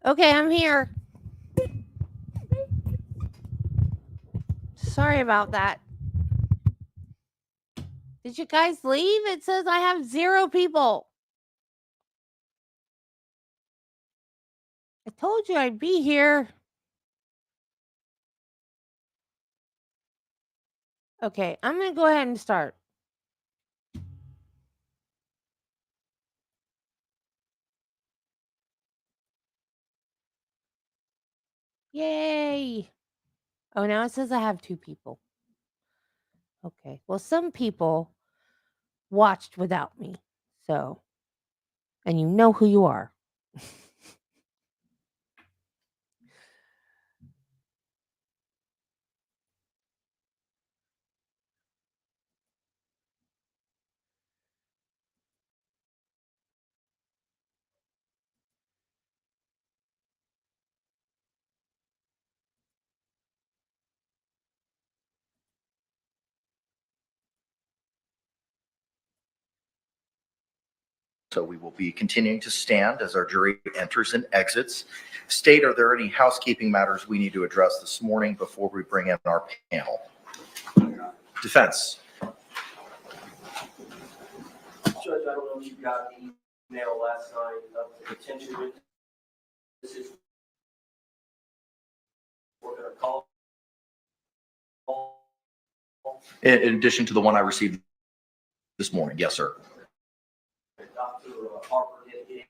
Okay, I'm here. Sorry about that. Did you guys leave? It says I have 0 people. I told you I'd be here. Okay, I'm going to go ahead and start. Yay. Oh, now it says I have 2 people. Okay. Well, some people watched without me. So, and you know who you are. So we will be continuing to stand as our jury enters and exits. State, are there any housekeeping matters we need to address this morning before we bring in our panel? Defense. Judge, I don't know if you got the email last night of the detention witnesses. We're going to call. In addition to the one I received this morning. Yes, sir. Dr. Harper did get.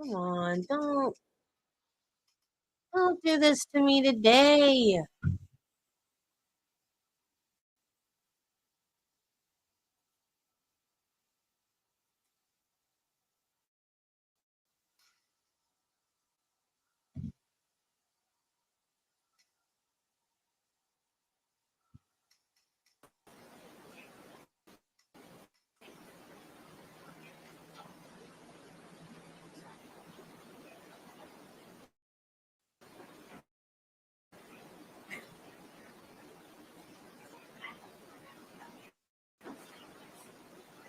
Come on, don't do this to me today.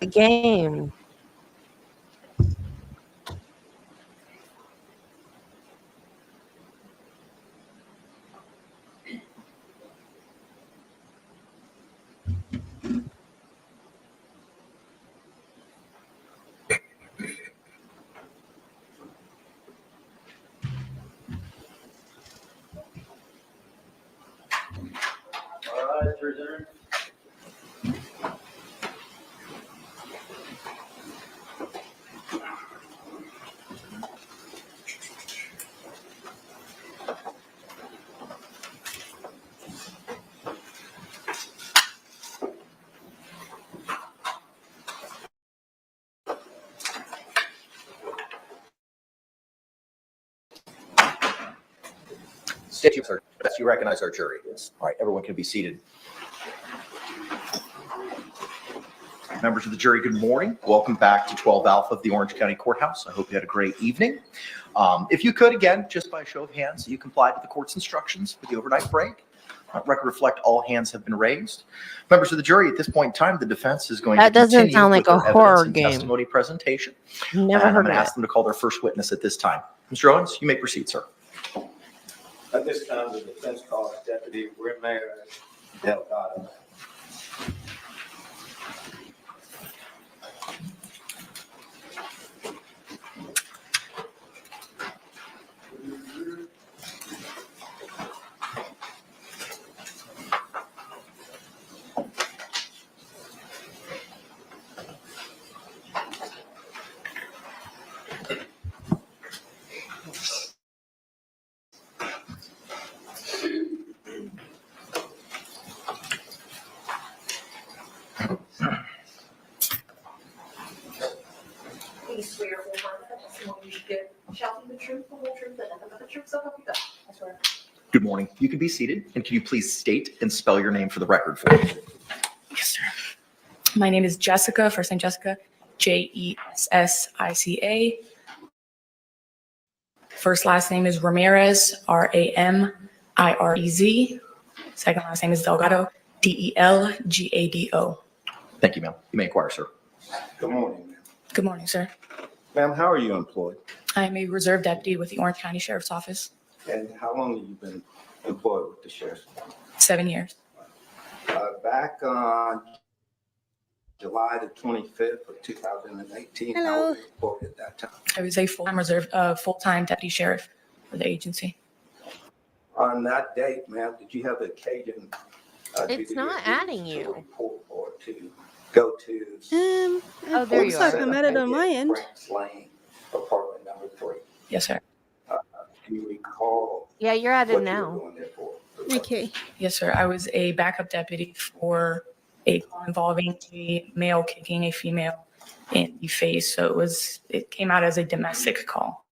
The game. All right, reserve. State, sir. Yes, you recognize our jury. All right, everyone can be seated. Members of the jury, good morning. Welcome back to 12 Alpha of the Orange County Courthouse. I hope you had a great evening. If you could, again, just by a show of hands, you complied with the court's instructions for the overnight break. Record reflect all hands have been raised. Members of the jury, at this point in time, the defense is going to continue That doesn't sound like with a their horror evidence and game. testimony presentation. Never And I'm heard going of to ask it. them to call their first witness at this time. Mr. Owens, you may proceed, sir. At this time, the defense calls Deputy Ramirez Delgado. Please swear or affirm that the testimony you give shall be the truth, the whole truth, and nothing but the truth, so help you God. I swear. Good morning. You can be seated, and can you please state and spell your name for the record for me? Yes, sir. My name is Jessica, first name Jessica, Jessica. First last name is Ramirez, Ramirez. Second last name is Delgado, Delgado. Thank you, ma'am. You may inquire, sir. Good morning, ma'am. Good morning, sir. Ma'am, how are you employed? I am a reserve deputy with the Orange County Sheriff's Office, And how long have you been employed with the sheriff's? 7 years. Back on July the 25th of 2018, how Hello. were you employed at that time? I was a full-time deputy sheriff for the agency. On that date, ma'am, did you have the occasion? due It's to not your adding duties to you. report or to go to? Oh, It there you looks like are. I'm at it on my end. Frank's Lane, apartment number 3. Yes, sir. Do you recall Yeah, you're at what it you were now. going there for? Okay. Yes, sir. I was a backup deputy for a call involving a male kicking a female in the face. So it came out as a domestic call.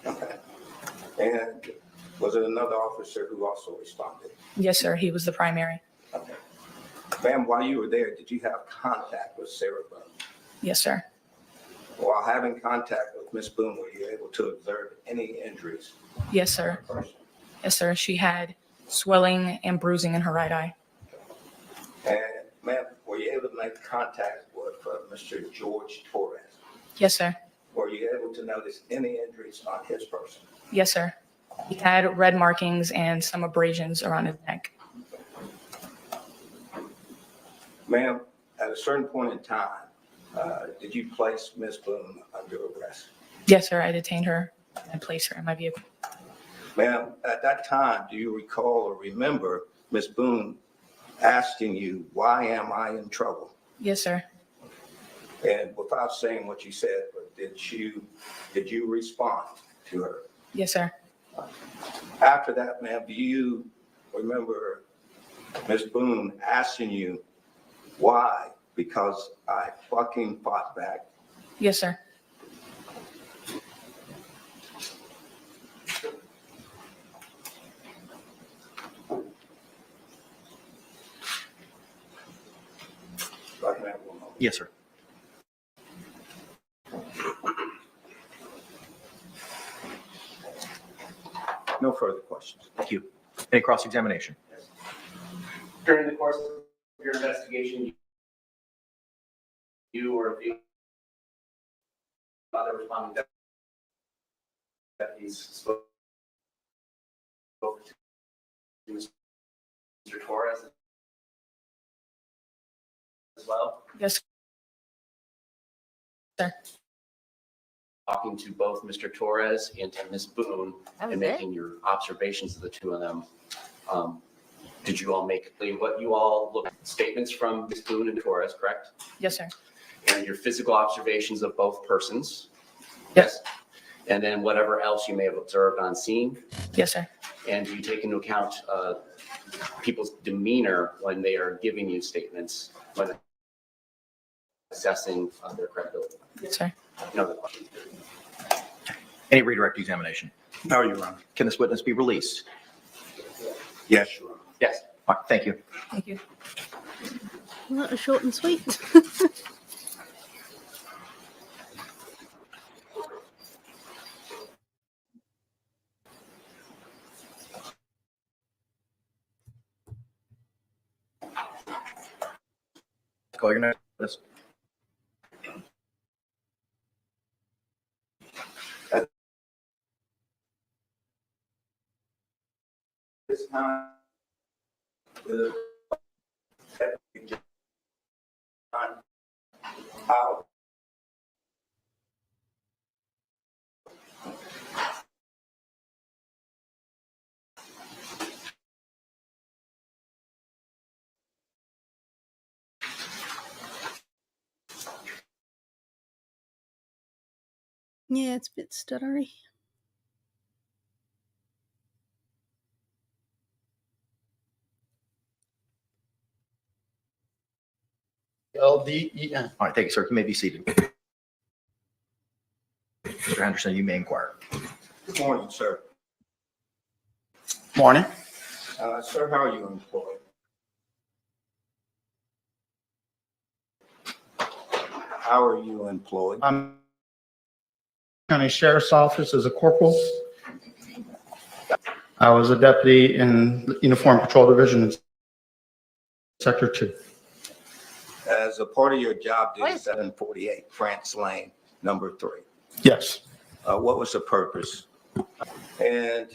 Okay. And was it another officer who also responded? Yes, sir. He was the primary. Okay. Ma'am, while you were there, did you have contact with Sarah Boone? Yes, sir. While having contact with Miss Boone, were you able to observe any injuries? Yes, sir. Person? Yes, sir. She had swelling and bruising in her right eye. And ma'am, were you able to make contact with Mr. Jorge Torres? Yes, sir. Were you able to notice any injuries on his person? Yes, sir. He had red markings and some abrasions around his neck. Ma'am, at a certain point in time, did you place Miss Boone under arrest? Yes, sir. I detained her and placed her in my vehicle. Ma'am, at that time, do you recall or remember Miss Boone asking you, "Why am I in trouble?" Yes, sir. And without saying what you said, but did you respond to her? Yes, sir. After that, ma'am, do you remember Miss Boone asking you, "Why?" "Because I fucking fought back." Yes, sir. Right, ma'am, one moment. Yes, sir. No further questions. Thank you. Any cross-examination? During the course of your investigation, you or the other responding deputies spoke to Mr. Torres as well, Yes, sir. talking to both Mr. Torres and to Ms. Boone That was and it? making your observations of the two of them. Did you all make what you all look statements from Ms. Boone and Torres, correct? Yes, sir. And your physical observations of both persons? Yes. And then whatever else you may have observed on scene? Yes, sir. And do you take into account people's demeanor when they are giving you statements, when assessing their credibility? Yes, sir. No other questions? Any redirect examination? No, Your Honor. Can this witness be released? Yes, Your Honor. Yes. All right, thank you. Thank you. Well, that was short and sweet. Call your next witness. this time with how Yeah, it's a bit stuttery. LDEN. All right, thank you, sir. You may be seated. Mr. Henderson, you may inquire. Good morning, sir. Morning. Sir, how are you employed? How are you employed? I'm County Sheriff's Office as a corporal. I was a deputy in the Uniform Patrol Division in Sector 2. As a part of your job duty, What? 748 France Lane, number 3. Yes. What was the purpose? And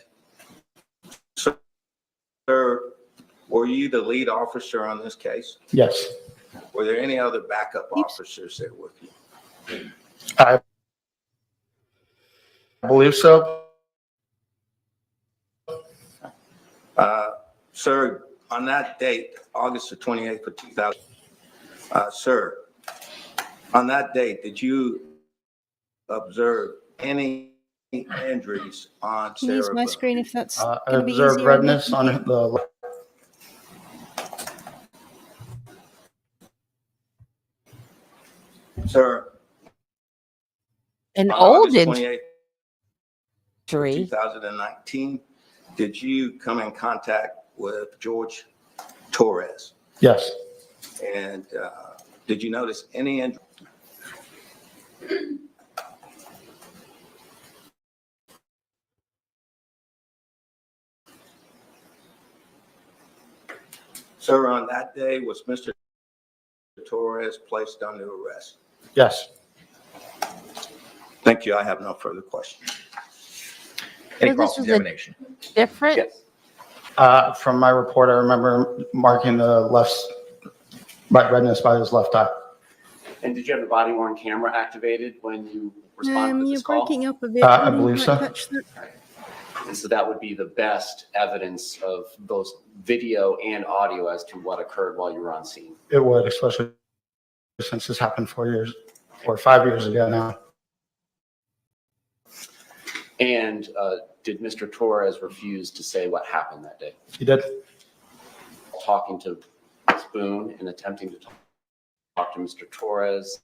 sir, were you the lead officer on this case? Yes. Were there any other backup officers there with you? I believe so. Sir, on that date, August the 28th of 2000, sir, on that date, did you observe any injuries on Can you use Sarah my Boone? screen if that's I going to be observed easier on your redness on computer? the. Sir, An on old August 28th, injury. 2019, did you come in contact with Jorge Torres? Yes. And did you notice any injury? Sir, on that day, was Mr. Torres placed under arrest? Yes. Thank you. I have no further questions. Any So this was a- cross-examination? Different. Yes. From my report, I remember marking the redness by his left eye. And did you have the body worn camera activated when you responded to You're this call? breaking up a bit. I didn't believe quite so. catch that. And so that would be the best evidence of both video and audio as to what occurred while you were on scene. It would, especially since this happened 4 or 5 years ago now. And did Mr. Torres refuse to say what happened that day? He did. Talking to Ms. Boone and attempting to talk to Mr. Torres,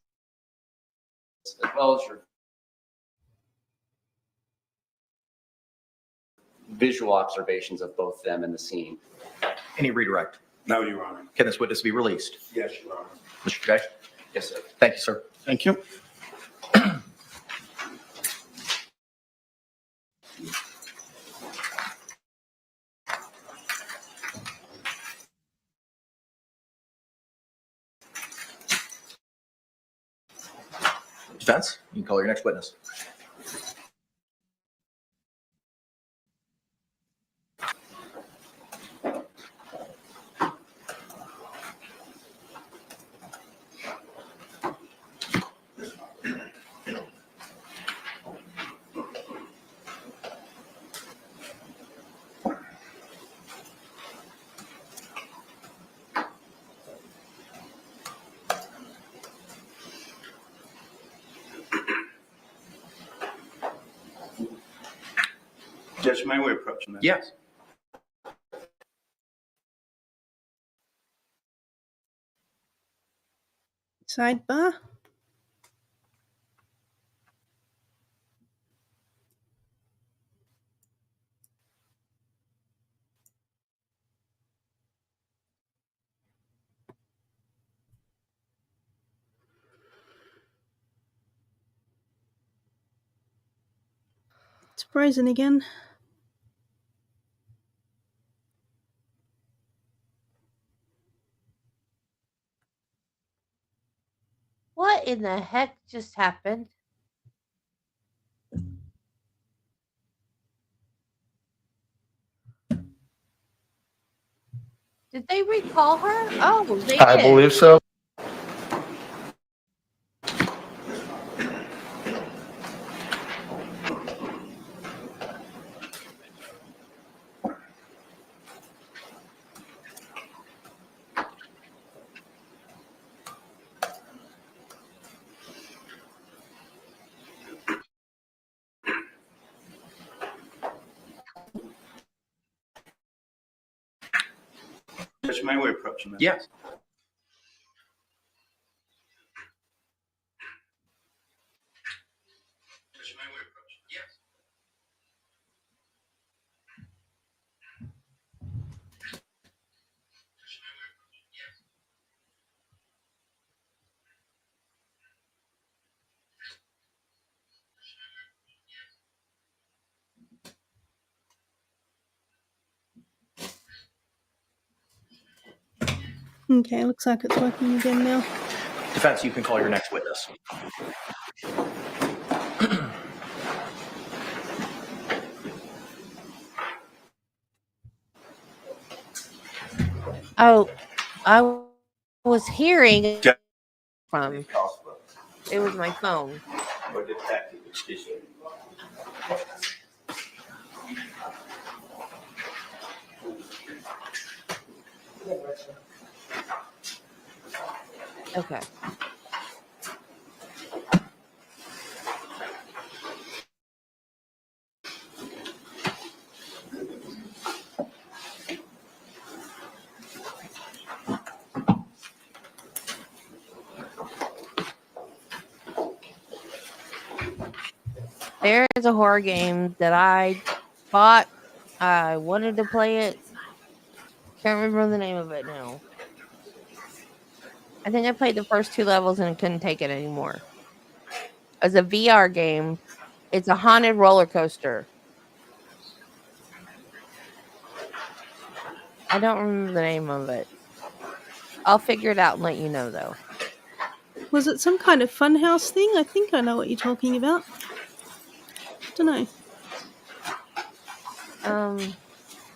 as well as your visual observations of both them and the scene. Any redirect? No, Your Honor. Can this witness be released? Yes, Your Honor. Mr. Jay? Yes, sir. Thank you, sir. Thank you. Defense, you can call your next witness. Judge, may we approach him? Yes. Sidebar. It's frozen again. What in the heck just happened? Did they recall her? Oh, they I did. believe so. Judge, may we approach him? Yes. Judge, may we approach him? Yes. Okay, looks like it's working again now. Defense, you can call your next witness. Oh, I was hearing from. It was my phone. Or detective, excuse me. Okay. There is a horror game that I bought. I wanted to play it. Can't remember the name of it now. I think I played the first 2 levels and couldn't take it anymore. It's a VR game. It's a haunted roller coaster. I don't remember the name of it. I'll figure it out and let you know, though. Was it some kind of funhouse thing? I think I know what you're talking about. Don't know.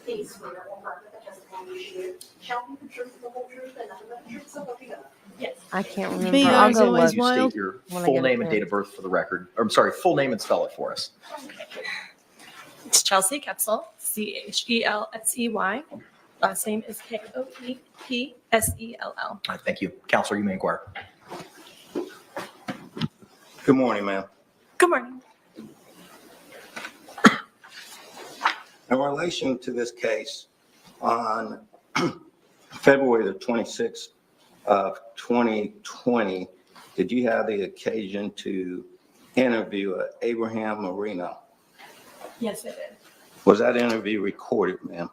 He swear or affirm that the testimony you give shall be the truth, the whole truth, and nothing but the truth, so help you God? Yes. I can't remember. VR I'll is go always look. You wild. state your When I full get a name and date chance. of birth for the record. Or, I'm sorry, full name and spell it for us. It's Chelsea Kepsel, Chelsey. Last name is Koepsell. All right, thank you. Counselor, you may inquire. Good morning, ma'am. Good morning. In relation to this case, on February the 26th of 2020, did you have the occasion to interview Abraham Marino? Yes, it did. Was that interview recorded, ma'am?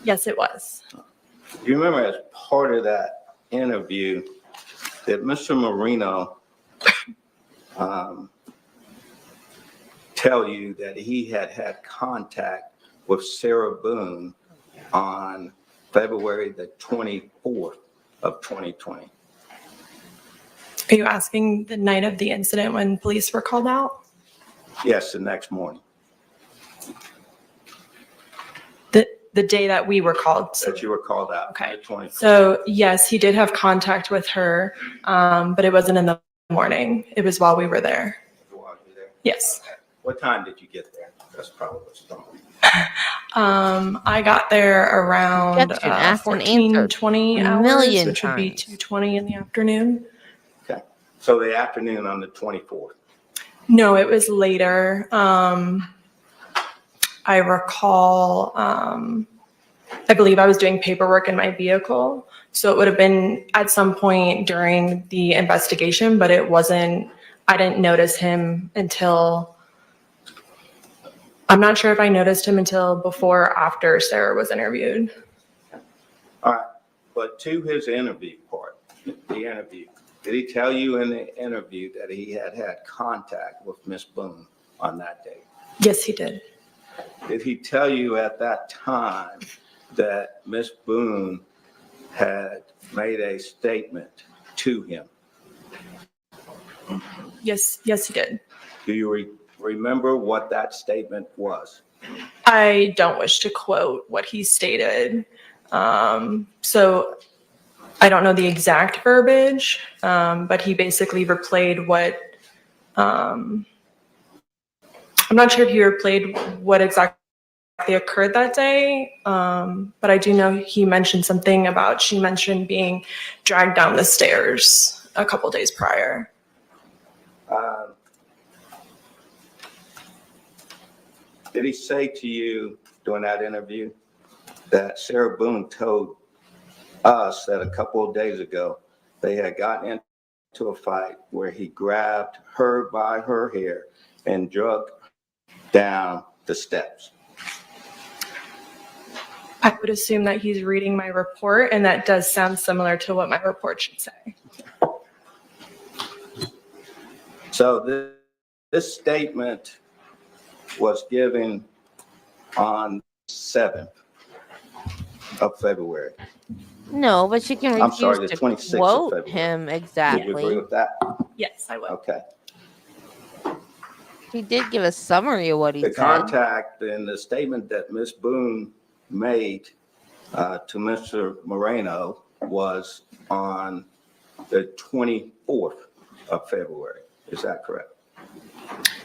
Yes, it was. Do you remember as part of that interview that Mr. Marino tell you that he had contact with Sarah Boone on February the 24th of 2020? Are you asking the night of the incident when police were called out? Yes, the next morning, The day that we were called. that you were called out. Okay. The 24th. So yes, he did have contact with her, but it wasn't in the morning. It was while we were there. While you were there. Yes. What time did you get there? That's probably what's wrong. I got there around Question asked and answered 14:20 a hours, million which would be times. 2:20 in the afternoon. Okay. So the afternoon on the 24th. No, it was later. I recall, I believe I was doing paperwork in my vehicle. So it would have been at some point during the investigation, but it wasn't, I didn't notice him until, I'm not sure if I noticed him until before or after Sarah was interviewed. All right. But to his interview part, the interview, did he tell you in the interview that he had contact with Miss Boone on that day? Yes, he did. Did he tell you at that time that Miss Boone had made a statement to him? Yes, he did. Do you remember what that statement was? I don't wish to quote what he stated. So I don't know the exact verbiage, but he basically replayed what, I'm not sure if he replayed what exactly occurred that day, but I do know he mentioned something about, she mentioned being dragged down the stairs a couple days prior. Did he say to you during that interview that Sarah Boone told us that a couple of days ago they had gotten into a fight where he grabbed her by her hair and dragged down the steps? I would assume that he's reading my report, and that does sound similar to what my report should say. So this statement was given on 7th of February. No, but she can I'm refuse sorry, the to 26th of quote February. him Would you agree exactly. with that? Yes, I would. Okay. He did give a summary of what he The said. contact and the statement that Ms. Boone made to Mr. Moreno was on the 24th of February. Is that correct?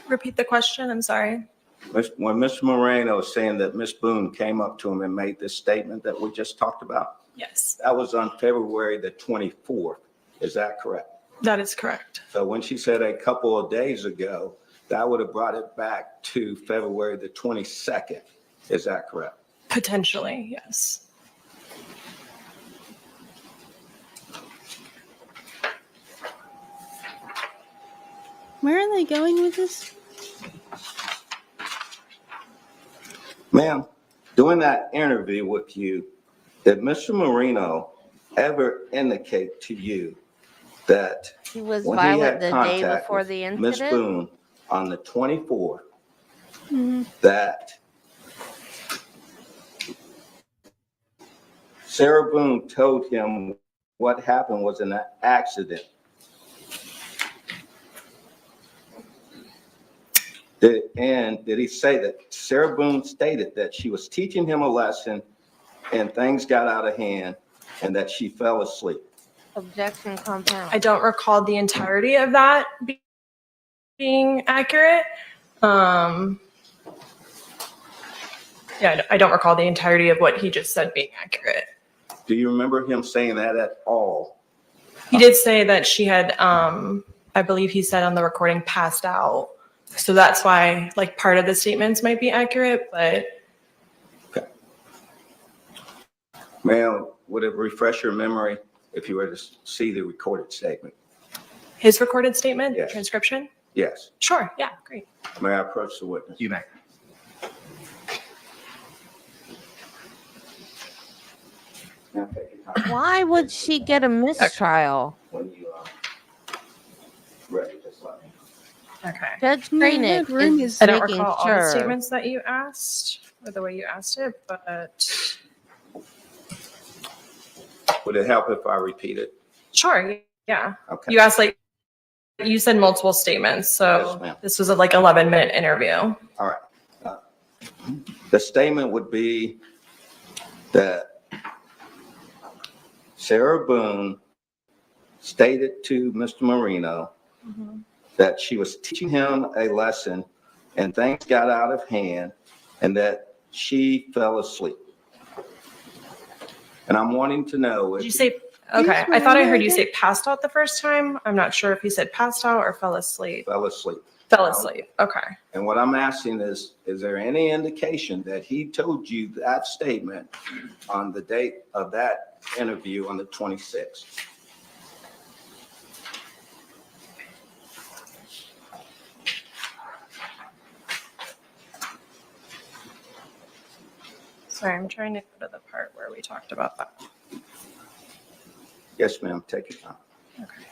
Repeat the question, I'm sorry. When Mr. Moreno is saying that Ms. Boone came up to him and made this statement that we just talked about, Yes, that was on February the 24th. Is that correct? that is correct. So when she said a couple of days ago, that would have brought it back to February the 22nd. Is that correct? Potentially, yes. Where are they going with this? Ma'am, during that interview with you, did Mr. Moreno ever indicate to you that He was when he violent had the day contact before with the Ms. incident. Boone on the 24th, Mm-hmm. that Sarah Boone told him what happened was an accident? Did he say that Sarah Boone stated that she was teaching him a lesson and things got out of hand and that she fell asleep? Objection compound. I don't recall the entirety of that being accurate. Yeah, I don't recall the entirety of what he just said being accurate. Do you remember him saying that at all? He did say that she had, I believe he said on the recording, passed out. So that's why, like, part of the statements might be accurate, but Okay. Ma'am, would it refresh your memory if you were to see the recorded statement? his recorded statement, Yes. transcription? Yes. Sure, yeah, great. May I approach the witness? You may. Now take your time. Why would she get a mistrial? When you ready, just let me know. Okay. Judge No, Granick that room is is- I don't making recall all the sure. statements that you asked or the way you asked it, but Would it help if I repeat it? sure, yeah. Okay. You asked, like, you said multiple statements, Yes, so ma'am. this was a like 11-minute interview. All right. The statement would be that Sarah Boone stated to Mr. Moreno that she was teaching him a lesson and things got out of hand and that she fell asleep. And I'm wanting to know Did you if say, okay, I thought I heard you Yes, say passed out the first time. I'm not sure if you said passed out or fell asleep. fell asleep. Fell asleep, okay. And what I'm asking is there any indication that he told you that statement on the date of that interview on the 26th? Sorry, I'm trying to go to the part where we talked about that. Yes, ma'am, take your time. Okay.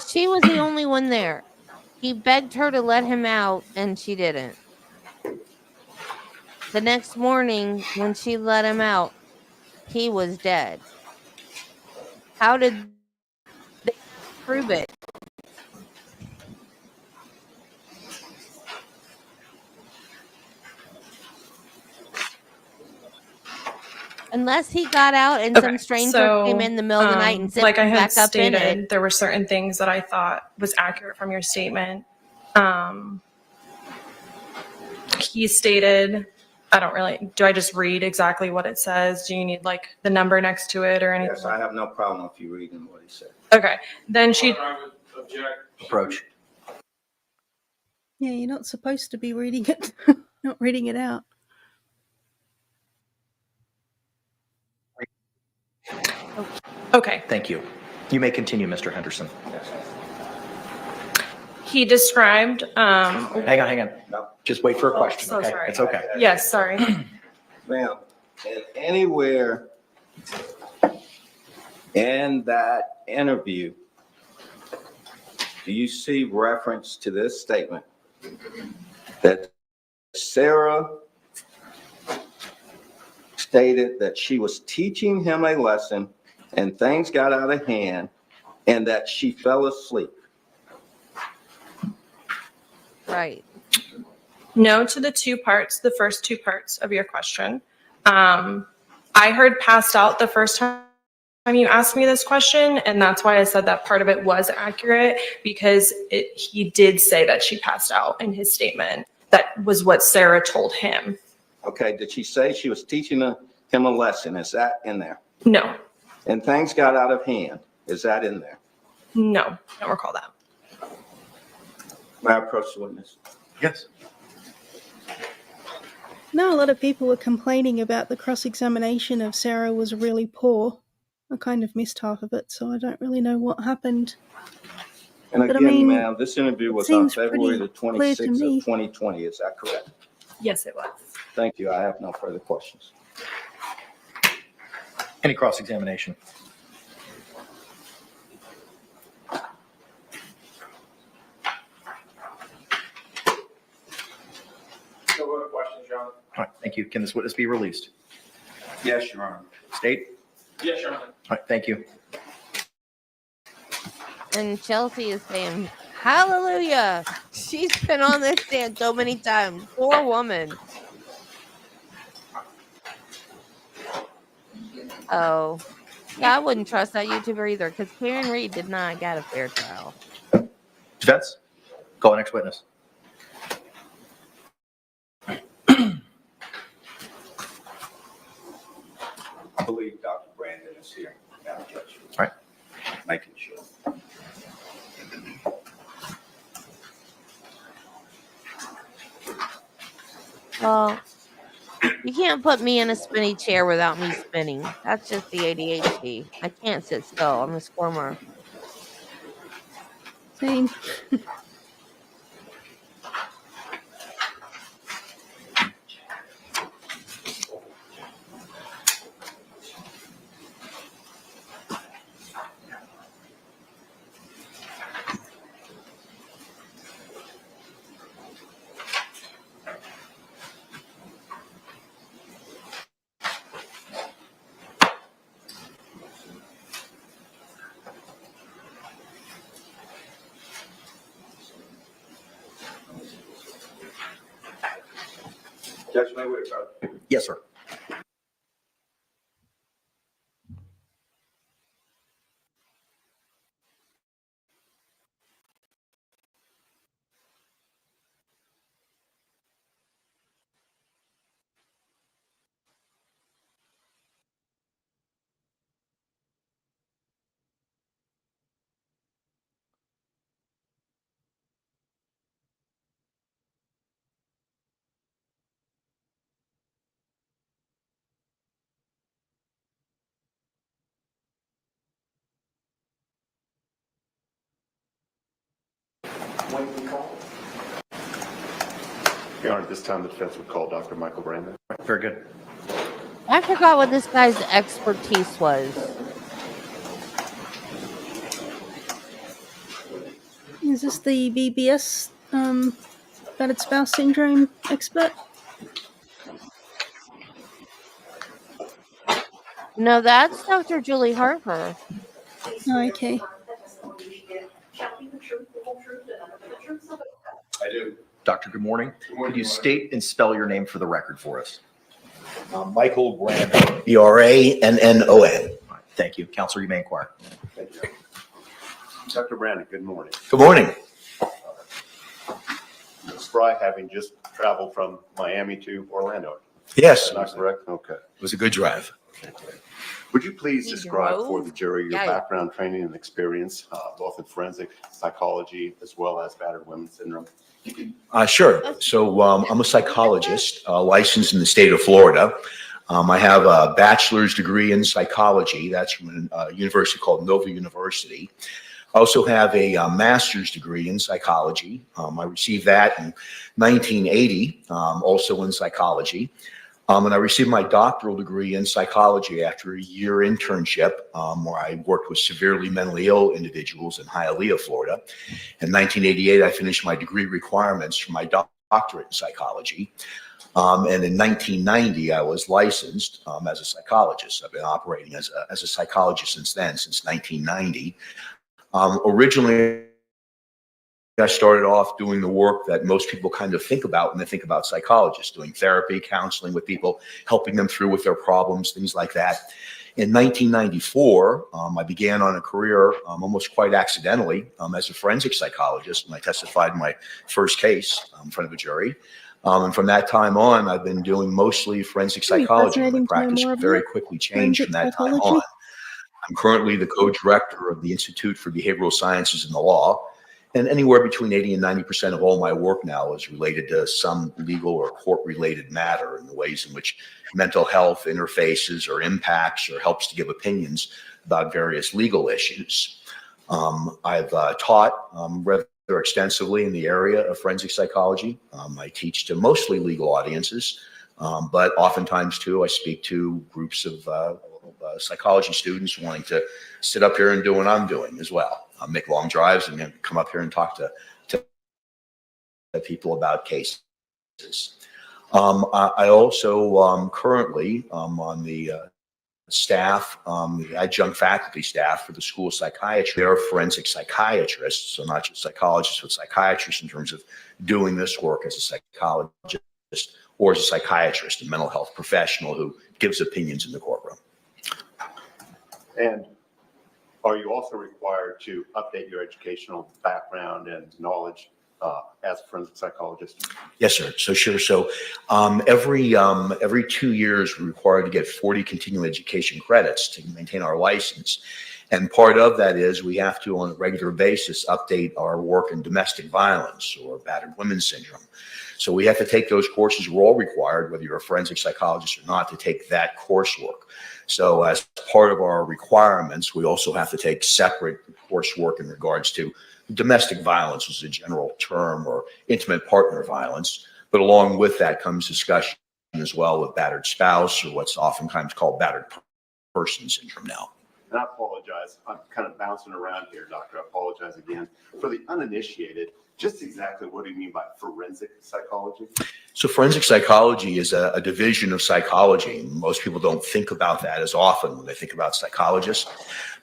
She was the only one there. He begged her to let him out, and she didn't. The next morning, when she let him out, he was dead. How did they prove it? Unless he got out and Okay, some stranger so, came in the middle of the night and zipped like I him had back up in stated, it. there were certain things that I thought was accurate from your statement. He stated, do I just read exactly what it says? Do you need like the number next to it or anything? Yes, I have no problem with you reading what he said. Okay, then she, Approach. Yeah, you're not supposed to be reading it, not reading it out. okay, Thank you. You may continue, Mr. Henderson. he described, Hang on. No. Just wait for a question, so okay? sorry. It's okay. Yes, sorry. Ma'am, and anywhere in that interview, do you see reference to this statement that Sarah stated that she was teaching him a lesson and things got out of hand and that she fell asleep? Right. No to the first two parts of your question. I heard passed out the first time you asked me this question, and that's why I said that part of it was accurate, because he did say that she passed out in his statement. That was what Sarah told him. Okay, did she say she was teaching him a lesson? Is that in there? No, And things got out of hand. Is that in there? no, I don't recall that. May I approach the witness? Yes. No, a lot of people were complaining about the cross-examination of Sarah was really poor. I kind of missed half of it, so I don't really know what happened. And But I again, mean, ma'am, this interview was on seems February the pretty clear to 26th me. of 2020. Is that correct? Yes, it was. Thank you. I have no further questions. Any cross-examination? No other questions, Your Honor? All right, thank you. Can this witness be released? Yes, Your Honor. State? Yes, Your Honor. All right, thank you. And Chelsea is saying, hallelujah. She's been on this stand so many times. Poor woman. Oh. Yeah, I wouldn't trust that YouTuber either, because Karen Reed did not get a fair trial. Defense? Call the next witness. I believe Dr. Brandon is here. Madam Judge. All right. Making sure. Well, you can't put me in a spinny chair without me spinning. That's just the ADHD. I can't sit still. I'm a squirmer. Same. Judge Mayweather, sir. Yes, sir. Your Honor, at this time, the defense would call Dr. Michael Brandon. All right, very good. I forgot what this guy's expertise was. Is this the BBS, battered spouse syndrome expert? No, that's Dr. Julie Harper. Oh, okay. Shall be the truth, the whole truth, and nothing but the truth, so help you God. I do. Doctor, good morning. Could you state and spell your name for the record for us? Michael Brannon, Brannon. Thank you. Counselor, you may inquire. Thank you. Dr. Brandon, good morning. Good morning. Ms. Fry, having just traveled from Miami to Orlando. Yes, Is that not correct? Okay. it was a good drive. Would you please You describe drove? for the jury your Yeah. background, training, and experience, both in forensic psychology as well as battered women syndrome? Sure. So I'm a psychologist licensed in the state of Florida. I have a bachelor's degree in psychology. That's from a university called Nova University. I also have a master's degree in psychology. I received that in 1980, also in psychology. And I received my doctoral degree in psychology after a year internship where I worked with severely mentally ill individuals in Hialeah, Florida. In 1988, I finished my degree requirements for my doctorate in psychology. And in 1990, I was licensed as a psychologist. I've been operating as a psychologist since then, since 1990. Originally, I started off doing the work that most people kind of think about when they think about psychologists, doing therapy, counseling with people, helping them through with their problems, things like that. In 1994, I began on a career almost quite accidentally as a forensic psychologist when I testified in my first case in front of a jury. And from that time on, I've been doing mostly forensic It'd be psychology. My fascinating to know practice more very about quickly changed from that time forensic on. psychology. I'm currently the co-director of the Institute for Behavioral Sciences and the Law. And anywhere between 80 and 90% of all my work now is related to some legal or court-related matter in the ways in which mental health interfaces or impacts or helps to give opinions about various legal issues. I've taught rather extensively in the area of forensic psychology. I teach to mostly legal audiences, but oftentimes too, I speak to groups of psychology students wanting to sit up here and do what I'm doing as well. Make long drives and then come up here and talk to people about cases. I also currently on the staff, the adjunct faculty staff for the School of Psychiatry. They're forensic psychiatrists, so not just psychologists, but psychiatrists in terms of doing this work as a psychologist or as a psychiatrist, a mental health professional who gives opinions in the courtroom. And are you also required to update your educational background and knowledge as a forensic psychologist? Yes, sir. So sure. So every 2 years, we're required to get 40 continuing education credits to maintain our license. And part of that is we have to, on a regular basis, update our work in domestic violence or battered women syndrome. So we have to take those courses. We're all required, whether you're a forensic psychologist or not, to take that coursework. So as part of our requirements, we also have to take separate coursework in regards to domestic violence, which is a general term, or intimate partner violence. But along with that comes discussion as well with battered spouse, or what's oftentimes called battered person syndrome now. And I apologize. I'm kind of bouncing around here, Doctor. I apologize again. For the uninitiated, just exactly what do you mean by forensic psychology? So forensic psychology is a division of psychology. Most people don't think about that as often when they think about psychologists.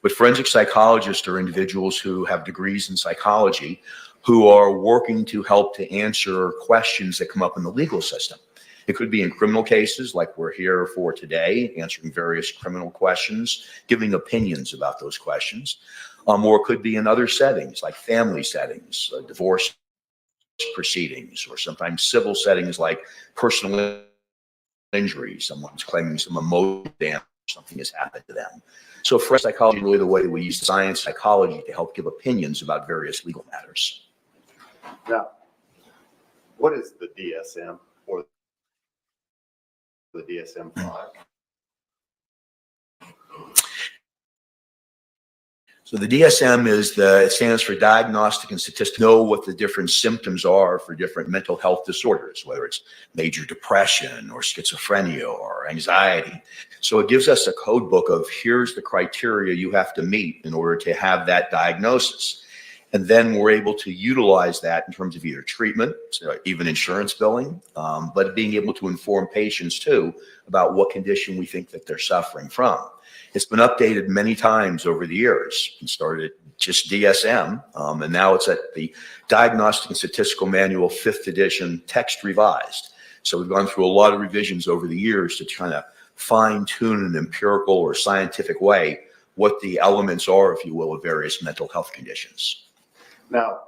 But forensic psychologists are individuals who have degrees in psychology who are working to help to answer questions that come up in the legal system. It could be in criminal cases like we're here for today, answering various criminal questions, giving opinions about those questions. Or it could be in other settings like family settings, divorce proceedings, or sometimes civil settings like personal injury. Someone's claiming some emotional damage, something has happened to them. So forensic psychology is really the way that we use science psychology to help give opinions about various legal matters. Now, what is the DSM or the DSM-5? So the DSM it stands for Diagnostic and Statistical. Know what the different symptoms are for different mental health disorders, whether it's major depression or schizophrenia or anxiety. So it gives us a code book of here's the criteria you have to meet in order to have that diagnosis. And then we're able to utilize that in terms of either treatment, so even insurance billing, but being able to inform patients too about what condition we think that they're suffering from. It's been updated many times over the years. It started just DSM, and now it's at the Diagnostic and Statistical Manual 5th edition, text revised. So we've gone through a lot of revisions over the years to try to fine tune in an empirical or scientific way what the elements are, if you will, of various mental health conditions. Now,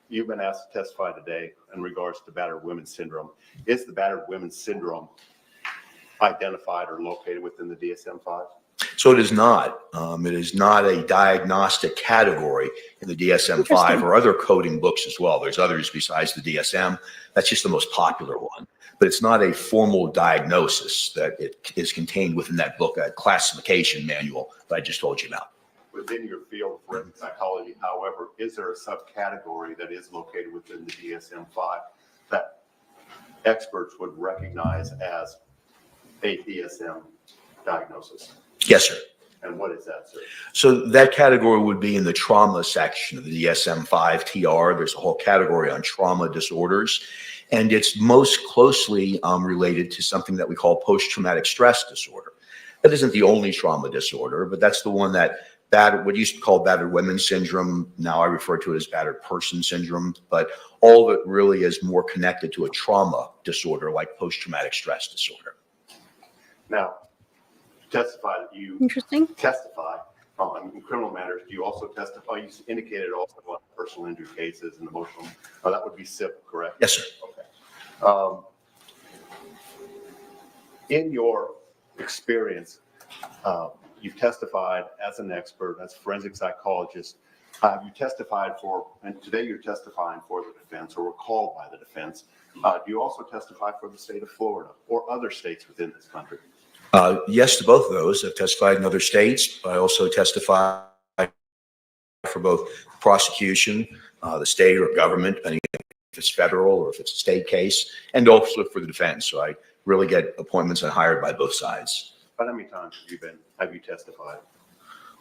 you've been asked to testify today in regards to battered women's syndrome. Is the battered women's syndrome identified or located within the DSM-5? So it is not. It is not a diagnostic category in the DSM-5 Interesting. or other coding books as well. There's others besides the DSM. That's just the most popular one. But it's not a formal diagnosis that it is contained within that book, a classification manual that I just told you about. Within your field of forensic psychology, however, is there a subcategory that is located within the DSM-5 that experts would recognize as a DSM diagnosis? Yes, sir. And what is that, sir? So that category would be in the trauma section of the DSM-5 TR. There's a whole category on trauma disorders, and it's most closely related to something that we call post-traumatic stress disorder. That isn't the only trauma disorder, but that's the one that what used to call battered women's syndrome. Now I refer to it as battered person syndrome, but all of it really is more connected to a trauma disorder like post-traumatic stress disorder. Now, testify that you Interesting. testify in criminal matters. Do you also testify? You indicated also about personal injury cases and emotional. Oh, that would be civil, correct? Yes, sir. Okay. In your experience, you've testified as an expert, as a forensic psychologist. You testified for, and today you're testifying for the defense or were called by the defense. Do you also testify for the state of Florida or other states within this country? Yes to both of those. I've testified in other states. I also testify for both prosecution, the state or government, depending if it's federal or if it's a state case, and also for the defense. So I really get appointments and hired by both sides. But how many times have you testified?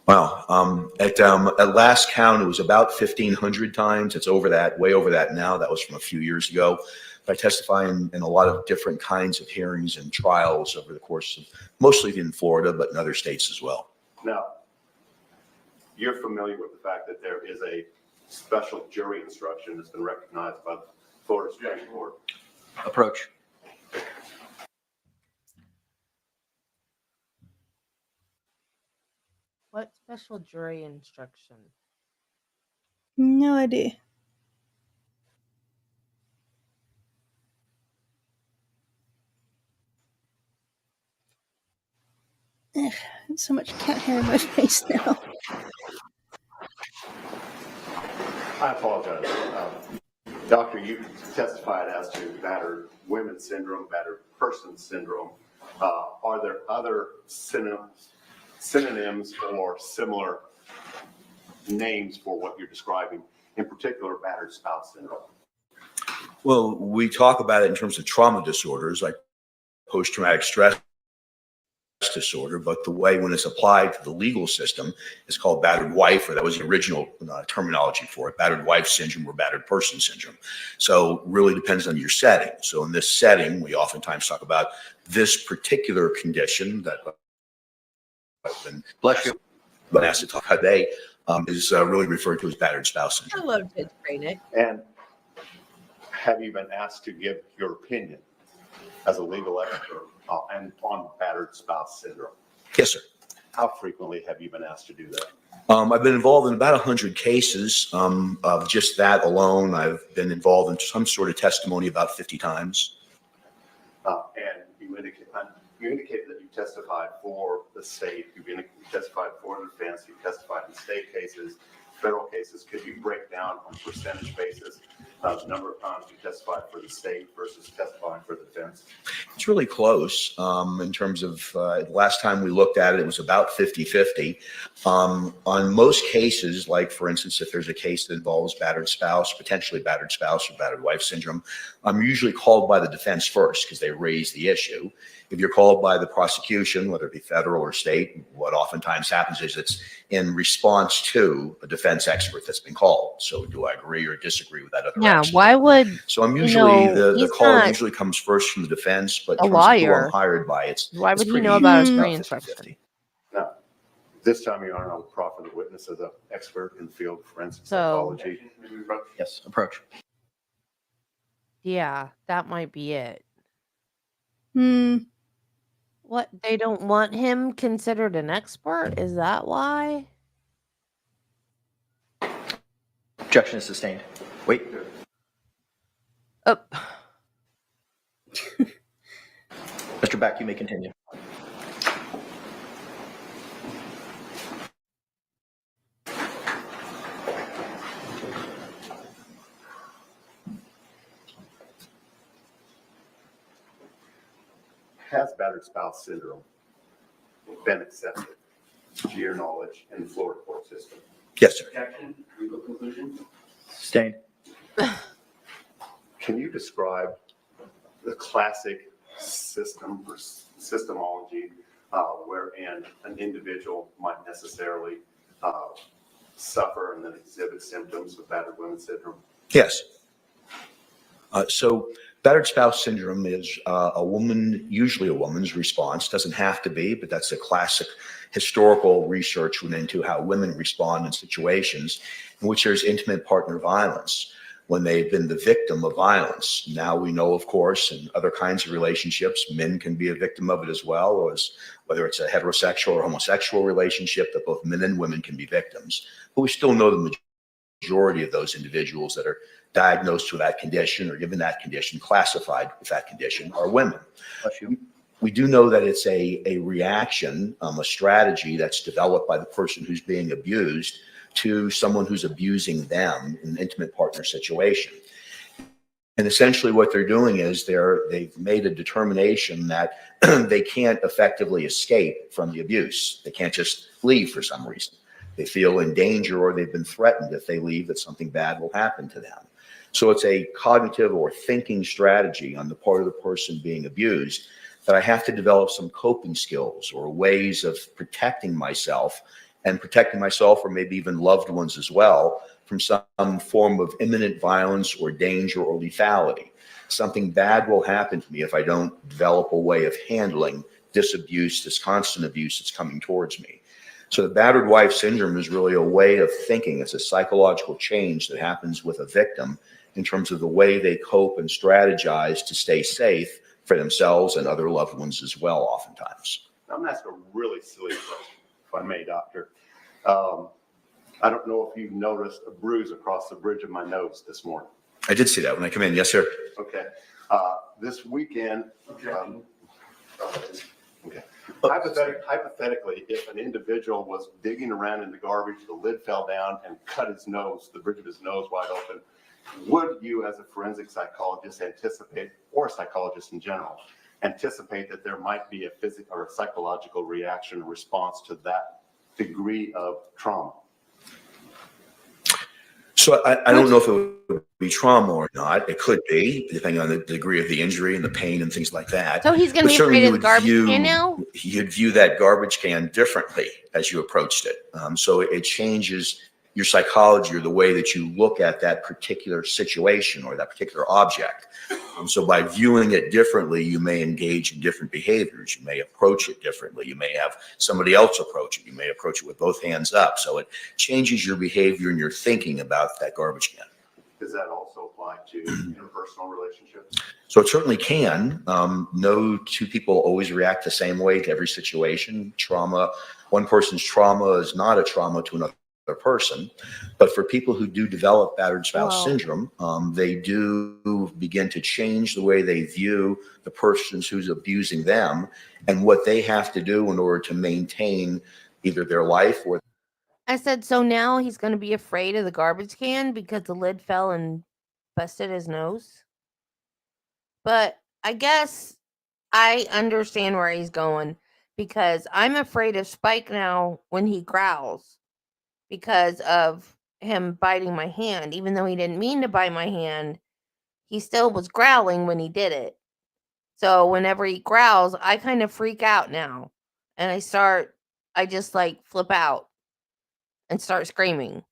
Wow. At last count, it was about 1,500 times. It's over that, way over that now. That was from a few years ago. But I testify in a lot of different kinds of hearings and trials over the course of, mostly in Florida, but in other states as well. Now, you're familiar with the fact that there is a special jury instruction that's been recognized by the Florida Supreme Court. Approach. What special jury instruction? No idea. Ugh, so much cat hair in my face now. I apologize. Doctor, you testified as to battered women's syndrome, battered person syndrome. Are there other synonyms or similar names for what you're describing, in particular battered spouse syndrome? Well, we talk about it in terms of trauma disorders like post-traumatic stress disorder, but the way when it's applied to the legal system is called battered wife, or that was the original terminology for it, battered wife syndrome or battered person syndrome. So really depends on your setting. So in this setting, we oftentimes talk about this particular condition that I've been asked to talk about today is really referred to as battered spouse I syndrome. love to train it. And have you been asked to give your opinion as a legal expert and on battered spouse syndrome? Yes, sir. How frequently have you been asked to do that? I've been involved in about 100 cases of just that alone. I've been involved in some sort of testimony about 50 times. And you indicated that you testified for the state, you testified for the defense, you testified in state cases, federal cases. Could you break down on a percentage basis the number of times you testified for the state versus testifying for the defense? It's really close in terms of last time we looked at it, it was about 50-50. On most cases, like for instance, if there's a case that involves battered spouse, potentially battered spouse or battered wife syndrome, I'm usually called by the defense first because they raise the issue. If you're called by the prosecution, whether it be federal or state, what oftentimes happens is it's in response to a defense expert that's been called. So do I agree or disagree with that other Yeah, expert? why would So I'm usually, the he's call not usually comes first from the defense, but a in terms of who lawyer. I'm hired by, Why it's would he pretty know about a even. jury It's about instruction? 50-50. Now, this time, Your Honor, I'll proffer the witness as an expert in the field of forensic So- psychology. Yes, approach. Yeah, that might be it. Hmm. What, they don't want him considered an expert? Is that why? Objection is sustained. Wait. Oh, Mr. Beck, you may continue. Has battered spouse syndrome been accepted, to your knowledge, in the Florida court system? Yes, sir. Objection, legal conclusion? Sustained. Can you describe the classic system or systemology wherein an individual might necessarily suffer and then exhibit symptoms of battered women syndrome? Yes. So battered spouse syndrome is usually a woman's response. Doesn't have to be, but that's a classic historical research went into how women respond in situations in which there's intimate partner violence when they've been the victim of violence. Now we know, of course, in other kinds of relationships, men can be a victim of it as well, as whether it's a heterosexual or homosexual relationship, that both men and women can be victims. But we still know the majority of those individuals that are diagnosed with that condition or given that condition, classified with that condition, are women. Bless you. We do know that it's a reaction, a strategy that's developed by the person who's being abused to someone who's abusing them in an intimate partner situation. And essentially what they're doing is they've made a determination that they can't effectively escape from the abuse. They can't just leave for some reason. They feel in danger or they've been threatened if they leave that something bad will happen to them. So it's a cognitive or thinking strategy on the part of the person being abused that I have to develop some coping skills or ways of protecting myself or maybe even loved ones as well from some form of imminent violence or danger or lethality. Something bad will happen to me if I don't develop a way of handling this abuse, this constant abuse that's coming towards me. So the battered wife syndrome is really a way of thinking. It's a psychological change that happens with a victim in terms of the way they cope and strategize to stay safe for themselves and other loved ones as well, oftentimes. I'm going to ask a really silly question, if I may, doctor. I don't know if you've noticed a bruise across the bridge of my nose this morning. I did see that when I come in. Yes, sir. Okay. This weekend, okay. Hypothetically, if an individual was digging around in the garbage, the lid fell down and cut his nose, the bridge of his nose wide open, would you, as a forensic psychologist, anticipate, or a psychologist in general, anticipate that there might be a physical or a psychological reaction or response to that degree of trauma? So I don't know if it would be trauma or not. It could be, depending on the degree of the injury and the pain and things like that. so he's going to But be certainly afraid you of the would garbage can now? You'd view that garbage can differently as you approached it. So it changes your psychology or the way that you look at that particular situation or that particular object. So by viewing it differently, you may engage in different behaviors. You may approach it differently. You may have somebody else approach it. You may approach it with both hands up. So it changes your behavior and your thinking about that garbage can. Does that also apply to interpersonal relationships? So it certainly can. No two people always react the same way to every situation. Trauma, one person's trauma is not a trauma to another person, but for people who do develop battered spouse syndrome, they do begin to change the way they view the person who's abusing them and what they have to do in order to maintain either their life or. I said, so now he's going to be afraid of the garbage can because the lid fell and busted his nose. But I guess I understand where he's going because I'm afraid of Spike now when he growls because of him biting my hand. Even though he didn't mean to bite my hand, he still was growling when he did it. So whenever he growls, I kind of freak out now. And I just like flip out and start screaming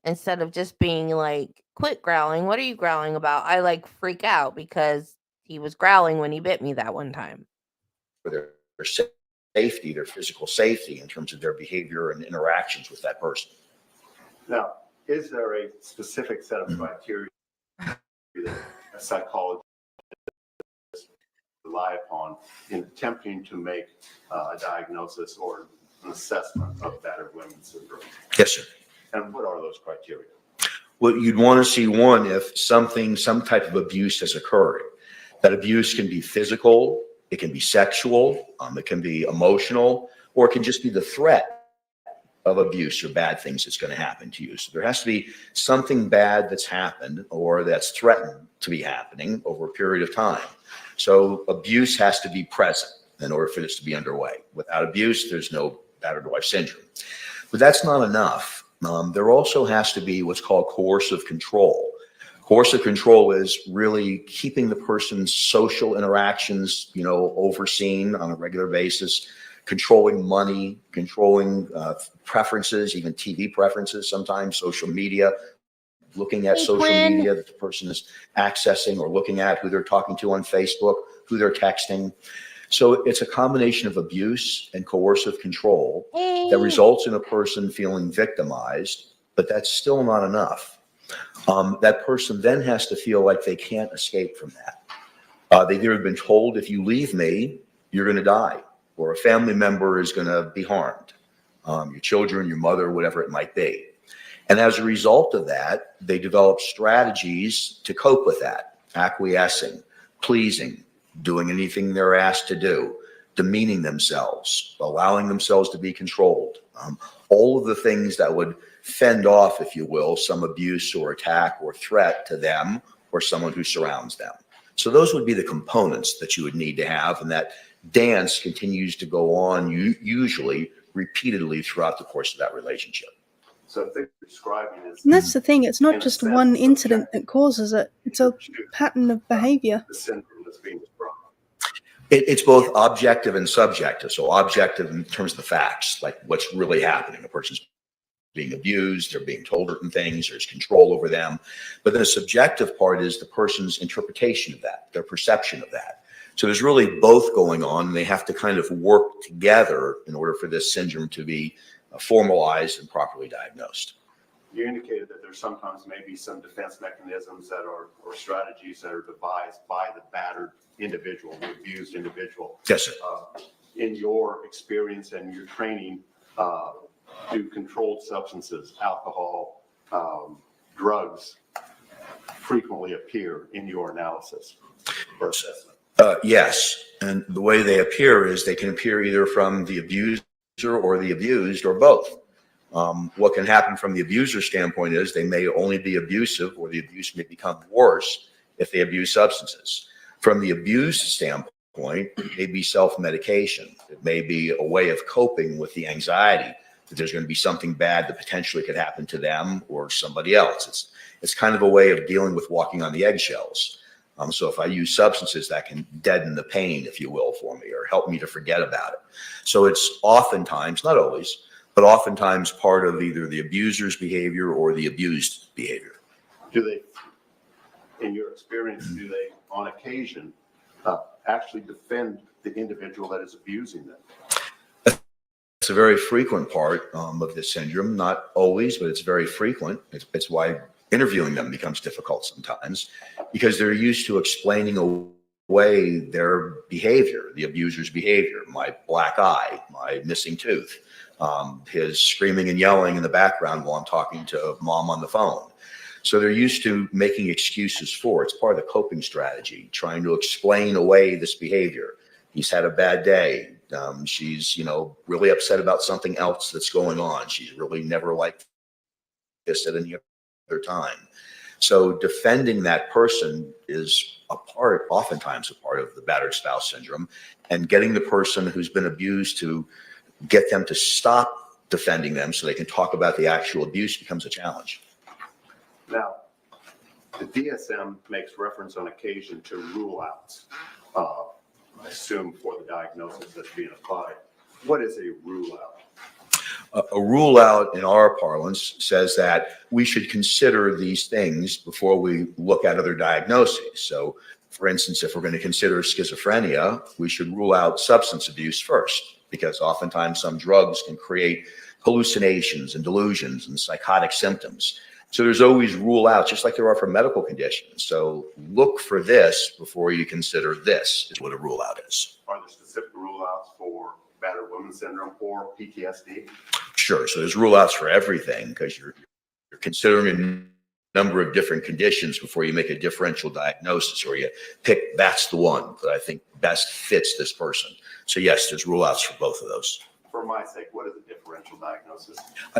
instead of just being like, quit growling. What are you growling about? I like freak out because he was growling when he bit me that one time. For their safety, their physical safety in terms of their behavior and interactions with that person. Now, is there a specific set of criteria that a psychologist would rely upon in attempting to make a diagnosis or an assessment of battered women syndrome? Yes, sir. And what are those criteria? Well, you'd want to see one if some type of abuse has occurred. That abuse can be physical, it can be sexual, it can be emotional, or it can just be the threat of abuse or bad things that's going to happen to you. So there has to be something bad that's happened or that's threatened to be happening over a period of time. So abuse has to be present in order for this to be underway. Without abuse, there's no battered wife syndrome. But that's not enough. There also has to be what's called coercive control. Coercive control is really keeping the person's social interactions, overseen on a regular basis, controlling money, controlling preferences, even TV preferences, sometimes social media, looking at social media that the person is accessing or looking at, who they're talking to on Facebook, who they're texting. So it's a combination of abuse and coercive control that results in a person feeling victimized, but that's still not enough. That person then has to feel like they can't escape from that. They've either been told, if you leave me, you're going to die, or a family member is going to be harmed, your children, your mother, whatever it might be. And as a result of that, they develop strategies to cope with that, acquiescing, pleasing, doing anything they're asked to do, demeaning themselves, allowing themselves to be controlled. All of the things that would fend off, if you will, some abuse or attack or threat to them or someone who surrounds them. So those would be the components that you would need to have, and that dance continues to go on usually repeatedly throughout the course of that relationship. So if they're describing is, And that's the thing, it's not in a just sense, one incident subjective. that causes it, it's a pattern of behavior. The syndrome that's being described. It's both objective and subjective. So objective in terms of the facts, like what's really happening. A person's being abused, they're being told certain things, there's control over them. But then the subjective part is the person's interpretation of that, their perception of that. So there's really both going on, and they have to kind of work together in order for this syndrome to be formalized and properly diagnosed. You indicated that there's sometimes maybe some defense mechanisms that are, or strategies that are devised by the battered individual, the abused individual. Yes, sir. In your experience and your training, do controlled substances, alcohol, drugs frequently appear in your analysis or assessment? Yes. And the way they appear is they can appear either from the abuser or the abused or both. What can happen from the abuser standpoint is they may only be abusive, or the abuse may become worse if they abuse substances. From the abused standpoint, it may be self-medication. It may be a way of coping with the anxiety that there's going to be something bad that potentially could happen to them or somebody else. It's kind of a way of dealing with walking on the eggshells. So if I use substances, that can deaden the pain, if you will, for me, or help me to forget about it. So it's oftentimes, not always, but oftentimes part of either the abuser's behavior or the abused behavior. Do they, in your experience, do they on occasion actually defend the individual that is abusing them? It's a very frequent part of this syndrome, not always, but it's very frequent. It's why interviewing them becomes difficult sometimes, because they're used to explaining away their behavior, the abuser's behavior, my black eye, my missing tooth, his screaming and yelling in the background while I'm talking to mom on the phone. So they're used to making excuses for it. It's part of the coping strategy, trying to explain away this behavior. He's had a bad day. She's, really upset about something else that's going on. She's really never liked this at any other time. So defending that person is oftentimes a part of the battered spouse syndrome, and getting the person who's been abused to get them to stop defending them so they can talk about the actual abuse becomes a challenge. Now, the DSM makes reference on occasion to rule outs, I assume for the diagnosis that's being applied. What is a rule out? A rule out in our parlance says that we should consider these things before we look at other diagnoses. So, for instance, if we're going to consider schizophrenia, we should rule out substance abuse first, because oftentimes some drugs can create hallucinations and delusions and psychotic symptoms. So there's always rule outs, just like there are for medical conditions. So look for this before you consider this, is what a rule out is. Are there specific rule outs for battered women syndrome or PTSD? Sure. So there's rule outs for everything because you're considering a number of different conditions before you make a differential diagnosis, or you pick that's the one that I think best fits this person. So yes, there's rule outs for both of those. For my sake, what is a differential diagnosis?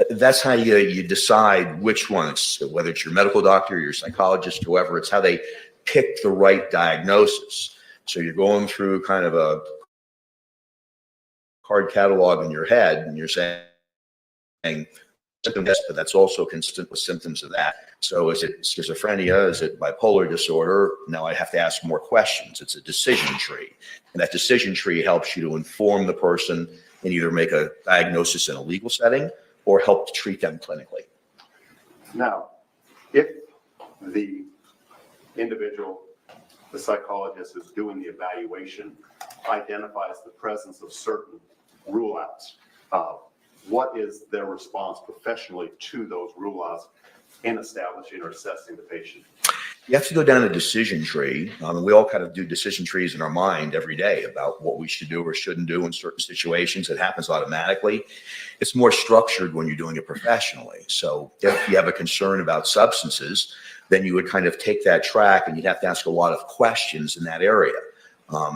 That's how you decide which one, whether it's your medical doctor, your psychologist, whoever, it's how they pick the right diagnosis. So you're going through kind of a card catalog in your head and you're saying symptom this, but that's also consistent with symptoms of that. So is it schizophrenia? Is it bipolar disorder? Now I have to ask more questions. It's a decision tree. And that decision tree helps you to inform the person and either make a diagnosis in a legal setting or help to treat them clinically. Now, if the individual, the psychologist is doing the evaluation, identifies the presence of certain rule outs, what is their response professionally to those rule outs in establishing or assessing the patient? You have to go down a decision tree. We all kind of do decision trees in our mind every day about what we should do or shouldn't do in certain situations. It happens automatically. It's more structured when you're doing it professionally. So if you have a concern about substances, then you would kind of take that track and you'd have to ask a lot of questions in that area.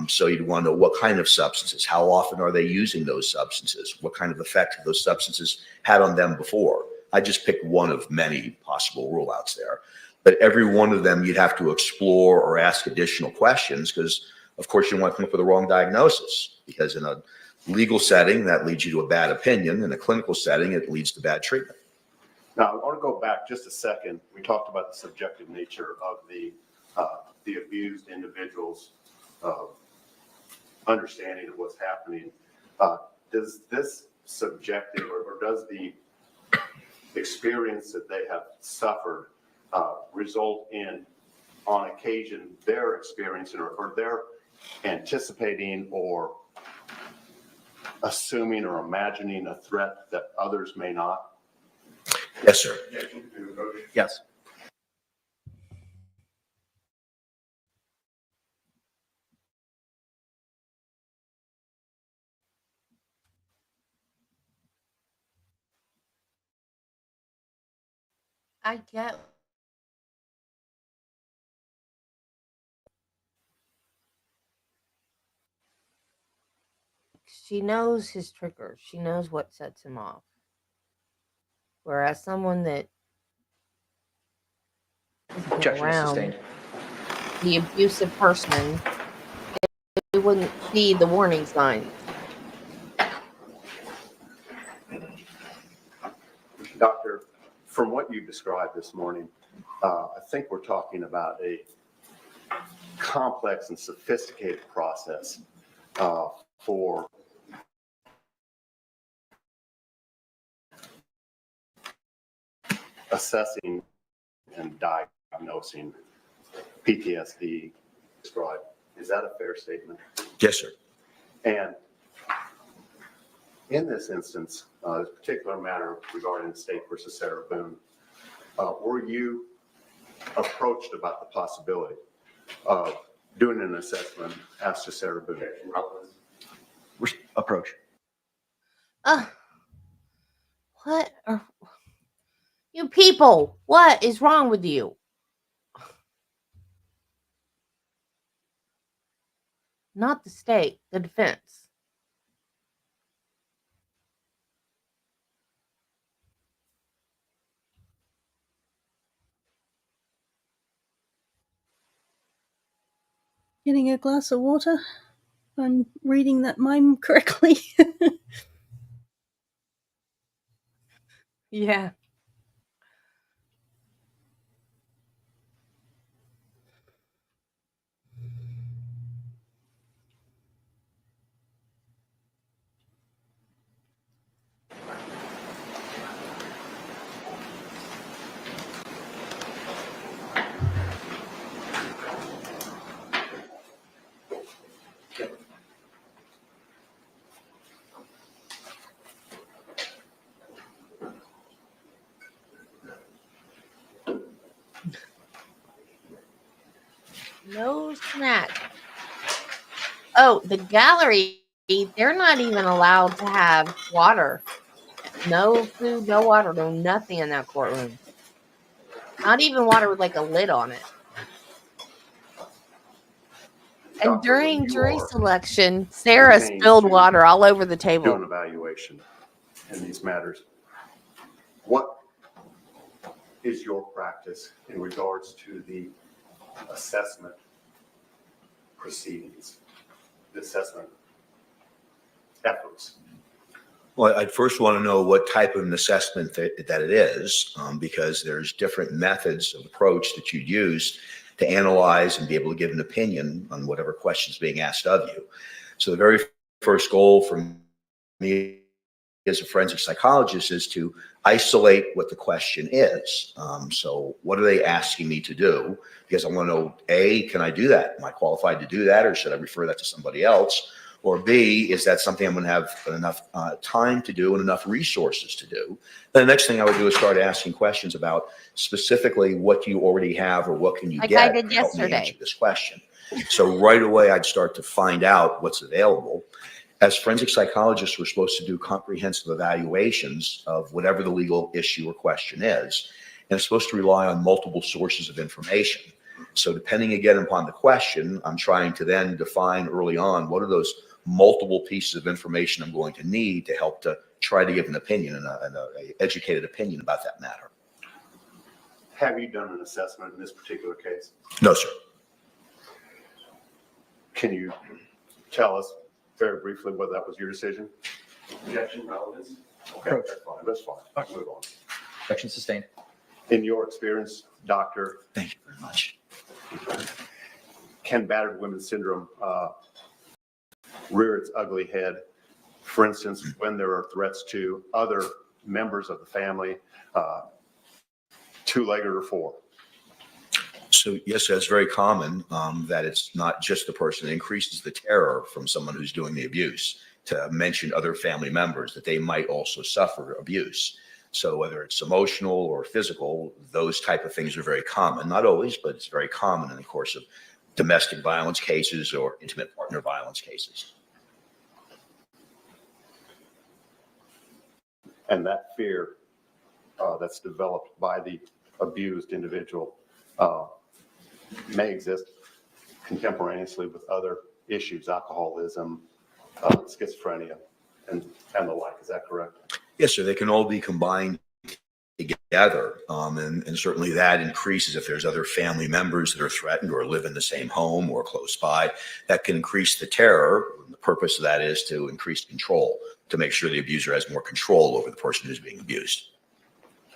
So you'd want to know what kind of substances, how often are they using those substances, what kind of effect have those substances had on them before. I just picked one of many possible rule outs there. But every one of them you'd have to explore or ask additional questions because, of course, you don't want to come up with the wrong diagnosis because in a legal setting, that leads you to a bad opinion. In a clinical setting, it leads to bad treatment. Now, I want to go back just a second. We talked about the subjective nature of the abused individual's understanding of what's happening. Does this subjective or does the experience that they have suffered result in, on occasion, their experiencing or their anticipating or assuming or imagining a threat that others may not? Yes, sir. Yes. I get. She knows his triggers. She knows what sets him off. Whereas someone that has been Objection is around sustained. the abusive person, they wouldn't see the warning signs. Doctor, from what you described this morning, I think we're talking about a complex and sophisticated process for assessing and diagnosing PTSD described. Is that a fair statement? Yes, sir. And in this instance, this particular matter regarding the state versus Sarah Boone, were you approached about the possibility of doing an assessment as to Sarah Boone? Approach. What are you people? What is wrong with you? Not the state, the defense. Getting a glass of water? I'm reading that mime correctly. Yeah. No snack. Oh, the gallery, they're not even allowed to have water. No food, no water, no nothing in that courtroom. Not even water with like a lid on it. And Doctor, during when you jury are selection, Sarah retained spilled to water all over the do table. an evaluation in these matters, what is your practice in regards to the assessment proceedings, the assessment efforts? Well, I'd first want to know what type of an assessment that it is, because there's different methods of approach that you'd use to analyze and be able to give an opinion on whatever question is being asked of you. So the very first goal for me as a forensic psychologist is to isolate what the question is. So what are they asking me to do? Because I want to know, A, can I do that? Am I qualified to do that, or should I refer that to somebody else? Or B, is that something I'm going to have enough time to do and enough resources to do? Then the next thing I would do is start asking questions about specifically what do you already have or what can you Like get I did to help me answer yesterday. this question. So right away, I'd start to find out what's available. As forensic psychologists, we're supposed to do comprehensive evaluations of whatever the legal issue or question is, and it's supposed to rely on multiple sources of information. So depending again upon the question, I'm trying to then define early on what are those multiple pieces of information I'm going to need to help to try to give an opinion and an educated opinion about that matter. Have you done an assessment in this particular case? No, sir. Can you tell us very briefly whether that was your decision? Objection, relevance. Okay, that's fine, that's fine. Move on. Objection sustained. In your experience, doctor, Thank you very much. can battered women syndrome rear its ugly head? For instance, when there are threats to other members of the family, two-legged or four? So yes, that's very common, that it's not just the person. It increases the terror from someone who's doing the abuse to mention other family members that they might also suffer abuse. So whether it's emotional or physical, those type of things are very common. Not always, but it's very common in the course of domestic violence cases or intimate partner violence cases. And that fear that's developed by the abused individual may exist contemporaneously with other issues, alcoholism, schizophrenia, and the like. Is that correct? Yes, sir. They can all be combined together. And certainly that increases if there's other family members that are threatened or live in the same home or close by. That can increase the terror. The purpose of that is to increase control, to make sure the abuser has more control over the person who's being abused.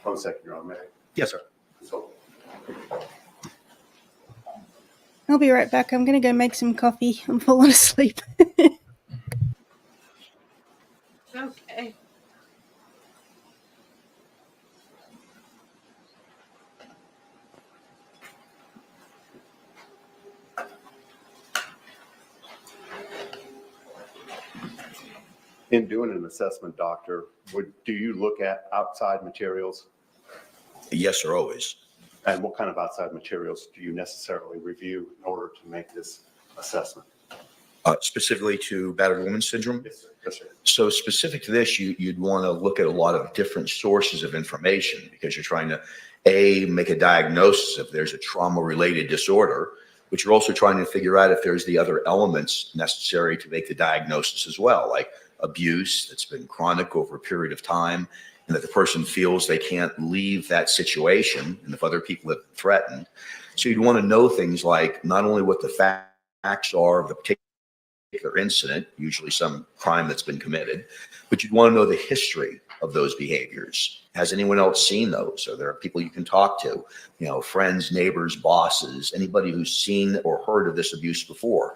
1 second, Your Honor. May I? Yes, sir. So, I'll be right back. I'm going to go make some coffee. I'm falling asleep. Okay. in doing an assessment, doctor, do you look at outside materials? Yes, sir, always. And what kind of outside materials do you necessarily review in order to make this assessment? Specifically to battered woman syndrome? Yes, sir. Yes, sir. So specific to this, you'd want to look at a lot of different sources of information because you're trying to, A, make a diagnosis if there's a trauma-related disorder, but you're also trying to figure out if there's the other elements necessary to make the diagnosis as well, like abuse that's been chronic over a period of time, and that the person feels they can't leave that situation, and if other people have been threatened. So you'd want to know things like not only what the facts are of the particular incident, usually some crime that's been committed, but you'd want to know the history of those behaviors. Has anyone else seen those? Are there people you can talk to? You know, friends, neighbors, bosses, anybody who's seen or heard of this abuse before?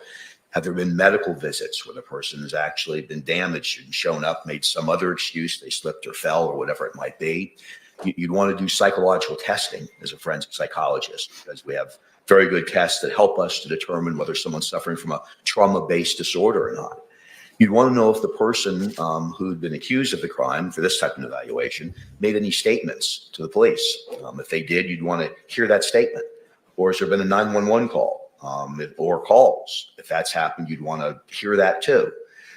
Have there been medical visits where the person has actually been damaged and shown up, made some other excuse, they slipped or fell or whatever it might be? You'd want to do psychological testing as a forensic psychologist because we have very good tests that help us to determine whether someone's suffering from a trauma-based disorder or not. You'd want to know if the person who'd been accused of the crime for this type of evaluation made any statements to the police. If they did, you'd want to hear that statement. Or has there been a 911 call? or calls. If that's happened, you'd want to hear that too.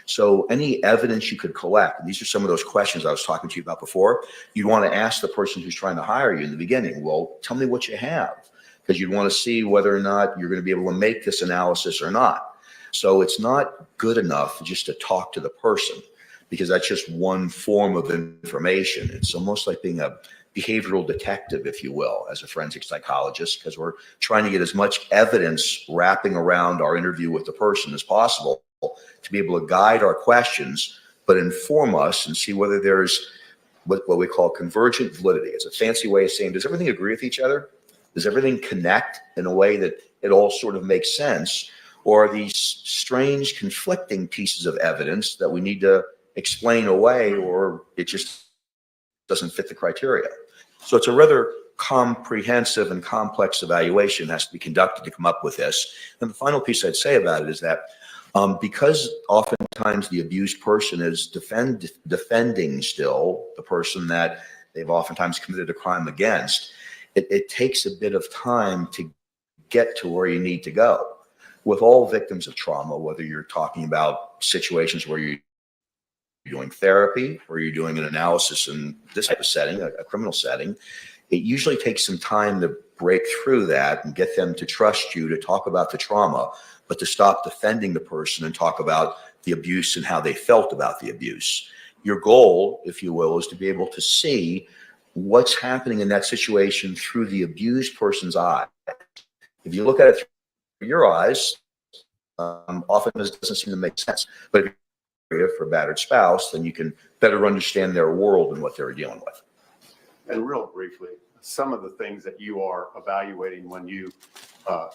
So any evidence you could collect, and these are some of those questions I was talking to you about before, you'd want to ask the person who's trying to hire you in the beginning, well, tell me what you have, because you'd want to see whether or not you're going to be able to make this analysis or not. So it's not good enough just to talk to the person, because that's just one form of information. It's almost like being a behavioral detective, if you will, as a forensic psychologist, because we're trying to get as much evidence wrapping around our interview with the person as possible to be able to guide our questions, but inform us and see whether there's what we call convergent validity. It's a fancy way of saying, does everything agree with each other? Does everything connect in a way that it all sort of makes sense? Or are these strange conflicting pieces of evidence that we need to explain away, or it just doesn't fit the criteria? So it's a rather comprehensive and complex evaluation that has to be conducted to come up with this. And the final piece I'd say about it is that because oftentimes the abused person is defending still the person that they've oftentimes committed a crime against, it takes a bit of time to get to where you need to go. With all victims of trauma, whether you're talking about situations where you're doing therapy or you're doing an analysis in this type of setting, a criminal setting, it usually takes some time to break through that and get them to trust you to talk about the trauma, but to stop defending the person and talk about the abuse and how they felt about the abuse. Your goal, if you will, is to be able to see what's happening in that situation through the abused person's eye. If you look at it through your eyes, often this doesn't seem to make sense. But if you're for a battered spouse, then you can better understand their world and what they're dealing with. And real briefly, some of the things that you are evaluating when you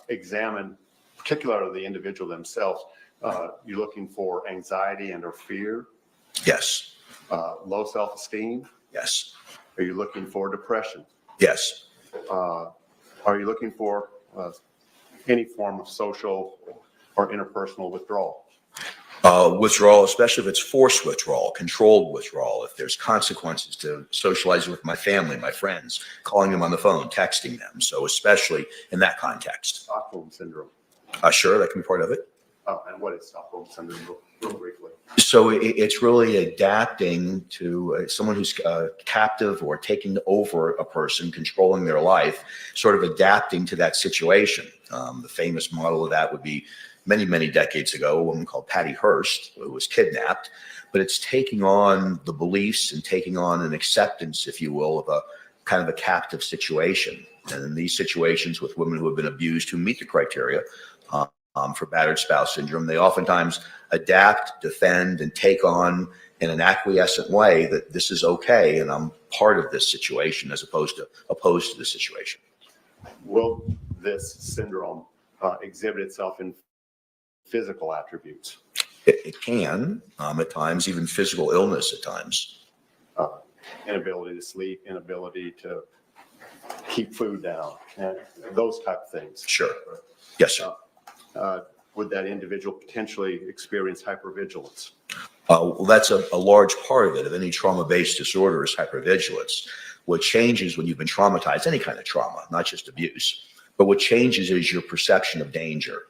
examine, particularly the individual themselves, you're looking for anxiety and or fear. Yes. Low self-esteem. Yes. Are you looking for depression? Yes. Are you looking for any form of social or interpersonal withdrawal? Withdrawal, especially if it's forced withdrawal, controlled withdrawal, if there's consequences to socializing with my family, my friends, calling them on the phone, texting them. So especially in that context. Stockholm syndrome. Sure, that can be part of it. Oh, and what is Stockholm syndrome, real briefly? So it's really adapting to someone who's captive or taking over a person, controlling their life, sort of adapting to that situation. The famous model of that would be many decades ago, a woman called Patty Hearst, who was kidnapped. But it's taking on the beliefs and taking on an acceptance, if you will, of a kind of a captive situation. And in these situations with women who have been abused, who meet the criteria for battered spouse syndrome, they oftentimes adapt, defend, and take on in an acquiescent way that this is okay and I'm part of this situation as opposed to opposed to the situation. Will this syndrome exhibit itself in physical attributes? It can, at times, even physical illness at times. Inability to sleep, inability to keep food down, and those type of things. Sure. Yes, sir. Would that individual potentially experience hypervigilance? Well, that's a large part of it. Of any trauma-based disorder is hypervigilance. What changes when you've been traumatized, any kind of trauma, not just abuse, but what changes is your perception of danger.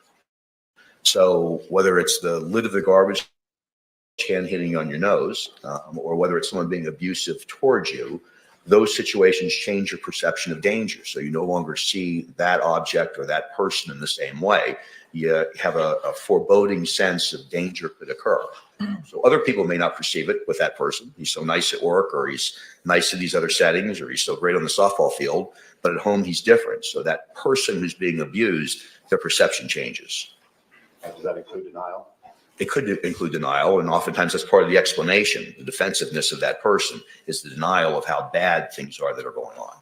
So whether it's the lid of the garbage can hitting you on your nose, or whether it's someone being abusive towards you, those situations change your perception of danger. So you no longer see that object or that person in the same way. You have a foreboding sense of danger could occur. So other people may not perceive it with that person. He's so nice at work, or he's nice in these other settings, or he's so great on the softball field, but at home he's different. So that person who's being abused, their perception changes. Does that include denial? It could include denial, and oftentimes that's part of the explanation. The defensiveness of that person is the denial of how bad things are that are going on.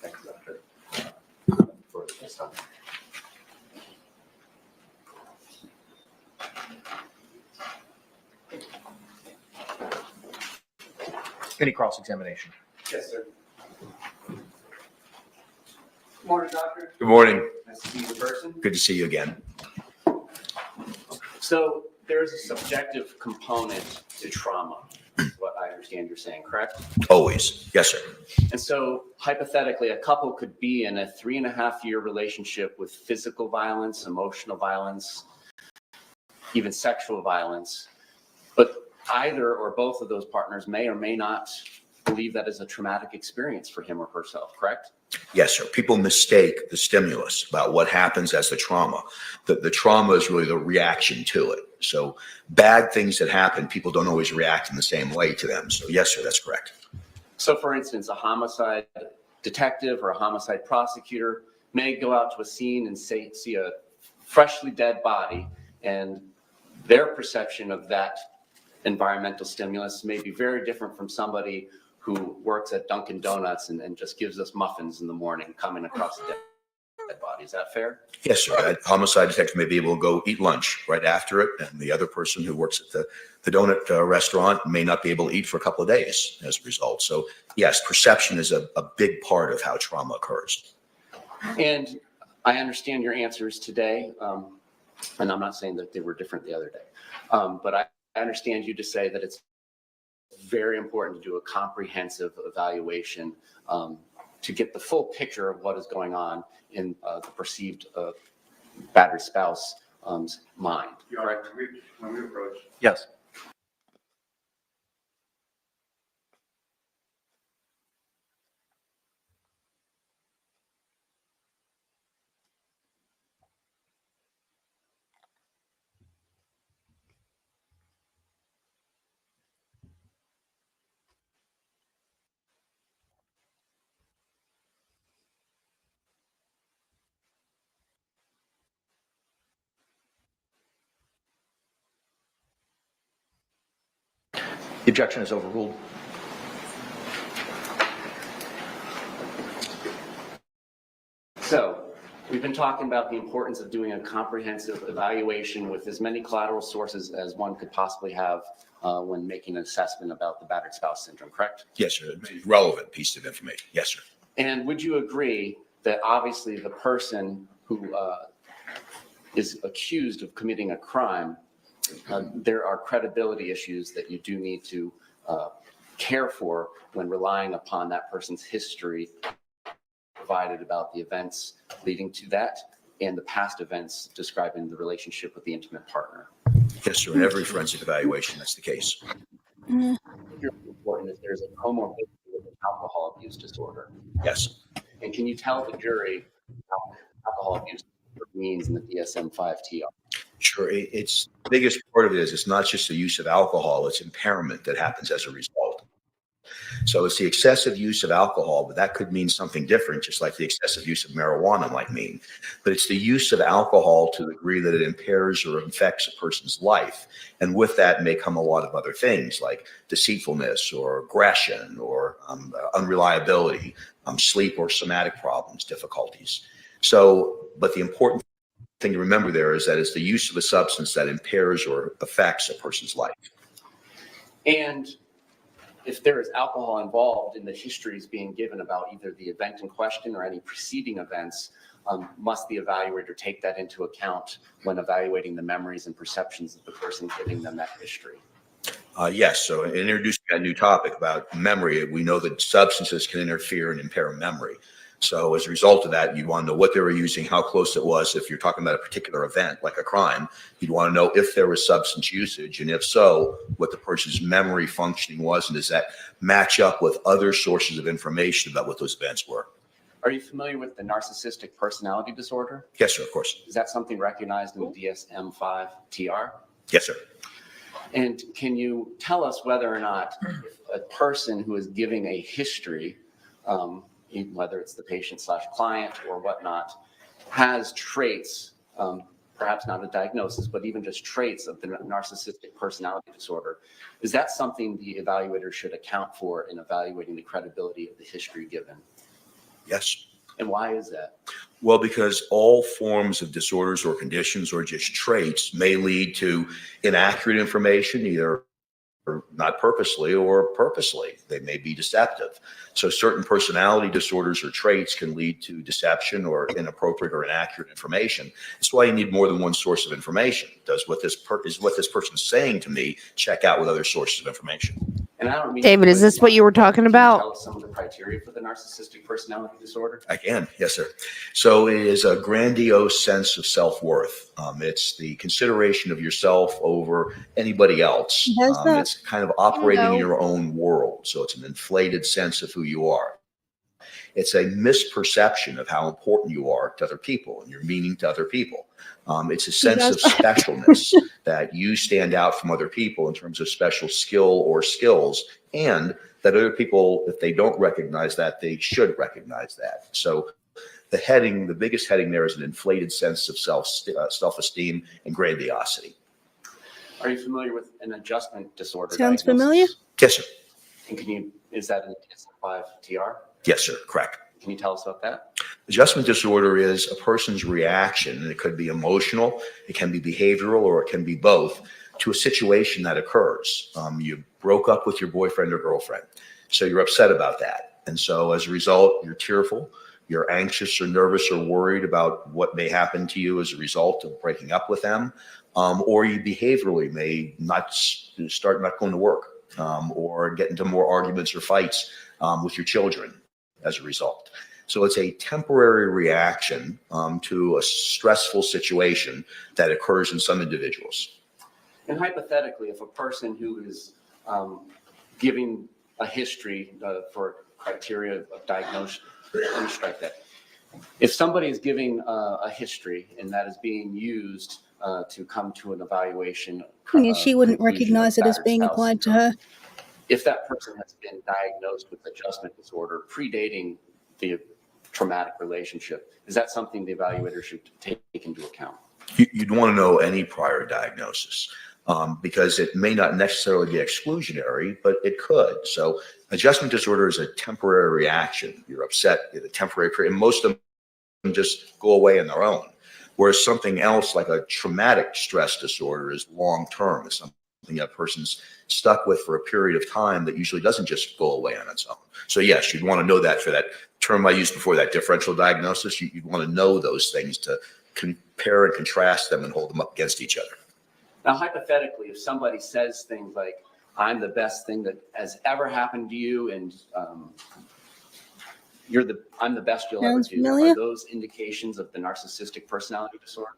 Thanks, Doctor. For this time. Any cross-examination? Yes, sir. Good morning, doctor. Good morning. Nice to see you in person. Good to see you again. So there's a subjective component to trauma, is what I understand. understand you're saying, correct? Always. Yes, sir. And so hypothetically, a couple could be in a 3.5-year relationship with physical violence, emotional violence, even sexual violence, but either or both of those partners may or may not believe that is a traumatic experience for him or herself, correct? Yes, sir. People mistake the stimulus about what happens as the trauma. The trauma is really the reaction to it. So bad things that happen, people don't always react in the same way to them. So yes, sir, that's correct. So for instance, a homicide detective or a homicide prosecutor may go out to a scene and see a freshly dead body, and their perception of that environmental stimulus may be very different from somebody who works at Dunkin' Donuts and just gives us muffins in the morning coming across a dead body. Is that fair? Yes, sir. That homicide detective may be able to go eat lunch right after it, and the other person who works at the donut restaurant may not be able to eat for a couple of days as a result. So yes, perception is a big part of how trauma occurs. And I understand your answers today, and I'm not saying that they were different the other day, but I understand you to say that it's very important to do a comprehensive evaluation to get the full picture of what is going on in the perceived battered spouse mind, correct? When we approach. Yes. The objection is overruled. So we've been talking about the importance of doing a comprehensive evaluation with as many collateral sources as one could possibly have when making an assessment about the battered spouse syndrome, correct? Yes, sir. It's a relevant piece of information. Yes, sir. And would you agree that obviously the person who is accused of committing a crime, there are credibility issues that you do need to care for when relying upon that person's history provided about the events leading to that and the past events describing the relationship with the intimate partner? Yes, sir. In every forensic evaluation, that's the case. Important is there's a comorbidity with an alcohol abuse disorder. Yes. And can you tell the jury how alcohol abuse means in the DSM-5 TR? Sure. It's the biggest part of it is it's not just the use of alcohol, it's impairment that happens as a result. So it's the excessive use of alcohol, but that could mean something different, just like the excessive use of marijuana might mean. But it's the use of alcohol to the degree that it impairs or affects a person's life. And with that may come a lot of other things like deceitfulness or aggression or unreliability, sleep or somatic problems, difficulties. So, but the important thing to remember there is that it's the use of a substance that impairs or affects a person's life. And if there is alcohol involved in the histories being given about either the event in question or any preceding events, must the evaluator take that into account when evaluating the memories and perceptions of the person giving them that history? Yes. So in introducing that new topic about memory, we know that substances can interfere and impair memory. So as a result of that, you want to know what they were using, how close it was. If you're talking about a particular event, like a crime, you'd want to know if there was substance usage, and if so, what the person's memory functioning was, and does that match up with other sources of information about what those events were. Are you familiar with the narcissistic personality disorder? Yes, sir, of course. Is that something recognized in the DSM-5 TR? Yes, sir. And can you tell us whether or not if a person who is giving a history, whether it's the patient/client or whatnot, has traits, perhaps not a diagnosis, but even just traits of the narcissistic personality disorder, is that something the evaluator should account for in evaluating the credibility of the history given? Yes. And why is that? Well, because all forms of disorders or conditions or just traits may lead to inaccurate information, either not purposely or purposely. They may be deceptive. So certain personality disorders or traits can lead to deception or inappropriate or inaccurate information. That's why you need more than one source of information. Does what this person is saying to me check out with other sources of information? And I don't mean. David, is this what you were talking Can you about? tell us some of the criteria for the narcissistic personality disorder? I can, yes, sir. So it is a grandiose sense of self-worth. It's the consideration of yourself over anybody else. Does that? It's kind of operating in Bingo. your own world. So it's an inflated sense of who you are. It's a misperception of how important you are to other people and your meaning to other people. It's a sense of specialness that you stand out from other people in terms of special skill or skills, and that other people, if they don't recognize that, they should recognize that. So the biggest heading there is an inflated sense of self-esteem and grandiosity. Are you familiar with an adjustment disorder? Sounds diagnosis? familiar. Yes, sir. And is that an DSM-5 TR? Yes, sir. Correct. Can you tell us about that? Adjustment disorder is a person's reaction, and it could be emotional, it can be behavioral, or it can be both, to a situation that occurs. You broke up with your boyfriend or girlfriend, so you're upset about that. And so as a result, you're tearful, you're anxious or nervous or worried about what may happen to you as a result of breaking up with them, or you behaviorally may start not going to work, or get into more arguments or fights with your children as a result. So it's a temporary reaction to a stressful situation that occurs in some individuals. And hypothetically, if a person who is giving a history for criteria of diagnosis, let me strike that. If somebody is giving a history and that is being used to come to an evaluation, Yeah, she wouldn't conclusion of recognize it as battered being spouse applied to syndrome, her. if that person has been diagnosed with adjustment disorder predating the traumatic relationship, is that something the evaluator should take into account? You'd want to know any prior diagnosis because it may not necessarily be exclusionary, but it could. So adjustment disorder is a temporary reaction. You're upset in a temporary period, and most of them just go away on their own. Whereas something else like a traumatic stress disorder is long-term. It's something that person's stuck with for a period of time that usually doesn't just go away on its own. So yes, you'd want to know that. For that term I used before, that differential diagnosis, you'd want to know those things to compare and contrast them and hold them up against each other. Now, hypothetically, if somebody says things like, I'm the best thing that has ever happened to you, and I'm the best you'll Sounds ever do, familiar. are those indications of the narcissistic personality disorder?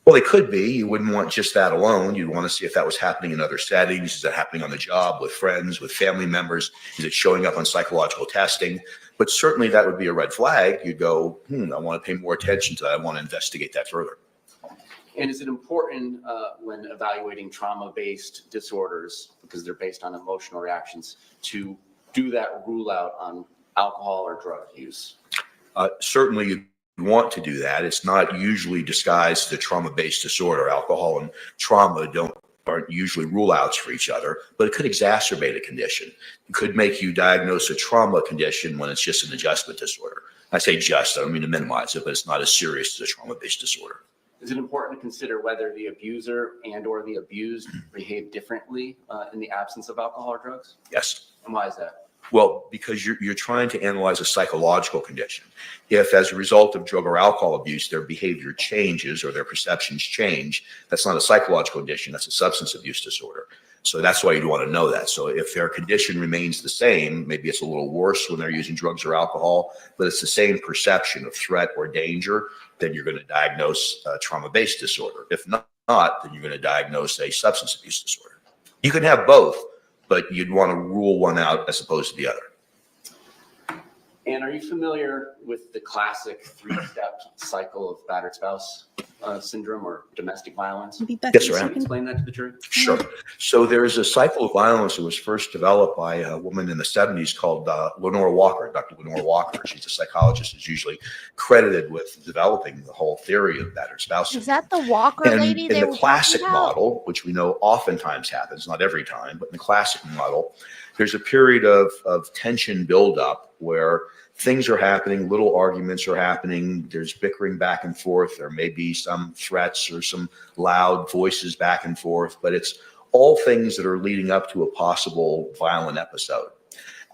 Well, they could be. You wouldn't want just that alone. You'd want to see if that was happening in other settings. Is it happening on the job, with friends, with family members? Is it showing up on psychological testing? But certainly that would be a red flag. You'd go, I want to pay more attention to that. I want to investigate that further. And is it important when evaluating trauma-based disorders, because they're based on emotional reactions, to do that rule out on alcohol or drug use? Certainly you want to do that. It's not usually disguised as a trauma-based disorder. Alcohol and trauma aren't usually rule outs for each other, but it could exacerbate a condition. It could make you diagnose a trauma condition when it's just an adjustment disorder. I say just, I don't mean to minimize it, but it's not as serious as a trauma-based disorder. Is it important to consider whether the abuser and or the abused behave differently in the absence of alcohol or drugs? Yes. And why is that? Well, because you're trying to analyze a psychological condition. If as a result of drug or alcohol abuse, their behavior changes or their perceptions change, that's not a psychological condition, that's a substance abuse disorder. So that's why you'd want to know that. So if their condition remains the same, maybe it's a little worse when they're using drugs or alcohol, but it's the same perception of threat or danger, then you're going to diagnose a trauma-based disorder. If not, then you're going to diagnose a substance abuse disorder. You can have both, but you'd want to rule one out as opposed to the other. And are you familiar with the classic three-step cycle of battered spouse syndrome or domestic violence? I'll be back Yes, in a sir, I am. Can you second. explain that to the jury? Sure. So there's a cycle of violence that was first developed by a woman in the 70s called Lenore Walker, Dr. Lenore Walker. She's a psychologist who's usually credited with developing the whole theory of battered spouse Is syndrome. that the Walker And lady in they the were classic talking about? model, which we know oftentimes happens, not every time, but in the classic model, there's a period of tension buildup where things are happening, little arguments are happening, there's bickering back and forth, there may be some threats or some loud voices back and forth, but it's all things that are leading up to a possible violent episode.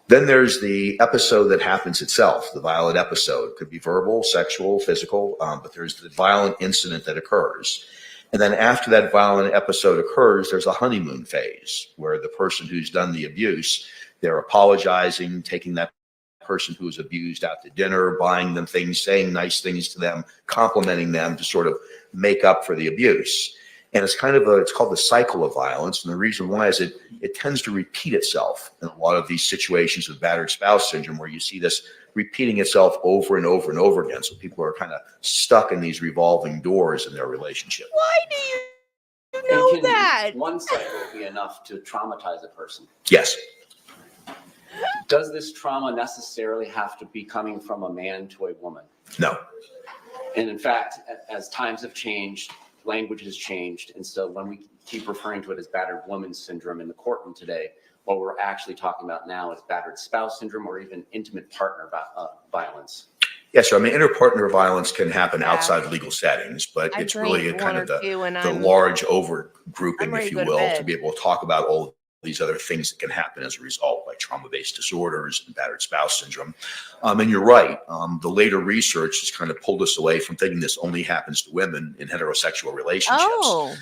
Then there's the episode that happens itself, the violent episode. It could be verbal, sexual, physical, but there's the violent incident that occurs. And then after that violent episode occurs, there's a honeymoon phase where the person who's done the abuse, they're apologizing, taking that person who was abused out to dinner, buying them things, saying nice things to them, complimenting them to sort of make up for the abuse. And it's kind of it's called the cycle of violence. And the reason why is it tends to repeat itself in a lot of these situations with battered spouse syndrome, where you see this repeating itself over and over and over again. So people are kind of stuck in these revolving doors in their relationship. Why do you know And can that? one cycle be enough to traumatize a person? Yes. Does this trauma necessarily have to be coming from a man to a woman? No. And in fact, as times have changed, language has changed. And so when we keep referring to it as battered woman syndrome in the courtroom today, what we're actually talking about now is battered spouse syndrome or even intimate partner violence. Yes, so I mean, interpartner violence can happen outside legal settings, but I it's really a drank kind one of or two and the I'm large over grouping, ready if to you go to will, bed. to be able to talk about all these other things that can happen as a result, like trauma-based disorders and battered spouse syndrome. And you're right. The later research has kind of pulled us away from thinking this only happens to women in heterosexual relationships. Oh,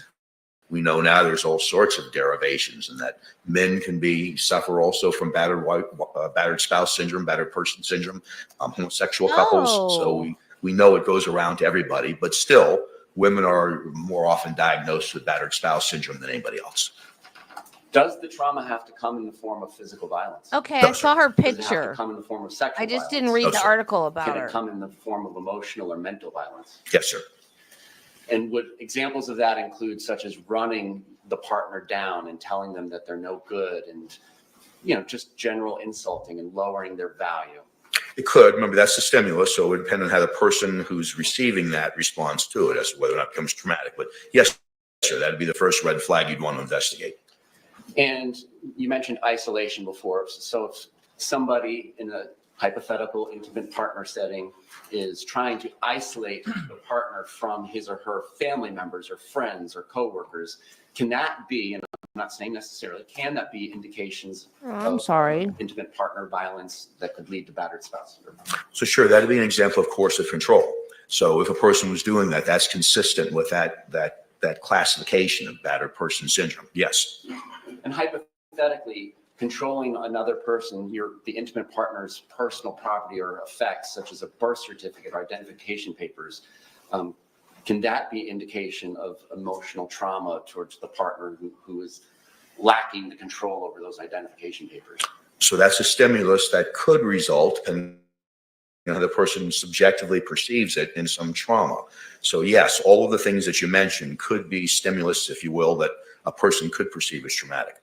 We know now there's all sorts of derivations, and that men can suffer also from battered spouse syndrome, battered person syndrome, homosexual couples. So we know it goes around to everybody, but still, women are more often diagnosed with battered spouse syndrome than anybody else. Does the trauma have to come in the form of physical violence? okay. No, I saw her Does it have picture. to come in the form of sexual I just violence? didn't read No, the sir. article about Can her. it come in the form of emotional or mental violence? Yes, sir. And would examples of that include such as running the partner down and telling them that they're no good and, just general insulting and lowering their value? It could. Remember, that's the stimulus, so it would depend on how the person who's receiving that responds to it as to whether or not it becomes traumatic. But yes, sir, that'd be the first red flag you'd want to investigate. And you mentioned isolation before. So if somebody in a hypothetical intimate partner setting is trying to isolate the partner from his or her family members or friends or coworkers, can that be, and I'm not saying necessarily, can that be indications I'm of sorry. intimate partner violence that could lead to battered spouse syndrome? So sure, that'd be an example of coercive control. So if a person was doing that, that's consistent with that classification of battered person syndrome. Yes. And hypothetically, controlling another person, the intimate partner's personal property or effects, such as a birth certificate or identification papers, can that be indication of emotional trauma towards the partner who is lacking the control over those identification papers? So that's a stimulus that could result in how the person subjectively perceives it in some trauma. So yes, all of the things that you mentioned could be stimulus, if you will, that a person could perceive as traumatic.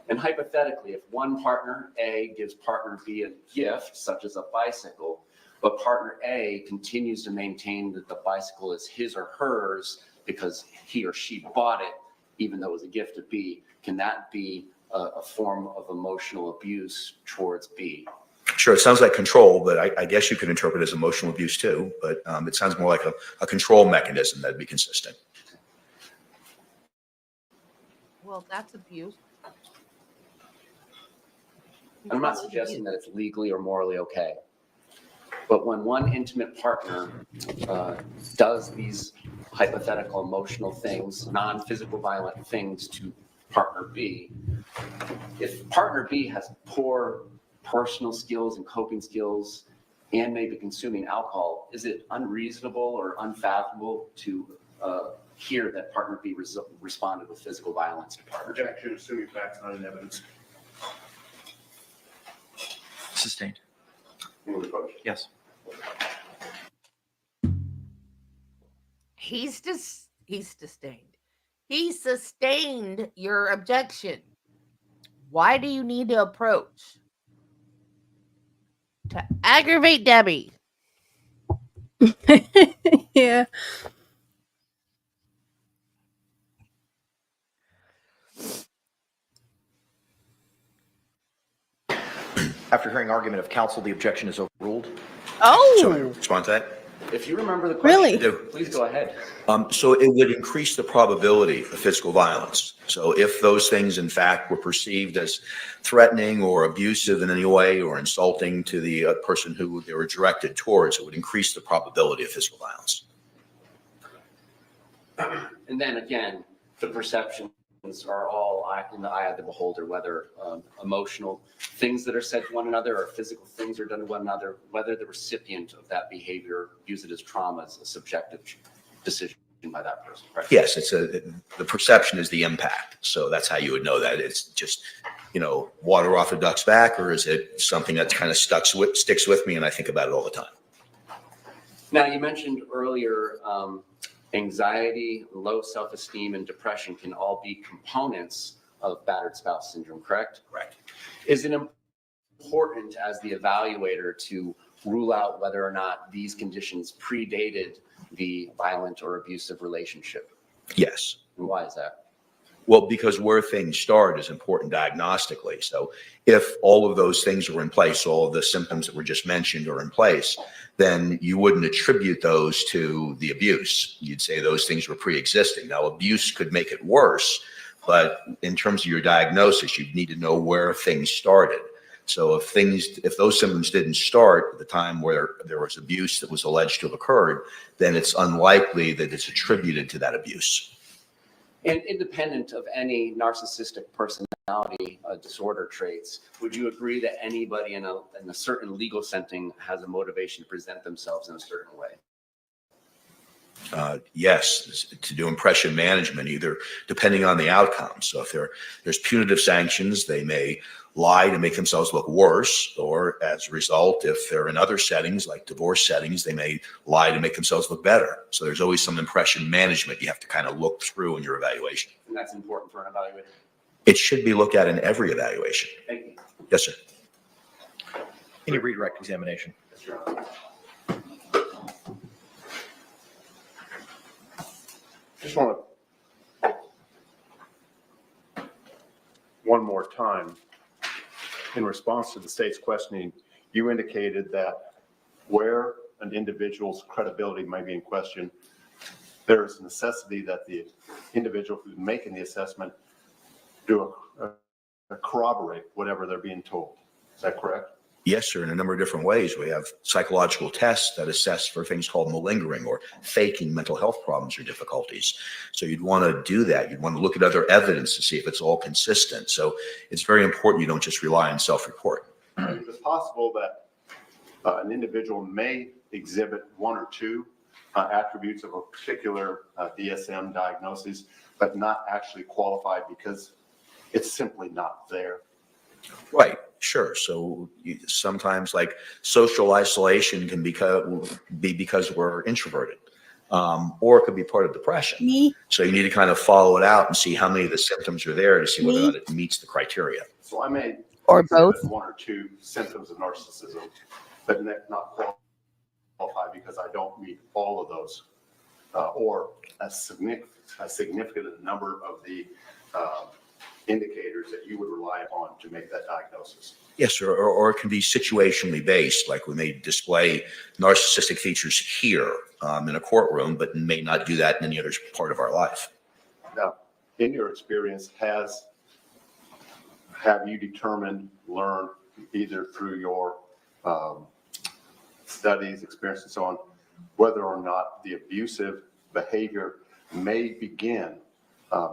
And hypothetically, if one partner A gives partner B a gift, such as a bicycle, but partner A continues to maintain that the bicycle is his or hers because he or she bought it, even though it was a gift to B, can that be a form of emotional abuse towards B? Sure, it sounds like control, but I guess you could interpret it as emotional abuse too. But it sounds more like a control mechanism that'd be consistent. Well, that's abuse. I'm not suggesting that it's legally or morally okay. But when one intimate partner does these hypothetical emotional things, non-physical violent things to partner B, if partner B has poor personal skills and coping skills and may be consuming alcohol, is it unreasonable or unfathomable to hear that partner B responded with physical violence to partner A? Objection, assuming facts not in evidence. Sustained. Move the question. Yes. He's sustained. He sustained your objection. Why do you need to approach? To aggravate Debbie. Yeah. After hearing argument of counsel, the objection is overruled. Oh, So respond to that. If you remember the question, Really? please go ahead. So it would increase the probability of physical violence. So if those things, in fact, were perceived as threatening or abusive in any way or insulting to the person who they were directed towards, it would increase the probability of physical violence. And then again, the perceptions are all in the eye of the beholder, whether emotional things that are said to one another or physical things are done to one another, whether the recipient of that behavior views it as trauma is a subjective decision by that person. Right? Yes, the perception is the impact. So that's how you would know that it's just, water off a duck's back, or is it something that kind of sticks with me and I think about it all the time? Now, you mentioned earlier anxiety, low self-esteem, and depression can all be components of battered spouse syndrome, correct? Right. Is it important as the evaluator to rule out whether or not these conditions predated the violent or abusive relationship? Yes. And why is that? Well, because where things start is important diagnostically. So if all of those things are in place, all of the symptoms that were just mentioned are in place, then you wouldn't attribute those to the abuse. You'd say those things were pre-existing. Now, abuse could make it worse, but in terms of your diagnosis, you'd need to know where things started. So if those symptoms didn't start at the time where there was abuse that was alleged to have occurred, then it's unlikely that it's attributed to that abuse. And independent of any narcissistic personality disorder traits, would you agree that anybody in a certain legal setting has a motivation to present themselves in a certain way? Yes, to do impression management, either depending on the outcome. So if there's punitive sanctions, they may lie to make themselves look worse, or as a result, if they're in other settings like divorce settings, they may lie to make themselves look better. So there's always some impression management you have to kind of look through in your evaluation. And that's important for an evaluator? It should be looked at in every evaluation. Thank you. Yes, sir. Any redirect examination? Yes, Your Honor. Just want to, one more time, in response to the state's questioning, you indicated that where an individual's credibility may be in question, there is a necessity that the individual who's making the assessment do corroborate whatever they're being told. Is that correct? Yes, sir. In a number of different ways. We have psychological tests that assess for things called malingering or faking mental health problems or difficulties. So you'd want to do that. You'd want to look at other evidence to see if it's all consistent. So it's very important you don't just rely on self-report. It's possible that an individual may exhibit one or two attributes of a particular DSM diagnosis, but not actually qualified because it's simply not there. Right. Sure. So sometimes like social isolation can be because we're introverted, or it could be part of depression. Me? So you need to kind of follow it out and see how many of the symptoms are there to see whether or not it meets the criteria. So I may Or exhibit both. one or two symptoms of narcissism, but not qualified because I don't meet all of those, or a significant number of the indicators that you would rely upon to make that diagnosis. Yes, sir. Or it can be situationally based, like we may display narcissistic features here in a courtroom, but may not do that in any other part of our life. Now, in your experience, have you learned either through your studies, experience, and so on, whether or not the abusive behavior may begin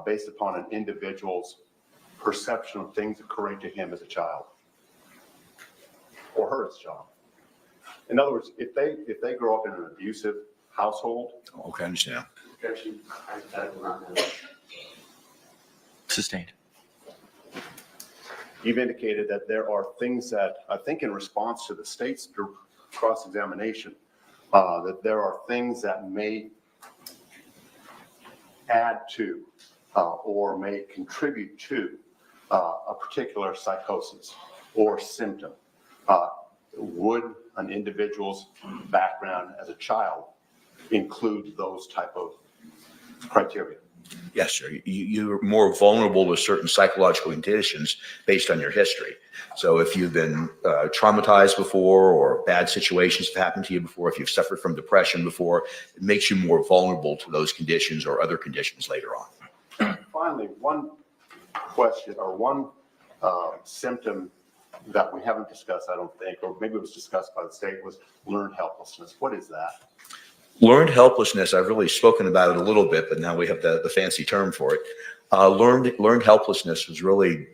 based upon an individual's perception of things occurring to him as a child or her as a child? In other words, if they grow up in an abusive household. Okay, I understand. Sustained. You've indicated that there are things that, I think in response to the state's cross-examination, that there are things that may add to or may contribute to a particular psychosis or symptom. Would an individual's background as a child include those type of criteria? Yes, sir. You're more vulnerable to certain psychological conditions based on your history. So if you've been traumatized before, or bad situations have happened to you before, if you've suffered from depression before, it makes you more vulnerable to those conditions or other conditions later on. Finally, one question or one symptom that we haven't discussed, I don't think, or maybe it was discussed by the state, was learned helplessness. What is that? Learned helplessness, I've really spoken about it a little bit, but now we have the fancy term for it. Learned helplessness was really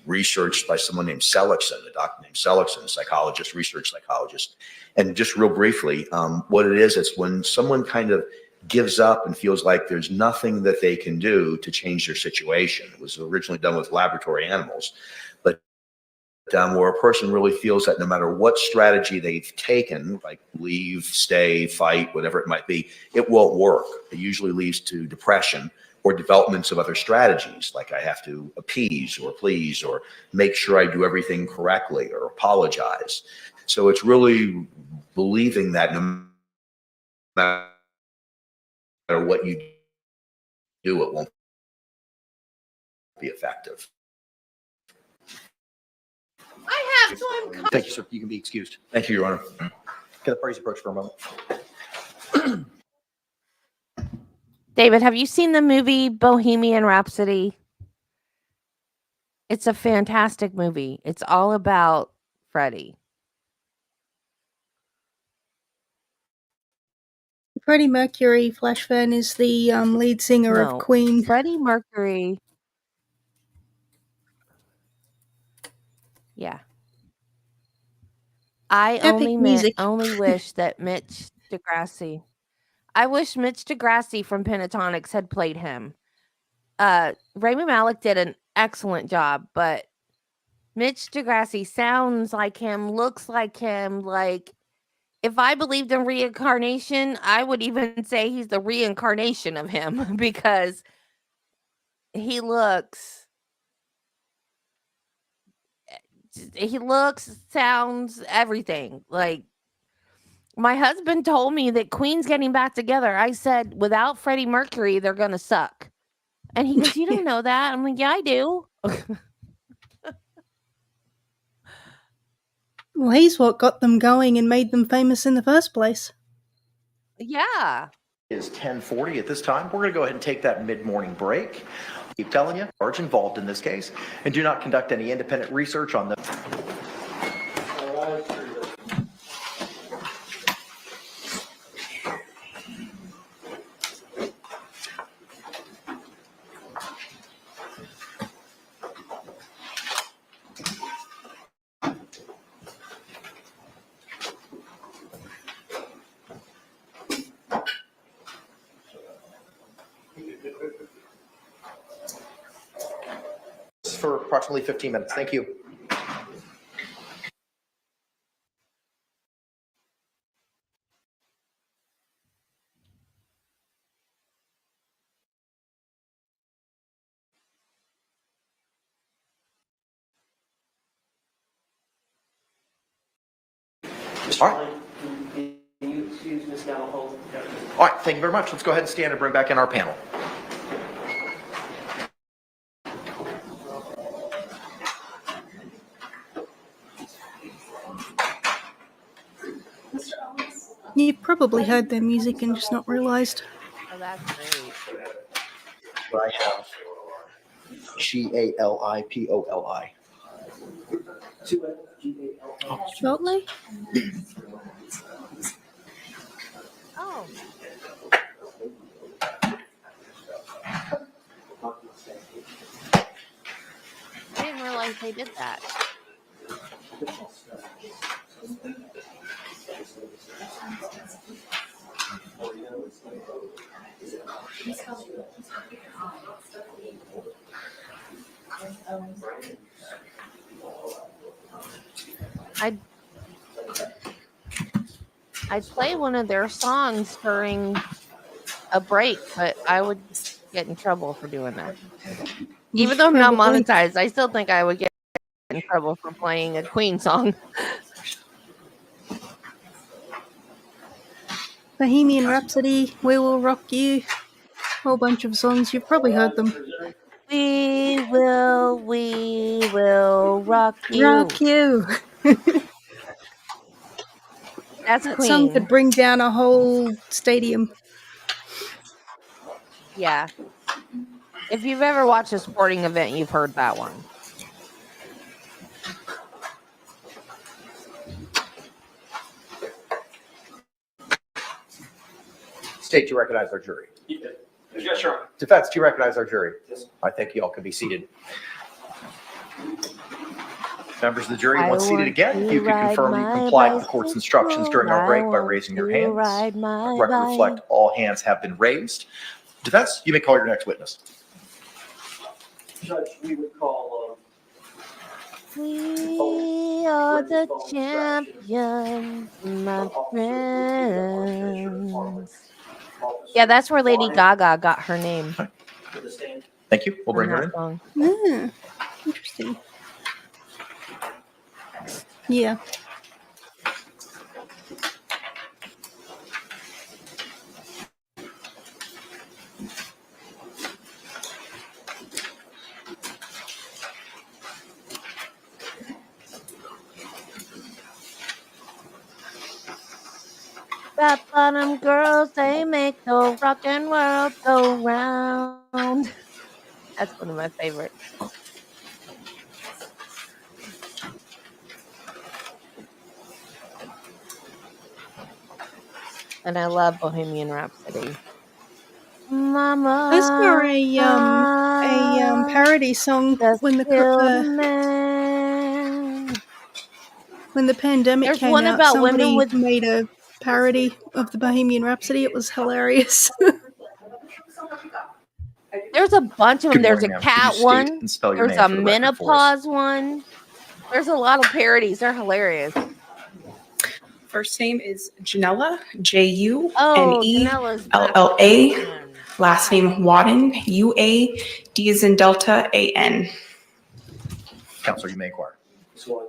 researched by someone named Seligson, a doctor named Seligson, a psychologist, research psychologist. And just real briefly, what it is, it's when someone kind of gives up and feels like there's nothing that they can do to change their situation. It was originally done with laboratory animals, but where a person really feels that no matter what strategy they've taken, like leave, stay, fight, whatever it might be, it won't work. It usually leads to depression or developments of other strategies, like I have to appease or please or make sure I do everything correctly or apologize. So it's really believing that no matter what you do, it won't be effective. I have, so I'm. Thank you, sir. You can be excused. Thank you, Your Honor. Can the parties approach for a moment? David, have you seen the movie Bohemian Rhapsody? It's a fantastic movie. It's all about Freddie. Freddie Mercury, Flash fan, is the lead singer No, of Queen. Freddie Mercury. Yeah. I Epic music. only wish that Mitch DeGrassi. I wish Mitch DeGrassi from Pentatonics had played him. Rami Malek did an excellent job, but Mitch DeGrassi sounds like him, looks like him. Like, if I believed in reincarnation, I would even say he's the reincarnation of him because he looks, sounds, everything. Like, my husband told me that Queen's getting back together. I said, without Freddie Mercury, they're going to suck. And he goes, you don't know that. I'm like, yeah, I do. Well, he's what got them going and made them famous in the first place. Yeah. It is 10:40 at this time. We're going to go ahead and take that mid-morning break. Keep telling you, large involved in this case, and do not conduct any independent research on them. For approximately 15 minutes. Thank you. All right. Can you excuse Ms. Navajo? All right. Thank you very much. Let's go ahead and stand and bring back in our panel. You've probably heard their music and just not realised. Oh, that's great. But I have Galipoli. Shortly? Oh. I didn't realize they did that. I'd play one of their songs during a break, but I would get in trouble for doing that. Even though I'm not Probably. monetized, I still think I would get in trouble for playing a Queen song. Bohemian Rhapsody, We Will Rock You, whole bunch of songs. You've probably heard them. We will rock you. Rock you. That's That song Queen. could bring down a whole stadium. Yeah. If you've ever watched a sporting event, you've heard that one. State, do you recognize our jury? Yes, sir. Defense, do you recognize our jury? Yes. I think you all can be seated. Members of the jury, I once seated want again, if to you could ride confirm you my complied with the court's instructions during our bicycle. break by I want raising your to hands. ride my Record reflect bike. all hands have been raised. Defense, you may call your next witness. Judge, we would call, We are the champions, my friends. Yeah, that's where Lady Gaga got her name. to the stand. Thank you. We'll bring from her in. that song. Ah, interesting. Yeah. Fat bottom girls, they make the rockin' world go round. That's one of my favorites. And I love Bohemian Rhapsody. Mama, I saw a parody song just when killed a the man. when the pandemic There's came one out. about women Somebody with. made a parody of the Bohemian Rhapsody. It was hilarious. There's a bunch of them. Good There's morning, a ma'am. Could you cat state one. and spell your There's name a for the record for us? menopause one. There's a lot of parodies. They're hilarious. First name is Janella, Junella. Oh, Janella's Last name Wadden, UA, D as in Delta, AN. Counselor, you may inquire. This one,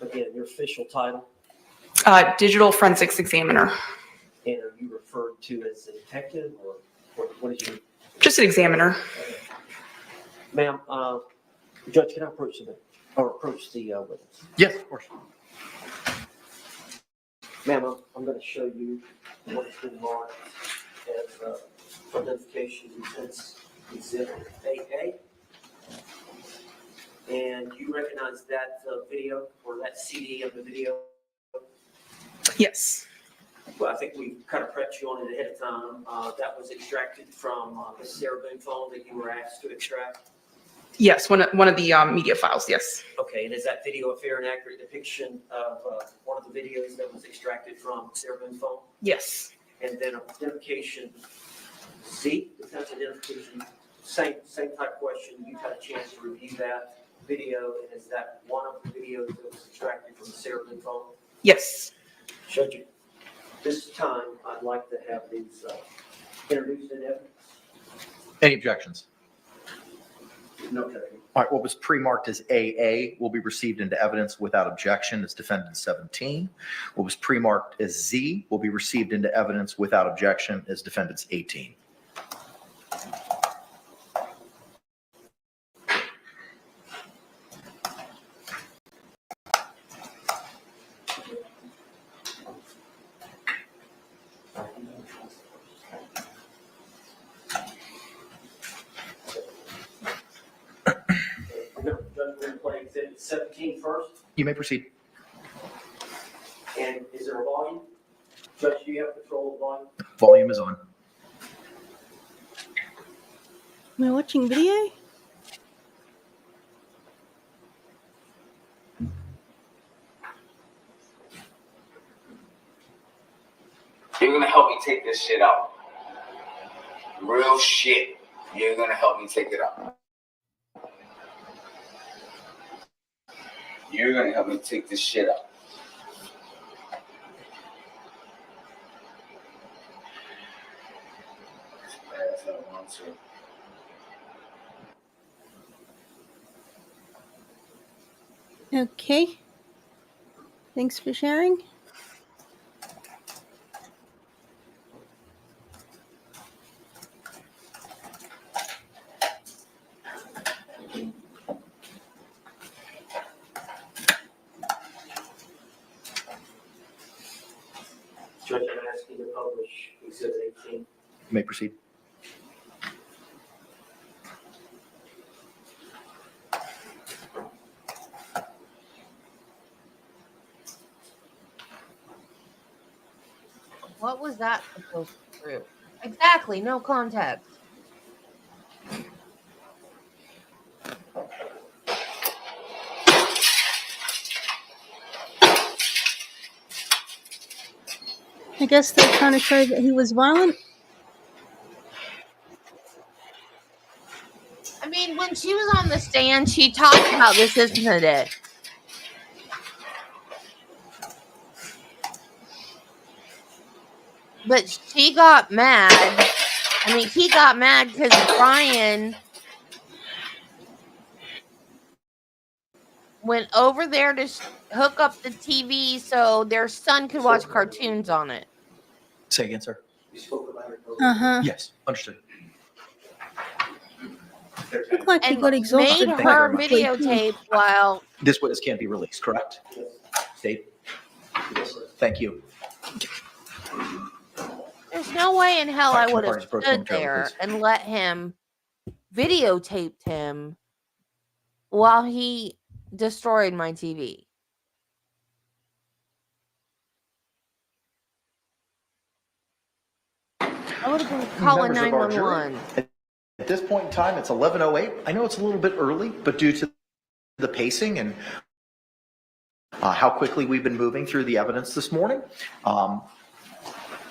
again, your official title, Digital Forensics Examiner. and are you referred to as a detective, or what is your? Just an examiner. Ma'am, Judge, can I approach the witness? Yes, of course. Ma'am, I'm going to show you what's been marked as identification defense exhibit AA. And you recognize that video or that CD of the video? Yes. Well, I think we kind of prepped you on it ahead of time. That was extracted from the Sarah Boone phone that you were asked to extract. Yes, one of the media files, yes. Okay, and is that video a fair and accurate depiction of one of the videos that was extracted from Sarah Boone's phone? Yes. And then identification Z, defense identification, same type question. You've had a chance to review that video, and is that one of the videos that was extracted from the Sarah Boone phone? Yes. Judge, this time I'd like to have these introduced in evidence. Any objections? No objection. All right, what was pre-marked as AA will be received into evidence without objection as defendant 17. What was pre-marked as Z will be received into evidence without objection as defendants 18. Judge, we're going to play exhibit 17 first. You may proceed. And is there a volume? Judge, do you have control of the volume? Volume is on. Am I watching video? You're gonna help me take this shit out. Real shit. You're gonna help me take it out. You're gonna help me take this shit out. That's not one, sir. Okay. Thanks for sharing. Judge, I'm asking you to publish exhibit 18. You may proceed. What was that supposed to prove? Exactly, no context. I guess they're trying to show that he was violent. I mean, when she was on the stand, she talked about this incident. But she got mad. I mean, he got mad because Brian went over there to hook up the TV so their son could watch cartoons on it. Say again, sir. You spoke about it. Yes, understood. Looked like he And got exhausted made quite her quickly, too. videotape while This witness can't be released, correct? State. Thank you. there's no way in hell All right, I can the would have parties approach stood momentarily, there please? and let him videotaped him while he destroyed my TV. I would have been calling Members of our jury, 911. at this point in time, it's 11:08. I know it's a little bit early, but due to the pacing and how quickly we've been moving through the evidence this morning,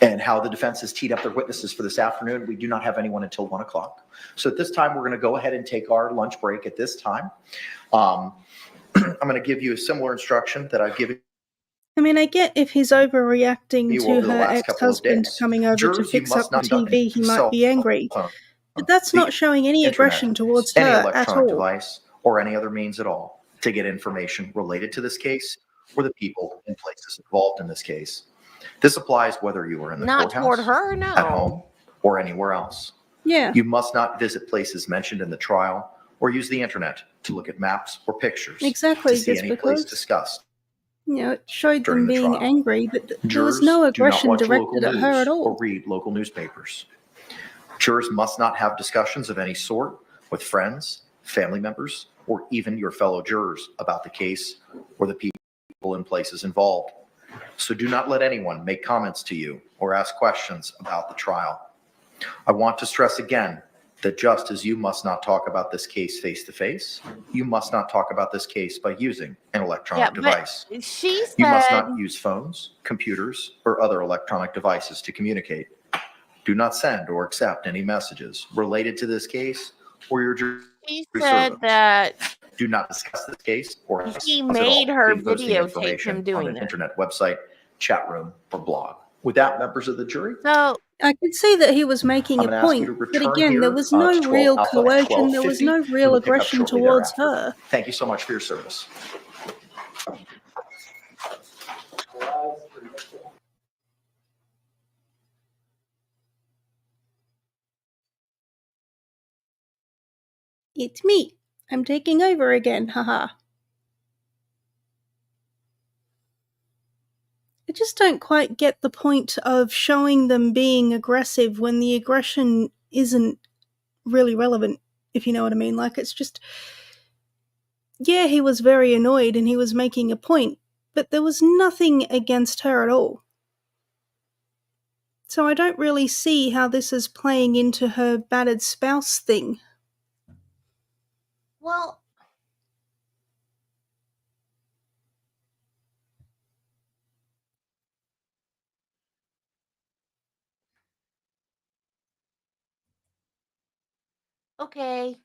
and how the defense has teed up their witnesses for this afternoon, we do not have anyone until 1 o'clock. So at this time, we're going to go ahead and take our lunch break at this time. I'm going to give you a similar instruction that I've given I mean, I get if he's overreacting you to over the her last couple of ex-husband days. coming over to Jurors, you fix up must the not conduct TV, he might cell be angry. phone, But that's the not showing any internet, aggression towards any her at electronic all. device, or any other means at all to get information related to this case or the people and places involved in this case. This applies whether you are in the Not toward courthouse, her, at no. home, or anywhere else. Yeah. You must not visit places mentioned in the trial or use the internet to look at maps or pictures Exactly, to see just any place because, discussed you know, it showed during them the being trial. angry, but there was Jurors no do not aggression watch local directed at her news at or all. read local newspapers. Jurors must not have discussions of any sort with friends, family members, or even your fellow jurors about the case or the people and places involved. So do not let anyone make comments to you or ask questions about the trial. I want to stress again that just as you must not talk about this case face to face, you must not talk about this case by using an electronic device. She You must said, not use phones, computers, or other electronic devices to communicate. Do not send or accept any messages related to this case or your jury she service. said that Do not discuss this case or he at made all, her including posting videotape information him doing on an that. internet website, chat room, or blog. With that, members of the jury, So I could see that he was making I'm a going to ask you point, to but return again, there here was to no 12 real Alpha at coercion, there was 12:50, no and real we'll pick up aggression shortly towards thereafter. her. Thank you so much for your service. It's me. I'm taking over again, haha. I just don't quite get the point of showing them being aggressive when the aggression isn't really relevant, if you know what I mean. Like, it's just, yeah, he was very annoyed and he was making a point, but there was nothing against her at all. So I don't really see how this is playing into her battered spouse thing. well, okay.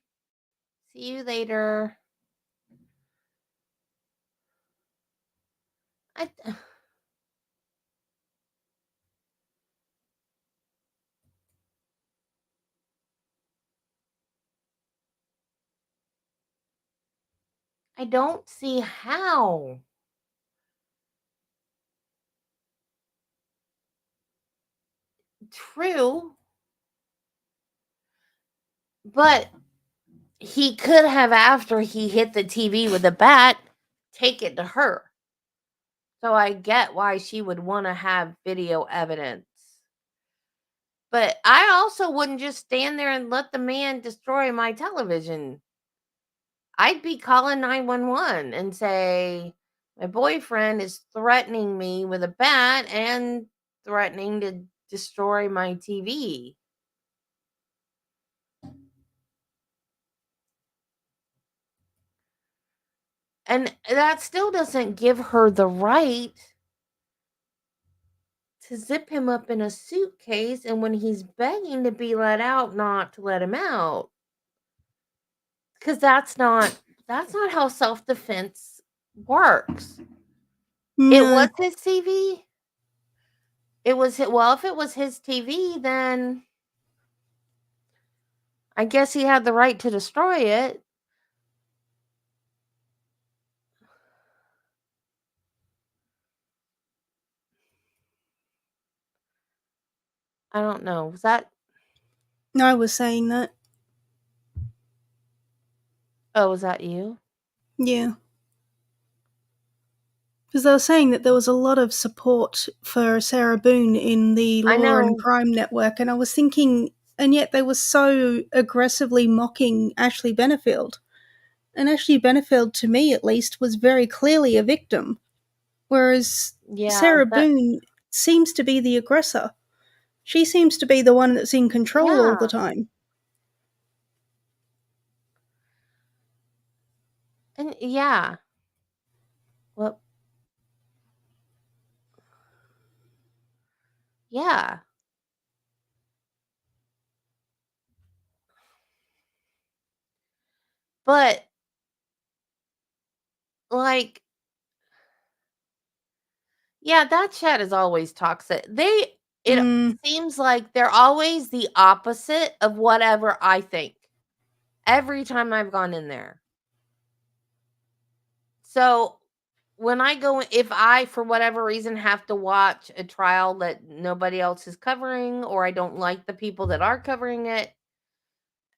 See you later. I don't see how. True. But he could have, after he hit the TV with a bat, take it to her. So I get why she would want to have video evidence. But I also wouldn't just stand there and let the man destroy my television. I'd be calling 911 and say, my boyfriend is threatening me with a bat and threatening to destroy my TV. And that still doesn't give her the right to zip him up in a suitcase, and when he's begging to be let out, not to let him out. Because that's not how self-defense works. It was No. his TV. Well, if it was his TV, then I guess he had the right to destroy it. I don't know. Was that? No, I was saying that. Oh, was that you? Yeah. Because they were saying that there was a lot of support for Sarah Boone in the I Law and know. Crime Network, and I was thinking, and yet they were so aggressively mocking Ashley Benefield. And Ashley Benefield, to me at least, was very clearly a victim, whereas Yeah, Sarah Boone seems to be the aggressor. She seems to be the one that's in control all the Yeah. time. And yeah. Well, yeah. But like, yeah, that chat is always toxic. It Mm, seems like they're always the opposite of whatever I think. Every time I've gone in there. So when I go, if I, for whatever reason, have to watch a trial that nobody else is covering, or I don't like the people that are covering it,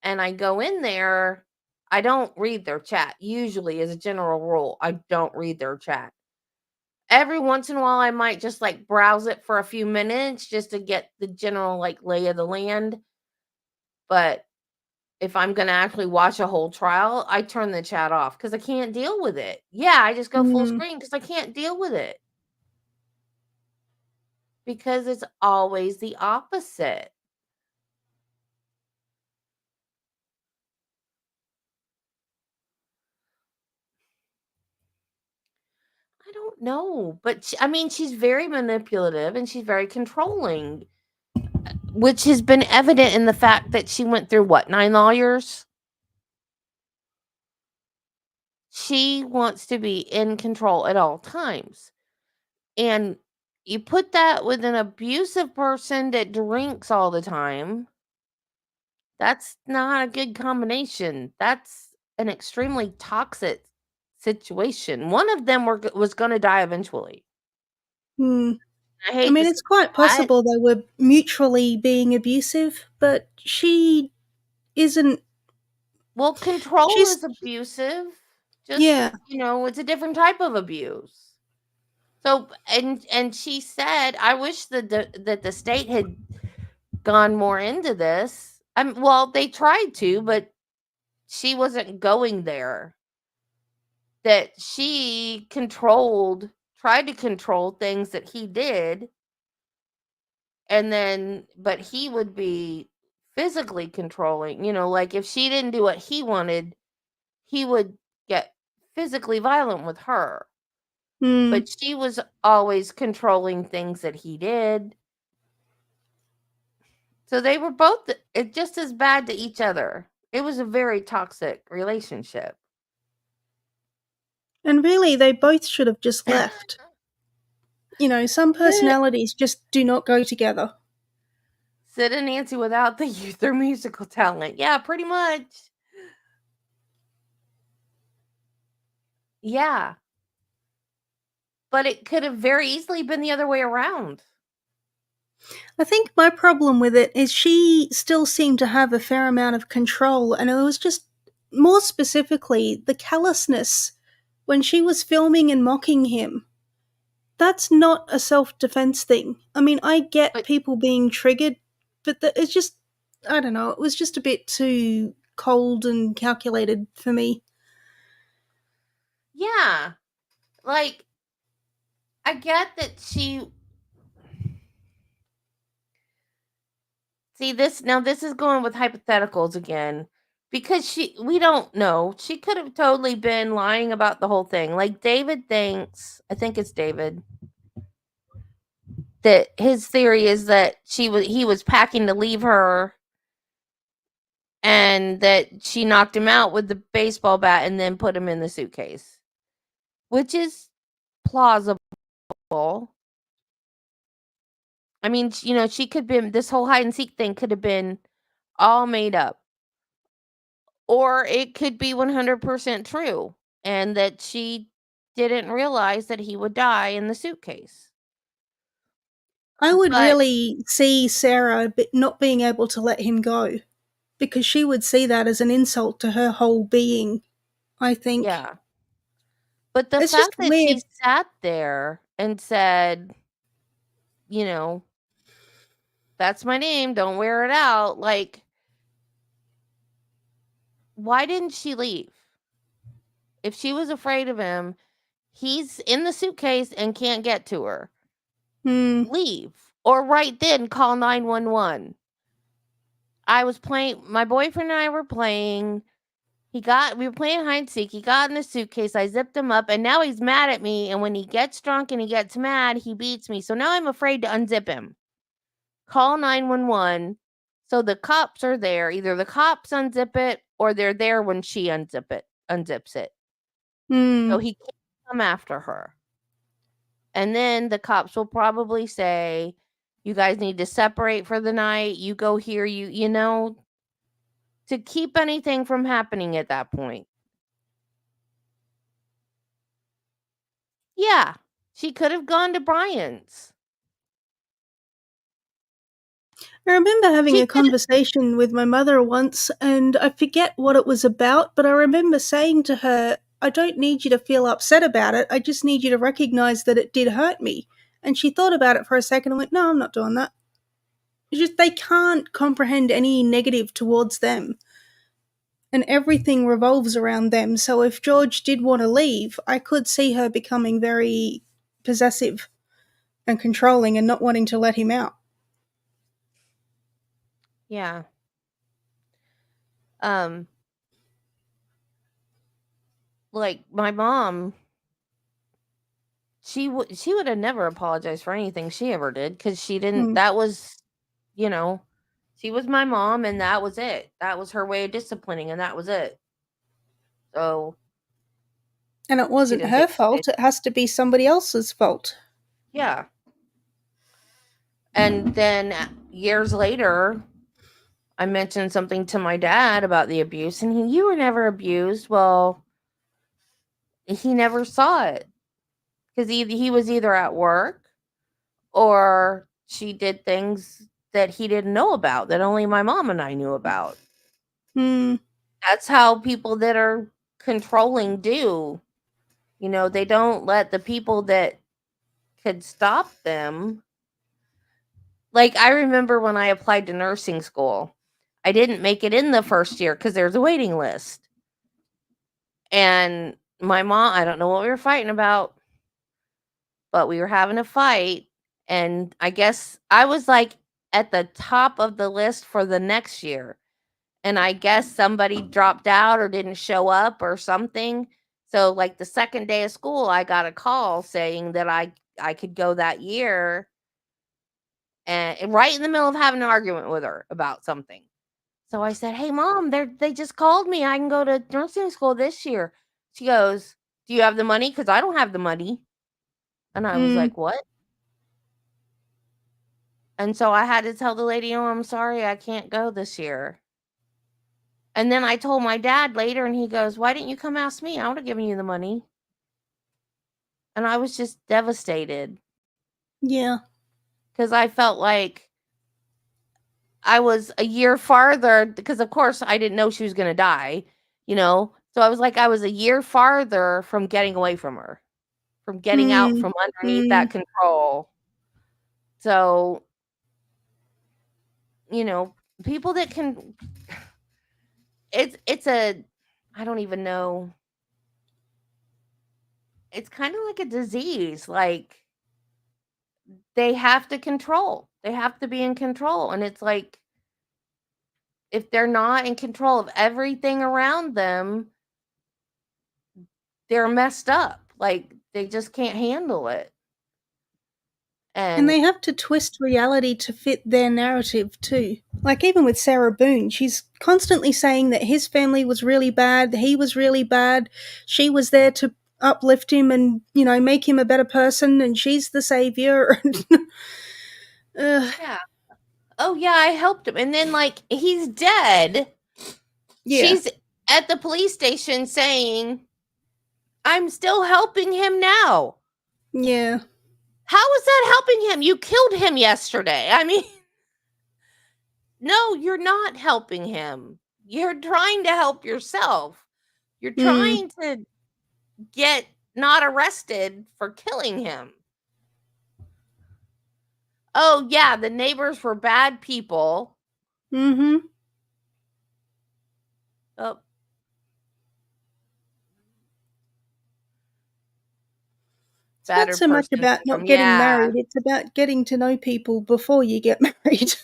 and I go in there, I don't read their chat. Usually, as a general rule, I don't read their chat. Every once in a while, I might just like browse it for a few minutes just to get the general like lay of the land. But if I'm going to actually watch a whole trial, I turn the chat off because I can't deal with it. Yeah, I just go full mm. screen because I can't deal with it. Because it's always the opposite. I don't know, but I mean, she's very manipulative and she's very controlling, which has been evident in the fact that she went through what, 9 lawyers? She wants to be in control at all times. And you put that with an abusive person that drinks all the time, that's not a good combination. That's an extremely toxic situation. One of them was going to die eventually. Hmm. I I hate to mean, say it's quite that. possible they were mutually being abusive, but she isn't. Well, control She's. is abusive. Just, Yeah. it's a different type of abuse. So, and she said, I wish that the state had gone more into this. Well, they tried to, but she wasn't going there. That she tried to control things that he did, and then, but he would be physically controlling, like if she didn't do what he wanted, he would get physically violent with her. Hmm. But she was always controlling things that he did. So they were both just as bad to each other. It was a very toxic relationship. And really, they both should have just left. Some personalities just do not go together. Sid and Nancy without their musical talent. Yeah, pretty much. Yeah. But it could have very easily been the other way around. I think my problem with it is she still seemed to have a fair amount of control, and it was just more specifically the callousness when she was filming and mocking him. That's not a self-defense thing. I mean, I get But people being triggered, but it's just, I don't know, it was just a bit too cold and calculated for me. yeah, like I get that See this now. This is going with hypotheticals again, because we don't know. She could have totally been lying about the whole thing. Like David thinks, I think it's David, that his theory is that he was packing to leave her, and that she knocked him out with the baseball bat and then put him in the suitcase, which is plausible. I mean, she could be, this whole hide and seek thing could have been all made up, or it could be 100% true, and that she didn't realize that he would die in the suitcase. I would But really see Sarah not being able to let him go, because she would see that as an insult to her whole being, I think. yeah, but the It's just fact that weird. she sat there and said, you know, that's my name, don't wear it out, like, why didn't she leave? If she was afraid of him, he's in the suitcase and can't get to her. Leave. Or right then call 911. My boyfriend and I were playing. We were playing hide and seek. He got in the suitcase. I zipped him up, and now he's mad at me. And when he gets drunk and he gets mad, he beats me. So now I'm afraid to unzip him. Call 911. So the cops are there. Either the cops unzip it or they're there when she unzips it. So he can't come after her. And then the cops will probably say, you guys need to separate for the night. You go here, to keep anything from happening at that point. Yeah, she could have gone to Brian's. I remember having a conversation with my mother once, and I forget what it was about, but I remember saying to her, I don't need you to feel upset about it. I just need you to recognize that it did hurt me. And she thought about it for a second and went, no, I'm not doing that. It's just they can't comprehend any negative towards them. And everything revolves around them. So if George did want to leave, I could see her becoming very possessive and controlling and not wanting to let him out. Yeah. Like my mom, she would have never apologized for anything she ever did, because she didn't. That was, she was my mom, and that was it. That was her way of disciplining, and that was it. So. And it wasn't her fault. It has to be somebody else's fault. Yeah. And then years later, I mentioned something to my dad about the abuse, and you were never abused. Well, he never saw it, because he was either at work or she did things that he didn't know about, that only my mom and I knew about. That's how people that are controlling do. They don't let the people that could stop them. Like, I remember when I applied to nursing school, I didn't make it in the first year because there's a waiting list. And my mom, I don't know what we were fighting about, but we were having a fight. And I guess I was like at the top of the list for the next year. And I guess somebody dropped out or didn't show up or something. So like the second day of school, I got a call saying that I could go that year. And right in the middle of having an argument with her about something. So I said, "Hey, Mom, they just called me. I can go to nursing school this year." She goes, "Do you have the money? Because I don't have the money." And I was like, "What?" And so I had to tell the lady, "Oh, I'm sorry, I can't go this year." And then I told my dad later, and he goes, "Why didn't you come ask me? I would have given you the money." And I was just devastated. Yeah. Because I felt like I was a year farther, because of course I didn't know she was going to die, So I was like, I was a year farther from getting away from her, from getting out from underneath that control. So, people that can, I don't even know. It's kind of like a disease. Like, they have to control. They have to be in control. And it's like, if they're not in control of everything around them, they're messed up. Like, they just can't handle it. And they have to twist reality to fit their narrative too. Like even with Sarah Boone, she's constantly saying that his family was really bad, he was really bad, she was there to uplift him and, you know, make him a better person, and she's the savior. Yeah. Oh yeah, I helped him. And then like he's dead. Yeah. She's at the police station saying, I'm still helping him now. Yeah. How is that helping him? You killed him yesterday. I mean, no, you're not helping him. You're trying to help yourself. You're trying to get not arrested for killing him. Oh, yeah, the neighbors were bad people. Mm-hmm. Oh. It's not so much about not getting married, it's about getting to know people before you get married.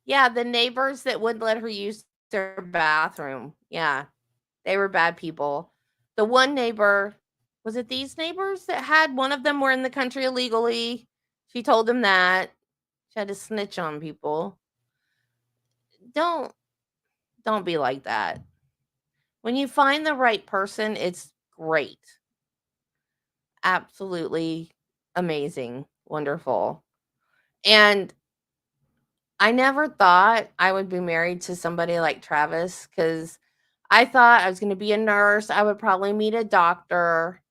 Yeah, the neighbors that wouldn't let her use their bathroom. Yeah, they were bad people. The one neighbor, was it these neighbors that had one of them were in the country illegally? She told them that. She had to snitch on people. Don't be like that. When you find the right person, it's great. Absolutely amazing, wonderful. And I never thought I would be married to somebody like Travis because I thought I was going to be a nurse. I would probably meet a doctor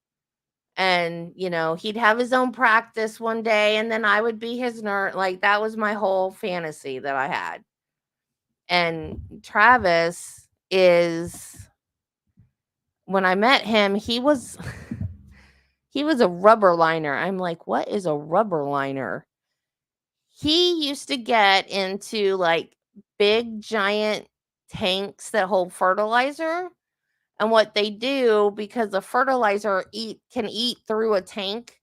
and, you know, he'd have his own practice one day and then I would be his nurse. Like, that was my whole fantasy that I had. And Travis is, when I met him, he was a rubber liner. I'm like, what is a rubber liner? He used to get into like big giant tanks that hold fertilizer. And what they do, because the fertilizer can eat through a tank,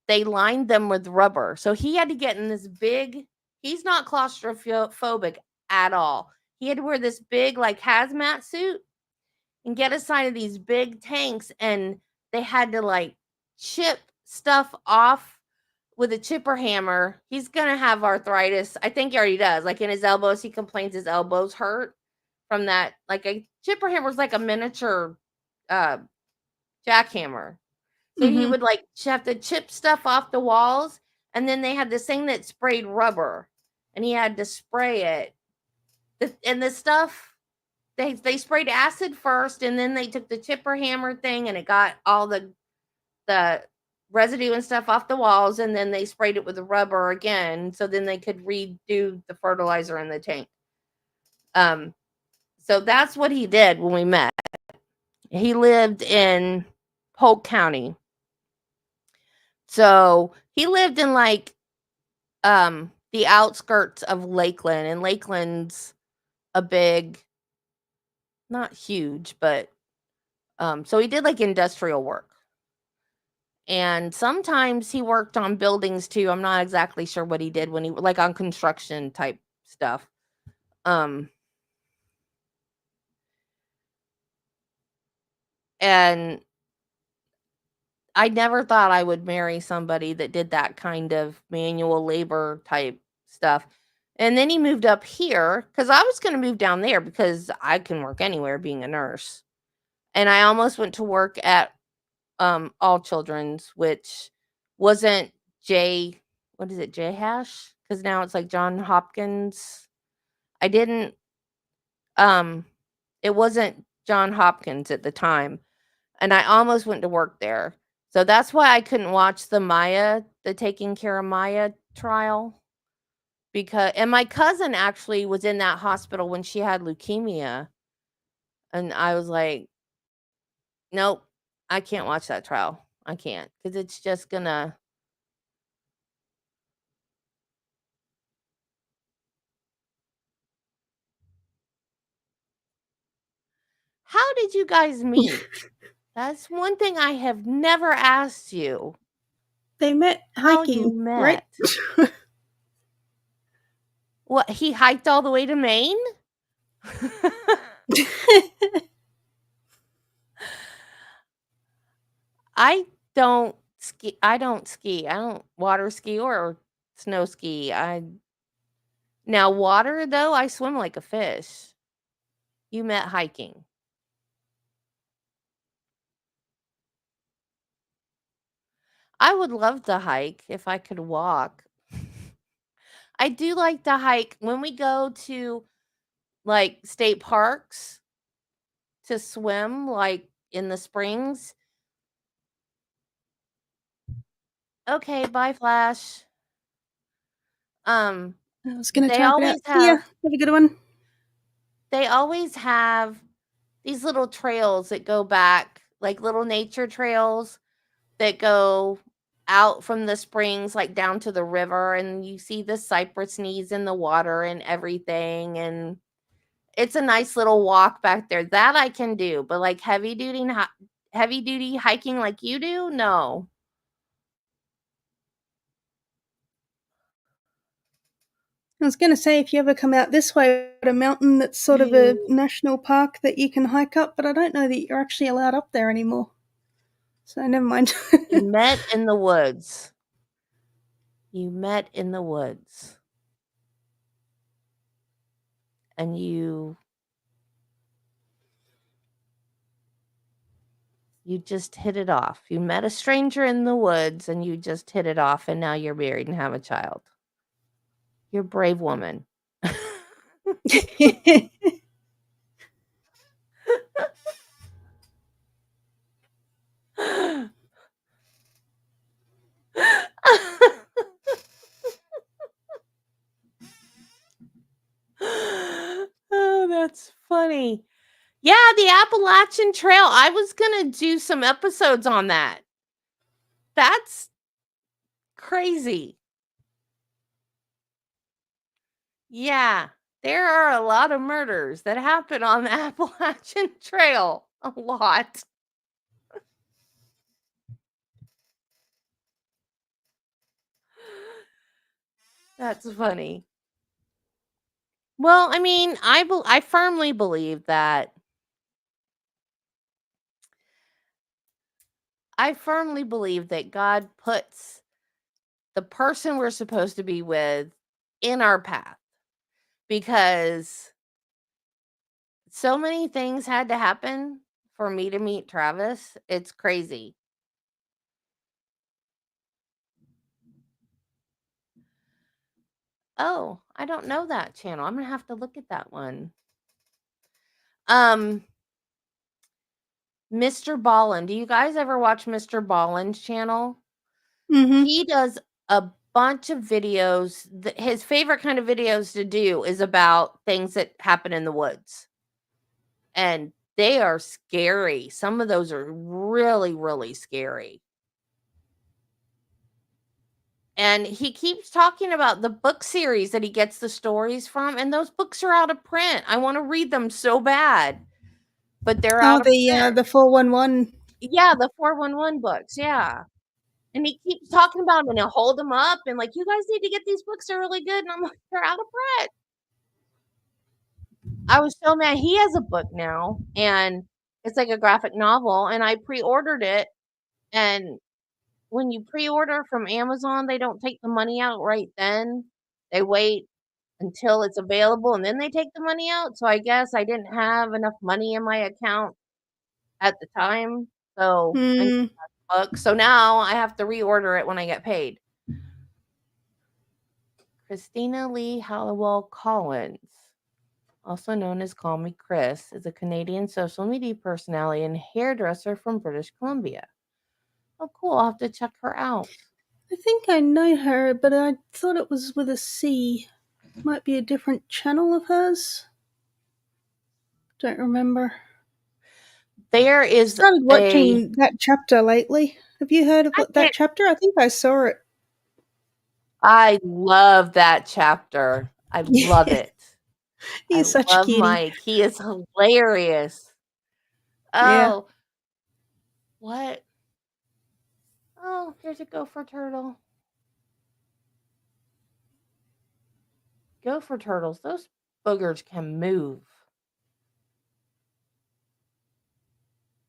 they lined them with rubber. So he had to get in this big, he's not claustrophobic at all. He had to wear this big like hazmat suit and get aside of these big tanks, and they had to like chip stuff off with a chipper hammer. He's gonna have arthritis. I think he already does. Like in his elbows, he complains his elbows hurt from that. Like a chipper hammer is like a miniature jackhammer. So he would like have to chip stuff off the walls, and then they had this thing that sprayed rubber, and he had to spray it. And the stuff, they sprayed acid first, and then they took the chipper hammer thing, and it got all the residue and stuff off the walls, and then they sprayed it with the rubber again, so then they could redo the fertilizer in the tank. So that's what he did when we met. He lived in Polk County. So he lived in like the outskirts of Lakeland, and Lakeland's a big, not huge, but so he did like industrial work. And sometimes he worked on buildings too. I'm not exactly sure what he did when he like on construction type stuff. And I never thought I would marry somebody that did that kind of manual labor type stuff. And then he moved up here because I was going to move down there because I can work anywhere being a nurse. And I almost went to work at All Children's, which wasn't J Hash? Because now it's like John Hopkins. I didn't, it wasn't John Hopkins at the time. And I almost went to work there. So that's why I couldn't watch the Taking Care of Maya trial. And my cousin actually was in that hospital when she had leukemia. And I was like, nope, I can't watch that trial. I can't, because it's just gonna. How did you guys meet? That's one thing I have never asked you. They met How you hiking, right? met? What, he hiked all the way to Maine? I don't ski. I don't ski. I don't water ski or snow ski. Now water though, I swim like a fish. You met hiking. I would love to hike if I could walk. I do like to hike when we go to like state parks to swim, like in the springs. Okay, bye, Flash. I was going to They type it out. always See ya. have Have a good one. they always have these little trails that go back, like little nature trails that go out from the springs, like down to the river, and you see the cypress knees in the water and everything. And it's a nice little walk back there. That I can do, but like heavy duty hiking like you do, no. I was going to say, if you ever come out this way, at a mountain that's sort of a national park that you can hike up, but I don't know that you're actually allowed up there anymore. So never mind. You met in the woods. You met in the woods. And you just hit it off. You met a stranger in the woods and you just hit it off, and now you're married and have a child. You're a brave woman. Oh, that's funny. Yeah, the Appalachian Trail. I was going to do some episodes on that. That's crazy. Yeah, there are a lot of murders that happen on the Appalachian Trail. A lot. That's funny. Well, I mean, I firmly believe that God puts the person we're supposed to be with in our path, because so many things had to happen for me to meet Travis. It's crazy. Oh, I don't know that channel. I'm gonna have to look at that one. Mr. Ballin. Do you guys ever watch Mr. Ballin's channel? Mm-hmm. He does a bunch of videos. His favorite kind of videos to do is about things that happen in the woods. And they are scary. Some of those are really, really scary. And he keeps talking about the book series that he gets the stories from, and those books are out of print. I want to read them so bad, but they're out of print. The 411. Yeah, the 411 books, yeah. And he keeps talking about them, and he'll hold them up and like, you guys need to get these books, they're really good. And I'm like, they're out of print. I was so mad. He has a book now, and it's like a graphic novel, and I pre-ordered it. And when you pre-order from Amazon, they don't take the money out right then. They wait until it's available, and then they take the money out. So I guess I didn't have enough money in my account at the time. So I need that book. So now I have to reorder it when I get paid. Christina Lee Halliwell Collins, also known as Call Me Chris, is a Canadian social media personality and hairdresser from British Columbia. Oh, cool. I'll have to check her out. I think I know her, but I thought it was with a C. Might be a different channel of hers. Don't remember. There is started watching that chapter lately. Have you heard of that chapter? I think I saw it. I love that chapter. I love it. He's such a cutie. Mike. He is hilarious. Oh. Yeah. What? Oh, here's a gopher turtle. Gopher turtles, those boogers can move.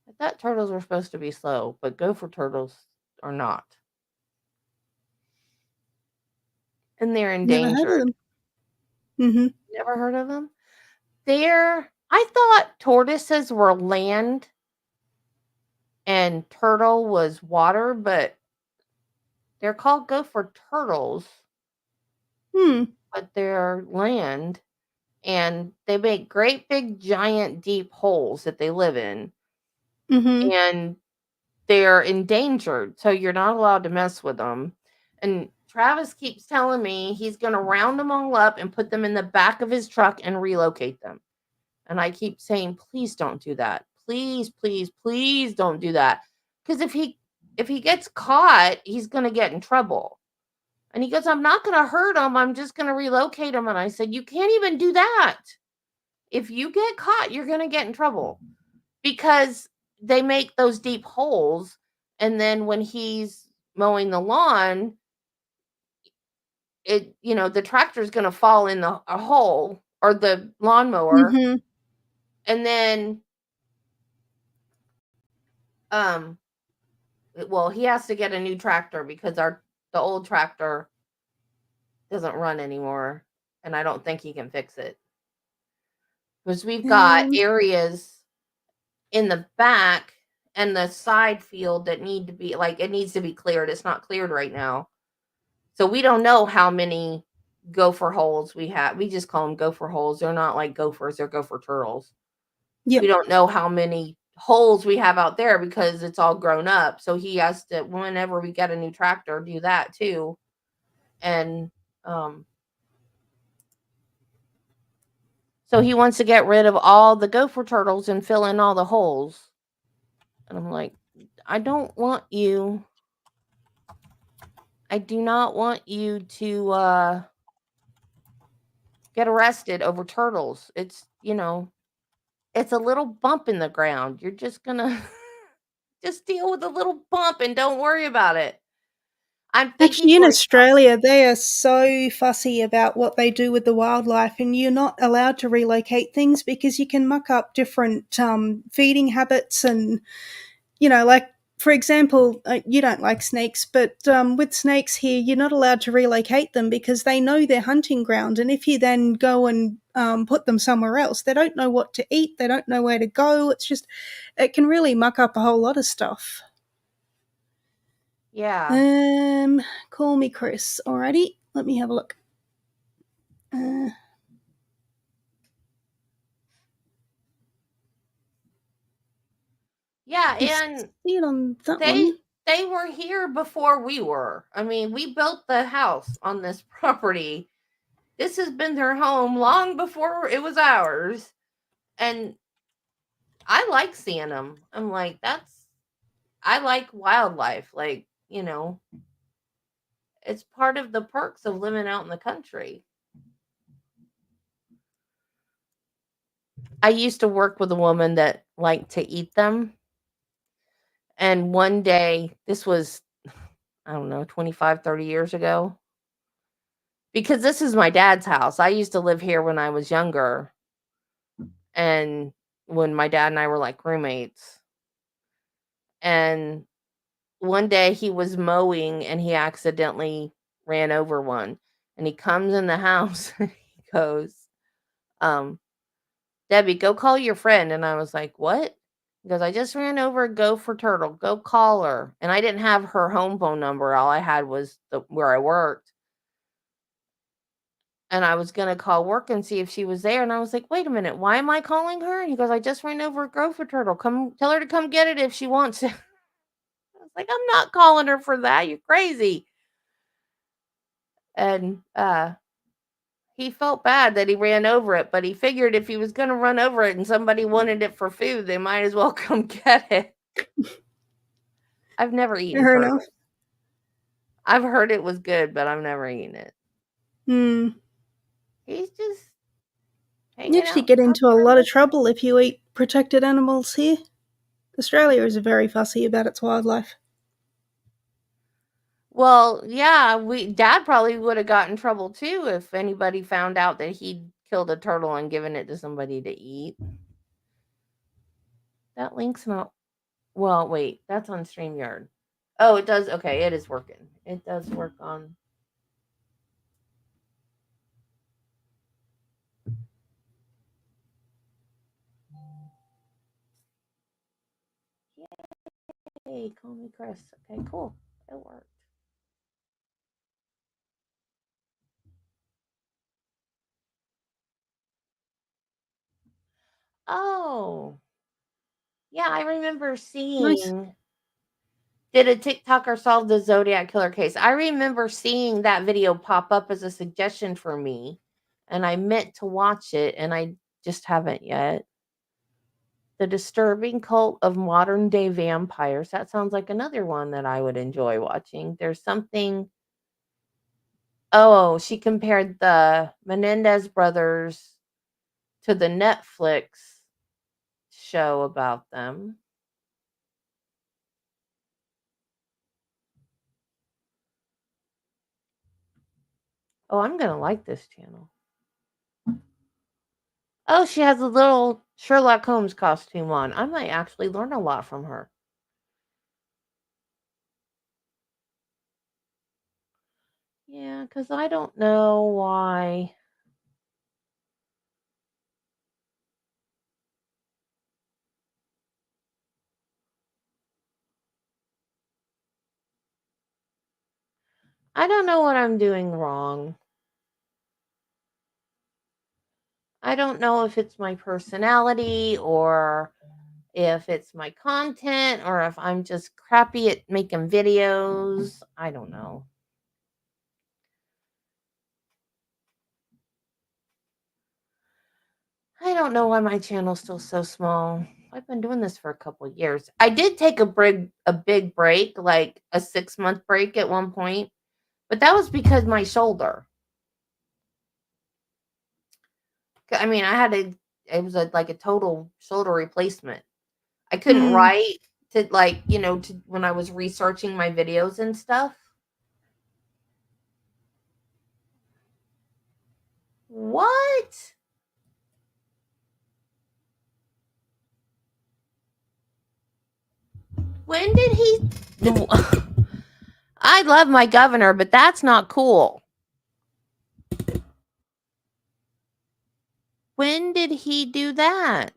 I thought turtles were supposed to be slow, but gopher turtles are not. And they're Never heard of endangered. them. Mm-hmm. Never heard of them? I thought tortoises were land and turtle was water, but they're called gopher turtles, but they're land, and they make great big giant deep holes that they live in, and they're endangered, so you're not allowed to mess with them. And Travis keeps telling me he's going to round them all up and put them in the back of his truck and relocate them. And I keep saying, please don't do that. Please, please, please don't do that. Because if he gets caught, he's going to get in trouble. And he goes, I'm not going to hurt him. I'm just going to relocate him. And I said, you can't even do that. If you get caught, you're going to get in trouble. Because they make those deep holes. And then when he's mowing the lawn, the tractor's going to fall in a hole, or the lawnmower. And then well, he has to get a new tractor because the old tractor doesn't run anymore, and I don't think he can fix it. Because we've got areas in the back and the side field that need to be, it needs to be cleared. It's not cleared right now. So we don't know how many gopher holes we have. We just call them gopher holes. They're not like gophers, they're gopher turtles. Yep. We don't know how many holes we have out there because it's all grown up. So he has to, whenever we get a new tractor, do that too. And so he wants to get rid of all the gopher turtles and fill in all the holes. And I'm like, I do not want you to get arrested over turtles. It's, it's a little bump in the ground. You're just gonna just deal with a little bump and don't worry about it. Actually, in Australia, they are so fussy about what they do with the wildlife, and you're not allowed to relocate things because you can muck up different feeding habits. And, for example, you don't like snakes, but with snakes here, you're not allowed to relocate them because they know their hunting ground. And if you then go and put them somewhere else, they don't know what to eat. They don't know where to go. It can really muck up a whole lot of stuff. Yeah. Call me Chris. Alrighty, let me have a look. Yeah, and see it on that they were here before we were. I mean, we built the house on this property. This has been their home long before it was ours. And I like seeing them. I'm like, I like wildlife. It's part of the perks of living out in the country. I used to work with a woman that liked to eat them. And one day, this was, I don't know, 25, 30 years ago. Because this is my dad's house. I used to live here when I was younger. And when my dad and I were like roommates. And one day he was mowing and he accidentally ran over one. And he comes in the house and he goes, Debbie, go call your friend. And I was like, what? He goes, I just ran over a gopher turtle. Go call her. And I didn't have her home phone number. All I had was where I worked. And I was going to call work and see if she was there. And I was like, wait a minute. Why am I calling her? And he goes, I just ran over a gopher turtle. Tell her to come get it if she wants to. I was like, I'm not calling her for that. You're crazy. And he felt bad that he ran over it, but he figured if he was going to run over it and somebody wanted it for food, they might as well come get it. I've never eaten turtle. I've heard it was good, but I've never eaten it. He's just hanging You actually out. get into a lot of trouble if you eat protected animals here. Australia is very fussy about its wildlife. Well, yeah, Dad probably would have got in trouble too if anybody found out that he'd killed a turtle and given it to somebody to eat. That link's not. Well, wait, that's on StreamYard. Oh, it does. Okay, it is working. It does work on. Hey, call me Chris. Okay, cool. It worked. Oh, yeah, I remember Nice. seeing. Did a TikToker solve the Zodiac killer case? I remember seeing that video pop up as a suggestion for me, and I meant to watch it, and I just haven't yet. The disturbing cult of modern day vampires. That sounds like another one that I would enjoy watching. There's something. Oh, she compared the Menendez brothers to the Netflix show about them. Oh, I'm going to like this channel. Oh, she has a little Sherlock Holmes costume on. I might actually learn a lot from her. Yeah, because I don't know why. I don't know what I'm doing wrong. I don't know if it's my personality or if it's my content or if I'm just crappy at making videos. I don't know. I don't know why my channel's still so small. I've been doing this for a couple of years. I did take a big break, like a 6-month break at one point, but that was because my shoulder. I mean, it was like a total shoulder replacement. I couldn't write to to when I was researching my videos and stuff. What? When did he? I love my governor, but that's not cool. When did he do that?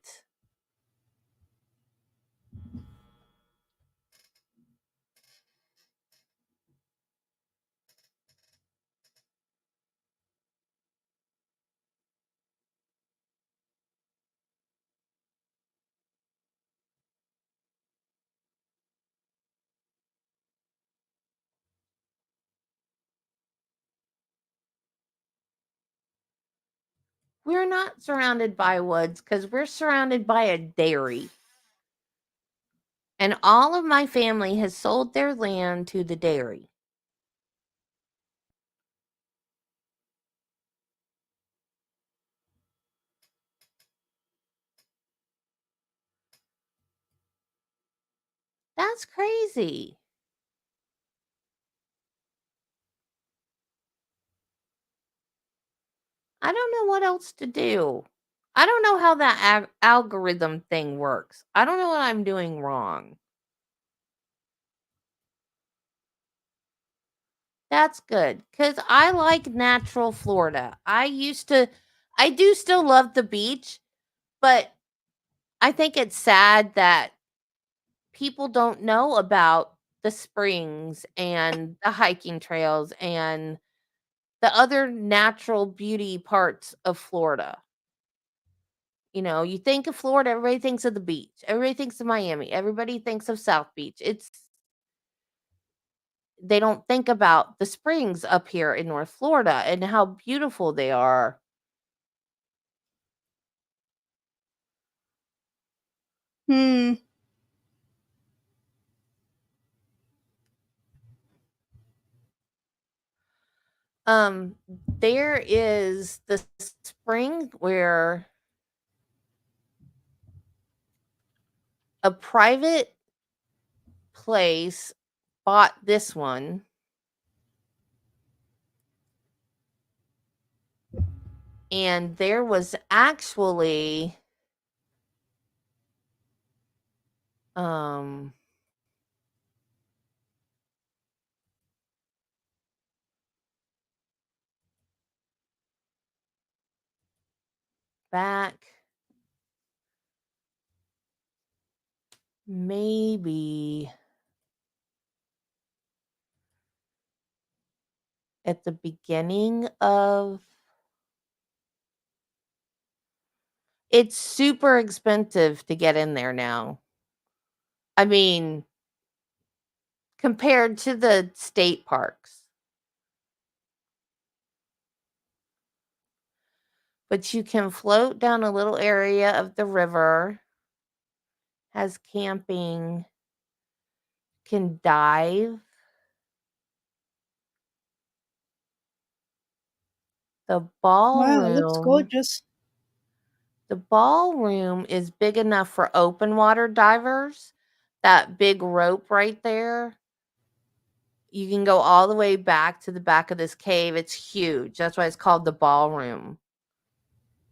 We're not surrounded by woods because we're surrounded by a dairy. And all of my family has sold their land to the dairy. That's crazy. I don't know what else to do. I don't know how that algorithm thing works. I don't know what I'm doing wrong. That's good because I like natural Florida. I do still love the beach, but I think it's sad that people don't know about the springs and the hiking trails and the other natural beauty parts of Florida. You think of Florida, everybody thinks of the beach. Everybody thinks of Miami. Everybody thinks of South Beach. They don't think about the springs up here in North Florida and how beautiful they are. There is the spring where a private place bought this one And there was actually back maybe at the beginning of it's super expensive to get in there now. I mean, compared to the state parks. But you can float down a little area of the river, has camping, can dive. The Wow, looks ballroom gorgeous. the ballroom is big enough for open water divers. That big rope right there, you can go all the way back to the back of this cave. It's huge. That's why it's called the ballroom.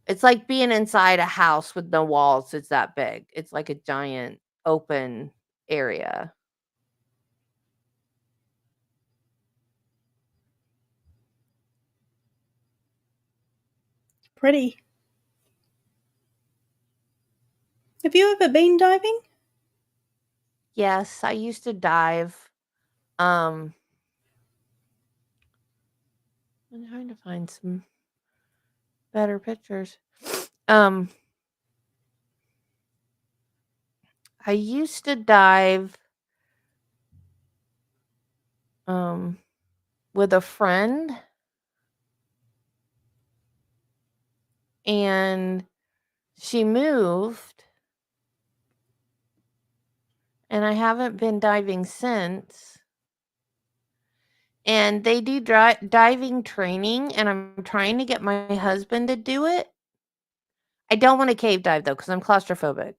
It's like being inside a house with no walls. It's that big. It's like a giant open area. Pretty. Have you ever been diving? Yes, I used to dive. I'm trying to find some better pictures. I used to dive with a friend, and she moved, and I haven't been diving since. And they do diving training, and I'm trying to get my husband to do it. I don't want to cave dive though, because I'm claustrophobic.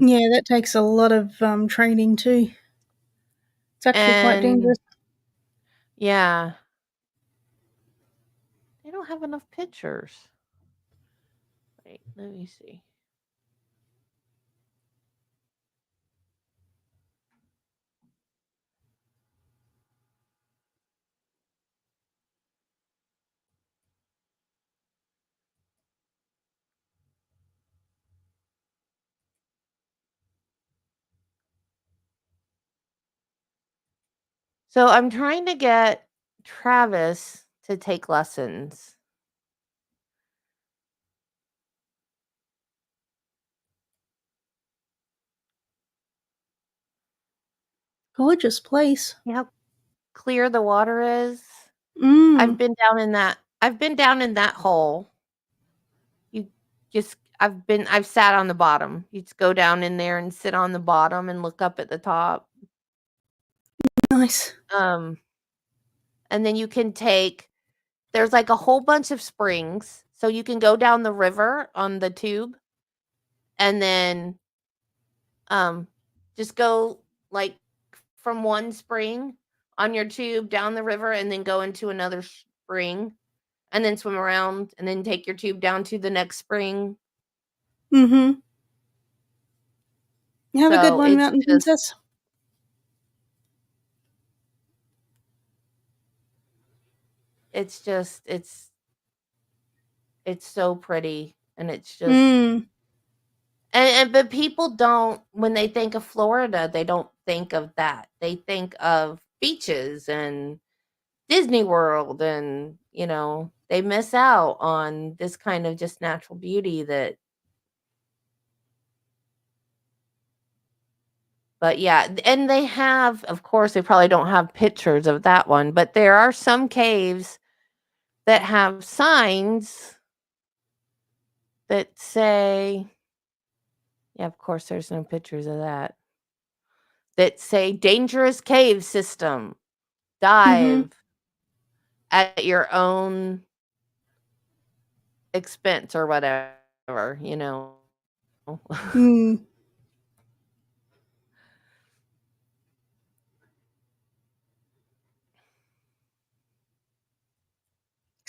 Yeah, that takes a lot of training too. It's actually quite dangerous. And yeah, they don't have enough pictures. Wait, let me see. So I'm trying to get Travis to take lessons. Gorgeous place. See how clear the water is? Mm. I've been down in that hole. You just I've sat on the bottom. You just go down in there and sit on the bottom and look up at the top. Nice. And then you can there's like a whole bunch of springs. So you can go down the river on the tube and then just go like from one spring on your tube down the river and then go into another spring and then swim around and then take your tube down to the next spring. Mm-hmm. You have a good So one, Mountain Princess. it's just it's so pretty, and it's just but people don't, when they think of Florida, they don't think of that. They think of beaches and Disney World, and they miss out on this kind of just natural beauty but yeah, and they have, of course, they probably don't have pictures of that one, but there are some caves that have signs that say, yeah, of course, there's no pictures of that say dangerous cave system, dive at your own expense or whatever.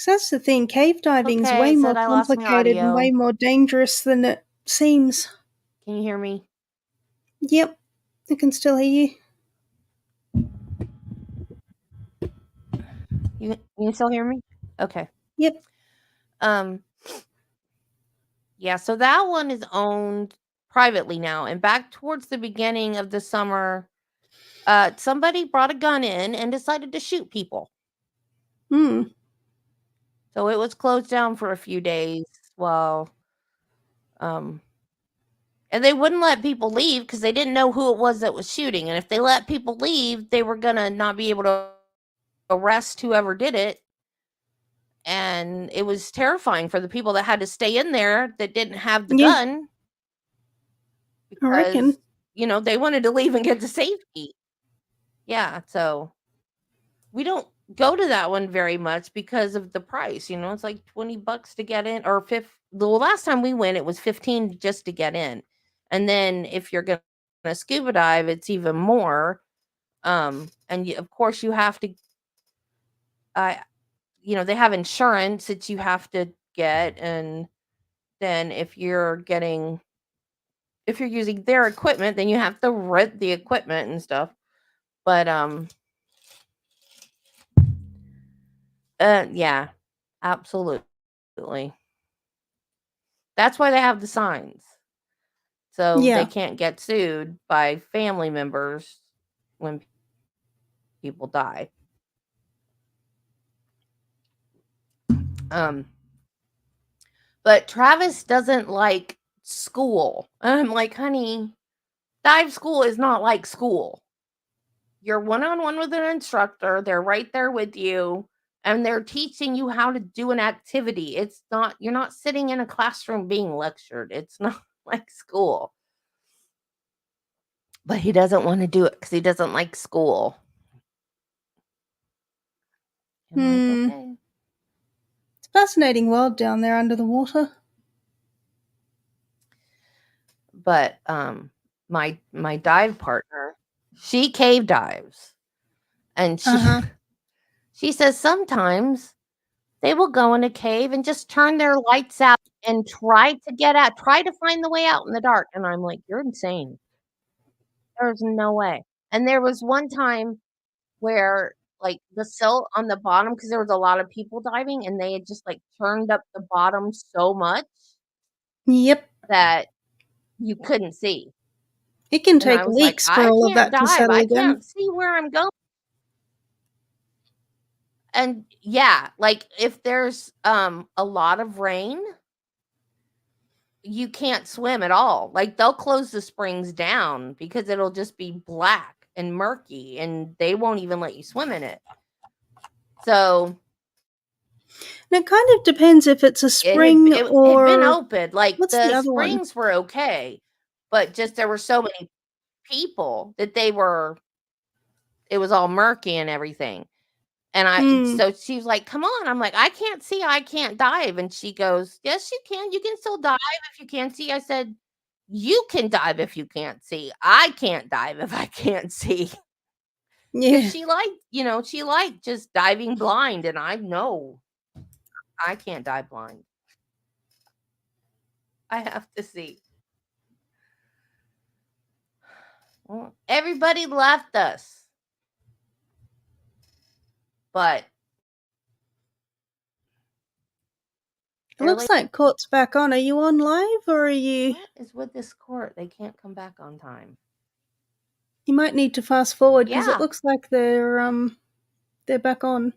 that's the thing. Cave diving's Okay, way I more said I lost my complicated and audio. way more dangerous than it seems. Can you hear me? Yep, I can still hear you. You can still hear me? Okay. Yep. Yeah, so that one is owned privately now. And back towards the beginning of the summer, somebody brought a gun in and decided to shoot people. Hmm. So it was closed down for a few days while and they wouldn't let people leave because they didn't know who it was that was shooting. And if they let people leave, they were gonna not be able to arrest whoever did it. And it was terrifying for the people that had to stay in there that didn't have the Yeah, gun I reckon. because they wanted to leave and get to safety. Yeah, so we don't go to that one very much because of the price. It's like $20 to get in, or the last time we went, it was 15 just to get in, and then if you're gonna scuba dive, it's even more. And of course, you have to. They have insurance that you have to get, and then if you're using their equipment, then you have to rent the equipment and stuff. But yeah, absolutely. That's why they have the signs. So they Yeah. can't get sued by family members when people die. But Travis doesn't like school. And I'm like, honey, dive school is not like school. You're one-on-one with an instructor. They're right there with you. And they're teaching you how to do an activity. You're not sitting in a classroom being lectured. It's not like school. But he doesn't want to do it because he doesn't like school. I'm like, okay. It's a fascinating world down there under the water. But my dive partner, she cave dives. And she says sometimes they will go in a cave and just turn their lights out and try to find the way out in the dark. And I'm like, you're insane. There's no way. And there was one time where like the silt on the bottom, because there was a lot of people diving, and they had just like turned up the bottom so much Yep. that you couldn't see. It can And take I was like, weeks for I all of can't that to dive. settle I again. can't see where I'm going. And yeah, like if there's a lot of rain, you can't swim at all. Like they'll close the springs down because it'll just be black and murky and they won't even let you swim in it. So and it kind of depends if it's a spring it or had been open. Like what's the other one? springs were okay, but just there were so many people that it was all murky and everything. And so she was like, come on. I'm like, I can't see. I can't dive. And she goes, yes, you can. You can still dive if you can't see. I said, you can dive if you can't see. I can't dive if I can't see. Yeah. She liked just diving blind. And I know I can't dive blind. I have to see. Well, everybody left us. But it looks like court's back on. Are you on live or are you? What is with this court? They can't come back on time. You might need to fast forward because Yeah. it looks like they're back on.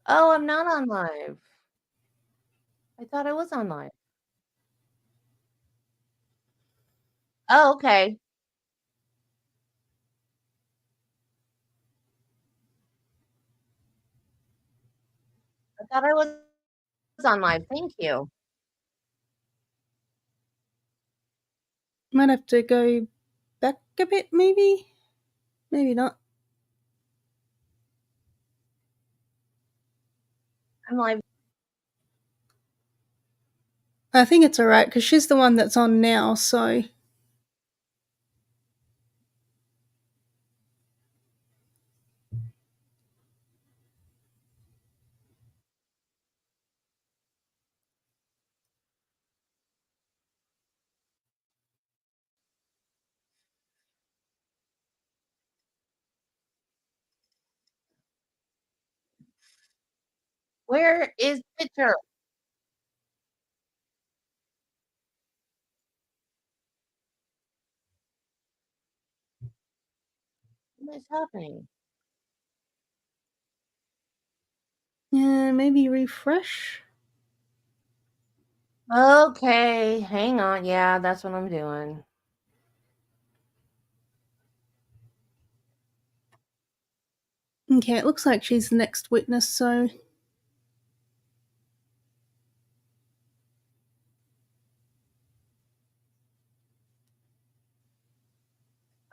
Oh, I'm not on live. I thought I was on live. Oh, okay. I thought I was on live. Thank you. Might have to go back a bit, maybe. Maybe not. I'm live. I think it's alright because she's the one that's on now, so. Where is the picture? What is happening? Maybe refresh. Okay, hang on. Yeah, that's what I'm doing. Okay, it looks like she's the next witness, so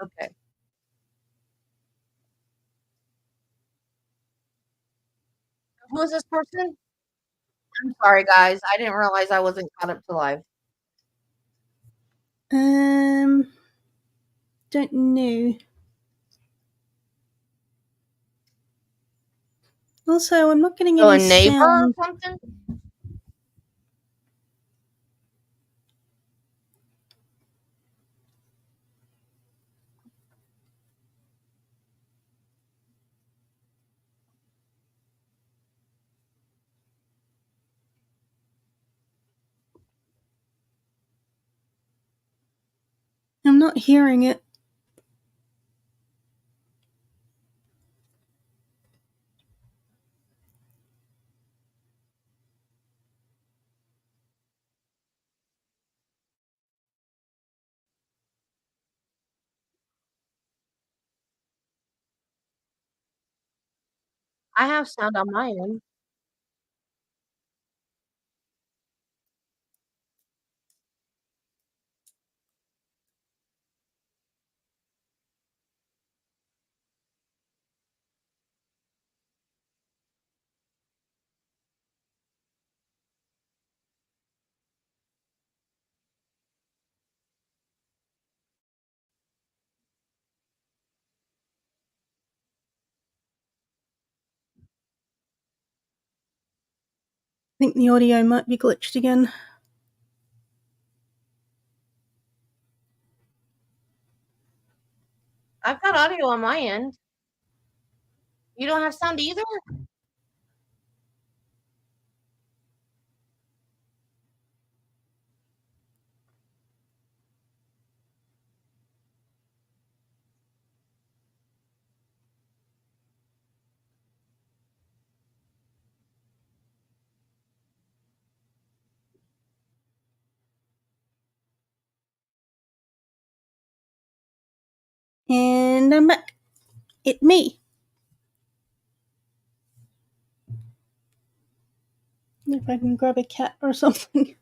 Okay. Who is this person? I'm sorry, guys. I didn't realize I wasn't caught up to live. um, don't know. Also, I'm not getting So a any neighbor or sound. something? I'm not hearing it. I have sound on my end. I think the audio might be glitched again. I've got audio on my end. You don't have sound either? And I'm back. It me. If I can grab a cat or something.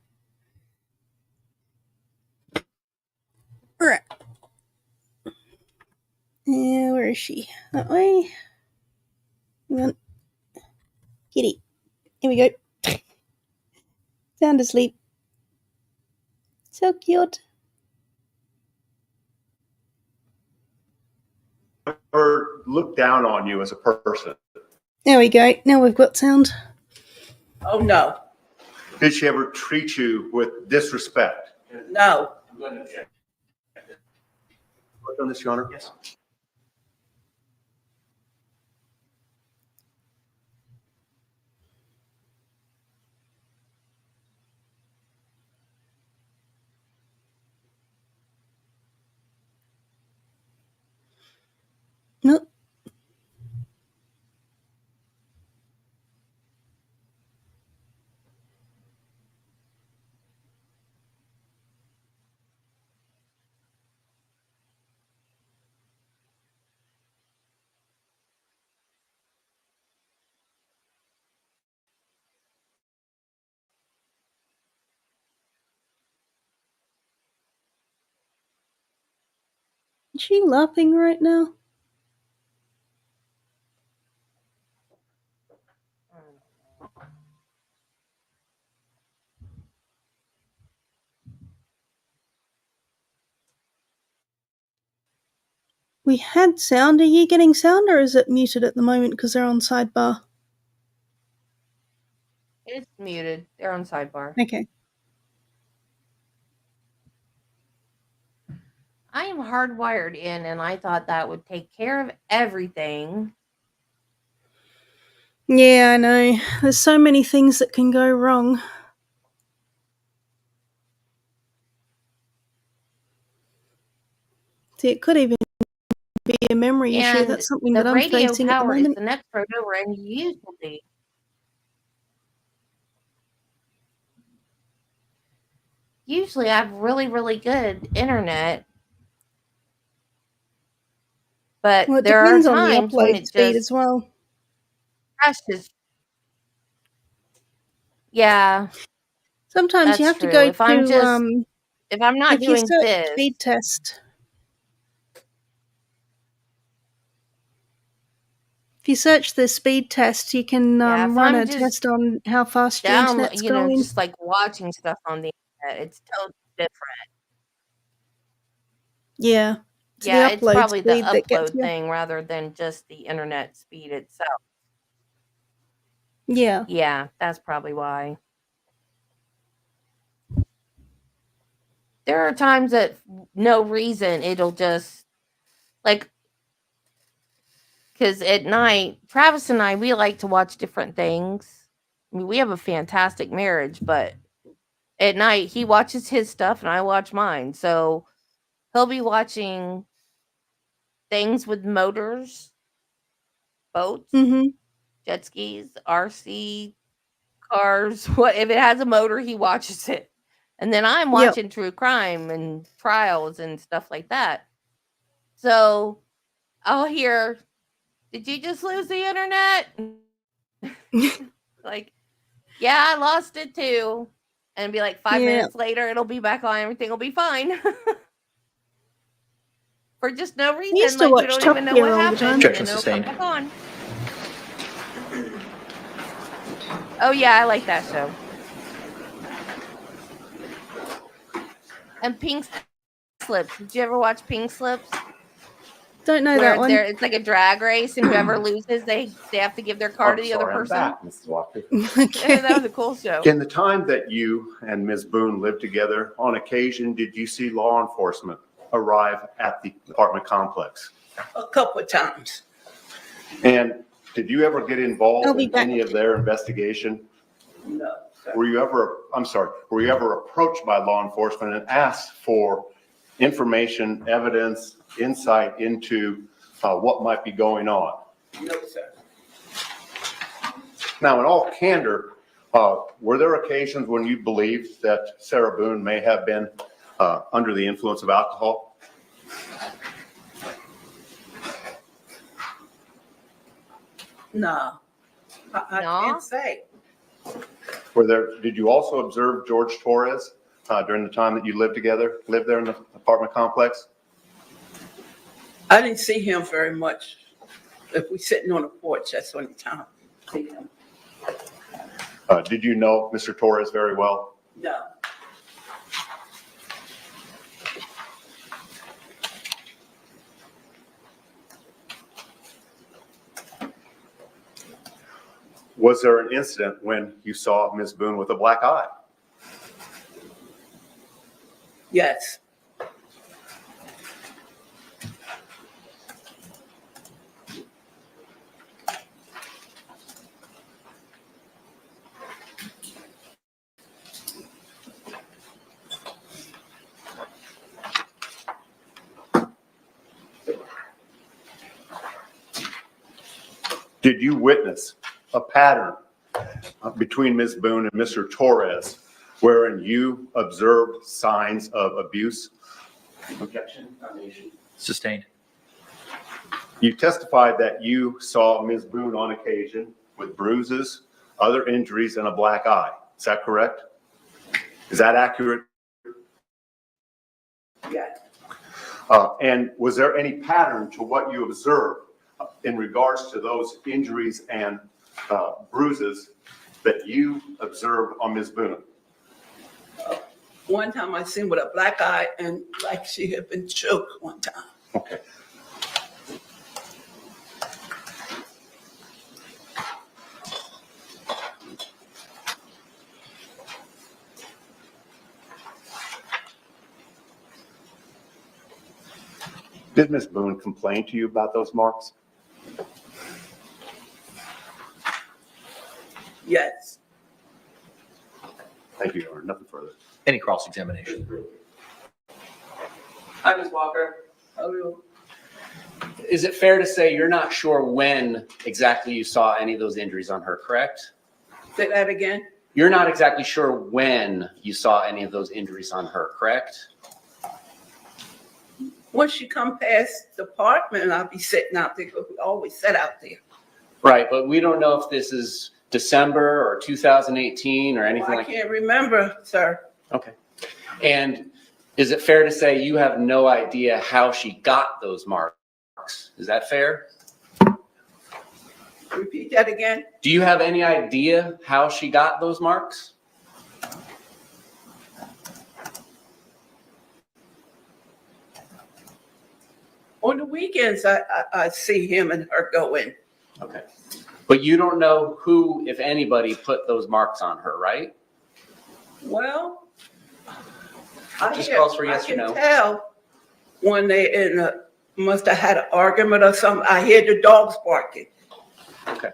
Right. Yeah, where is she? That way. Come on. Kitty. Here we go. Sound asleep. So cute. Or look down on you as a person. There we go. Now we've got sound. Oh, no, Did she ever treat you with disrespect? no. Look on this, Your Honor. Yes. Nope. Is she laughing right now? We had sound. Are you getting sound or is it muted at the moment because they're on sidebar? It's muted. They're on sidebar. Okay. I am hardwired in, and I thought that would take care of everything. Yeah, I know. There's so many things that can go wrong. See, it could even be a memory issue. And That's something the that I'm radio facing at the tower is moment. the next road over, and usually I have really, really good internet, but Well, it there are depends on the times when upload it speed just as well. crashes. Yeah, Sometimes you that's have to true. go to If I'm not if you doing search this, speed test. If you search the speed test, you can yeah, if run I'm a just test on how fast your down, internet's going. just like watching stuff on the internet, it's totally different. Yeah, it's the Yeah, it's upload probably the speed that gets upload you. thing rather than just the internet speed itself. Yeah. Yeah, that's probably why. There are times that no reason it'll just like because at night, Travis and I we like to watch different things. I mean, we have a fantastic marriage, but at night he watches his stuff and I watch mine. So he'll be watching things with motors, boats, Mm-hmm. jet skis, RC cars. What if it has a motor? He watches it, and then I'm Yep. watching true crime and trials and stuff like that. So I'll hear, "Did you just lose the internet?" Like, yeah, I lost it too. And be like 5 minutes Yeah. later, it'll be back on. Everything will be fine. For just no I used reason, to like we watch don't Top even know Gear what all the happened, and time. then Objection it'll come sustained. back on. Oh yeah, I like that show. And Pink Slips. Did you ever watch Pink Slips? Don't know that Where one. it's like a drag race, and whoever loses, they have to give their car to the other person. Mrs. Walker. That was Okay. a cool show. In the time that you and Ms. Boone lived together, on occasion, did you see law enforcement arrive at the apartment complex? A couple of times. And did you ever get I'll involved be in back. any of their investigation? No. Were you ever approached by law enforcement and asked for information, evidence, insight into what might be going on? No, sir. Now, in all candor, were there occasions when you believed that Sarah Boone may have been under the influence of alcohol? No. I No? can't say. Did you also observe Jorge Torres during the time that you lived there in the apartment complex? I didn't see him very much. If we sitting on the porch, that's the only time I see him. Did you know Mr. Torres very well? No. Was there an incident when you saw Ms. Boone with a black eye? Yes. Did you witness a pattern between Ms. Boone and Mr. Torres wherein you observed signs of abuse? Objection, foundation. Sustained. You testified that you saw Ms. Boone on occasion with bruises, other injuries, and a black eye. Is that correct? Is that accurate? Yes. And was there any pattern to what you observed in regards to those injuries and bruises that you observed on Ms. Boone? One time I seen with a black eye and like she had been choked one time. Okay. Did Ms. Boone complain to you about those marks? Yes. Thank you, Your Honor. Nothing further. Any cross-examination? Hi, Ms. Walker. Is it fair to say you're not sure when exactly you saw any of those injuries on her, correct? Say that again? You're not exactly sure when you saw any of those injuries on her, correct? Once she come past the apartment, I'll be sitting out there, because we always sit out there. Right, but we don't know if this is December or 2018 or anything I like that. can't remember, sir. Okay. And is it fair to say you have no idea how she got those marks? Is that fair? Repeat that again? Do you have any idea how she got those marks? On the weekends, I see him and her go in. Okay. But you don't know who, if anybody, put those marks on her, right? Well, Just calls for yes or no. I can tell when they must have had an argument or something. I hear the dogs barking. Okay.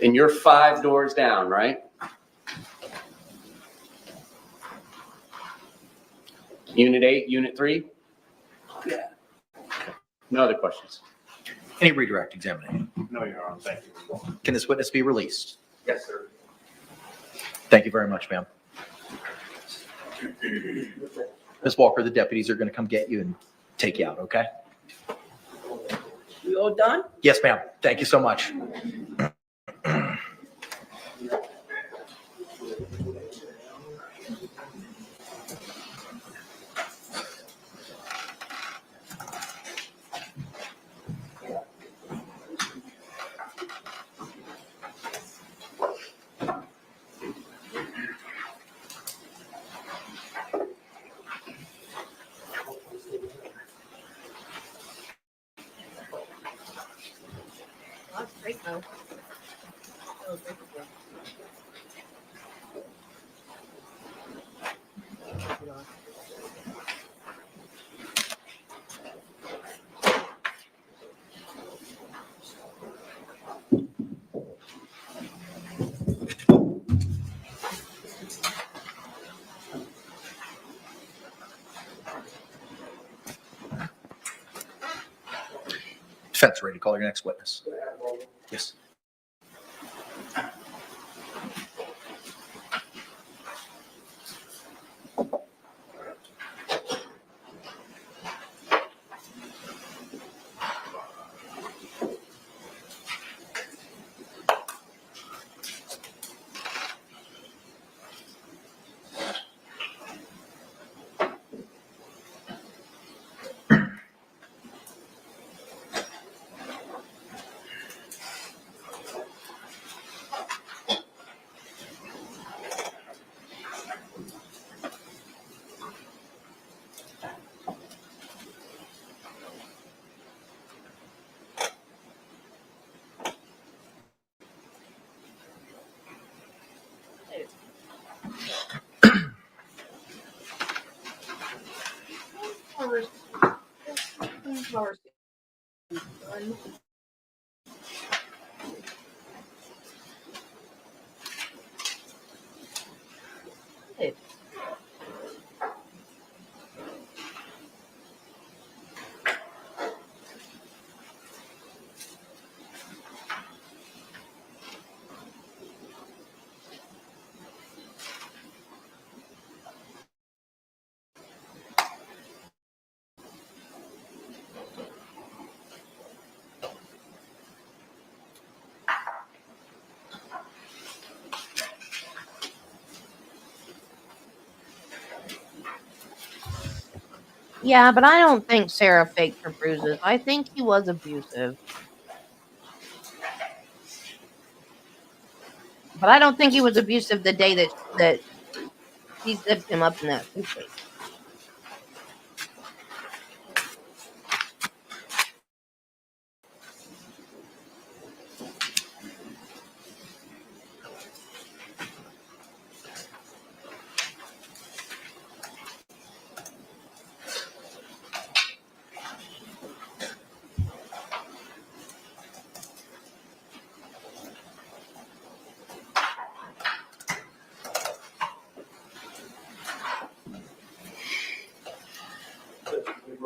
And you're 5 doors down, right? Unit 8, Unit 3? Yeah. No other questions? Any redirect examination? No, Your Honor. Thank you. Can this witness be released? Yes, sir. Thank you very much, ma'am. Ms. Walker, the deputies are going to come get you and take you out, okay? We all done? Yes, ma'am. Thank you so much. That's great, though. Defense ready to call your next witness. Yes. Yeah, but I don't think Sarah faked her bruises. I think he was abusive. But I don't think he was abusive the day that he zipped him up in that suitcase.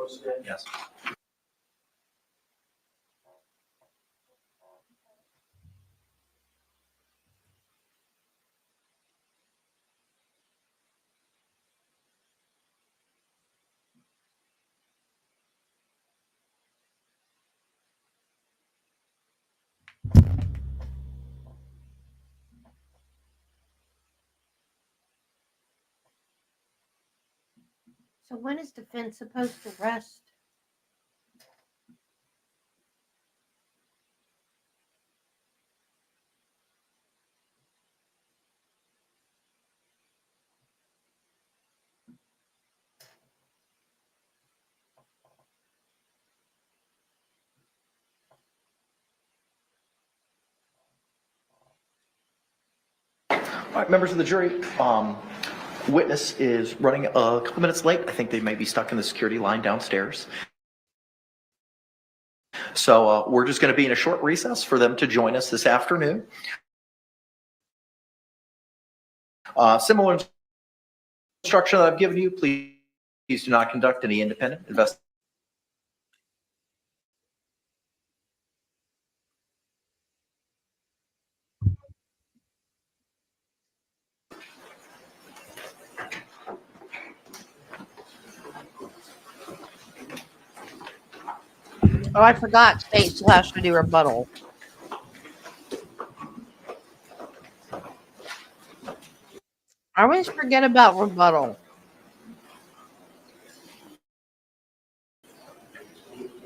posted it. Yes. So when is defense supposed to rest? All right, members of the jury, witness is running a couple minutes late. I think they may be stuck in the security line downstairs. So we're just going to be in a short recess for them to join us this afternoon. Similar instruction that I've given you, please do not conduct any independent investigation. Oh, I forgot. State still has to do rebuttal. I always forget about rebuttal.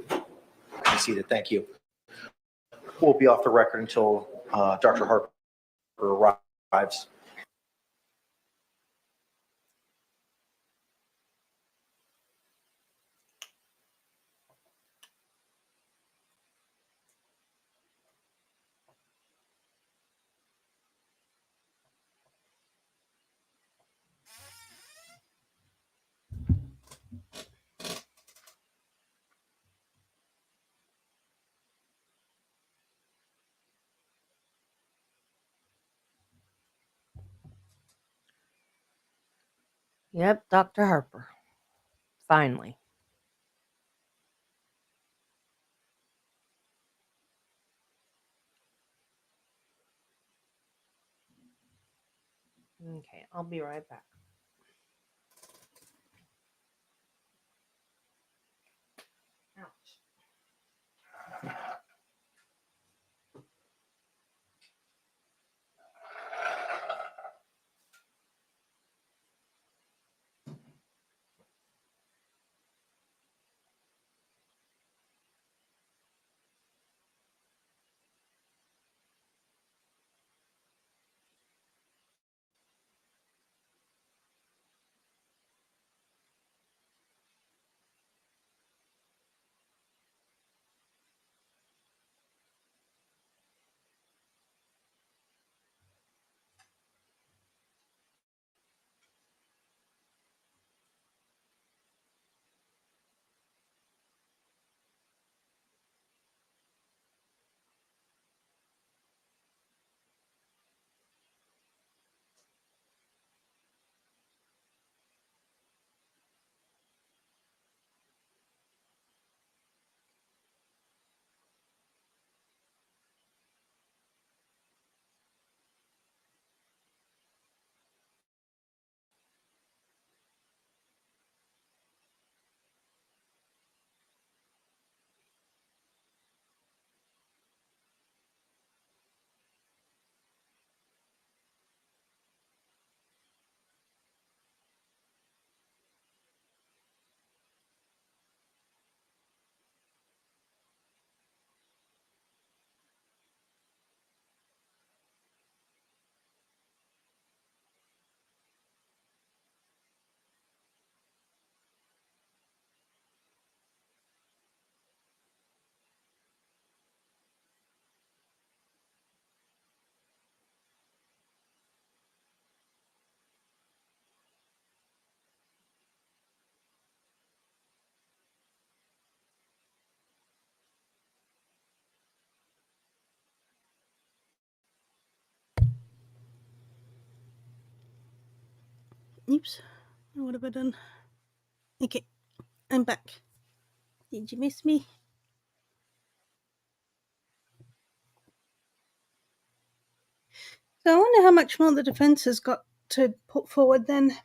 Be seated. Thank you. We'll be off the record until Dr. Harper arrives. Yep, Dr. Harper. Finally. Okay, I'll be right back. Ouch. Oops. What have I done? Okay, I'm back. Did you miss me? So I wonder how much more the defense has got to put forward then.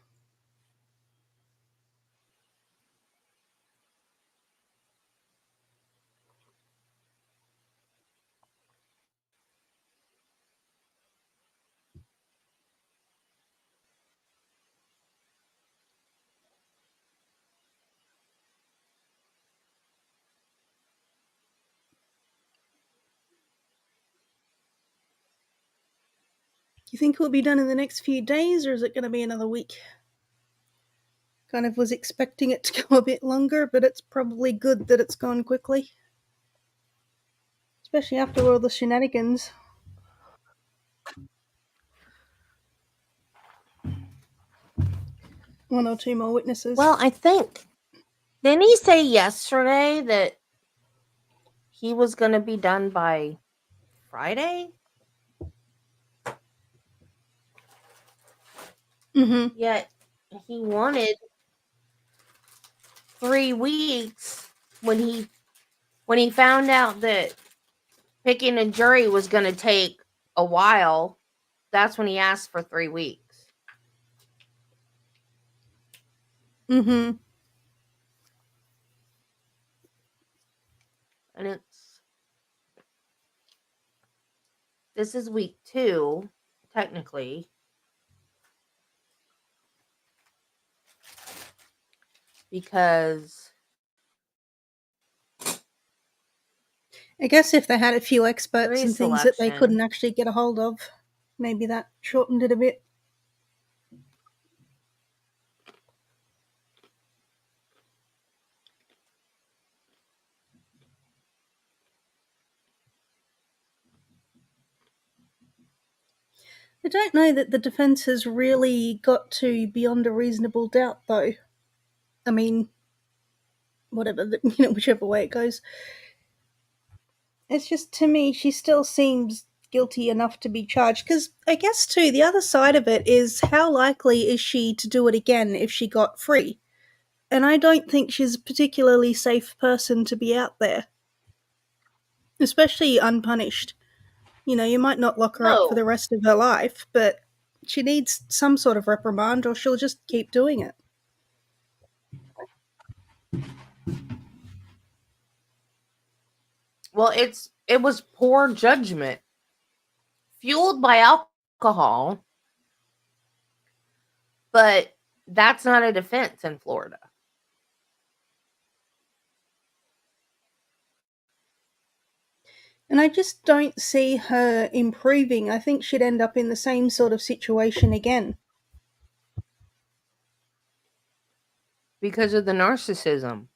Do you think it will be done in the next few days, or is it going to be another week? Kind of was expecting it to go a bit longer, but it's probably good that it's gone quickly. Especially after all the shenanigans. One or two more witnesses. Well, I think, didn't he say yesterday that he was going to be done by Friday? Mm-hmm. Yet he wanted 3 weeks when he found out that picking a jury was going to take a while. That's when he asked for 3 weeks. Mm-hmm. And this is week 2, technically. Because I guess if they had a few experts jury and things that they selection. couldn't actually get a hold of, maybe that shortened it a bit. I don't know that the defense has really got to beyond a reasonable doubt, though. I mean, whatever, whichever way it goes. It's just, to me, she still seems guilty enough to be charged. Because I guess, too, the other side of it is how likely is she to do it again if she got free? And I don't think she's a particularly safe person to be out there, especially unpunished. You might not lock her up for No. the rest of her life, but she needs some sort of reprimand or she'll just keep doing it. Well, it was poor judgment fueled by alcohol, but that's not a defense in Florida. And I just don't see her improving. I think she'd end up in the same sort of situation again. Because of the narcissism.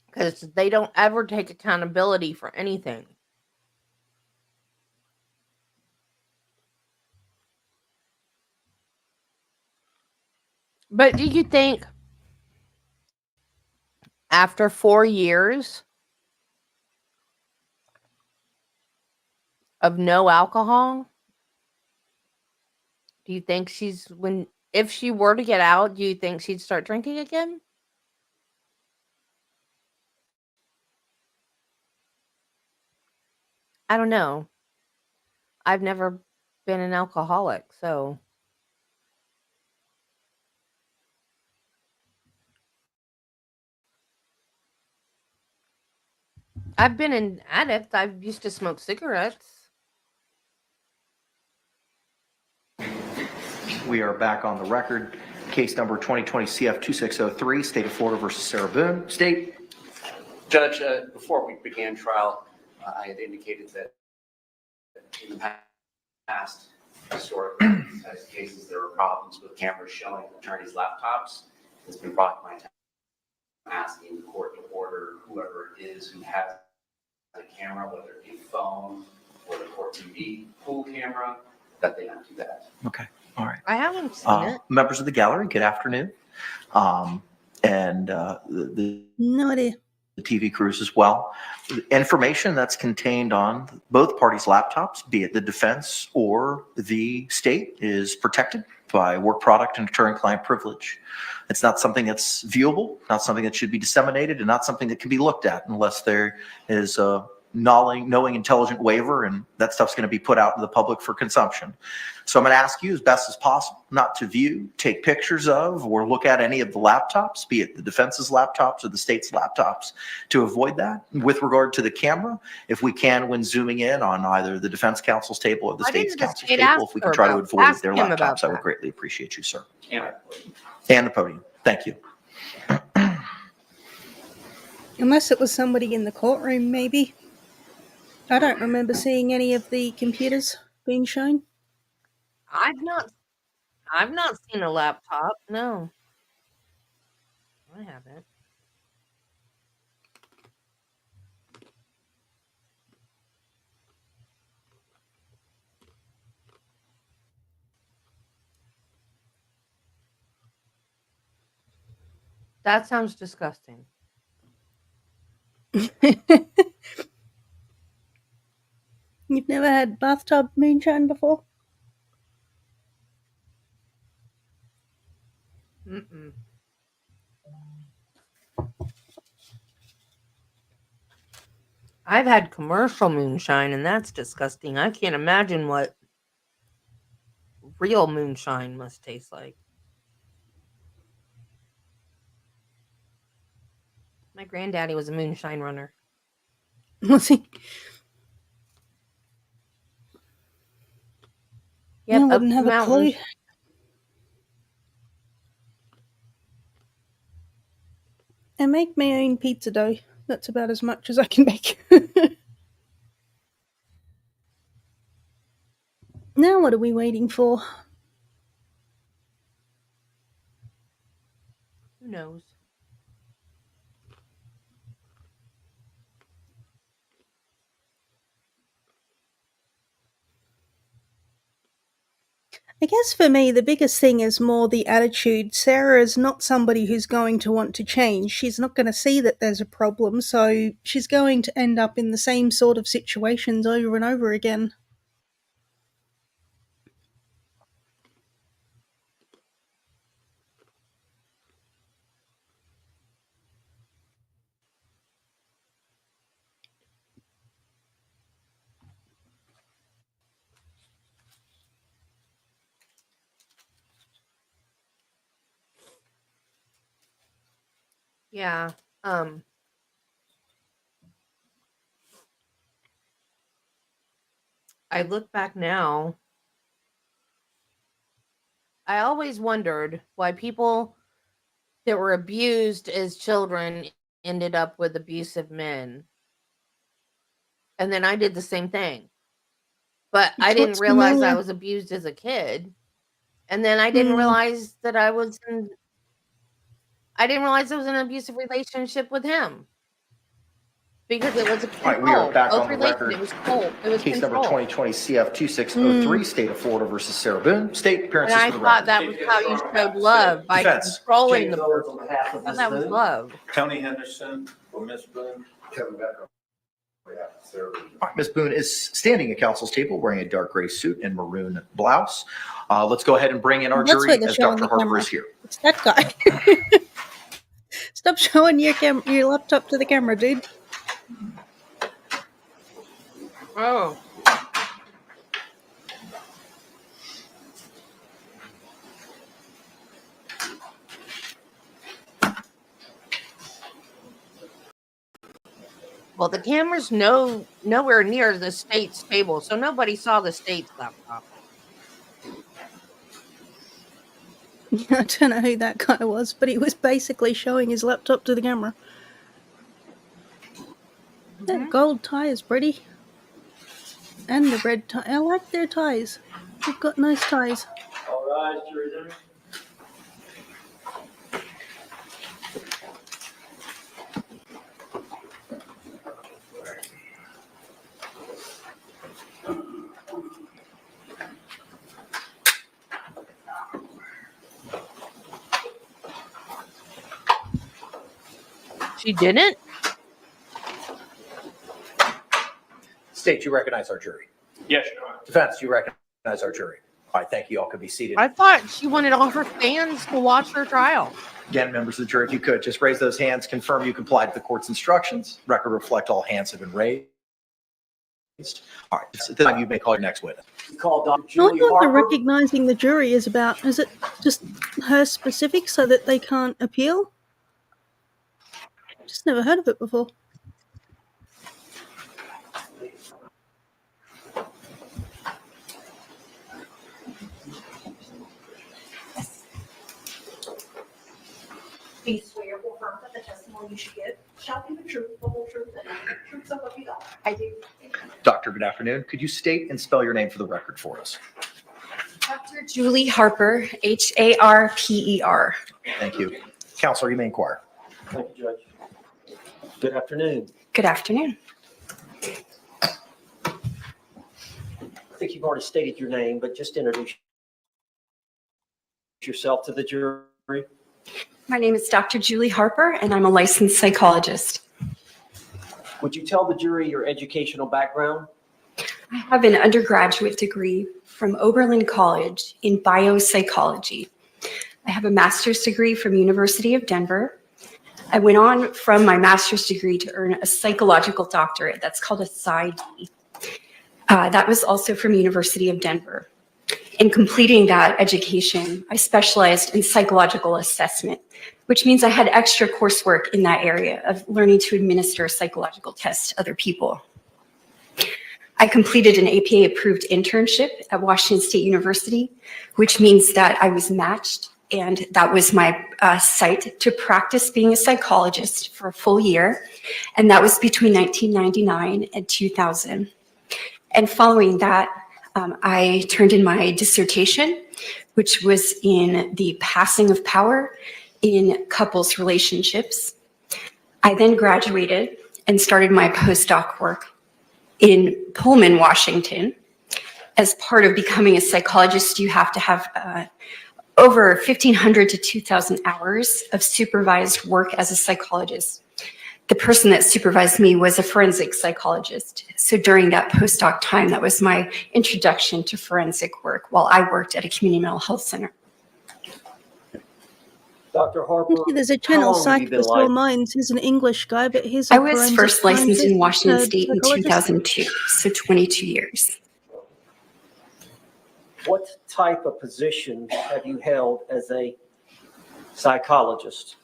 Because they don't ever take accountability for anything. But do you think after 4 years of no alcohol, do you think if she were to get out, do you think she'd start drinking again? I don't know. I've never been an alcoholic, so I've been an addict. I used to smoke cigarettes. We are back on the record. Case number 2020 CF 2603, State of Florida versus Sarah Boone. State. Judge, before we began trial, I had indicated that in the past, historically, in these cases, there were problems with cameras showing attorneys' laptops. It's been brought to my attention. I'm asking the court to order whoever it is who has a camera, whether it be a phone or the court TV pool camera, that they not do that. Okay. All right. I haven't seen it. Members of the gallery, good afternoon. And the No idea. the TV crews as well. Information that's contained on both parties' laptops, be it the defense or the state, is protected by work product and attorney-client privilege. It's not something that's viewable, not something that should be disseminated, and not something that can be looked at unless there is a knowing intelligent waiver, and that stuff's going to be put out to the public for consumption. So I'm going to ask you as best as possible not to view, take pictures of, or look at any of the laptops, be it the defense's laptops or the state's laptops, to avoid that. With regard to the camera, if we can, when zooming in on either the defense counsel's table or the Why state's didn't the counsel's state table, ask if we her can try to about- avoid ask their him about laptops, I would that? greatly appreciate you, sir. And And the podium. Thank you. Unless it was somebody in the courtroom, maybe. I don't remember seeing any of the computers being shown. I've not seen a laptop. No, I haven't. That sounds disgusting. You've never had bathtub moonshine before? Mm-mm. I've had commercial moonshine, and that's disgusting. I can't imagine what real moonshine must taste like. My granddaddy was a moonshine runner. Was he? Yep, I up wouldn't the have a mountains. clue. I make my own pizza dough. That's about as much as I can make. Now what are we waiting for? Who knows? I guess for me, the biggest thing is more the attitude. Sarah is not somebody who's going to want to change. She's not going to see that there's a problem, so she's going to end up in the same sort of situations over and over again. Yeah. I look back now. I always wondered why people that were abused as children ended up with abusive men. And then I did the same thing. But I It's didn't what's realize I familiar. was abused as a kid. And then I didn't Hmm. realize that I was in an abusive relationship with him. Because it was a All right, we are control. back Both on the relations, record. it was cold. It was Case number control. 2020 CF 2603, State of Florida versus Sarah Boone. State And appearances I for the thought record. that was how you showed love, by Defense. controlling the James Owens person. on behalf of I thought Ms. that was Boone. love. Tony Henderson for Ms. Boone. Kevin Becker. Yeah, Sarah. All right, Ms. Boone is standing at counsel's table wearing a dark gray suit and maroon blouse. Let's go ahead and bring in our That's jury where they're as showing Dr. the Harper camera. is here. It's that guy. Stop showing your laptop to the camera, dude. Oh. Well, the camera's nowhere near the state's table, so nobody saw the state's laptop. I don't know who that guy was, but he was basically showing his laptop to the camera. That gold tie is pretty. And the red tie. I like their ties. They've got nice ties. All right, jury dinner. She didn't? State, you recognize our jury. Yes, Your Honor. Defense, you recognize our jury. All right, thank you. All could be seated. I thought she wanted all her fans to watch her trial. Again, members of the jury, if you could, just raise those hands, confirm you complied with the court's instructions. Record reflect all hands have been raised. All right, this time you may call your next witness. Call Dr. I Julie thought the Harper. recognizing the jury is about, is it just her specific so that they can't appeal? Just never heard of it before. Do you swear or affirm that the testimony you should give shall be the truth, the whole truth, and nothing but the truth, so help you God? I do. Doctor, good afternoon. Could you state and spell your name for the record for us? Dr. Julie Harper, Harper. Thank you. Counselor, you may inquire. Thank you, Judge. Good afternoon. Good afternoon. I think you've already stated your name, but just introduce yourself to the jury. My name is Dr. Julie Harper, and I'm a licensed psychologist. Would you tell the jury your educational background? I have an undergraduate degree from Oberlin College in biopsychology. I have a master's degree from University of Denver. I went on from my master's degree to earn a psychological doctorate. That's called a PsyD. That was also from University of Denver. In completing that education, I specialized in psychological assessment, which means I had extra coursework in that area of learning to administer psychological tests to other people. I completed an APA-approved internship at Washington State University, which means that I was matched, and that was my site to practice being a psychologist for a full year, and that was between 1999 and 2000. And following that, I turned in my dissertation, which was in the passing of power in couples relationships. I then graduated and started my postdoc work in Pullman, Washington. As part of becoming a psychologist, you have to have over 1,500 to 2,000 hours of supervised work as a psychologist. The person that supervised me was a forensic psychologist. So during that postdoc time, that was my introduction to forensic work while I worked at a community mental health center. Dr. Harper, There's a how channel, long have you been Psychos All Minds. He's an English guy, but he's a I was forensic first licensed in scientist, Washington State in psychologist. 2002, so 22 years. What type of position have you held as a psychologist?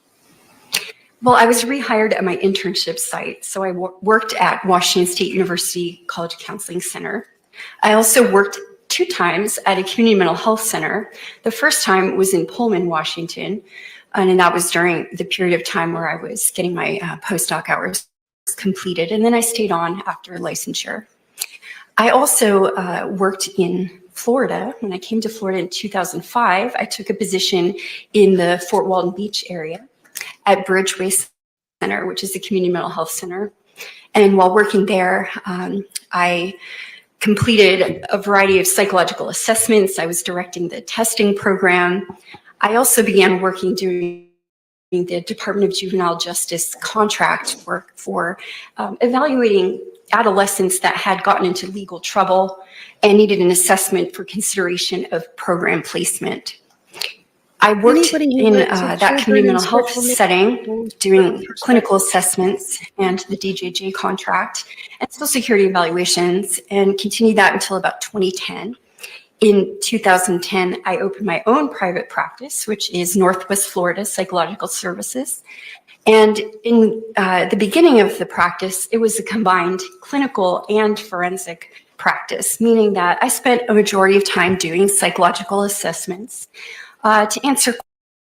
Well, I was rehired at my internship site, so I worked at Washington State University College Counseling Center. I also worked 2 times at a community mental health center. The first time was in Pullman, Washington, and that was during the period of time where I was getting my postdoc hours completed, and then I stayed on after licensure. I also worked in Florida. When I came to Florida in 2005, I took a position in the Fort Walton Beach area at Bridgeway Center, which is the community mental health center. And while working there, I completed a variety of psychological assessments. I was directing the testing program. I also began working during the Department of Juvenile Justice contract work for evaluating adolescents that had gotten into legal trouble and needed an assessment for consideration of program placement. I worked in that community mental health setting, doing clinical assessments and the DJJ contract and Social Security evaluations, and continued that until about 2010. In 2010, I opened my own private practice, which is Northwest Florida Psychological Services. And in the beginning of the practice, it was a combined clinical and forensic practice, meaning that I spent a majority of time doing psychological assessments to answer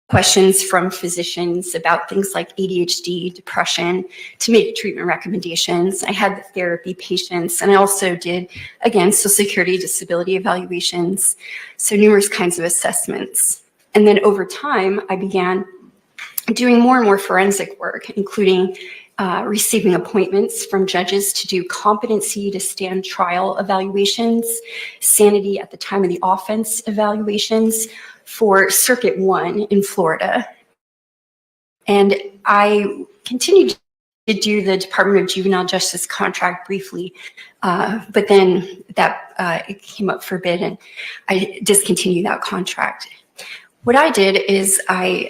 questions from physicians about things like ADHD, depression, to make treatment recommendations. I had the therapy patients, and I also did, again, Social Security disability evaluations, so numerous kinds of assessments. And then over time, I began doing more and more forensic work, including receiving appointments from judges to do competency to stand trial evaluations, sanity at the time of the offense evaluations for Circuit 1 in Florida. And I continued did do the Department of Juvenile Justice contract briefly, but then that it came up for bid and I discontinued that contract. What I did is I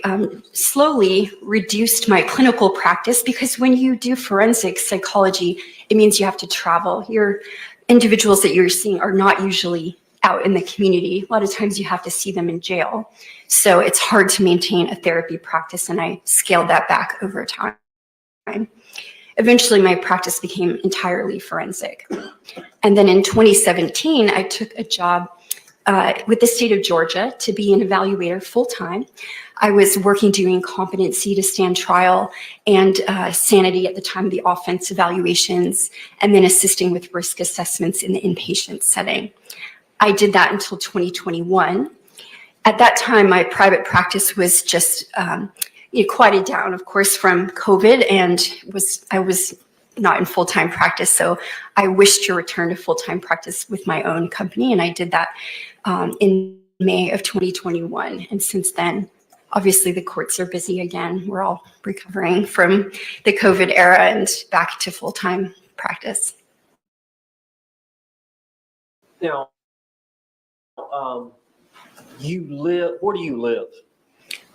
slowly reduced my clinical practice because when you do forensic psychology, it means you have to travel. Your individuals that you're seeing are not usually out in the community. A lot of times you have to see them in jail. So it's hard to maintain a therapy practice, and I scaled that back over time. Eventually, my practice became entirely forensic. And then in 2017, I took a job with the state of Georgia to be an evaluator full-time. I was working doing competency to stand trial and sanity at the time of the offense evaluations, and then assisting with risk assessments in the inpatient setting. I did that until 2021. At that time, my private practice was just quieted down, of course, from COVID, and I was not in full-time practice. So I wished to return to full-time practice with my own company, and I did that in May of 2021. And since then, obviously the courts are busy again. We're all recovering from the COVID era and back to full-time practice. Now, where do you live?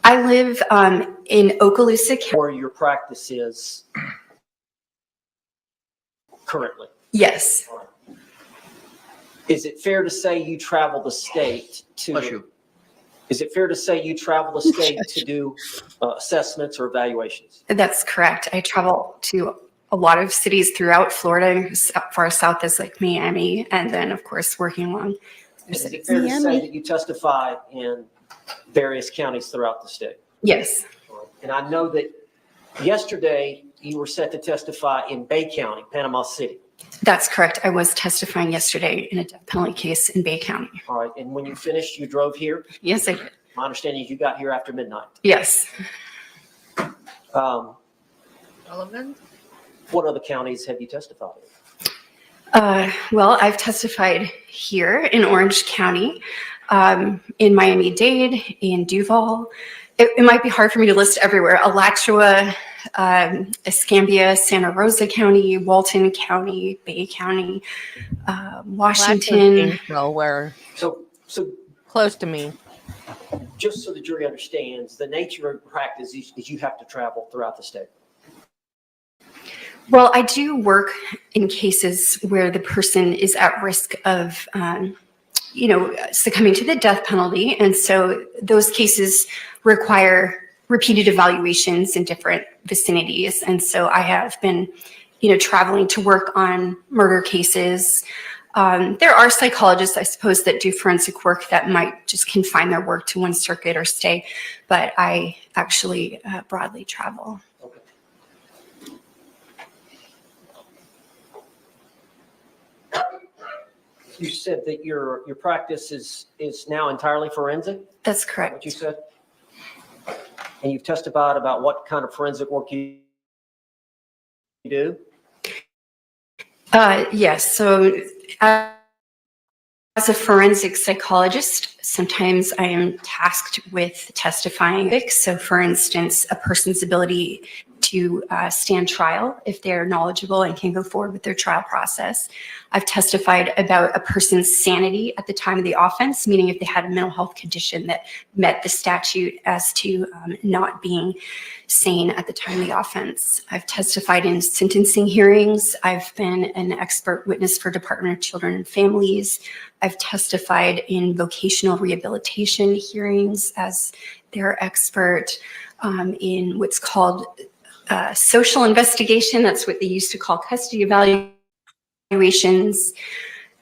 I live in Okaloosa County. Where your practice is currently? Yes. Is it fair to say you travel the state to? Bless you. Is it fair to say you travel the state to do assessments or evaluations? That's correct. I travel to a lot of cities throughout Florida, as far south as like Miami, and then of course working along. Is it fair to say that you testify in various counties throughout the state? Yes. And I know that yesterday you were set to testify in Bay County, Panama City. That's correct. I was testifying yesterday in a death penalty case in Bay County. All right. And when you finished, you drove here? Yes, I did. My understanding is you got here after midnight. Yes. Relevant? What other counties have you testified in? Well, I've testified here in Orange County, in Miami-Dade, in Duval. It might be hard for me to list everywhere. Alachua, Escambia, Santa Rosa County, Walton County, Bay County, Washington. Nowhere. So Close to me. just so the jury understands, the nature of practice is you have to travel throughout the state. Well, I do work in cases where the person is at risk of, succumbing to the death penalty. And so those cases require repeated evaluations in different vicinities. And so I have been, traveling to work on murder cases. There are psychologists, I suppose, that do forensic work that might just confine their work to one circuit or stay, but I actually broadly travel. You said that your practice is now entirely forensic? That's correct. What you said? And you've testified about what kind of forensic work you do? Yes. So as a forensic psychologist, sometimes I am tasked with testifying. So for instance, a person's ability to stand trial if they're knowledgeable and can go forward with their trial process. I've testified about a person's sanity at the time of the offense, meaning if they had a mental health condition that met the statute as to not being sane at the time of the offense. I've testified in sentencing hearings. I've been an expert witness for Department of Children and Families. I've testified in vocational rehabilitation hearings as their expert in what's called social investigation. That's what they used to call custody evaluations.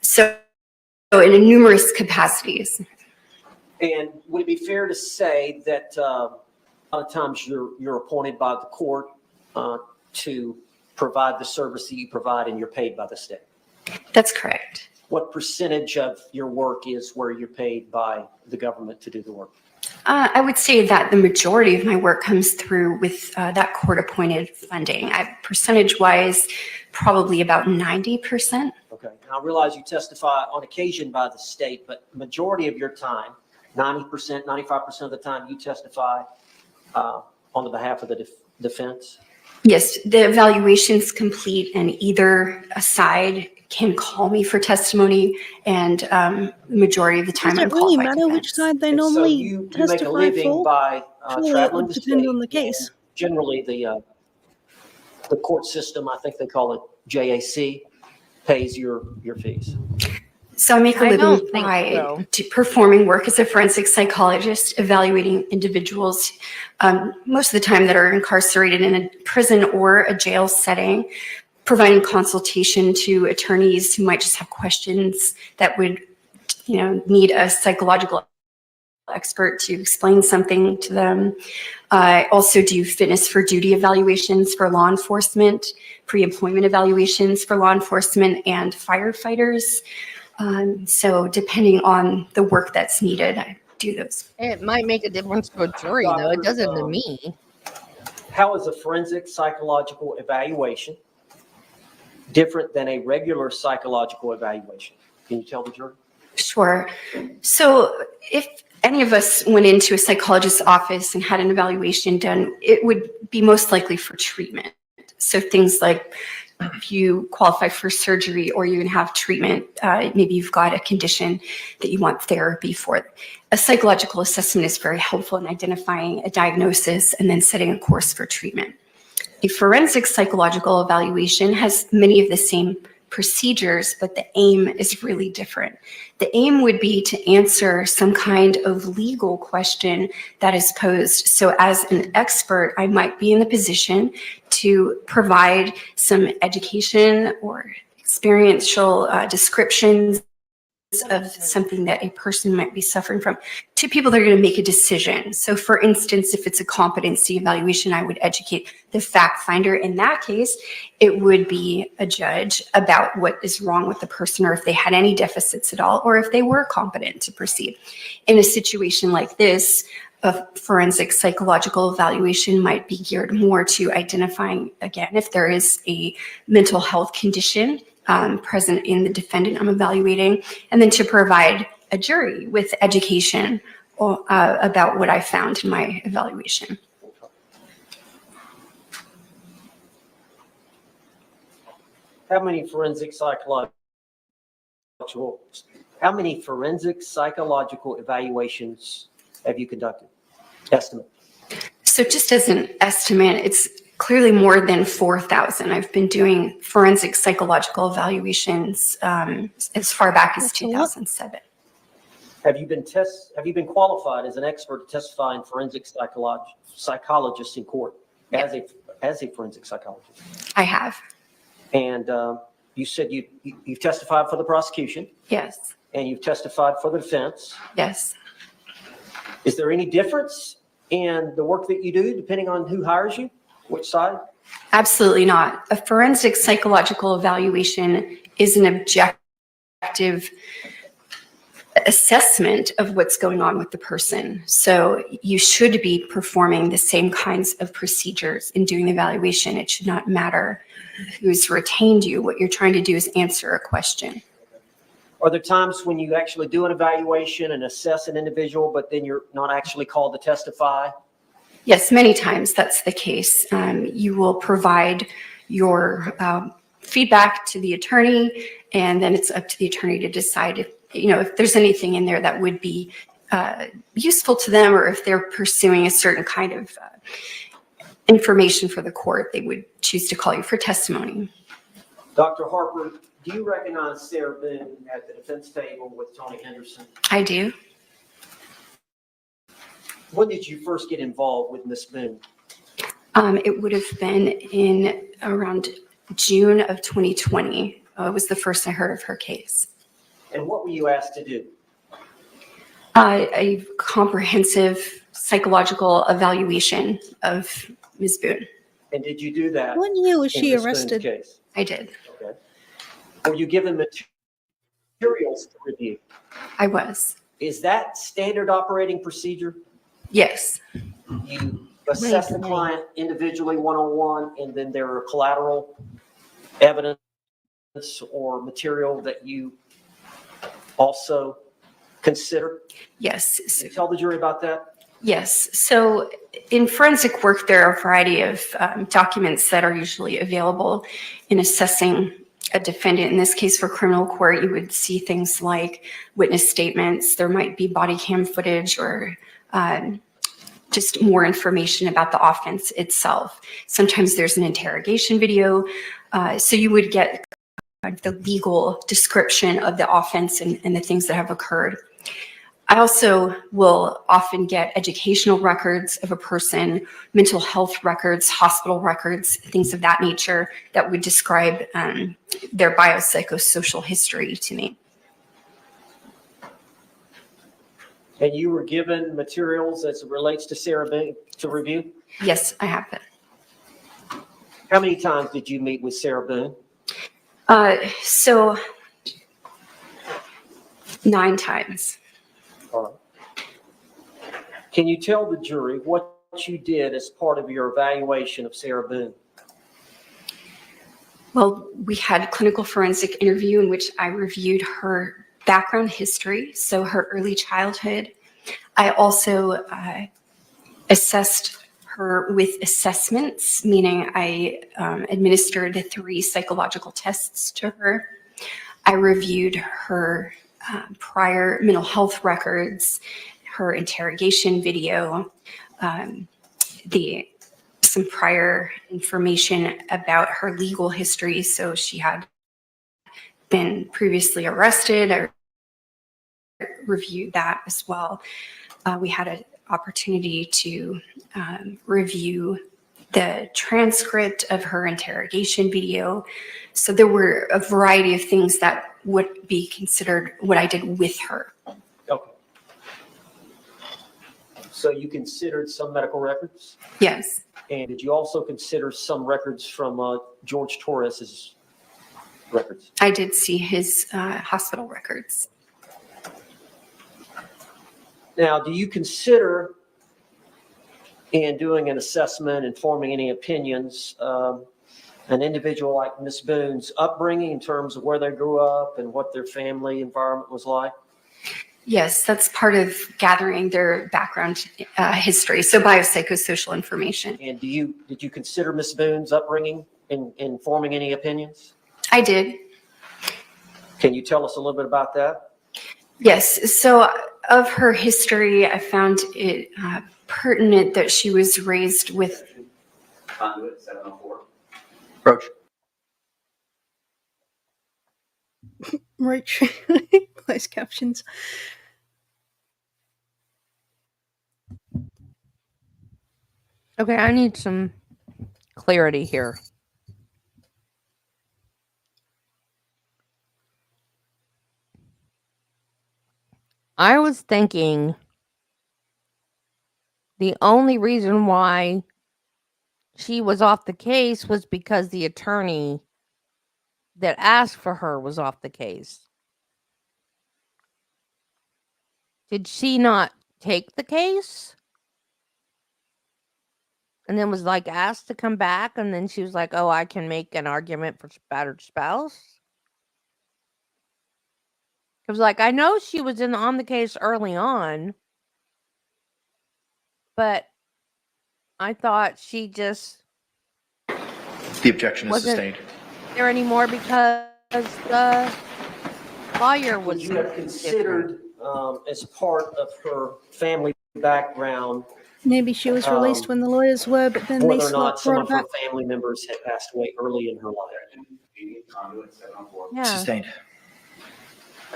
So in numerous capacities. And would it be fair to say that a lot of times you're appointed by the court to provide the service that you provide and you're paid by the state? That's correct. What percentage of your work is where you're paid by the government to do the work? I would say that the majority of my work comes through with that court-appointed funding. Percentage-wise, probably about 90%. Okay. And I realize you testify on occasion by the state, but the majority of your time, 90%, 95% of the time, you testify on the behalf of the defense? Yes, the evaluation's complete and either side can call me for testimony, and the majority of the time Does I'm it called really by matter which defense. side they And so normally you make a testify living for? by Surely it traveling would the depend state. on the case. And generally, the court system, I think they call it JAC, pays your fees. So I make a I living don't think by so. performing work as a forensic psychologist, evaluating individuals, most of the time that are incarcerated in a prison or a jail setting, providing consultation to attorneys who might just have questions that would, need a psychological expert to explain something to them. I also do fitness for duty evaluations for law enforcement, pre-employment evaluations for law enforcement and firefighters. So depending on the work that's needed, I do those. It might make a difference to a jury, though. It Doctor, doesn't to me. How is a forensic psychological evaluation different than a regular psychological evaluation? Can you tell the jury? Sure. So if any of us went into a psychologist's office and had an evaluation done, it would be most likely for treatment. So things like if you qualify for surgery or you can have treatment, maybe you've got a condition that you want therapy for. A psychological assessment is very helpful in identifying a diagnosis and then setting a course for treatment. A forensic psychological evaluation has many of the same procedures, but the aim is really different. The aim would be to answer some kind of legal question that is posed. So as an expert, I might be in the position to provide some education or experiential descriptions of something that a person might be suffering from to people that are going to make a decision. So for instance, if it's a competency evaluation, I would educate the fact finder. In that case, it would be a judge about what is wrong with the person or if they had any deficits at all, or if they were competent to proceed. In a situation like this, a forensic psychological evaluation might be geared more to identifying, again, if there is a mental health condition present in the defendant I'm evaluating, and then to provide a jury with education about what I found in my evaluation. How many forensic psychological evaluations have you conducted? Estimate. So just as an estimate, it's clearly more than 4,000. I've been doing forensic psychological evaluations as far back as 2007. Have you been qualified as an expert to testify in forensic psychologist in court as a forensic psychologist? I have. And you said you've testified for the prosecution. Yes. And you've testified for the defense. Yes. Is there any difference in the work that you do depending on who hires you? Which side? Absolutely not. A forensic psychological evaluation is an objective assessment of what's going on with the person. So you should be performing the same kinds of procedures in doing the evaluation. It should not matter who's retained you. What you're trying to do is answer a question. Are there times when you actually do an evaluation and assess an individual, but then you're not actually called to testify? Yes, many times that's the case. You will provide your feedback to the attorney, and then it's up to the attorney to decide if there's anything in there that would be useful to them, or if they're pursuing a certain kind of information for the court, they would choose to call you for testimony. Dr. Harper, do you recognize Sarah Boone at the defense table with Tony Henderson? I do. When did you first get involved with Miss Boone? It would have been in around June of 2020. It was the first I heard of her case. And what were you asked to do? A comprehensive psychological evaluation of Ms. Boone. And did you do that? What year was in she Miss Boone's arrested? case? I did. Okay. Were you given materials to review? I was. Is that standard operating procedure? Yes. You assess the client individually, one-on-one, and then there are collateral evidence or material that you also consider? Yes. Can you tell the jury about that? Yes. So in forensic work, there are a variety of documents that are usually available in assessing a defendant. In this case, for criminal court, you would see things like witness statements. There might be body cam footage or just more information about the offense itself. Sometimes there's an interrogation video. So you would get the legal description of the offense and the things that have occurred. I also will often get educational records of a person, mental health records, hospital records, things of that nature that would describe their biopsychosocial history to me. And you were given materials as it relates to Sarah Boone to review? Yes, I have that. How many times did you meet with Sarah Boone? So 9 times. All right. Can you tell the jury what you did as part of your evaluation of Sarah Boone? Well, we had a clinical forensic interview in which I reviewed her background history, so her early childhood. I also assessed her with assessments, meaning I administered 3 psychological tests to her. I reviewed her prior mental health records, her interrogation video, some prior information about her legal history. So she had been previously arrested. I reviewed that as well. We had an opportunity to review the transcript of her interrogation video. So there were a variety of things that would be considered what I did with her. Okay. So you considered some medical records? Yes. And did you also consider some records from Jorge Torres's records? I did see his hospital records. Now, do you consider in doing an assessment and forming any opinions, an individual like Ms. Boone's upbringing in terms of where they grew up and what their family environment was like? Yes, that's part of gathering their background history, so biopsychosocial information. And did you consider Ms. Boone's upbringing in forming any opinions? I did. Can you tell us a little bit about that? Yes, so of her history, I found it pertinent that she was raised with... Conduit 704. Roach. Roach. Closed captions. Okay, I need some clarity here. I was thinking the only reason why she was off the case was because the attorney that asked for her was off the case. Did she not take the case? And then was like asked to come back, and then she was like, oh, I can make an argument for battered spouse? Because, like, I know she was on the case early on, but I thought she just The objection is wasn't sustained. there anymore because the lawyer was. Would you have considered, as part of her family background, Maybe she was released when the lawyers were, but then they whether or not some brought of her her back. family members had passed away early in her life? Conduit 704. Yeah. Sustained.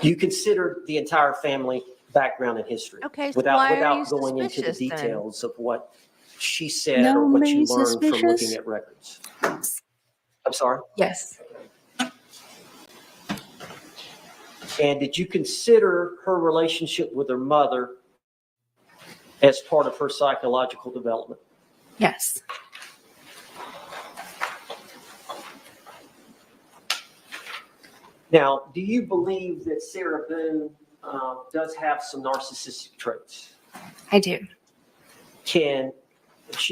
You considered the entire family background and history Okay, so without why are you going into the suspicious then? details of what she said No, or what you me learned from suspicious? looking at records. I'm sorry? Yes. And did you consider her relationship with her mother as part of her psychological development? Yes. Now, do you believe that Sarah Boone does have some narcissistic traits? I do. She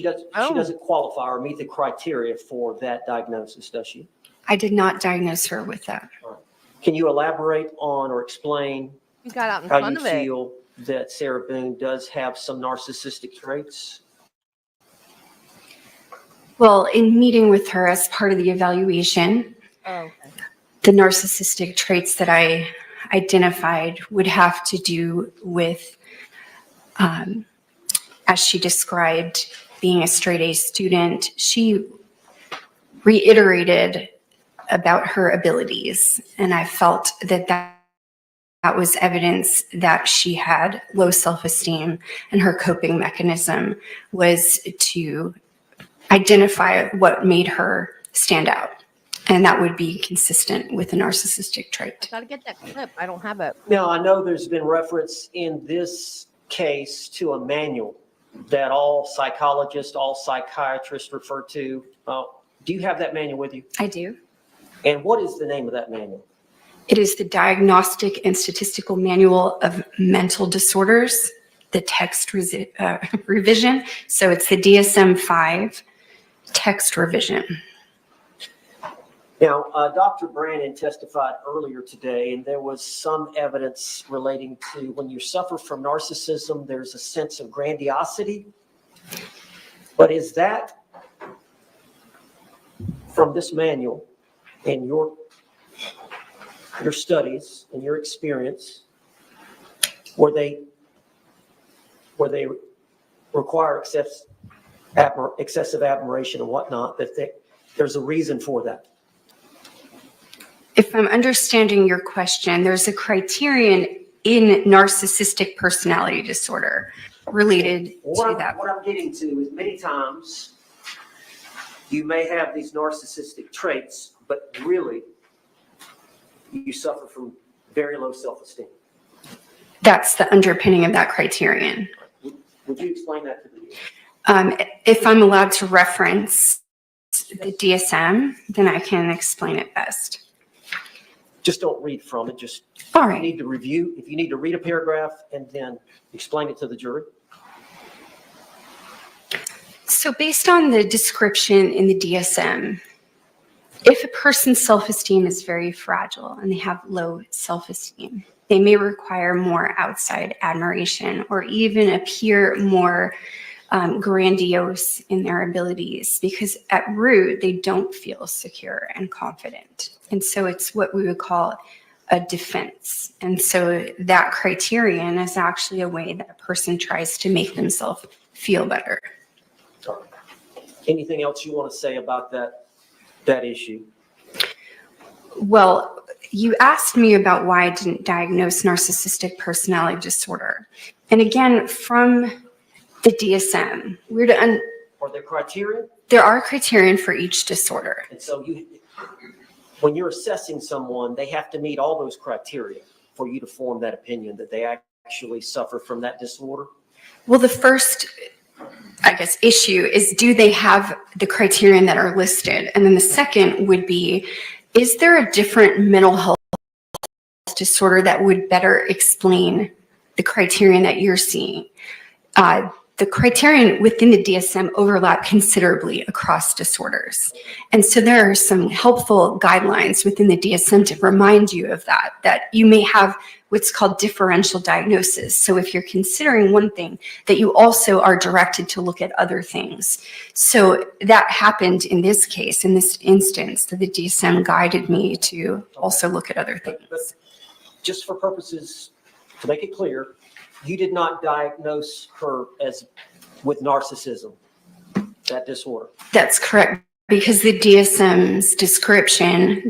doesn't qualify or meet the criteria for that diagnosis, does she? I did not diagnose her with that. Can you elaborate on or explain You got out in how front you of it. feel that Sarah Boone does have some narcissistic traits? Well, in meeting with her as part of the evaluation, Oh, okay. the narcissistic traits that I identified would have to do with, as she described, being a straight A student. She reiterated about her abilities, and I felt that was evidence that she had low self-esteem, and her coping mechanism was to identify what made her stand out. And that would be consistent with a narcissistic trait. Gotta get that clip. I don't have it. Now, I know there's been reference in this case to a manual that all psychologists, all psychiatrists refer to. Do you have that manual with you? I do. And what is the name of that manual? It is the Diagnostic and Statistical Manual of Mental Disorders, the text revision. So it's the DSM-5 text revision. Now, Dr. Brannon testified earlier today, and there was some evidence relating to when you suffer from narcissism, there's a sense of grandiosity. But is that from this manual and your studies and your experience, where they require excessive admiration and whatnot, that there's a reason for that? If I'm understanding your question, there's a criterion in narcissistic personality disorder related to that. What I'm getting to is many times you may have these narcissistic traits, but really you suffer from very low self-esteem. That's the underpinning of that criterion. Would you explain that to me? If I'm allowed to reference the DSM, then I can explain it best. Just don't read from it. Just All right. You need to review. If you need to read a paragraph and then explain it to the jury. So based on the description in the DSM, if a person's self-esteem is very fragile and they have low self-esteem, they may require more outside admiration or even appear more grandiose in their abilities, because at root, they don't feel secure and confident. And so it's what we would call a defense. And so that criterion is actually a way that a person tries to make themselves feel better. Anything else you want to say about that issue? Well, you asked me about why I didn't diagnose narcissistic personality disorder. And again, from the DSM, Are there criteria? there are criterion for each disorder. And so when you're assessing someone, they have to meet all those criteria for you to form that opinion that they actually suffer from that disorder. Well, the first, I guess, issue is, do they have the criterion that are listed? And then the second would be, is there a different mental health disorder that would better explain the criterion that you're seeing? The criterion within the DSM overlap considerably across disorders. And so there are some helpful guidelines within the DSM to remind you of that you may have what's called differential diagnosis. So if you're considering one thing, that you also are directed to look at other things. So that happened in this case, in this instance, that the DSM guided me to also look at other things. But just for purposes, to make it clear, you did not diagnose her with narcissism, that disorder. That's correct, because the DSM's description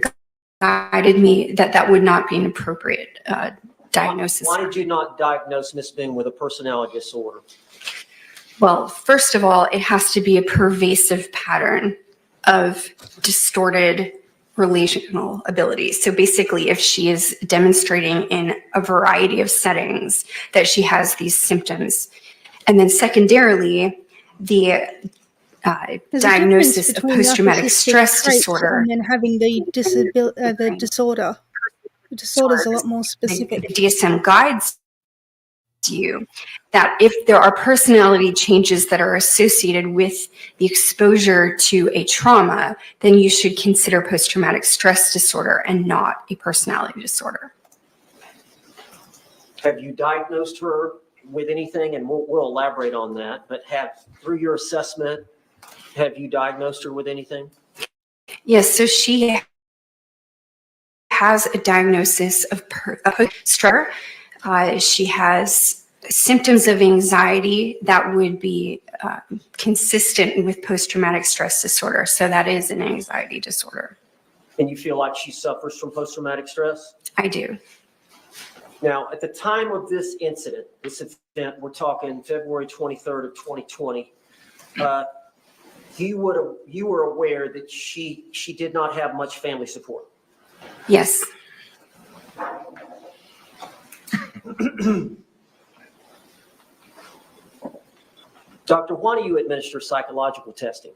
guided me that would not be an appropriate diagnosis. Why did you not diagnose Ms. Boone with a personality disorder? Well, first of all, it has to be a pervasive pattern of distorted relational abilities. So basically, if she is demonstrating in a variety of settings that she has these symptoms, and then secondarily, the diagnosis of post-traumatic stress disorder, and then having the disorder. The disorder is a lot more specific. The DSM guides you that if there are personality changes that are associated with the exposure to a trauma, then you should consider post-traumatic stress disorder and not a personality disorder. Have you diagnosed her with anything? And we'll elaborate on that, but through your assessment, have you diagnosed her with anything? Yes, so she has a diagnosis of stress. She has symptoms of anxiety that would be consistent with post-traumatic stress disorder. So that is an anxiety disorder. And you feel like she suffers from post-traumatic stress? I do. Now, at the time of this incident, we're talking February 23rd of 2020, you were aware that she did not have much family support. Yes. Doctor, why do you administer psychological testing?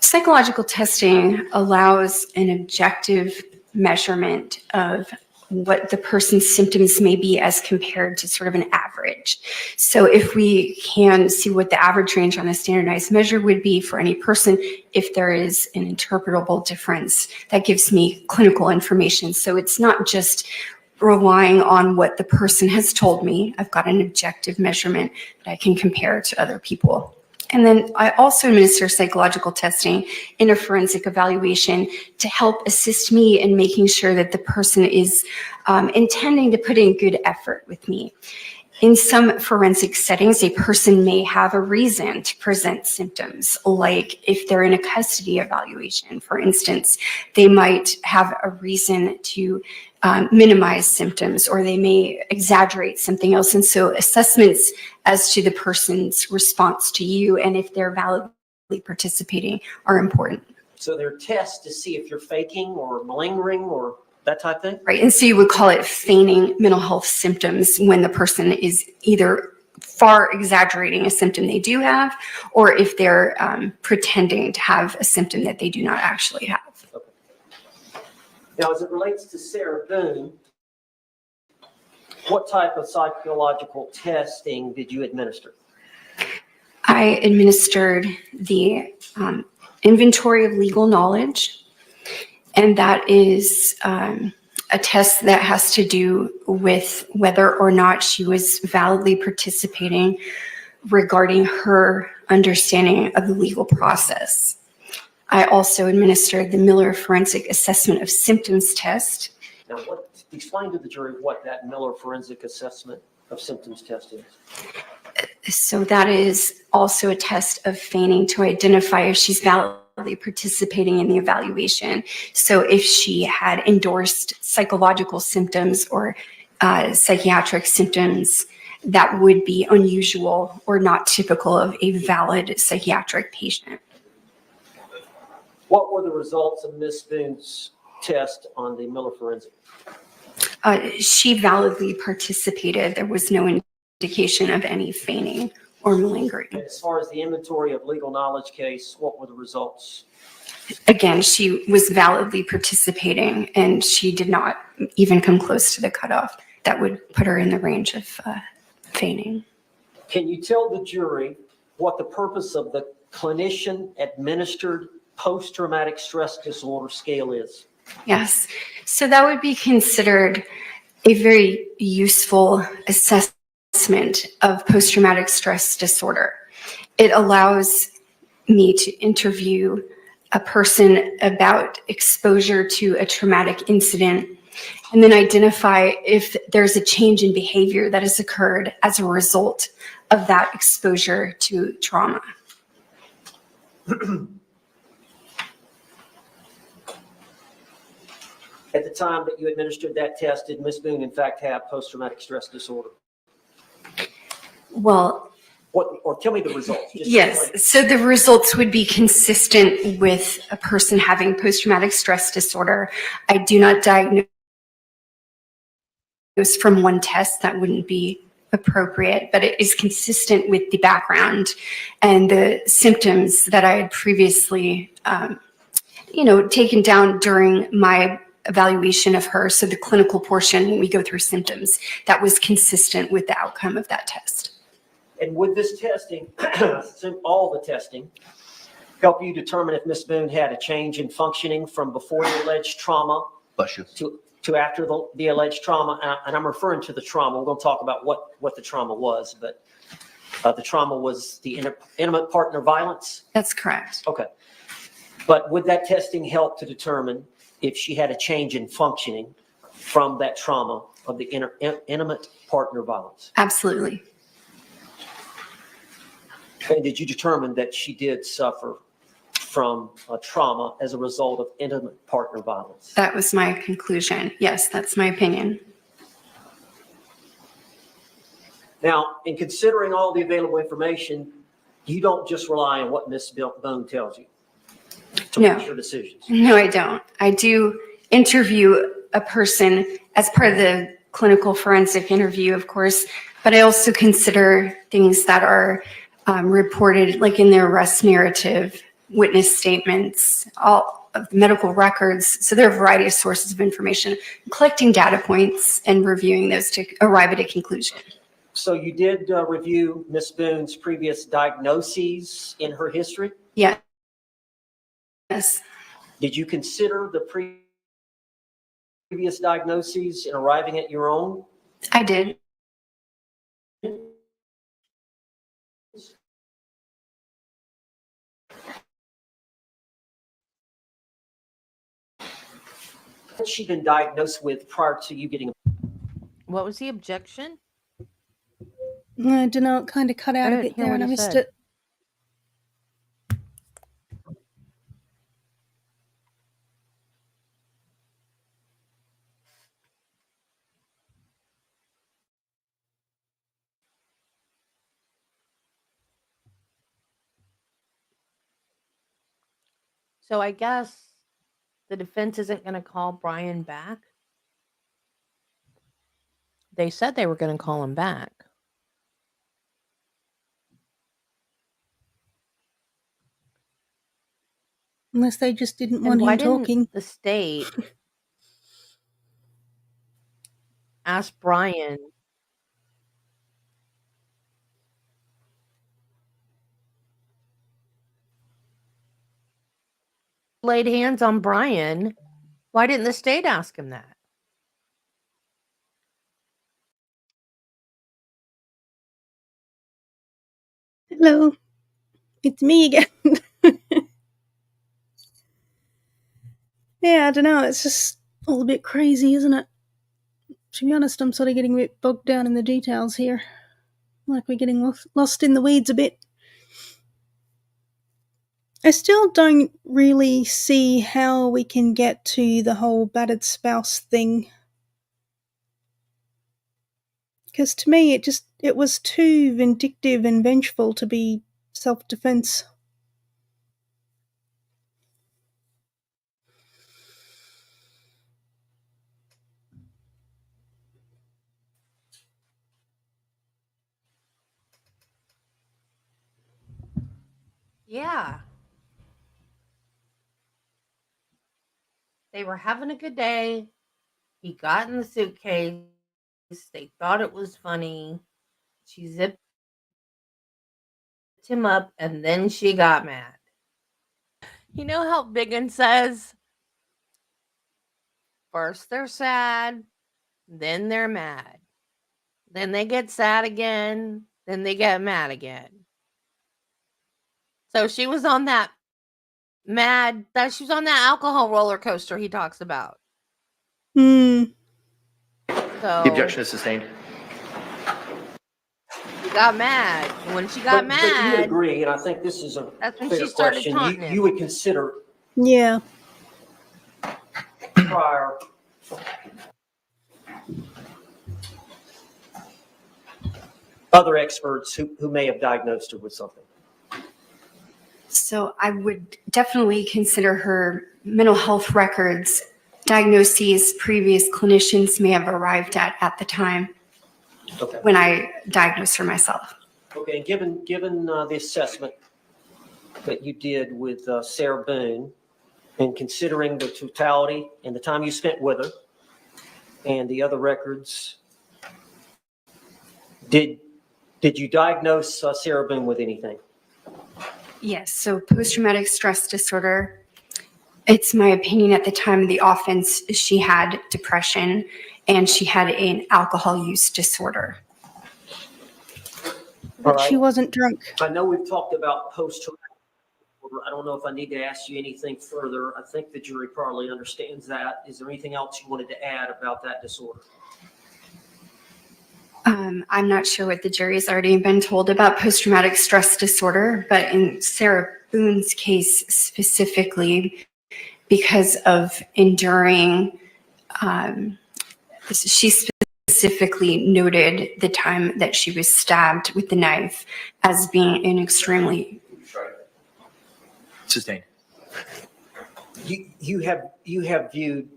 Psychological testing allows an objective measurement of what the person's symptoms may be as compared to sort of an average. So if we can see what the average range on a standardized measure would be for any person, if there is an interpretable difference, that gives me clinical information. So it's not just relying on what the person has told me. I've got an objective measurement that I can compare to other people. And then I also administer psychological testing in a forensic evaluation to help assist me in making sure that the person is intending to put in good effort with me. In some forensic settings, a person may have a reason to present symptoms, like if they're in a custody evaluation, for instance, they might have a reason to minimize symptoms, or they may exaggerate something else. And so assessments as to the person's response to you and if they're validly participating are important. So there are tests to see if you're faking or malingering or that type of thing? Right, and so you would call it feigning mental health symptoms when the person is either far exaggerating a symptom they do have, or if they're pretending to have a symptom that they do not actually have. Okay. Now, as it relates to Sarah Boone, what type of psychological testing did you administer? I administered the inventory of legal knowledge, and that is a test that has to do with whether or not she was validly participating regarding her understanding of the legal process. I also administered the Miller Forensic Assessment of Symptoms test. Now, explain to the jury what that Miller Forensic Assessment of Symptoms test is. So that is also a test of feigning to identify if she's validly participating in the evaluation. So if she had endorsed psychological symptoms or psychiatric symptoms, that would be unusual or not typical of a valid psychiatric patient. What were the results of Ms. Boone's test on the Miller Forensic? She validly participated. There was no indication of any feigning or malingering. As far as the inventory of legal knowledge case, what were the results? Again, she was validly participating, and she did not even come close to the cutoff that would put her in the range of feigning. Can you tell the jury what the purpose of the clinician-administered post-traumatic stress disorder scale is? Yes. So that would be considered a very useful assessment of post-traumatic stress disorder. It allows me to interview a person about exposure to a traumatic incident and then identify if there's a change in behavior that has occurred as a result of that exposure to trauma. At the time that you administered that test, did Ms. Boone in fact have post-traumatic stress disorder? Well, or tell me the results. Just yes. So the results would be consistent with a person having post-traumatic stress disorder. I do not diagnose from one test. That wouldn't be appropriate, but it is consistent with the background and the symptoms that I had previously, taken down during my evaluation of her. So the clinical portion, when we go through symptoms, that was consistent with the outcome of that test. And would this testing, all the testing, help you determine if Ms. Boone had a change in functioning from before the alleged trauma Bless you. to after the alleged trauma, and I'm referring to the trauma. We're going to talk about what the trauma was, but the trauma was the intimate partner violence? That's correct. Okay. But would that testing help to determine if she had a change in functioning from that trauma of the intimate partner violence? Absolutely. And did you determine that she did suffer from a trauma as a result of intimate partner violence? That was my conclusion. Yes, that's my opinion. Now, in considering all the available information, you don't just rely on what Ms. Boone tells you to No. make your decisions. No, I don't. I do interview a person as part of the clinical forensic interview, of course, but I also consider things that are reported, like in their arrest narrative, witness statements, all of the medical records. So there are a variety of sources of information, collecting data points and reviewing those to arrive at a conclusion. So you did review Ms. Boone's previous diagnoses in her history? Yeah. Yes. Did you consider the previous diagnoses in arriving at your own? I did. What had she been diagnosed with prior to you getting? What was the objection? I don't know, it kind of cut out a didn't bit hear there what and I he missed said. it. So I guess the defense isn't going to call Brian back. They said they were going to call him back. Unless they just didn't And want why him didn't talking. the state ask Brian? Laid hands on Brian. Why didn't the state ask him that? Hello, it's me again. Yeah, I don't know, it's just all a bit crazy, isn't it? To be honest, I'm sort of getting a bit bogged down in the details here. Like we're getting lost in the weeds a bit. I still don't really see how we can get to the whole battered spouse thing. Because to me, it was too vindictive and vengeful to be self-defense. Yeah. They were having a good day. He got in the suitcase. They thought it was funny. She zipped him up and then she got mad. You know how Biggin says, first they're sad, then they're mad. Then they get sad again, then they get mad again. So she was on that she was on that alcohol roller coaster he talks about. Hmm. So The objection is sustained. she got mad. And when she got But you would mad, agree, and I think this is a that's when fair she started question. taunting him. You would consider Yeah. prior other experts who may have diagnosed her with something. So I would definitely consider her mental health records, diagnoses previous clinicians may have arrived at the time Okay. when I diagnosed her myself. Okay, and given the assessment that you did with Sarah Boone, and considering the totality and the time you spent with her and the other records, did you diagnose Sarah Boone with anything? Yes, so post-traumatic stress disorder, It's my opinion at the time of the offense, she had depression and she had an alcohol use disorder. But she wasn't drunk. I know we've talked about post-traumatic disorder. I don't know if I need to ask you anything further. I think the jury probably understands that. Is there anything else you wanted to add about that disorder? I'm not sure what the jury's already been told about post-traumatic stress disorder, but in Sarah Boone's case specifically, because of enduring, she specifically noted the time that she was stabbed with the knife as being an extremely Sustained. You have viewed.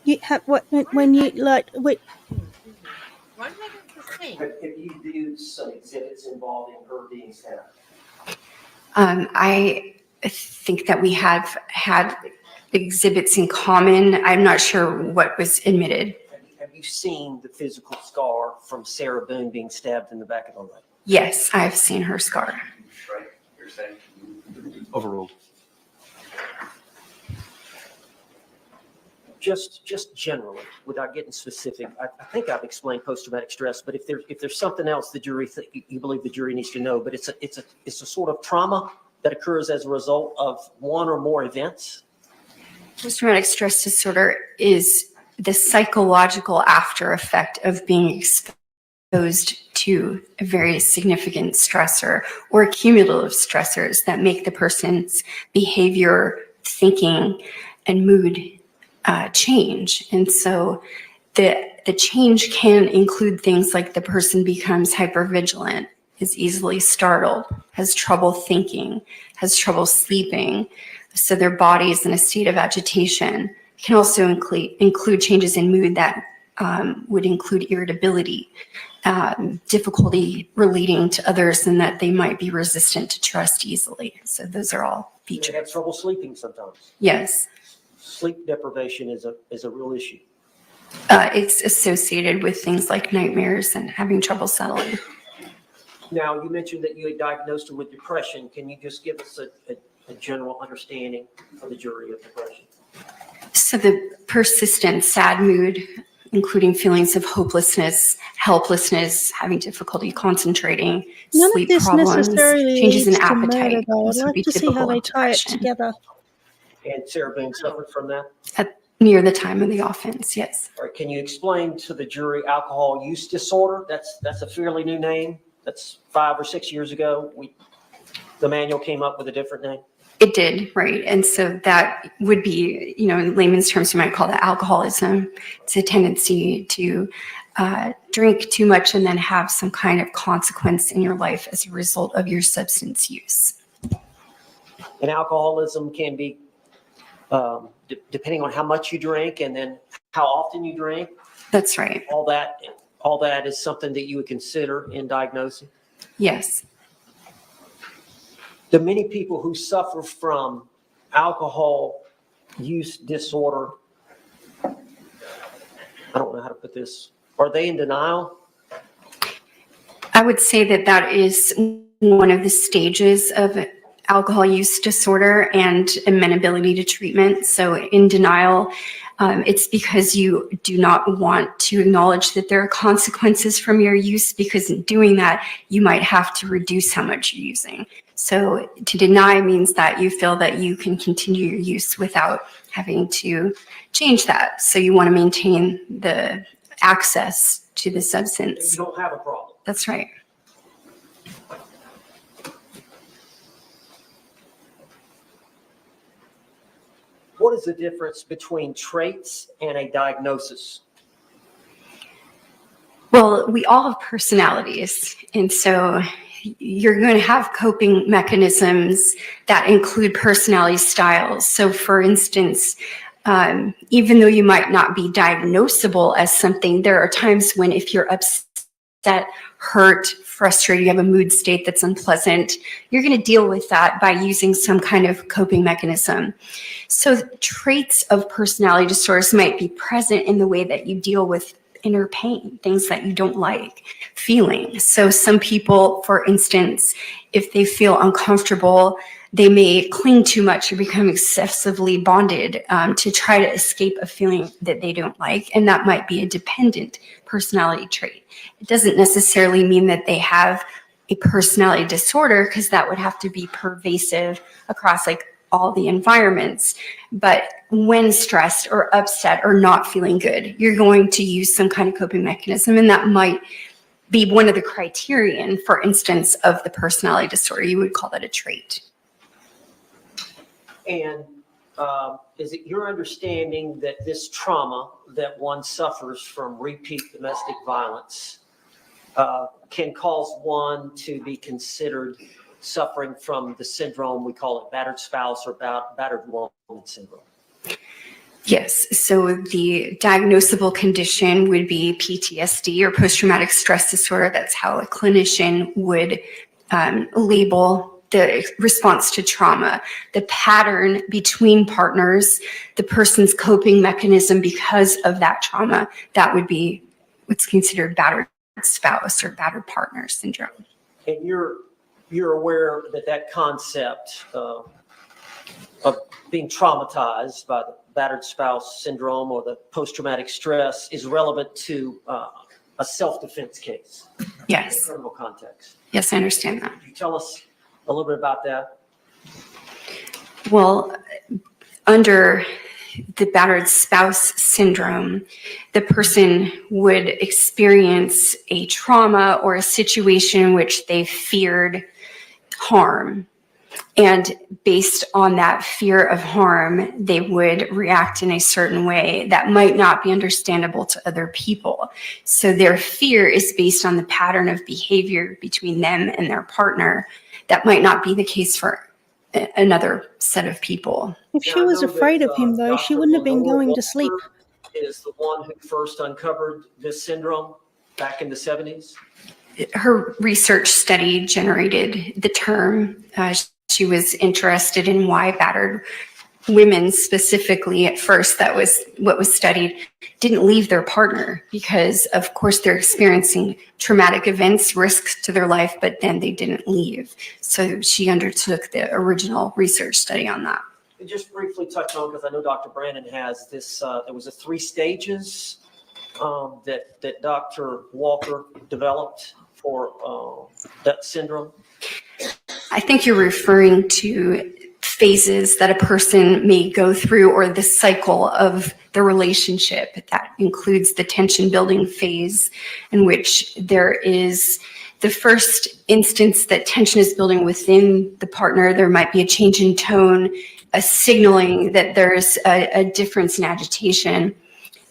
You have what when you like wait. Have you viewed some exhibits involving her being stabbed? I think that we have had exhibits in common. I'm not sure what was admitted. Have you seen the physical scar from Sarah Boone being stabbed in the back of the leg? Yes, I've seen her scar. Right, you're saying? Overruled. Just generally, without getting specific, I think I've explained post-traumatic stress, but if there's something else the jury you believe the jury needs to know, but it's a sort of trauma that occurs as a result of one or more events. Post-traumatic stress disorder is the psychological after effect of being exposed to a very significant stressor or cumulative stressors that make the person's behavior, thinking, and mood change. And so the change can include things like the person becomes hypervigilant, is easily startled, has trouble thinking, has trouble sleeping. So their body is in a state of agitation. It can also include changes in mood that would include irritability, difficulty relating to others, and that they might be resistant to trust easily. So those are all features. They have trouble sleeping sometimes. Yes. Sleep deprivation is a real issue. It's associated with things like nightmares and having trouble settling. Now, you mentioned that you had diagnosed her with depression. Can you just give us a general understanding for the jury of depression? So the persistent sad mood, including feelings of hopelessness, helplessness, having difficulty concentrating, None sleep of this problems, necessarily changes in leads to murder, appetite. though. I'd Those would like be to see how typical they of tie it depression. together. And Sarah Boone suffered from that? Near the time of the offense, yes. All right, can you explain to the jury alcohol use disorder? That's a fairly new name. That's 5 or 6 years ago. The manual came up with a different name. It did, right. And so that would be, in layman's terms, you might call that alcoholism. It's a tendency to drink too much and then have some kind of consequence in your life as a result of your substance use. And alcoholism can be, depending on how much you drink and then how often you drink. That's right. All that is something that you would consider in diagnosing. Yes. The many people who suffer from alcohol use disorder, I don't know how to put this, are they in denial? I would say that is one of the stages of alcohol use disorder and amenability to treatment. So in denial, it's because you do not want to acknowledge that there are consequences from your use, because in doing that, you might have to reduce how much you're using. So to deny means that you feel that you can continue your use without having to change that. So you want to maintain the access to the substance. You don't have a problem. That's right. What is the difference between traits and a diagnosis? Well, we all have personalities, and so you're going to have coping mechanisms that include personality styles. So for instance, even though you might not be diagnosable as something, there are times when if you're upset, hurt, frustrated, you have a mood state that's unpleasant, you're going to deal with that by using some kind of coping mechanism. So traits of personality disorders might be present in the way that you deal with inner pain, things that you don't like feeling. So some people, for instance, if they feel uncomfortable They may cling too much or become excessively bonded to try to escape a feeling that they don't like, and that might be a dependent personality trait. It doesn't necessarily mean that they have a personality disorder, because that would have to be pervasive across like all the environments. But when stressed or upset or not feeling good, you're going to use some kind of coping mechanism, and that might be one of the criterion, for instance, of the personality disorder. You would call that a trait. And is it your understanding that this trauma that one suffers from repeat domestic violence can cause one to be considered suffering from the syndrome, we call it battered spouse or battered woman syndrome? Yes. So the diagnosable condition would be PTSD, or post-traumatic stress disorder. That's how a clinician would label the response to trauma. The pattern between partners, the person's coping mechanism because of that trauma, that would be what's considered battered spouse or battered partner syndrome. And you're aware that that concept of being traumatized by the battered spouse syndrome or the post-traumatic stress is relevant to a self-defense case? Yes. In a criminal context. Yes, I understand that. Could you tell us a little bit about that? Well, under the battered spouse syndrome, the person would experience a trauma or a situation in which they feared harm. And based on that fear of harm, they would react in a certain way that might not be understandable to other people. So their fear is based on the pattern of behavior between them and their partner. That might not be the case for another set of people. If she was afraid of him, though, she wouldn't have been going to sleep. Is the one who first uncovered this syndrome back in the 70s? Her research study generated the term. She was interested in why battered women specifically at first, that was what was studied, didn't leave their partner because, of course, they're experiencing traumatic events, risks to their life, but then they didn't leave. So she undertook the original research study on that. And just briefly touch on, because I know Dr. Brandon has this, there was a 3 stages that Dr. Walker developed for that syndrome. I think you're referring to phases that a person may go through, or the cycle of the relationship. That includes the tension building phase, in which there is the first instance that tension is building within the partner. There might be a change in tone, a signaling that there's a difference in agitation.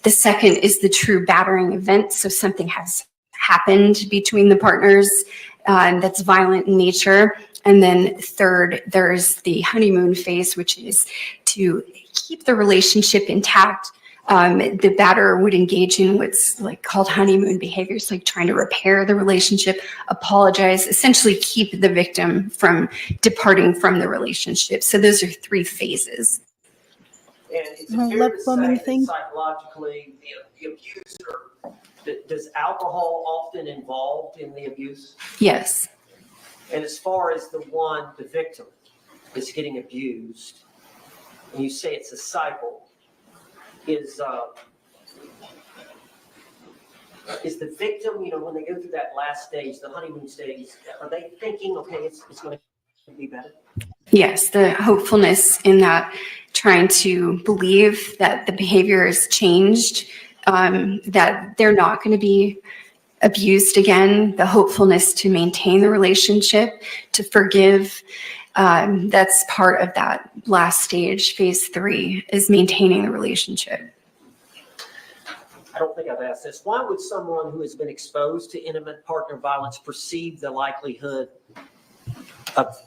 The second is the true battering event. So something has happened between the partners that's violent in nature. And then third, there's the honeymoon phase, which is to keep the relationship intact. The batterer would engage in what's like called honeymoon behaviors, like trying to repair the relationship, apologize, essentially keep the victim from departing from the relationship. So those are 3 phases. And it's fair to say that psychologically, the abuser, does alcohol often involved in the abuse? Yes. And as far as the victim is getting abused, and you say it's a cycle, is the victim, when they go through that last stage, the honeymoon stage, are they thinking, okay, it's going to be better? Yes, the hopefulness in that, trying to believe that the behavior has changed, that they're not going to be abused again, the hopefulness to maintain the relationship, to forgive. That's part of that last stage, phase 3, is maintaining the relationship. I don't think I've asked this. Why would someone who has been exposed to intimate partner violence perceive the likelihood of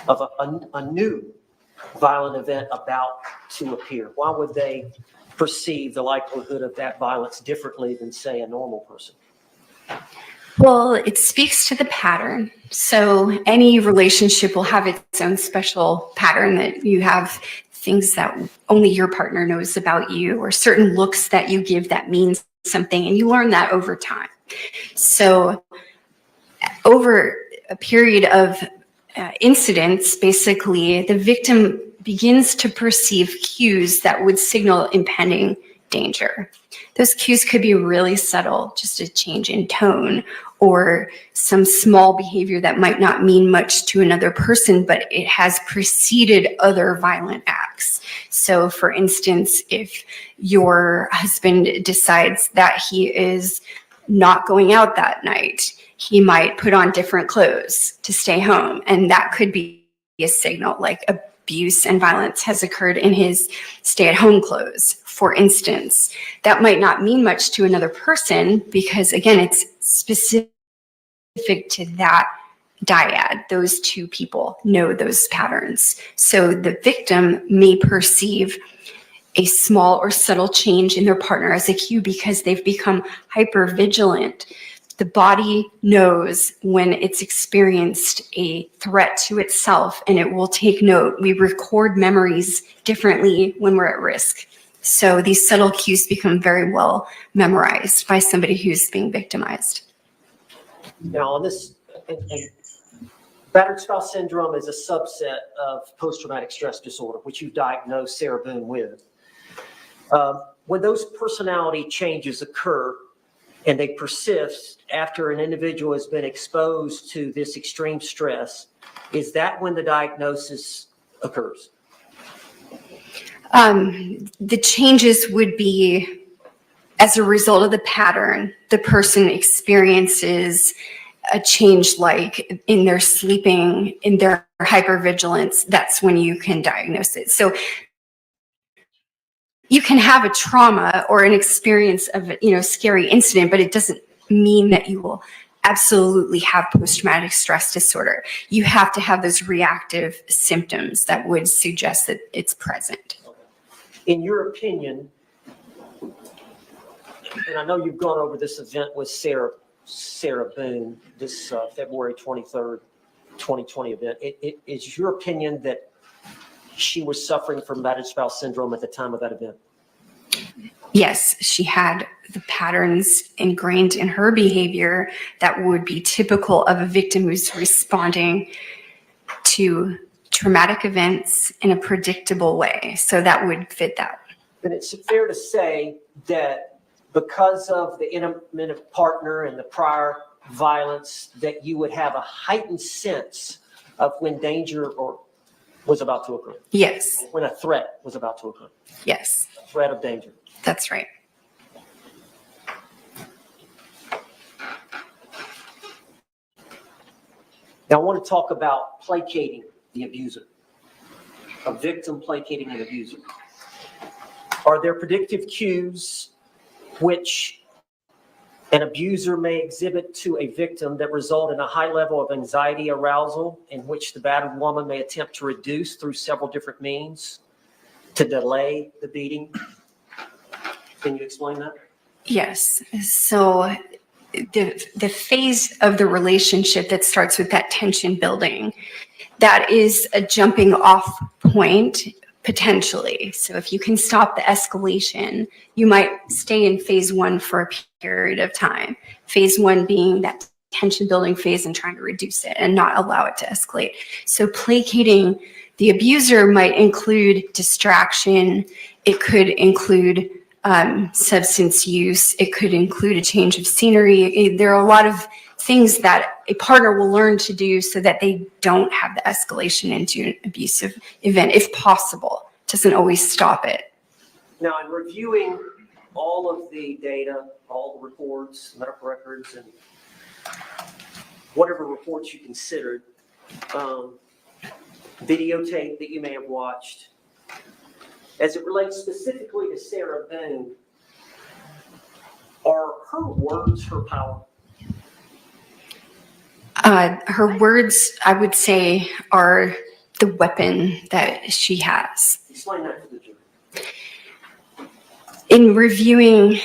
a new violent event about to appear? Why would they perceive the likelihood of that violence differently than, say, a normal person? Well, it speaks to the pattern. So any relationship will have its own special pattern, that you have things that only your partner knows about you, or certain looks that you give that means something, and you learn that over time. So over a period of incidents, basically, the victim begins to perceive cues that would signal impending danger. Those cues could be really subtle, just a change in tone or some small behavior that might not mean much to another person, but it has preceded other violent acts. So for instance, if your husband decides that he is not going out that night, he might put on different clothes to stay home. And that could be a signal, like abuse and violence has occurred in his stay-at-home clothes, for instance. That might not mean much to another person because, again, it's specific to that dyad. Those two people know those patterns. So the victim may perceive a small or subtle change in their partner as a cue because they've become hyper-vigilant. The body knows when it's experienced a threat to itself, and it will take note. We record memories differently when we're at risk. So these subtle cues become very well memorized by somebody who's being victimized. Now, on this, and battered spouse syndrome is a subset of post-traumatic stress disorder, which you diagnosed Sarah Boone with. When those personality changes occur and they persist after an individual has been exposed to this extreme stress, is that when the diagnosis occurs? The changes would be as a result of the pattern. The person experiences a change like in their sleeping, in their hypervigilance. That's when you can diagnose it. So you can have a trauma or an experience of, scary incident, but it doesn't mean that you will absolutely have post-traumatic stress disorder. You have to have those reactive symptoms that would suggest that it's present. In your opinion, and I know you've gone over this event with Sarah Boone, this February 23rd, 2020 event, is your opinion that she was suffering from battered spouse syndrome at the time of that event? Yes, she had the patterns ingrained in her behavior that would be typical of a victim who's responding to traumatic events in a predictable way. So that would fit that. Then it's fair to say that because of the intimate partner and the prior violence, that you would have a heightened sense of when danger was about to occur. Yes. When a threat was about to occur. Yes. A threat of danger. That's right. Now I want to talk about placating the abuser. A victim placating an abuser. Are there predictive cues which an abuser may exhibit to a victim that result in a high level of anxiety arousal, in which the battered woman may attempt to reduce through several different means to delay the beating? Can you explain that? Yes. So the phase of the relationship that starts with that tension building, that is a jumping off point potentially. So if you can stop the escalation, you might stay in phase one for a period of time. Phase one being that tension building phase and trying to reduce it and not allow it to escalate. So placating the abuser might include distraction. It could include substance use. It could include a change of scenery. There are a lot of things that a partner will learn to do so that they don't have the escalation into an abusive event, if possible. It doesn't always stop it. Now, in reviewing all of the data, all the reports, medical records, and whatever reports you considered, videotape that you may have watched, as it relates specifically to Sarah Boone, are her words her power? Her words, I would say, are the weapon that she has. Explain that to the jury. In reviewing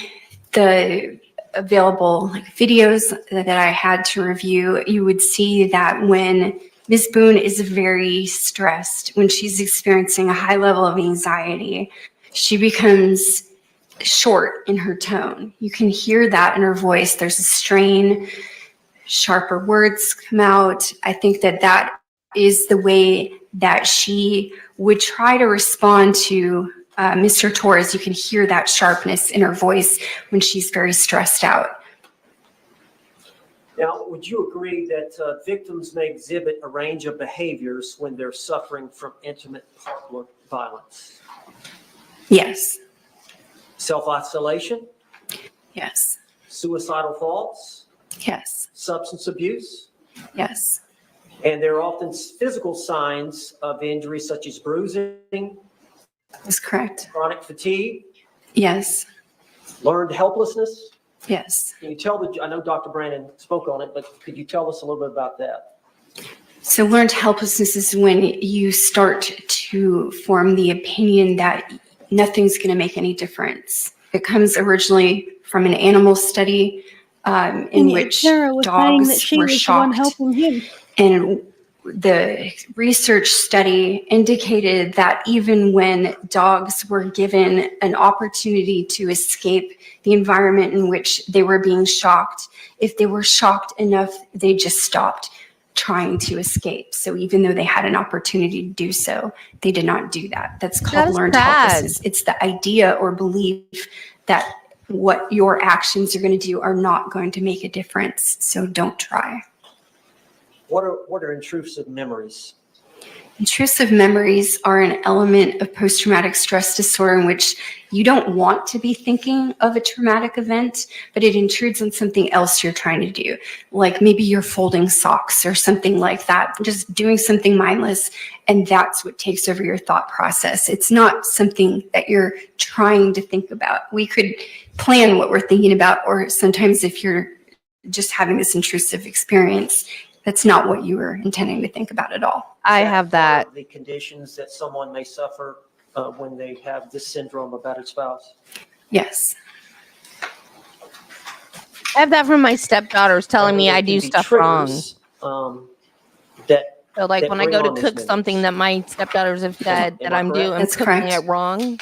the available videos that I had to review, you would see that when Ms. Boone is very stressed, when she's experiencing a high level of anxiety, she becomes short in her tone. You can hear that in her voice. There's a strain, sharper words come out. I think that is the way that she would try to respond to Mr. Torres. You can hear that sharpness in her voice when she's very stressed out. Now, would you agree that victims may exhibit a range of behaviors when they're suffering from intimate partner violence? Yes. Self-isolation, Yes. suicidal thoughts, Yes. substance abuse, Yes. and there are often physical signs of injury such as bruising, That's correct. chronic fatigue, Yes. learned helplessness. Yes. Can you tell I know Dr. Brandon spoke on it, but could you tell us a little bit about that? So learned helplessness is when you start to form the opinion that nothing's going to make any difference. It comes originally from an animal study in which Tara was saying that dogs she were was the one shocked, helping him. and the research study indicated that even when dogs were given an opportunity to escape the environment in which they were being shocked, if they were shocked enough, they just stopped trying to escape. So even though they had an opportunity to do so, they did not do that. That's called is learned bad. helplessness. It's the idea or belief that what your actions are going to do are not going to make a difference. So don't try. What are intrusive memories? Intrusive memories are an element of post-traumatic stress disorder in which you don't want to be thinking of a traumatic event, but it intrudes on something else you're trying to do. Like maybe you're folding socks or something like that, just doing something mindless, and that's what takes over your thought process. It's not something that you're trying to think about. We could plan what we're thinking about, or sometimes if you're just having this intrusive experience, that's not what you were intending to think about at all. I have that. The conditions that someone may suffer when they have this syndrome of battered spouse. Yes. I have that from my stepdaughters telling me There I can do be stuff wrong. triggers, that So like that when I bring go to on these cook something that my stepdaughters have said Am that I I'm correct? doing, That's cooking correct. it wrong,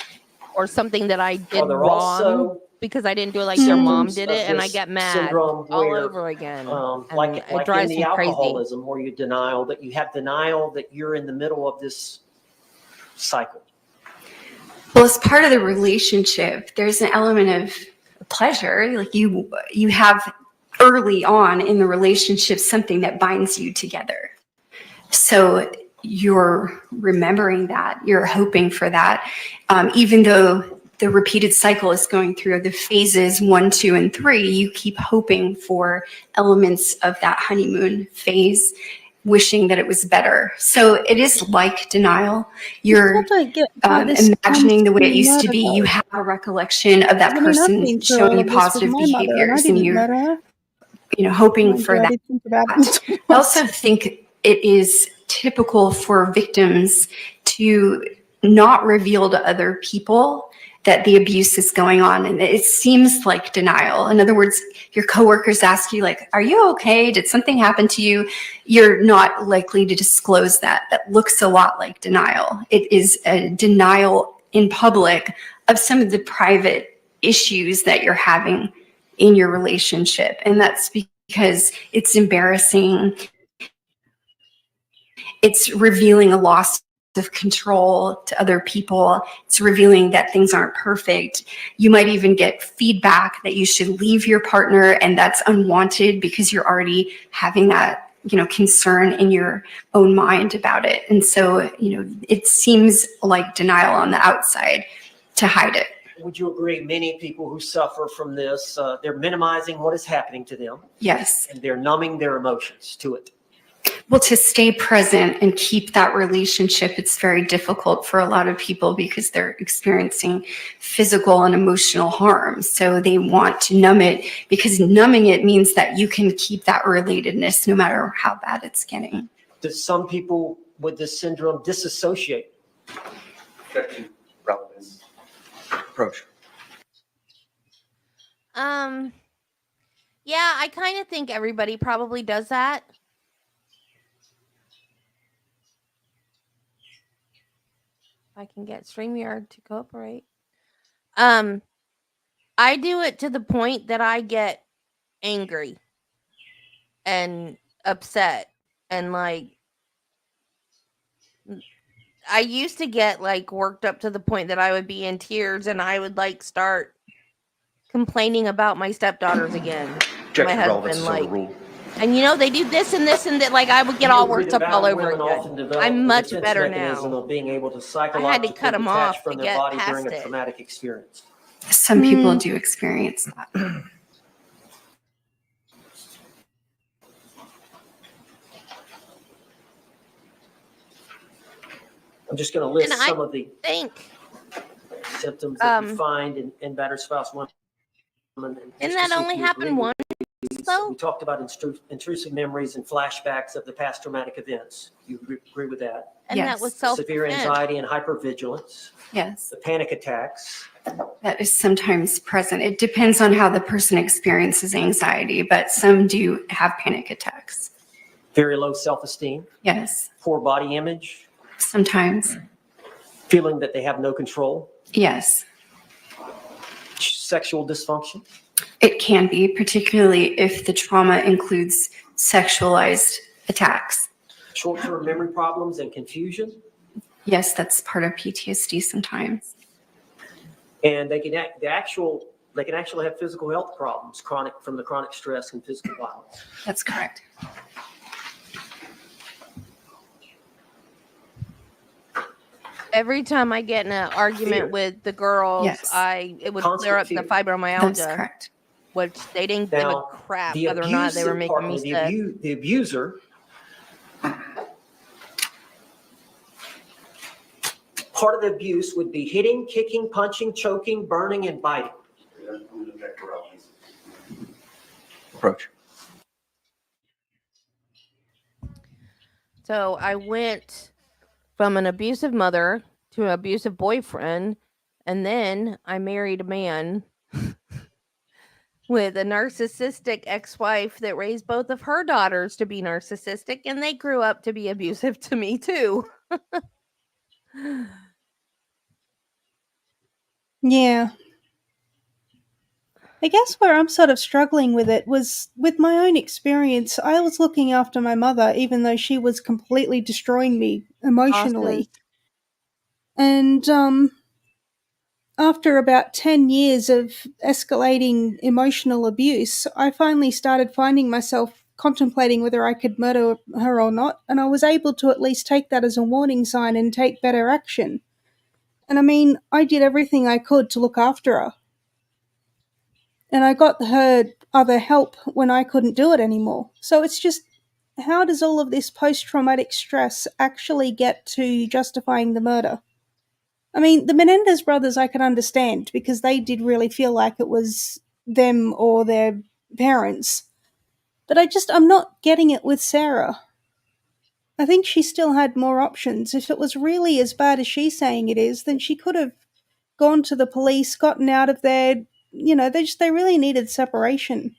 or something that I did Are there wrong also because I didn't do it like their mom symptoms did of it, and I this get mad syndrome all where, over again. And like it in drives the me crazy. alcoholism, where you denial that you have denial that you're in the middle of this cycle? Well, as part of the relationship, there's an element of pleasure. Like you have early on in the relationship something that binds you together. So you're remembering that, you're hoping for that, even though the repeated cycle is going through the phases 1, 2, and 3, you keep hoping for elements of that honeymoon phase, wishing that it was better. So it is like denial. You're I don't get why this imagining the way it comes used to from be. murder, You though. have a recollection of that I mean, I've person been through showing all you of this with positive my mother, and I behaviors, and didn't you're, murder her. hoping Mind for you, I that. did think about it. I also think it is typical for victims to not reveal to other people that the abuse is going on. And it seems like denial. In other words, your coworkers ask you like, are you okay? Did something happen to you? You're not likely to disclose that. That looks a lot like denial. It is a denial in public of some of the private issues that you're having in your relationship. And that's because it's embarrassing. It's revealing a loss of control to other people. It's revealing that things aren't perfect. You might even get feedback that you should leave your partner, and that's unwanted because you're already having that, concern in your own mind about it. And so, it seems like denial on the outside to hide it. Would you agree many people who suffer from this, they're minimizing what is happening to them? Yes. And they're numbing their emotions to it. Well, to stay present and keep that relationship, it's very difficult for a lot of people because they're experiencing physical and emotional harm. So they want to numb it because numbing it means that you can keep that relatedness no matter how bad it's getting. Does some people with this syndrome disassociate? Relevance. Approach. Yeah, I kind of think everybody probably does that. I can get StreamYard to cooperate. I do it to the point that I get angry and upset and like I used to get like worked up to the point that I would be in tears and I would like start complaining about my stepdaughters again. Objection My of relevance husband, is like, overruled. and they do this and this and that. Like, I would get Do you all agree worked that up all battered over women often again. develop I'm the much defense better mechanism now. of being able to I had to psychologically cut them detach off from to their get body past during a it. traumatic experience? Some people do experience that. I'm just going to list And I some of the think, symptoms that you find in battered spouse women. didn't that only happen once, though? We talked about intrusive memories and flashbacks of the past traumatic events. You agree with that? And that was self-defense. Severe anxiety and hypervigilance. Yes. The panic attacks. That is sometimes present. It depends on how the person experiences anxiety, but some do have panic attacks. Very low self-esteem. Yes. Poor body image. Sometimes. Feeling that they have no control. Yes. Sexual dysfunction. It can be, particularly if the trauma includes sexualized attacks. Short-term memory problems and confusion. Yes, that's part of PTSD sometimes. And they can actually have physical health problems from the chronic stress and physical violence. That's correct. Every time I get in an argument with the girls, Yes. it would Constant clear up the fear. fibromyalgia. That's correct. Which they didn't give a Now, crap the whether or not they were abusive making partner, me sick. the abuser, part of the abuse would be hitting, kicking, punching, choking, burning, and biting. Approach. So I went from an abusive mother to an abusive boyfriend, and then I married a man with a narcissistic ex-wife that raised both of her daughters to be narcissistic, and they grew up to be abusive to me too. Yeah. I guess where I'm sort of struggling with it was with my own experience. I was looking after my mother, even though she was completely destroying me emotionally. And after about 10 years of escalating emotional abuse, I finally started finding myself contemplating whether I could murder her or not, and I was able to at least take that as a warning sign and take better action. And I mean, I did everything I could to look after her. And I got her other help when I couldn't do it anymore. So it's just, how does all of this post-traumatic stress actually get to justifying the murder? I mean, the Menendez brothers I can understand because they did really feel like it was them or their parents. But I'm not getting it with Sarah. I think she still had more options. If it was really as bad as she's saying it is, then she could have gone to the police, gotten out of there. They really needed separation.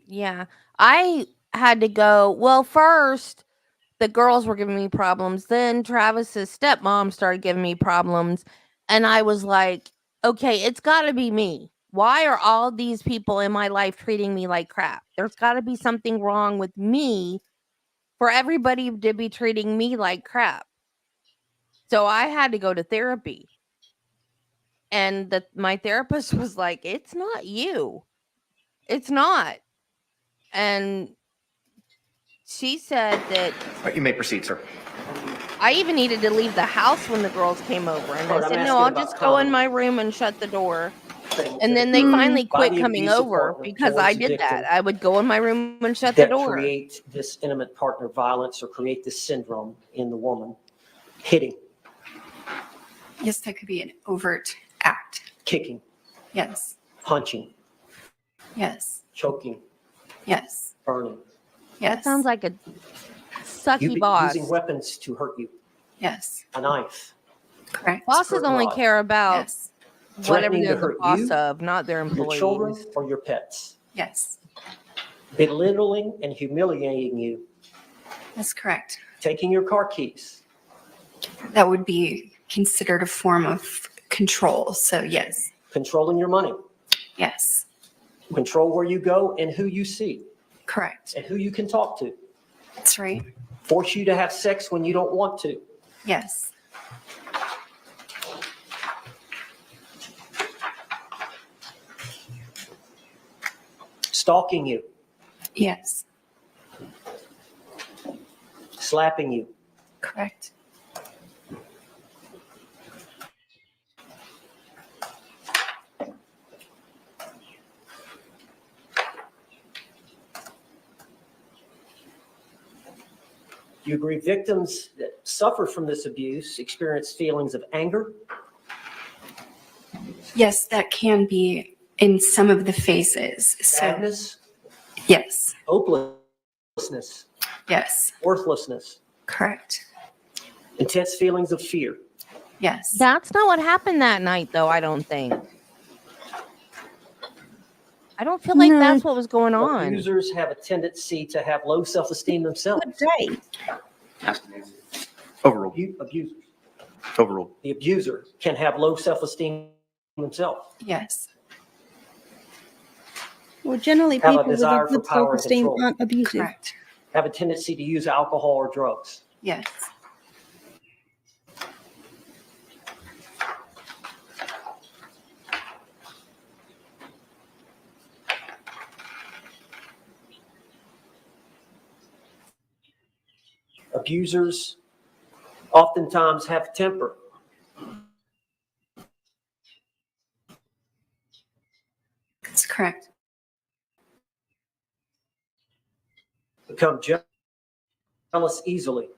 Yeah. I had to go. Well, first, the girls were giving me problems. Then Travis's stepmom started giving me problems. And I was like, okay, it's got to be me. Why are all these people in my life treating me like crap? There's got to be something wrong with me for everybody to be treating me like crap. So I had to go to therapy. And my therapist was like, it's not you. It's not. And she said that You may proceed, sir. I even needed to leave the house when the girls came over. And Right, I I'm said, no, asking I'll about just go in common my room and shut the door. things And that then they finally by quit the coming abusive over partner because I towards the did that. victim I would go in my room and shut the that door. create this intimate partner violence or create this syndrome in the woman. Hitting, Yes, that could be an overt act. kicking, Yes. punching, Yes. choking, Yes. burning. Yes. That sounds like a sucky boss. Using weapons to hurt you. Yes. A knife. Correct. Bosses only rod. care about Yes. whatever Threatening to they're the hurt boss you, of, not their your employees. children, or your pets. Yes. Belittling and humiliating you. That's correct. Taking your car keys. That would be considered a form of control. So yes. Controlling your money. Yes. Control where you go and who you see Correct. and who you can talk to. That's right. Force you to have sex when you don't want to. Yes. Stalking you, Yes. slapping you, Correct. Do you agree victims that suffer from this abuse experience feelings of anger, Yes, that can be in some of the phases. So, sadness, yes. hopelessness, Yes. worthlessness, Correct. intense feelings of fear? Yes. That's not what happened that night, though, I don't think. I don't feel like No. that's what was going on. Abusers have a tendency to have low self-esteem themselves. Good day. Overruled. Abusers. Overruled. The abuser can have low self-esteem themselves. Yes. Well, generally, Have a people with desire a for good power and self-esteem control. aren't abusive. Correct. Have a tendency to use alcohol or drugs. Yes. Abusers oftentimes have temper. That's correct. Become jealous easily.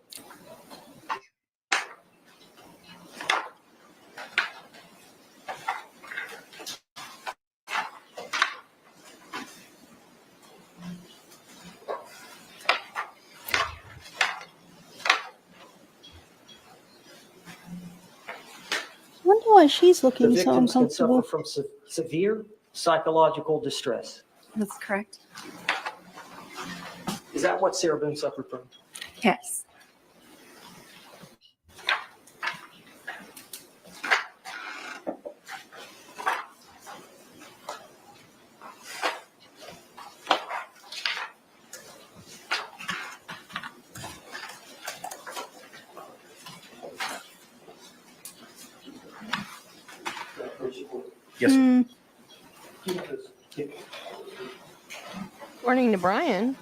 I wonder why she's The looking so victims can suffer uncomfortable. from severe psychological distress. That's correct. Is that what Sarah Boone suffered from? Yes. Yes. Hmm. According to Brian.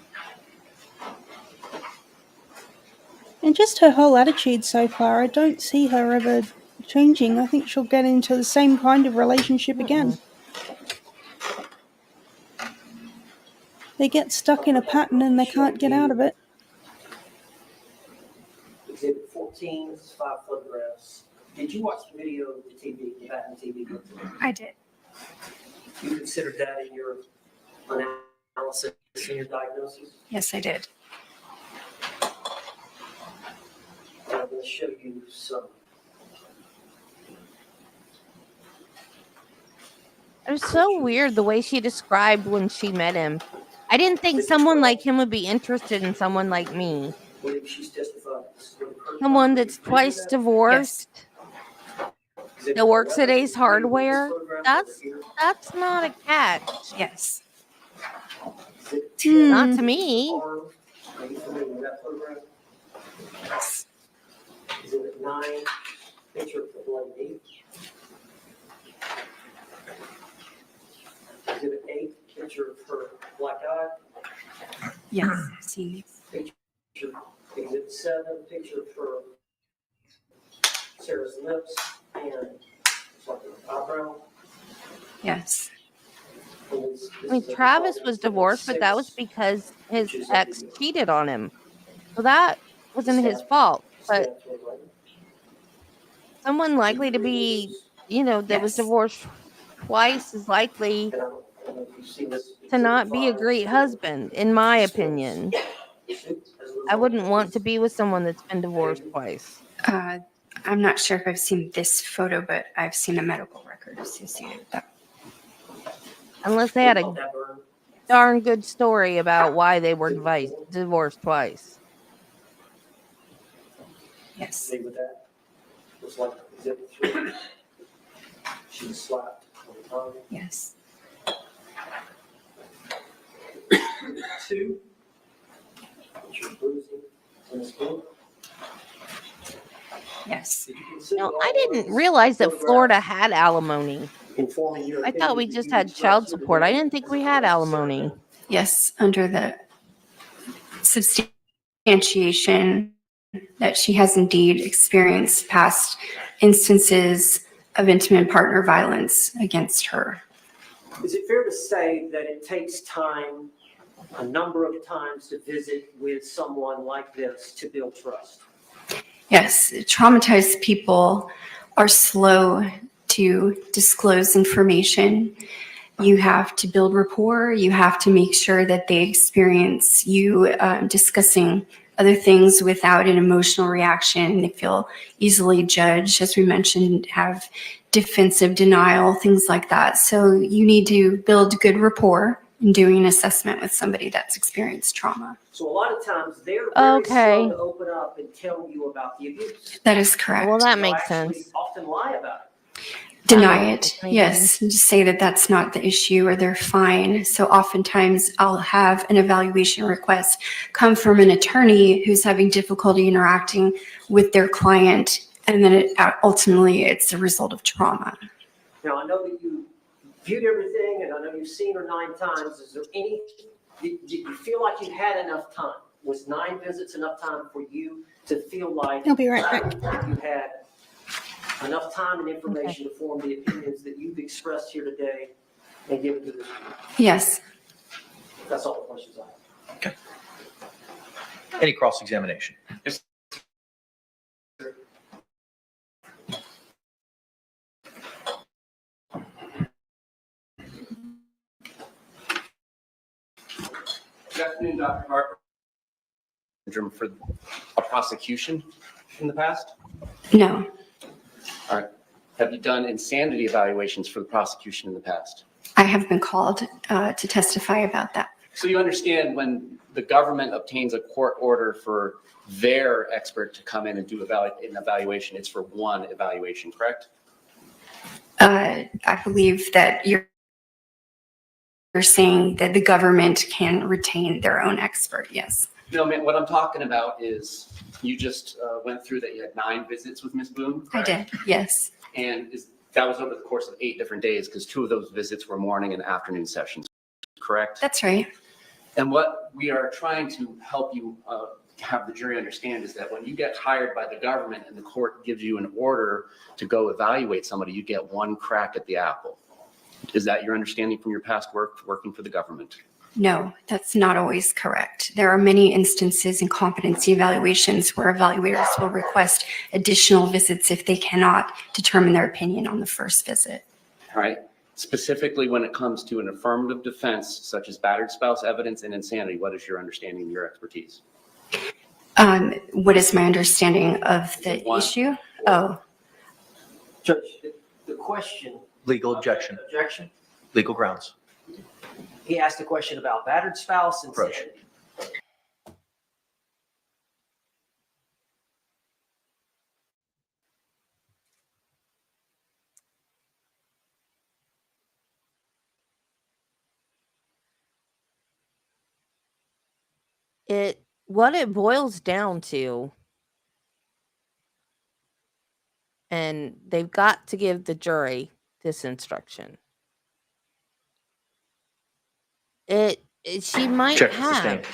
And just her whole attitude so far, I don't see her ever changing. I think she'll get into the same kind of relationship again. They get stuck in a pattern and they can't get out of it. Exhibit 14, this is 5 photographs. Did you watch the video of the TV, the patent TV? I did. You considered that in your analysis and your diagnosis? Yes, I did. And I'm going to show you some. It was so weird the way she described when she met him. I didn't think someone like him would be interested in someone like me. She's testified. Someone that's twice divorced, that works at Ace Hardware. That's not a catch. Yes. Not to me. Are you familiar with that photograph? Exhibit 9, picture of the bloody knee. Exhibit 8, picture of her black eye. Yes. I've seen these. Picture, exhibit 7, picture of her Sarah's lips and it's like an eyebrow. Yes. I mean, Travis was divorced, but that was because his ex cheated on him. So that wasn't his fault. But someone likely to be, that was divorced twice is likely to not be a great husband, in my opinion. I wouldn't want to be with someone that's been divorced twice. I'm not sure if I've seen this photo, but I've seen a medical record associated with that. Unless they had a darn good story about why they were divorced twice. Yes. See with that? Looks like exhibit 3. She was slapped on the tongue. Yes. 2. Picture bruising in the school? Yes. Did you consider No, all I didn't those realize that photographs Florida had alimony. informing your I thought we opinions that just you had expressed child here support. I today didn't think as we it had relates to alimony. Yes, under the substantiation that she has indeed experienced past instances of intimate partner violence against her. Is it fair to say that it takes time, a number of times, to visit with someone like this to build trust? Yes, traumatized people are slow to disclose information. You have to build rapport. You have to make sure that they experience you discussing other things without an emotional reaction. They feel easily judged, as we mentioned, have defensive denial, things like that. So you need to build good rapport in doing an assessment with somebody that's experienced trauma. So a lot of times they're very Okay. slow to open up and tell you about the abuse. That is correct. Well, that They'll makes actually sense. often lie about it. Deny it, Maybe. yes, and just say that that's not the issue or they're fine. So oftentimes I'll have an evaluation request come from an attorney who's having difficulty interacting with their client, and then ultimately it's a result of trauma. Now, I know that you viewed everything, and I know you've seen her 9 times. Is there any, did you feel like you had enough time? Was 9 visits enough time for you to feel like I'll be right back. you had enough time and information to form the opinions that you've expressed here today and given to this group? Yes. That's all the questions I have. Any cross-examination? Good afternoon, Dr. Harper. Syndrome for a prosecution in the past? No. All right. Have you done insanity evaluations for the prosecution in the past? I have been called to testify about that. So you understand when the government obtains a court order for their expert to come in and do an evaluation, it's for one evaluation, correct? I believe that you're saying that the government can retain their own expert, yes. No, man, what I'm talking about is you just went through that you had 9 visits with Ms. Boone, correct? I did, yes. And that was over the course of 8 different days because 2 of those visits were morning and afternoon sessions, correct? That's right. And what we are trying to help you have the jury understand is that when you get hired by the government and the court gives you an order to go evaluate somebody, you get one crack at the apple. Is that your understanding from your past work working for the government? No, that's not always correct. There are many instances in competency evaluations where evaluators will request additional visits if they cannot determine their opinion on the first visit. All right. Specifically when it comes to an affirmative defense, such as battered spouse evidence and insanity, what is your understanding and your expertise? What is my understanding of the issue? Oh, Judge, the question. Legal objection. Objection. Legal grounds. He asked a question about battered spouse and Approach. insanity. What it boils down to, and they've got to give the jury this instruction. She might Check, have sustained.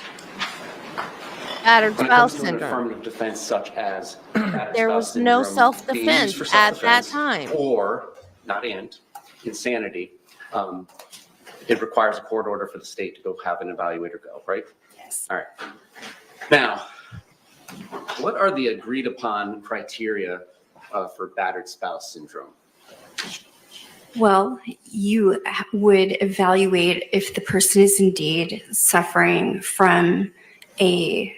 battered When it comes spouse to an syndrome. affirmative defense such as battered There spouse was no syndrome being used self-defense for at that self-defense, time. or, not and, insanity, it requires a court order for the state to go have an evaluator go, right? yes. All right. Now, what are the agreed upon criteria for battered spouse syndrome? Well, you would evaluate if the person is indeed suffering from a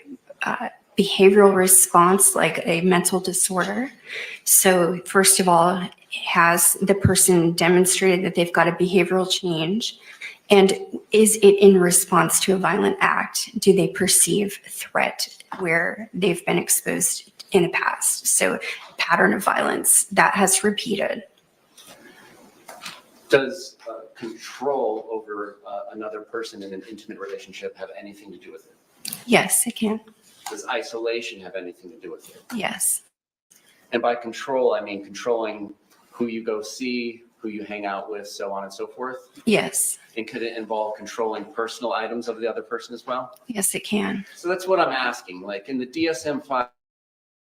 behavioral response like a mental disorder. So first of all, has the person demonstrated that they've got a behavioral change? And is it in response to a violent act? Do they perceive threat where they've been exposed in the past? So pattern of violence that has repeated. Does control over another person in an intimate relationship have anything to do with it? Yes, it can. Does isolation have anything to do with it? Yes. And by control, I mean controlling who you go see, who you hang out with, so on and so forth? Yes. And could it involve controlling personal items of the other person as well? Yes, it can. So that's what I'm asking. Like in the DSM-5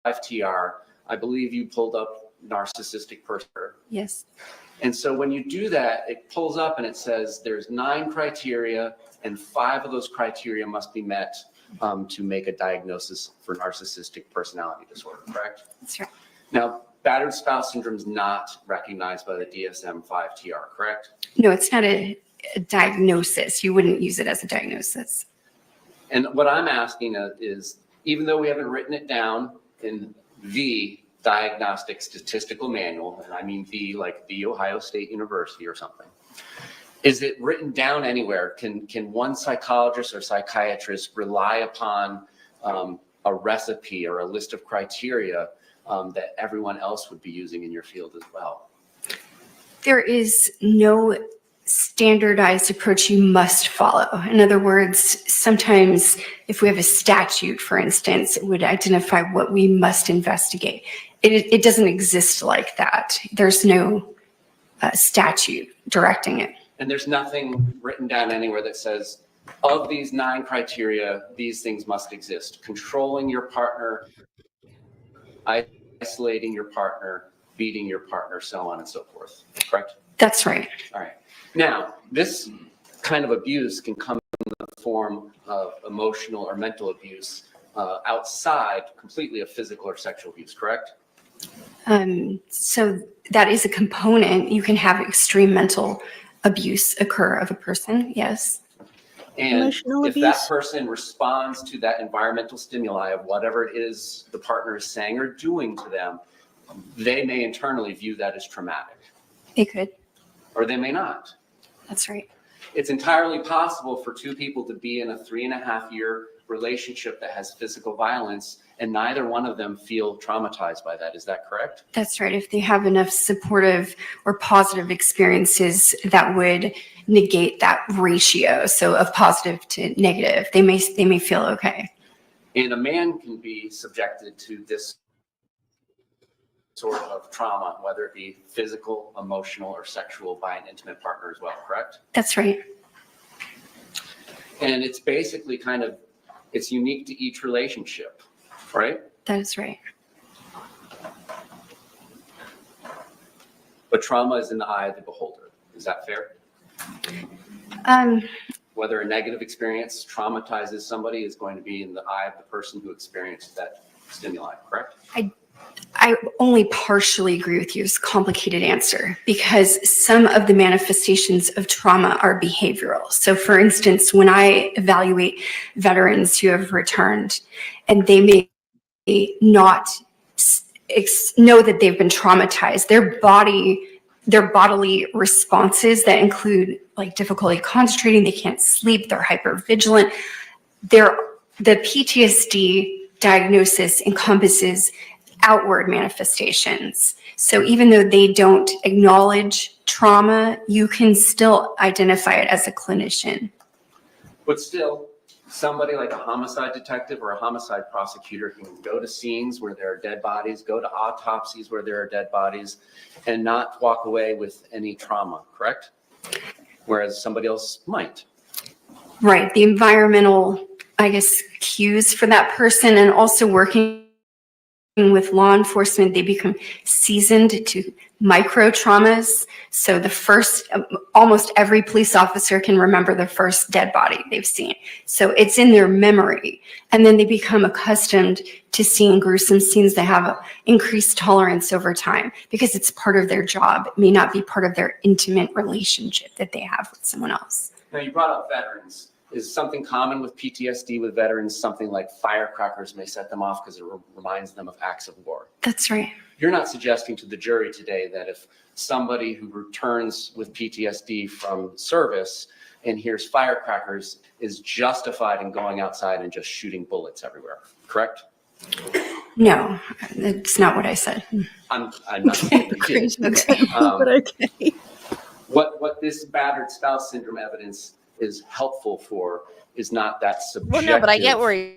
TR, I believe you pulled up narcissistic person. Yes. And so when you do that, it pulls up and it says there's 9 criteria and 5 of those criteria must be met to make a diagnosis for narcissistic personality disorder, correct? That's right. Now, battered spouse syndrome is not recognized by the DSM-5 TR, correct? No, it's not a diagnosis. You wouldn't use it as a diagnosis. And what I'm asking is, even though we haven't written it down in the Diagnostic Statistical Manual, and I mean the like the Ohio State University or something, is it written down anywhere? Can one psychologist or psychiatrist rely upon a recipe or a list of criteria that everyone else would be using in your field as well? There is no standardized approach you must follow. In other words, sometimes if we have a statute, for instance, it would identify what we must investigate. It doesn't exist like that. There's no statute directing it. And there's nothing written down anywhere that says, of these 9 criteria, these things must exist. Controlling your partner, isolating your partner, beating your partner, so on and so forth, correct? That's right. All right. Now, this kind of abuse can come in the form of emotional or mental abuse outside completely of physical or sexual abuse, correct? So that is a component. You can have extreme mental abuse occur of a person, yes. And Emotional if abuse? that person responds to that environmental stimuli of whatever it is the partner is saying or doing to them, they may internally view that as traumatic, They could. or they may not. That's right. It's entirely possible for 2 people to be in a 3.5-year relationship that has physical violence and neither one of them feel traumatized by that. Is that correct? That's right. If they have enough supportive or positive experiences that would negate that ratio, so of positive to negative, they may feel okay. And a man can be subjected to this sort of trauma, whether it be physical, emotional, or sexual by an intimate partner as well, correct? That's right. And it's basically it's unique to each relationship, right? That is right. But trauma is in the eye of the beholder. Is that fair? Whether a negative experience traumatizes somebody is going to be in the eye of the person who experienced that stimuli, correct? I only partially agree with you. It's a complicated answer because some of the manifestations of trauma are behavioral. So for instance, when I evaluate veterans who have returned and they may not know that they've been traumatized, their bodily responses that include like difficulty concentrating, they can't sleep, they're hypervigilant. The PTSD diagnosis encompasses outward manifestations. So even though they don't acknowledge trauma, you can still identify it as a clinician. But still, somebody like a homicide detective or a homicide prosecutor can go to scenes where there are dead bodies, go to autopsies where there are dead bodies, and not walk away with any trauma, correct? Whereas somebody else might. Right. The environmental, cues for that person, and also working with law enforcement, they become seasoned to micro traumas. So almost every police officer can remember the first dead body they've seen. So it's in their memory. And then they become accustomed to seeing gruesome scenes. They have an increased tolerance over time because it's part of their job. It may not be part of their intimate relationship that they have with someone else. Now, you brought up veterans. Is something common with PTSD with veterans something like firecrackers may set them off because it reminds them of acts of war? That's right. You're not suggesting to the jury today that if somebody who returns with PTSD from service and hears firecrackers is justified in going outside and just shooting bullets everywhere, correct? No, that's not what I said. I'm not saying you did. But okay. What this battered spouse syndrome evidence is helpful for is not that subjective. Well, no, but I get where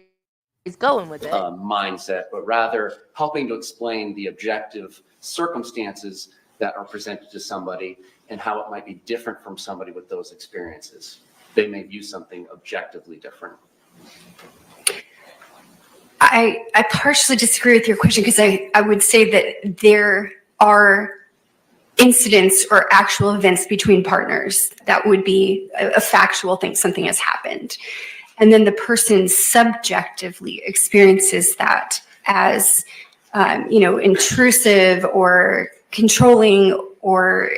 going with it. Mindset, but rather helping to explain the objective circumstances that are presented to somebody and how it might be different from somebody with those experiences. They may view something objectively different. I partially disagree with your question because I would say that there are incidents or actual events between partners that would be a factual thing, something has happened. And then the person subjectively experiences that as, intrusive or controlling or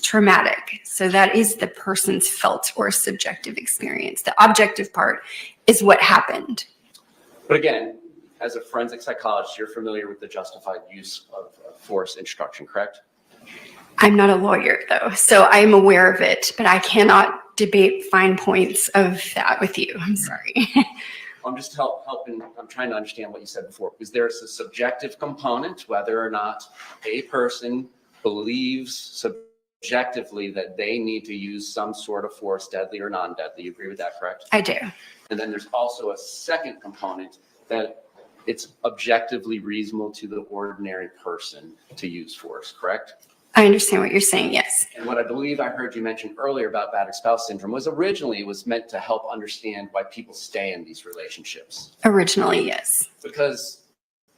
traumatic. So that is the person's felt or subjective experience. The objective part is what happened. But again, as a forensic psychologist, you're familiar with the justified use of force instruction, correct? I'm not a lawyer though, so I'm aware of it, but I cannot debate fine points of that with you. I'm sorry. I'm just helping, I'm trying to understand what you said before. Is there a subjective component, whether or not a person believes subjectively that they need to use some sort of force, deadly or non-deadly? You agree with that, correct? I do. And then there's also a second component that it's objectively reasonable to the ordinary person to use force, correct? I understand what you're saying, yes. And what I believe I heard you mention earlier about battered spouse syndrome was originally it was meant to help understand why people stay in these relationships. Originally, yes. Because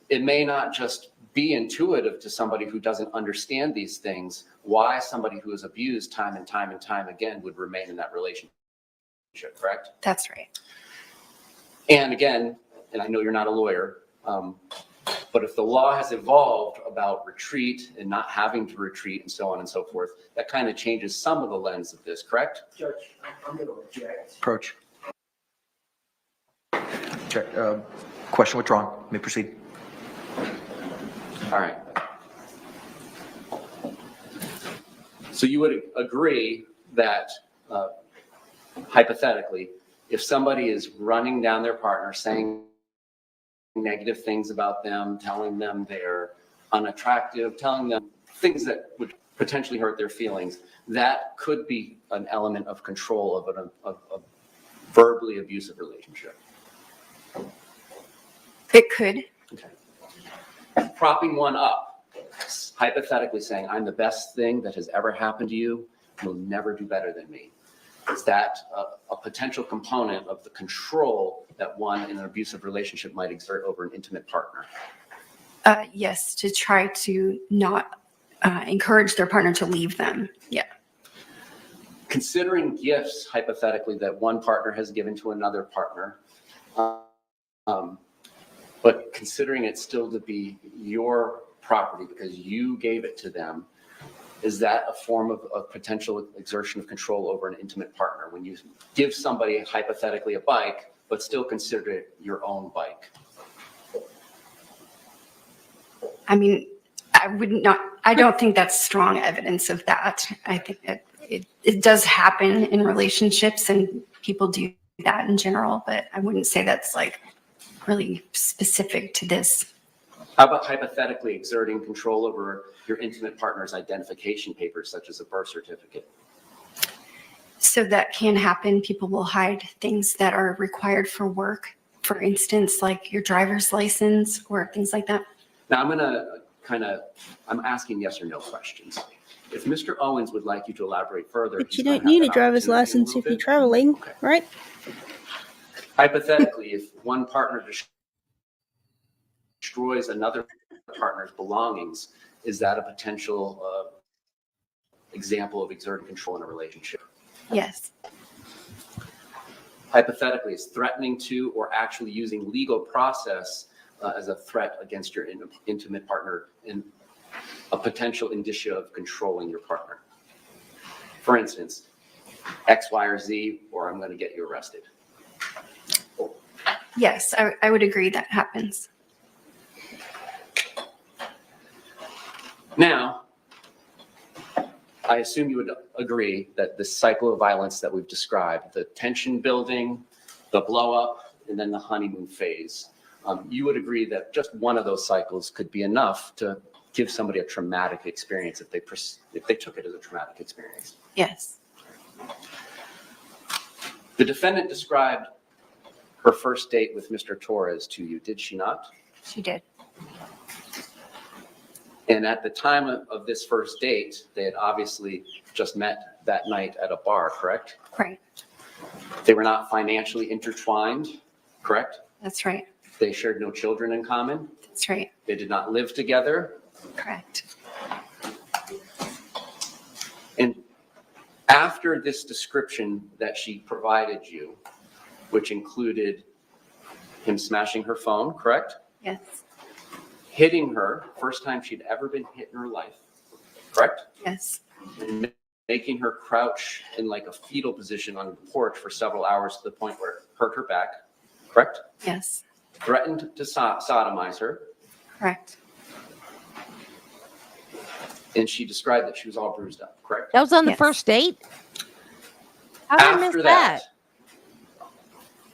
it may not just be intuitive to somebody who doesn't understand these things, why somebody who is abused time and time and time again would remain in that relationship, correct? That's right. And again, and I know you're not a lawyer, but if the law has evolved about retreat and not having to retreat and so on and so forth, that kind of changes some of the lens of this, correct? Judge, I'm going to object. Approach. Check. Question withdrawn. You may proceed. All right. So you would agree that hypothetically, if somebody is running down their partner, saying negative things about them, telling them they're unattractive, telling them things that would potentially hurt their feelings, that could be an element of control of a verbally abusive relationship. It could. Okay. Propping one up, hypothetically saying, I'm the best thing that has ever happened to you, you'll never do better than me. Is that a potential component of the control that one in an abusive relationship might exert over an intimate partner? Yes, to try to not encourage their partner to leave them. Yeah. Considering gifts, hypothetically, that one partner has given to another partner, but considering it still to be your property because you gave it to them, is that a form of potential exertion of control over an intimate partner when you give somebody hypothetically a bike, but still consider it your own bike? I mean, I don't think that's strong evidence of that. I think that it does happen in relationships and people do that in general, but I wouldn't say that's like really specific to this. How about hypothetically exerting control over your intimate partner's identification papers, such as a birth certificate? So that can happen. People will hide things that are required for work. For instance, like your driver's license or things like that. Now I'm asking yes or no questions. If Mr. Owens would like you to elaborate further. But you don't need a driver's license if you're traveling, right? Hypothetically, if one partner destroys another partner's belongings, is that a potential example of exerting control in a relationship? Yes. Hypothetically, is threatening to or actually using legal process as a threat against your intimate partner in a potential indicia of controlling your partner? For instance, X, Y, or Z, or I'm going to get you arrested. Yes, I would agree that happens. Now, I assume you would agree that the cycle of violence that we've described, the tension building, the blow up, and then the honeymoon phase, you would agree that just one of those cycles could be enough to give somebody a traumatic experience if they took it as a traumatic experience. Yes. The defendant described her first date with Mr. Torres to you, did she not? She did. And at the time of this first date, they had obviously just met that night at a bar, correct? Right. They were not financially intertwined, correct? That's right. They shared no children in common. That's right. They did not live together. Correct. And after this description that she provided you, which included him smashing her phone, correct? Yes. Hitting her, first time she'd ever been hit in her life, correct? Yes. And making her crouch in like a fetal position on the porch for several hours to the point where it hurt her back, correct? Yes. Threatened to sodomize her, Correct. and she described that she was all bruised up, correct? That was on the Yes. first date? How did I miss After that?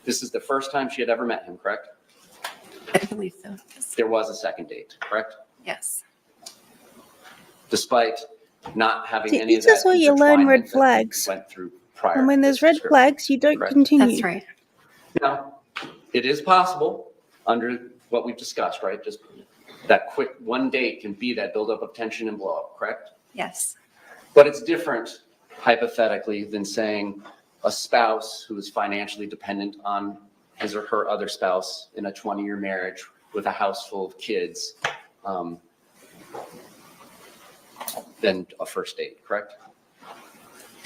this is the first time she had ever met him, correct? I believe so. Yes. There was a second date, correct? Yes. Despite not having See, any of this that is where you learn red intertwinement that we flags. went through prior. And when to there's this red description. flags, you don't Correct. continue. That's right. Now, it is possible under what we've discussed, right? Just that quick one date can be that buildup of tension and blow up, correct? Yes. But it's different hypothetically than saying a spouse who is financially dependent on his or her other spouse in a 20-year marriage with a house full of kids than a first date, correct?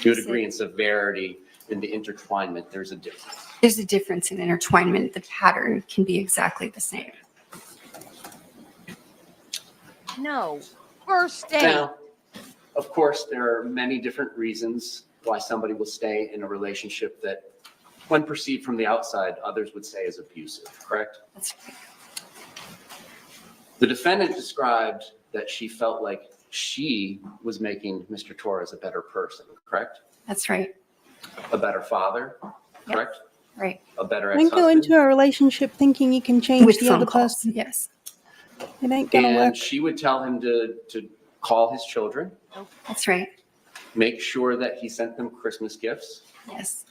You would agree in severity, in the intertwinement, there's a difference. There's a difference in intertwinement. The pattern can be exactly the same. No. First date. Now, of course, there are many different reasons why somebody will stay in a relationship that, when perceived from the outside, others would say is abusive, correct? That's right. The defendant described that she felt like she was making Mr. Torres a better person, correct? That's right. A better father, correct? Right. A better Don't go ex-husband. into a relationship thinking you can change With the phone other calls. person. Yes. It ain't gonna And work. she would tell him to call his children, That's right. make sure that he sent them Christmas gifts, Yes.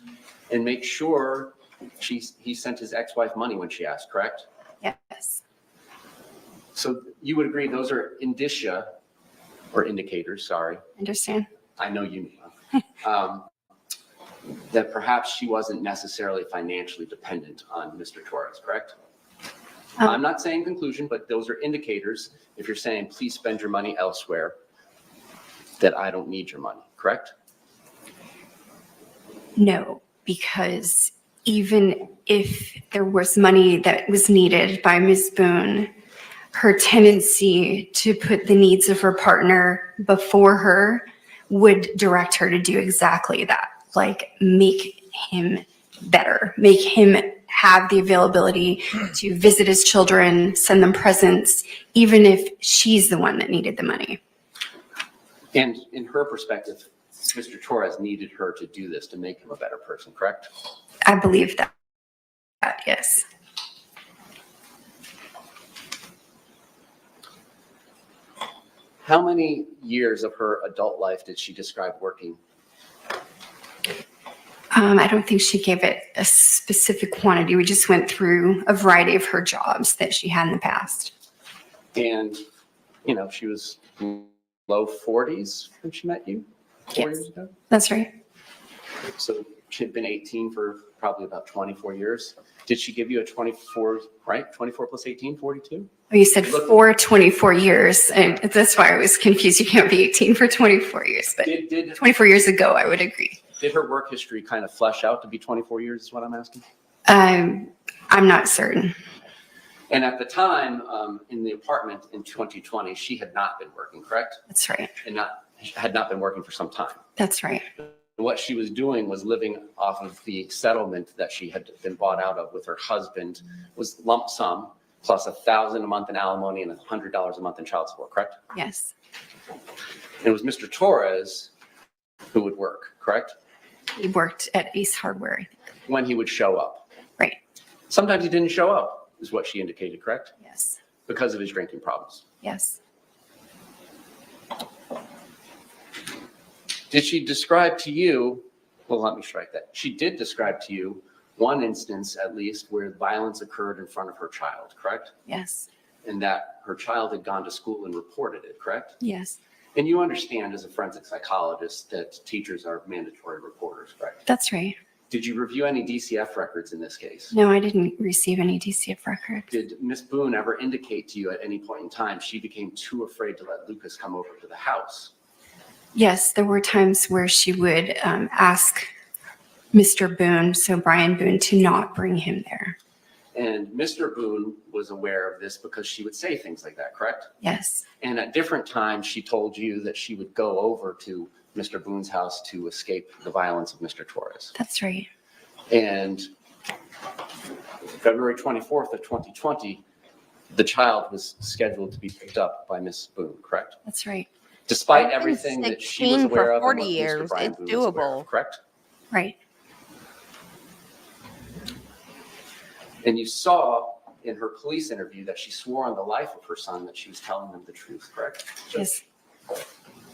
and make sure he sent his ex-wife money when she asked, correct? Yes. So you would agree those are indicia, or indicators, sorry. Understand? I know you know. That perhaps she wasn't necessarily financially dependent on Mr. Torres, correct? I'm not saying conclusion, but those are indicators. If you're saying, please spend your money elsewhere, that I don't need your money, correct? No, because even if there was money that was needed by Ms. Boone, her tendency to put the needs of her partner before her would direct her to do exactly that. Like make him better, make him have the availability to visit his children, send them presents, even if she's the one that needed the money. And in her perspective, Mr. Torres needed her to do this to make him a better person, correct? I believe that, yes. How many years of her adult life did she describe working? I don't think she gave it a specific quantity. We just went through a variety of her jobs that she had in the past. And, you know, she was low 40s when she met you 4 Yes. years ago. That's right. So she had been 18 for probably about 24 years. Did she give you a 24, right? 24 plus 18, 42? Oh, you said for 24 years, and that's why I was confused. You can't be 18 for 24 years, but Did 24 years ago, I would agree. Did her work history kind of flesh out to be 24 years is what I'm asking? I'm not certain. And at the time, in the apartment in 2020, she had not been working, correct? That's right. And had not been working for some time. That's right. What she was doing was living off of the settlement that she had been bought out of with her husband, was lump sum plus $1,000 a month in alimony and $100 a month in child support, correct? Yes. And it was Mr. Torres who would work, correct? He worked at Ace Hardware, I think. When he would show up. Right. Sometimes he didn't show up, is what she indicated, correct? Yes. Because of his drinking problems. Yes. Did she describe to you, well, let me strike that. She did describe to you one instance at least where violence occurred in front of her child, correct? Yes. And that her child had gone to school and reported it, correct? Yes. And you understand as a forensic psychologist that teachers are mandatory reporters, correct? That's right. Did you review any DCF records in this case? No, I didn't receive any DCF records. Did Miss Boone ever indicate to you at any point in time she became too afraid to let Lucas come over to the house? Yes, there were times where she would ask Mr. Boone, so Brian Boone, to not bring him there. And Mr. Boone was aware of this because she would say things like that, correct? Yes. And at different times, she told you that she would go over to Mr. Boone's house to escape the violence of Mr. Torres. That's right. And February 24th of 2020, the child was scheduled to be picked up by Miss Boone, correct? That's right. Despite I've been everything that she was 16 aware for of and 40 what Mr. years. Brian It's Boone was aware doable. of, correct? Right. And you saw in her police interview that she swore on the life of her son that she was telling them the truth, correct? Yes.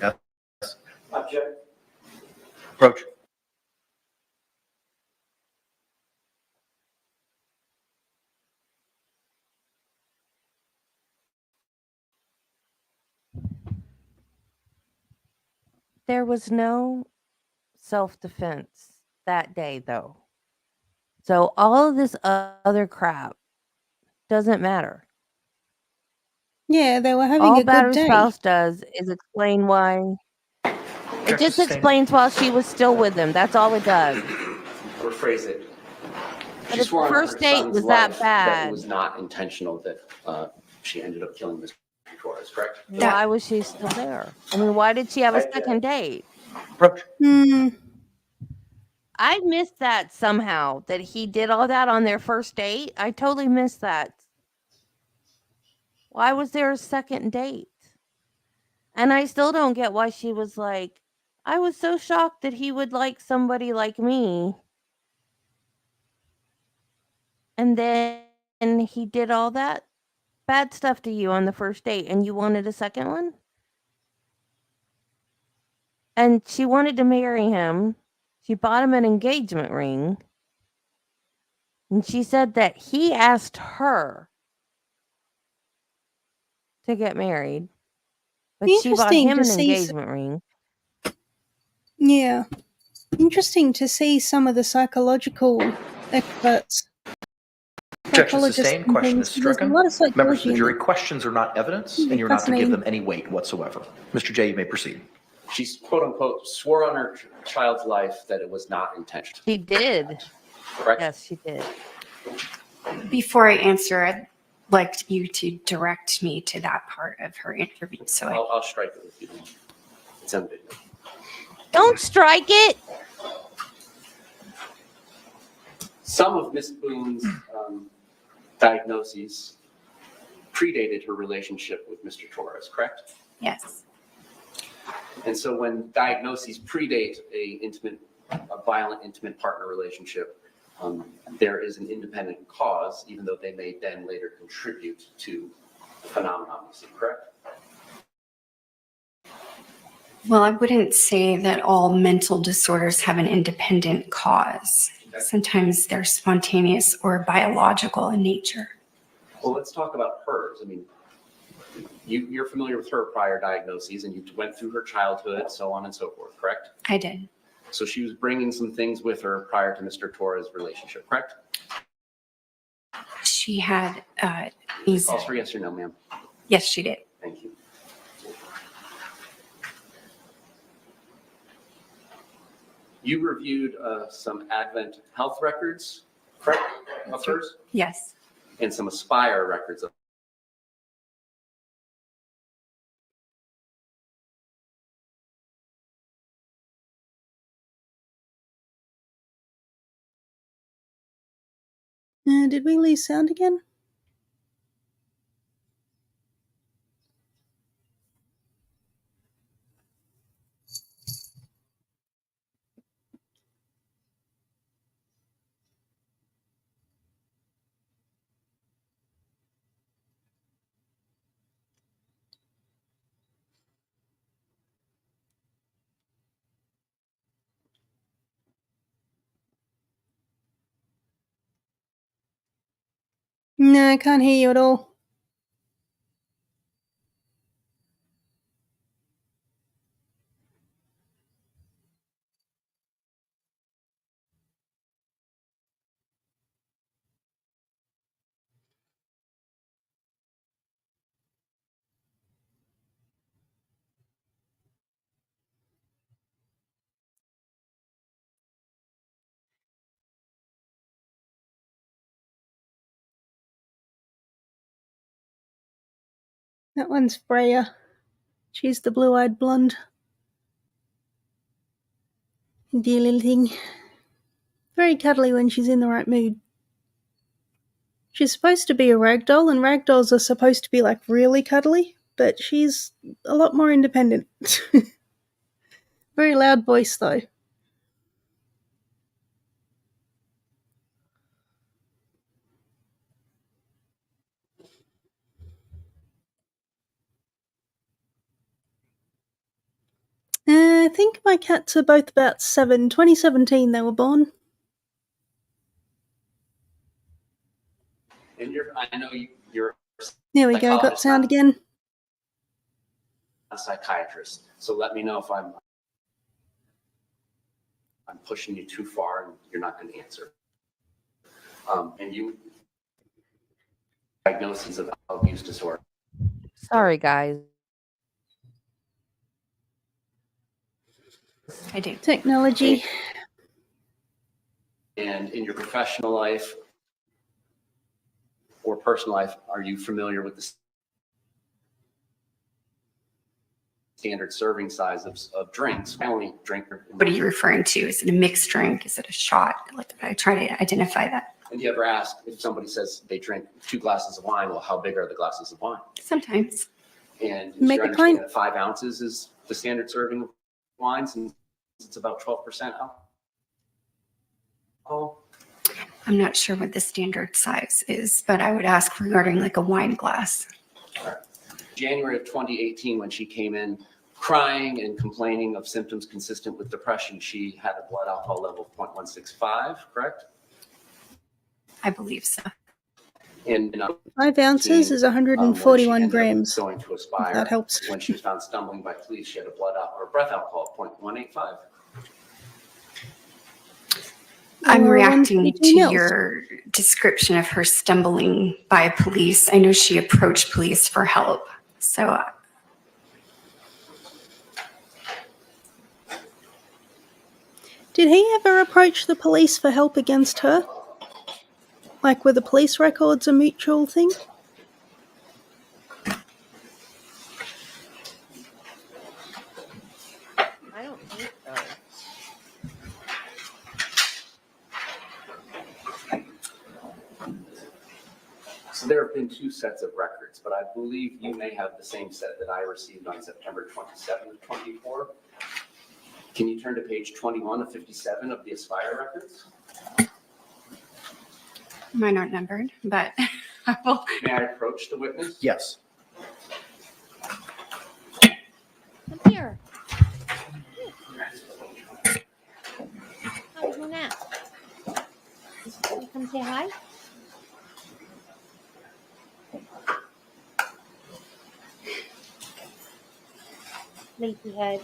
Yes. Object. Approach. There was no self-defense that day, though. So all of this other crap doesn't matter. Yeah, they were having All a good battered day. spouse does is explain why. It Object just sustained. explains while she was still with him. That's all it does. Rephrase it. But She if swore the on her first date son's was that life bad, it was not intentional that she ended up killing Mr. Torres, correct? why was she still there? I mean, why did she have a second date? Approach. I missed that somehow, that he did all that on their first date. I totally missed that. Why was there a second date? And I still don't get why she was like, I was so shocked that he would like somebody like me. And then he did all that bad stuff to you on the first date and you wanted a second one? And she wanted to marry him. She bought him an engagement ring. And she said that he asked her to get married. But she bought Interesting him to an see engagement ring. Yeah. Interesting to see some of the psychological experts. Objection psychologists sustained. and Question things. is There's a stricken. lot of Members of psychology the in jury, it. questions are not evidence, It'd be and you're not to give fascinating. them any weight whatsoever. Mr. J, you may proceed. She's quote unquote swore on her child's life that it was not intentional. She did. Correct? Yes, she did. Before I answer, I'd like you to direct me to that part of her interview. So I'll strike it with you. It's on video. Don't strike it. Some of Miss Boone's diagnoses predated her relationship with Mr. Torres, correct? yes. And so when diagnoses predate a violent intimate partner relationship, there is an independent cause, even though they may then later contribute to the phenomenon you see, correct? Well, I wouldn't say that all mental disorders have an independent cause. Sometimes they're spontaneous or biological in nature. Well, let's talk about hers. I mean, you're familiar with her prior diagnoses and you went through her childhood, so on and so forth, correct? I did. So she was bringing some things with her prior to Mr. Torres' relationship, correct? She had these. Calls for yes or no, ma'am. Yes, she did. Thank you. You reviewed some Advent health records, correct, of hers? Yes. And some Aspire records of Did we lose sound again? No, I can't hear you at all. That one's Freya. She's the blue-eyed blonde. Dear little thing. Very cuddly when she's in the right mood. She's supposed to be a ragdoll, and ragdolls are supposed to be like really cuddly, but she's a lot more independent. Very loud voice though. I think my cats are both about 7. 2017 they were born. And I know you're There we go, got psychologist, sound not again. a psychiatrist. So let me know if I'm pushing you too far and you're not going to answer. And you diagnoses of abuse disorder. Sorry, guys. I do. Technology. And in your professional life or personal life, are you familiar with the standard serving size of drinks? I only drink. What are you referring to? Is it a mixed drink? Is it a shot? Like, I try to identify that. And you ever ask if somebody says they drink 2 glasses of wine, well, how big are the glasses of wine? Sometimes. And is Make your a understanding pint. that 5 ounces is the standard serving of wine, since it's about 12% alcohol? I'm not sure what the standard size is, but I would ask regarding like a wine glass. January of 2018, when she came in crying and complaining of symptoms consistent with depression, she had a blood alcohol level of 0.165, correct? I believe so. And 5 ounces is 141 grams. Going to If Aspire, that helps. when she was found stumbling by police, she had a blood alcohol or breath alcohol of 0.185. I'm Or reacting 132 to mils. your description of her stumbling by police. I know she approached police for help. So Did he ever approach the police for help against her? Like, were the police records a mutual thing? I don't think so. So there have been 2 sets of records, but I believe you may have the same set that I received on September 27th, 24. Can you turn to page 21 of 57 of the Aspire records? mine aren't numbered, but I will. May I approach the witness? Yes. Come here. How are you now? Can you come say hi? Sleepy head.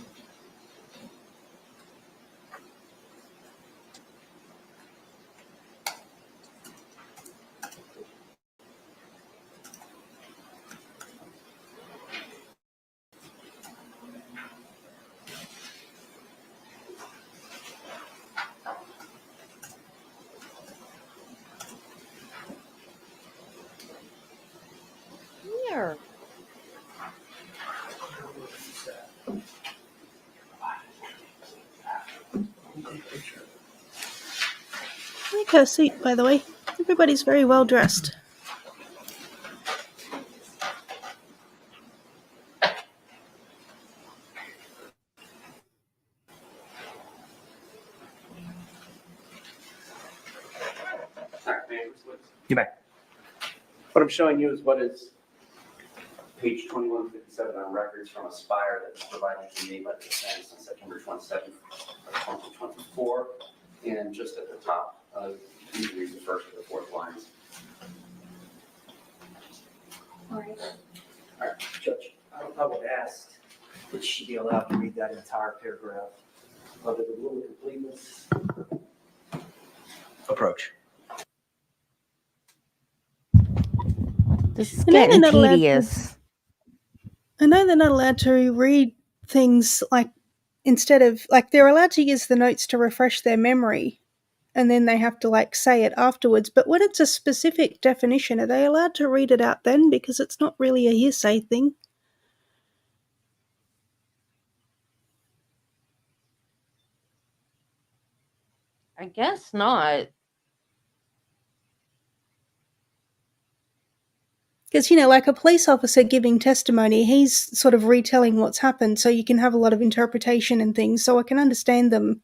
Here. I like her suit, by the way. Everybody's very well dressed. All right, may I approach the witness? You may. What I'm showing you is what is page 2157 on records from Aspire that was provided to me by the defense on September 27th of 2024. And just at the top, you can read the first or the 4th lines. Would she be allowed to read that entire paragraph? Under the rule of completeness, Approach. This is I know they're getting not allowed to- tedious. I know they're not allowed to read things like instead of like they're allowed to use the notes to refresh their memory and then they have to like say it afterwards. But when it's a specific definition, are they allowed to read it out then? Because it's not really a hearsay thing. I guess not. Because, you know, like a police officer giving testimony, he's sort of retelling what's happened, so you can have a lot of interpretation and things. So I can understand them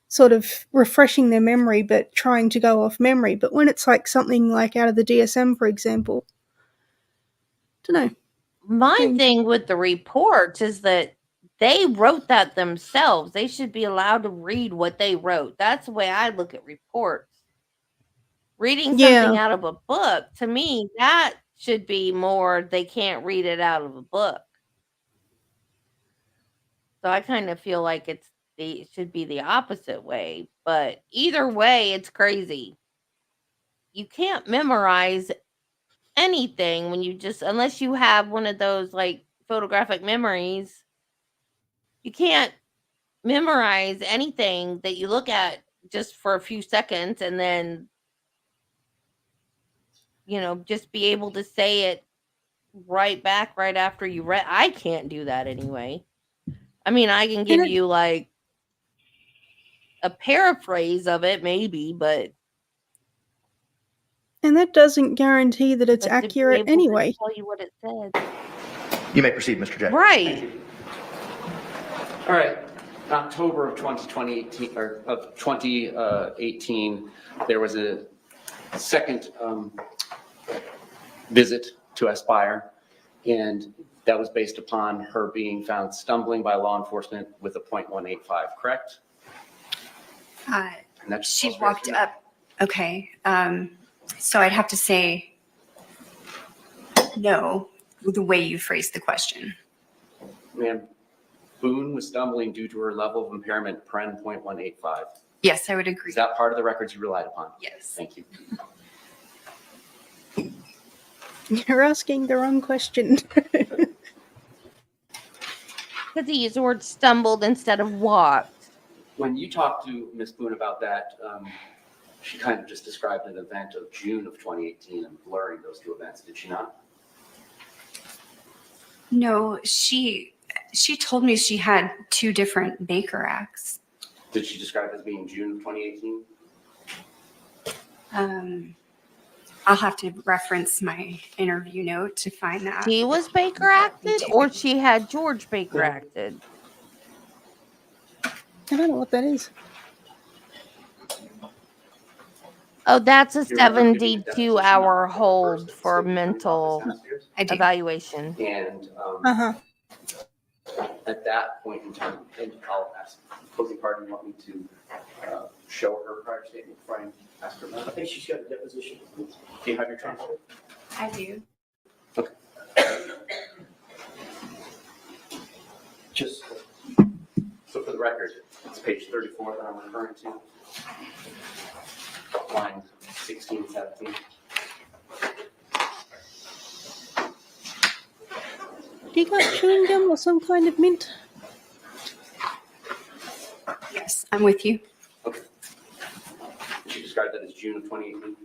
sort of refreshing their memory but trying to go off memory. But when it's like something like out of the DSM, for example, don't know. My Strange. thing with the reports is that they wrote that themselves. They should be allowed to read what they wrote. That's the way I look at reports. Reading something out of a book, to me, that should be more they can't read it out of a book. So I kind of feel like it should be the opposite way. But either way, it's crazy. You can't memorize anything when you just unless you have one of those like photographic memories, you can't memorize anything that you look at just for a few seconds and then just be able to say it right back right after you read. I can't do that anyway. I mean, I can give you like a paraphrase of it maybe, but And that doesn't guarantee that it's to be accurate able to anyway. tell you what it said. You may proceed, Mr. J. Right. All right. In October of 2018, there was a second visit to Aspire, and that was based upon her being found stumbling by law enforcement with a .185, correct? And that's She supposed walked to- up. Okay. So I'd have to say no, the way you phrased the question. Ma'am, Boone was stumbling due to her level of impairment, paren .185. Yes, I would agree. Is that part of the records you relied upon? Yes. Thank you. You're asking the wrong question. Because he used the word stumbled instead of walked. When you talked to Ms. Boone about that, she kind of just described an event of June of 2018 and blurring those two events, did she not? No, she told me she had two different Baker Acts. Did she describe it as being June of 2018? I'll have to reference my interview note to find that. She was Baker acted, or she had George Baker acted? I don't know what that is. Oh, that's a You remember giving a 72-hour deposition hold on the for first mental downstairs? I do. evaluation. And Uh-huh. at that point in time, and I'll ask the opposing party, want me to show her prior statement before I ask her I about it? think she's got a deposition. Do you have your transcript? I do. Just, So for the record, it's page 34 that I'm referring to. Line 16, 17. Do you got chewing gum or some kind of mint? Yes, I'm with you. Okay. She described that as June of 2018.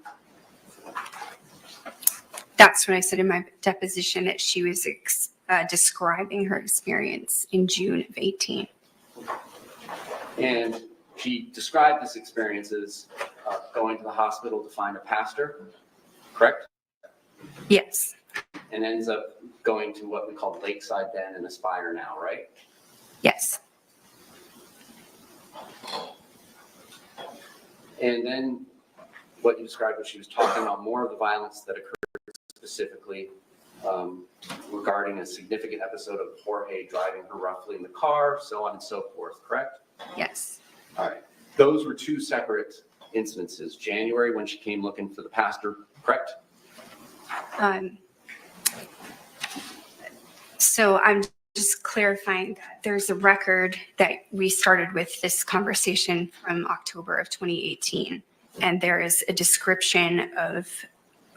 That's what I said in my deposition, that she was describing her experience in June of 18. And she described this experience as going to the hospital to find a pastor, correct? Yes. And ends up going to what we call Lakeside Bend and Aspire now, right? Yes. And then what you described was she was talking about more of the violence that occurred specifically regarding a significant episode of Jorge driving her roughly in the car, so on and so forth, correct? Yes. All right. Those were two separate incidences. January, when she came looking for the pastor, correct? So I'm just clarifying that there's a record that we started with this conversation from October of 2018. And there is a description of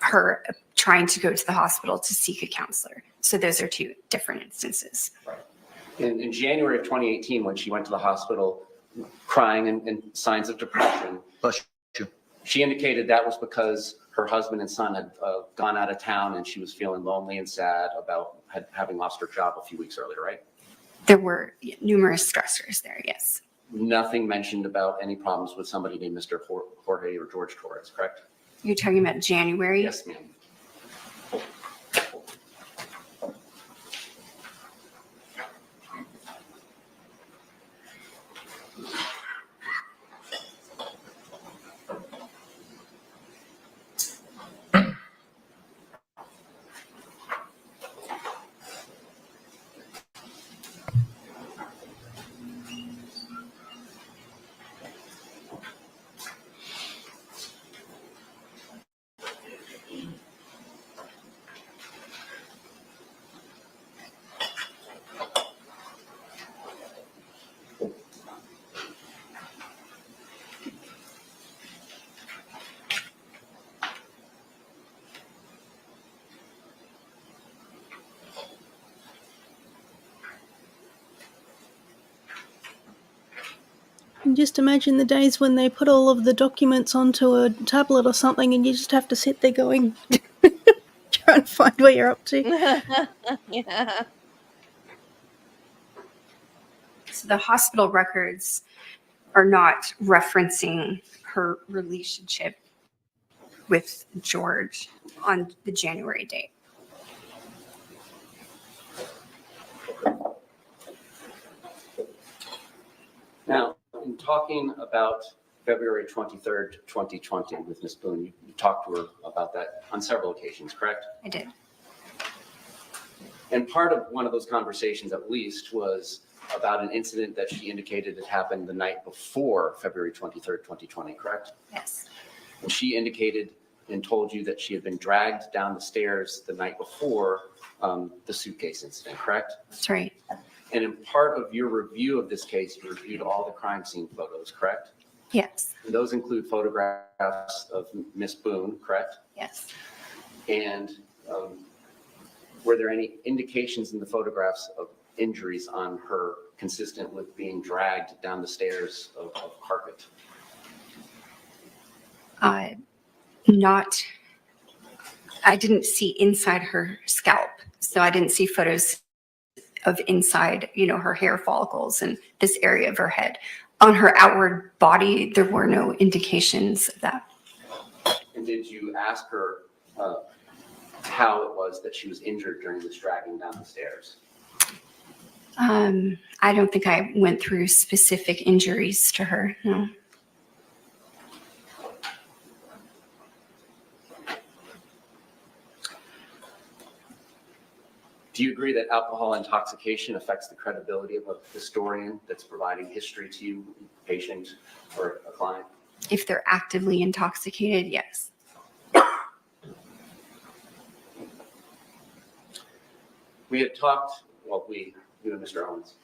her trying to go to the hospital to seek a counselor. So those are two different instances. In January of 2018, when she went to the hospital crying and signs of depression, Bless you. she indicated that was because her husband and son had gone out of town and she was feeling lonely and sad about having lost her job a few weeks earlier, right? There were numerous stressors there, yes. Nothing mentioned about any problems with somebody named Mr. Jorge or George Torres, correct? You're talking about January? Yes, ma'am. And just imagine the days when they put all of the documents onto a tablet or something and you just have to sit there going, trying to find where you're up to. Yeah. So the hospital records are not referencing her relationship with George on the January date. Now, in talking about February 23rd, 2020 with Ms. Boone, you talked to her about that on several occasions, correct? I did. And part of one of those conversations, at least, was about an incident that she indicated had happened the night before February 23rd, 2020, correct? Yes. And she indicated and told you that she had been dragged down the stairs the night before the suitcase incident, correct? That's right. And in part of your review of this case, you reviewed all the crime scene photos, correct? Yes. And those include photographs of Miss Boone, correct? Yes. And were there any indications in the photographs of injuries on her consistent with being dragged down the stairs of carpet? I didn't see inside her scalp. So I didn't see photos of inside, her hair follicles and this area of her head. On her outward body, there were no indications of that. And did you ask her how it was that she was injured during this dragging down the stairs? I don't think I went through specific injuries to her, no. Do you agree that alcohol intoxication affects the credibility of a historian that's providing history to you, patient or a client? If they're actively intoxicated, yes. We had talked, you and Mr. Owens,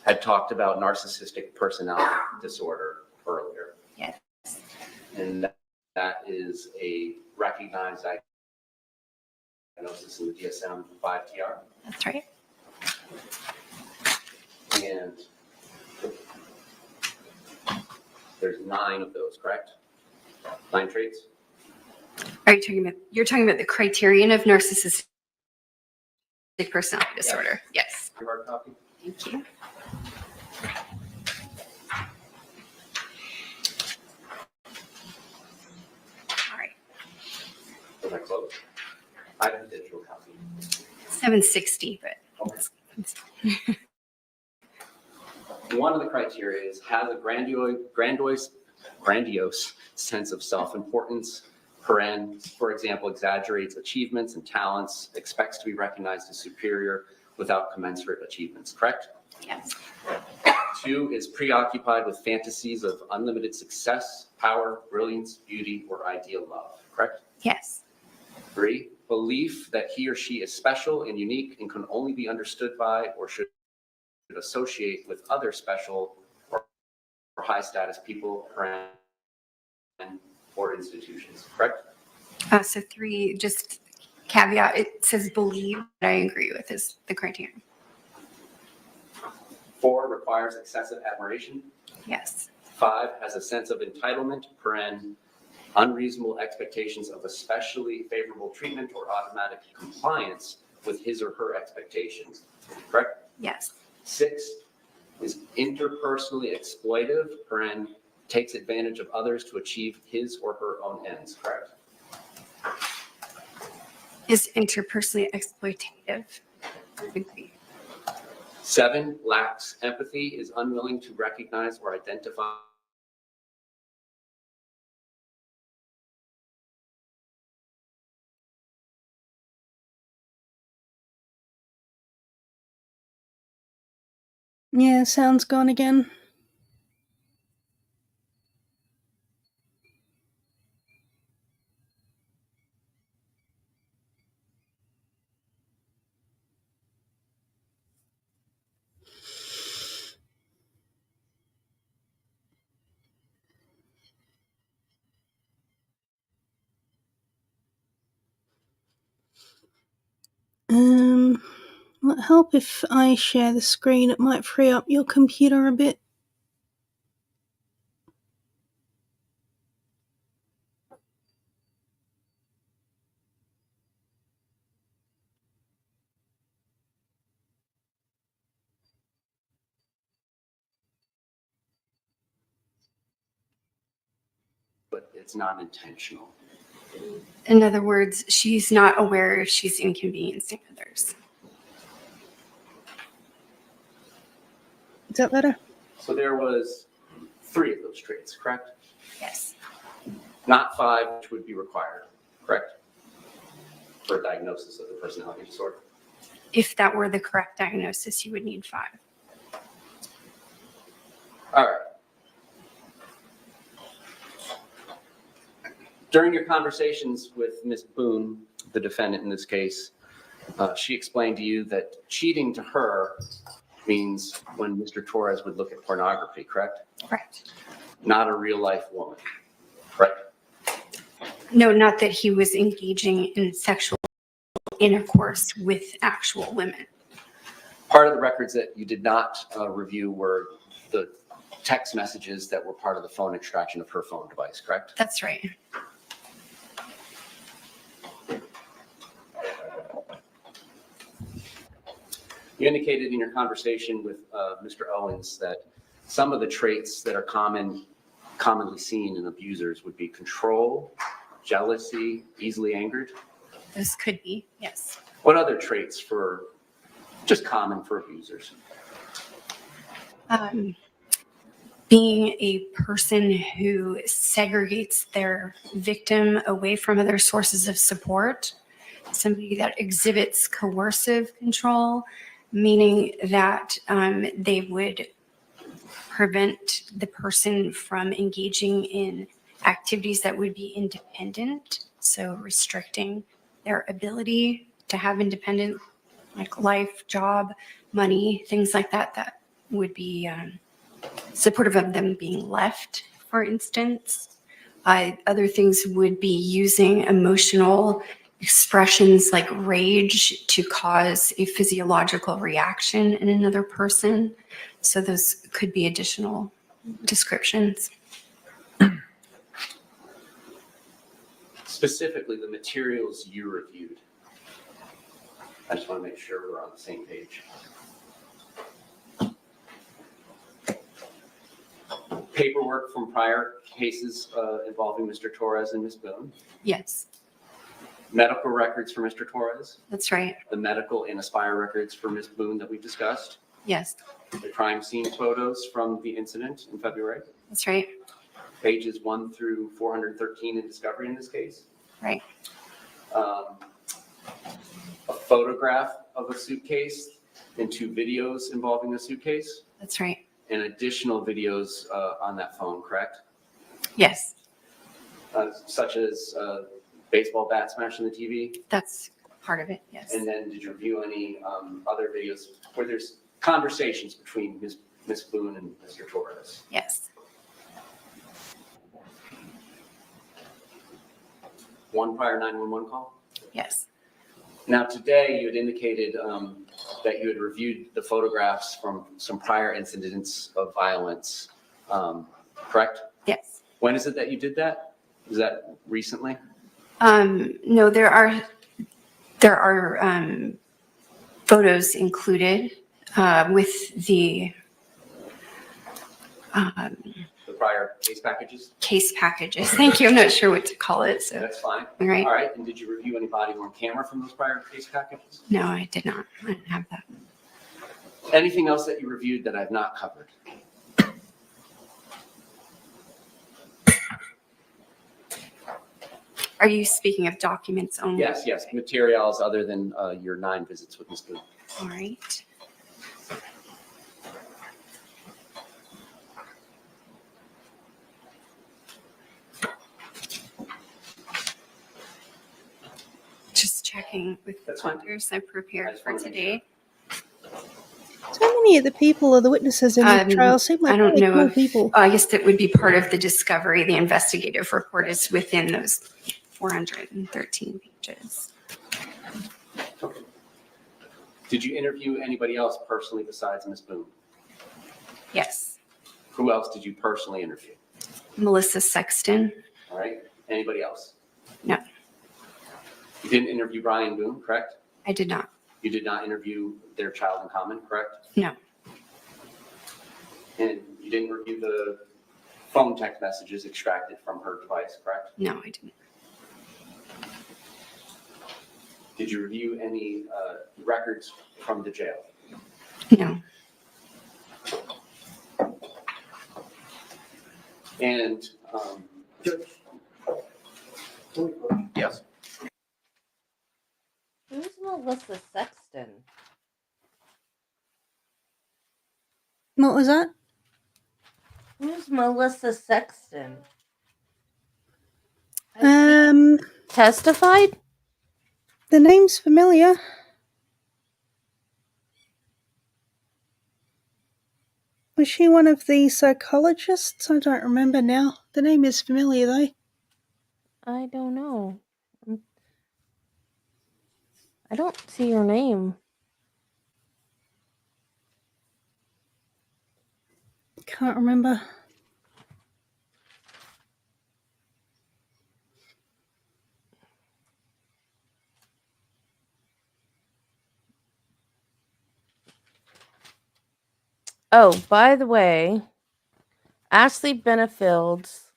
had talked about narcissistic personality disorder earlier. Yes. And that is a recognized diagnosis in the DSM-5-TR. That's right. And there's 9 of those, correct? 9 traits? You're talking about the criterion of narcissistic personality disorder? Yes. Your hard copy? Thank you. All right. Was I close? I have a digital copy. 760, but. Okay. One of the criteria is has a grandiose sense of self-importance. For example, exaggerates achievements and talents, expects to be recognized as superior without commensurate achievements, correct? Yes. 2 is preoccupied with fantasies of unlimited success, power, brilliance, beauty, or ideal love, correct? Yes. 3, belief that he or she is special and unique and can only be understood by or should associate with other special or high status people or institutions, correct? So 3, just caveat, it says believe, that I agree with is the criteria. 4, requires excessive admiration. Yes. 5, has a sense of entitlement, unreasonable expectations of especially favorable treatment or automatic compliance with his or her expectations, correct? Yes. 6 is interpersonally exploitive, takes advantage of others to achieve his or her own ends, correct? Is interpersonally exploitative. I agree. 7, lacks empathy, is unwilling to recognize or identify Yeah, sound's gone again. Will it help if I share the screen? It might free up your computer a bit. but it's not intentional. In other words, she's not aware she's inconveniencing others. Is that better? So there was 3 of those traits, correct? Yes. Not 5, which would be required, correct? For a diagnosis of the personality disorder. If that were the correct diagnosis, you would need 5. All right. During your conversations with Ms. Boone, the defendant in this case, she explained to you that cheating to her means when Mr. Torres would look at pornography, correct? Correct. Not a real life woman, correct? No, not that he was engaging in sexual intercourse with actual women. Part of the records that you did not review were the text messages that were part of the phone extraction of her phone device, correct? That's right. You indicated in your conversation with Mr. Owens that some of the traits that are commonly seen in abusers would be control, jealousy, easily angered. This could be, yes. What other traits just common for abusers? Being a person who segregates their victim away from other sources of support, somebody that exhibits coercive control, meaning that they would prevent the person from engaging in activities that would be independent, so restricting their ability to have independent, like life, job, money, things like that, that would be supportive of them being left, for instance. Other things would be using emotional expressions like rage to cause a physiological reaction in another person. So those could be additional descriptions. Specifically, the materials you reviewed. I just want to make sure we're on the same page. Paperwork from prior cases involving Mr. Torres and Ms. Boone. Yes, Medical records for Mr. Torres. that's right. The medical and Aspire records for Ms. Boone that we discussed. Yes, The crime scene photos from the incident in February. that's right. Pages 1 through 413 in discovery in this case. Right. A photograph of a suitcase and 2 videos involving the suitcase. That's right. And additional videos on that phone, correct? Yes, Such as baseball bat smashing the TV? That's part of it, yes. And then did you review any other videos where there's conversations between Ms. Boone and Mr. Torres? Yes. One prior 911 call? Yes. Now, today you had indicated that you had reviewed the photographs from some prior incidents of violence, correct? Yes. When is it that you did that? Is that recently? No, there are photos included with the Prior case packages? case packages. Thank you. I'm not sure what to call it. So That's fine. All right. All right. And did you review any body worn camera from those prior case packages? no, I did not. I didn't have that. Anything else that you reviewed that I've not covered? Are you speaking of documents only? Yes, yes. Materials other than your 9 visits with Ms. Boone. All right. Just checking with the That's fine. folders I I prepared just for wanna make today. So many of the people or the witnesses in the trial seem like I don't really know cool if, people. I guess that would be part of the discovery. The investigative report is within those 413 pages. Did you interview anybody else personally besides Ms. Boone? Yes. Who else did you personally interview? Melissa Sexton? All right. Anybody else? No, You didn't interview Brian Boone, correct? I did not. You did not interview their child in common, correct? No, And you didn't review the phone text messages extracted from her device, correct? no, I didn't. Did you review any records from the jail? No, And Yes. Who's Melissa Sexton? What was that? Who's Melissa Sexton? Testified? The name's familiar. Was she one of the psychologists? I don't remember now. The name is familiar though. I don't know. I don't see her name. Can't remember. Oh, by the way, Ashley Benefield's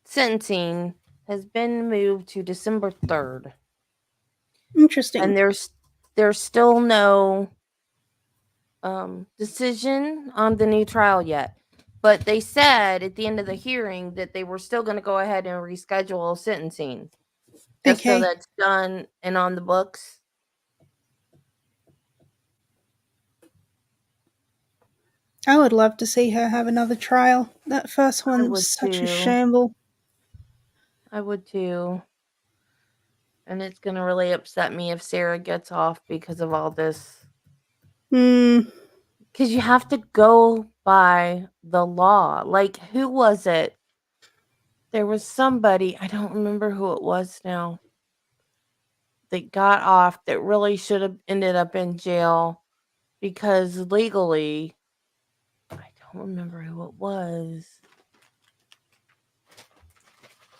sentencing has been moved to December 3rd. Interesting. And there's still no decision on the new trial yet. But they said at the end of the hearing that they were still going to go ahead and reschedule sentencing. Just so Okay. that's done and on the books. I would love to see her have another trial. That first one would was such too. a shamble. I would too. And it's going to really upset me if Sarah gets off because of all this. Because you have to go by the law. Like, who was it? There was somebody, I don't remember who it was now, that got off that really should have ended up in jail because legally, I don't remember who it was.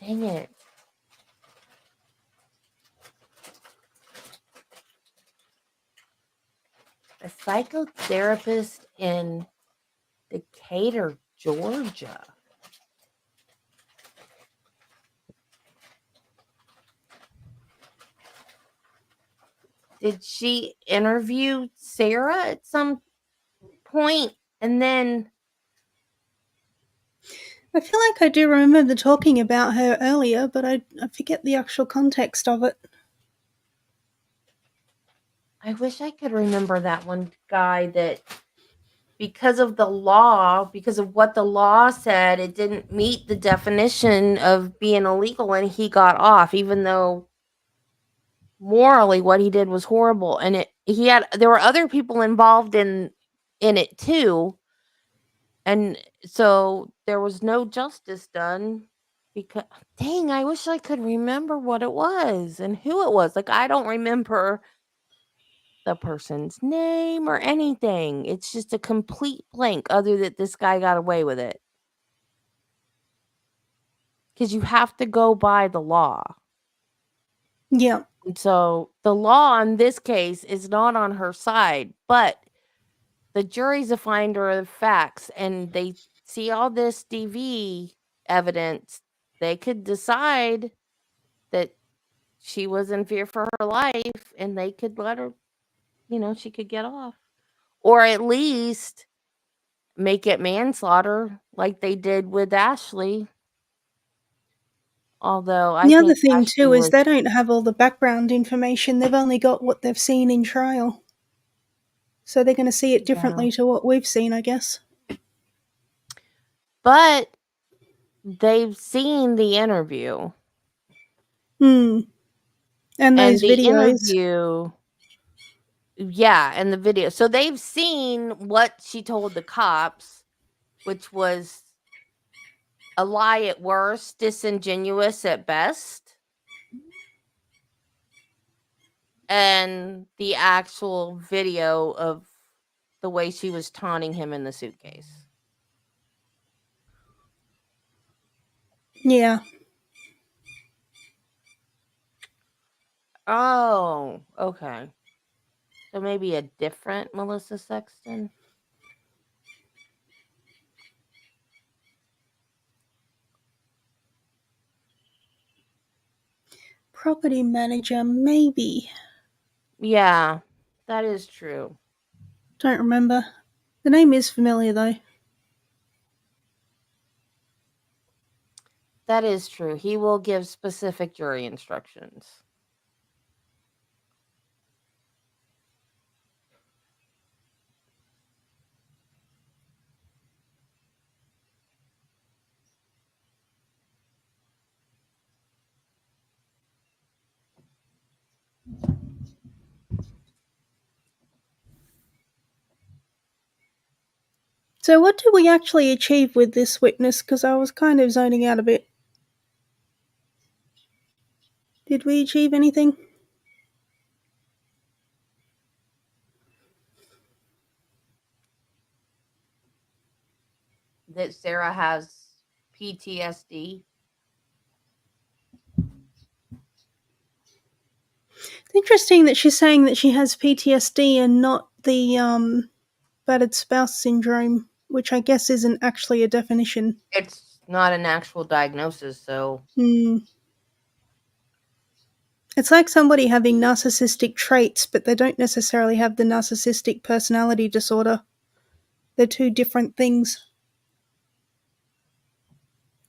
Dang it. A psychotherapist in Decatur, Georgia. Did she interview Sarah at some point? And then I feel like I do remember talking about her earlier, but I forget the actual context of it. I wish I could remember that one guy that because of the law, because of what the law said, it didn't meet the definition of being illegal, and he got off, even though morally what he did was horrible. And there were other people involved in it too, and so there was no justice done. Because dang, I wish I could remember what it was and who it was. Like, I don't remember the person's name or anything. It's just a complete blank, other that this guy got away with it. Because you have to go by the law. Yeah. And so the law in this case is not on her side, but the jury's a finder of facts, and they see all this DV evidence. They could decide that she was in fear for her life, and they could let her, she could get off. Or at least make it manslaughter like they did with Ashley. Although I The think other thing Ashley too is was, they don't have all the background information. They've only got what they've seen in trial. So they're going to see it differently to what we've seen, I guess. but they've seen the interview. And And those the videos. interview, yeah, and the video. So they've seen what she told the cops, which was a lie at worst, disingenuous at best. And the actual video of the way she was taunting him in the suitcase. Yeah. Oh, okay. So maybe a different Melissa Sexton? Property manager, maybe. Yeah, that is true. Don't remember. The name is familiar though. That is true. He will give specific jury instructions. So what did we actually achieve with this witness? Because I was kind of zoning out a bit. Did we achieve anything? That Sarah has PTSD. It's interesting that she's saying that she has PTSD and not the battered spouse syndrome, which I guess isn't actually a definition. It's not an actual diagnosis, so. It's like somebody having narcissistic traits, but they don't necessarily have the narcissistic personality disorder. They're two different things.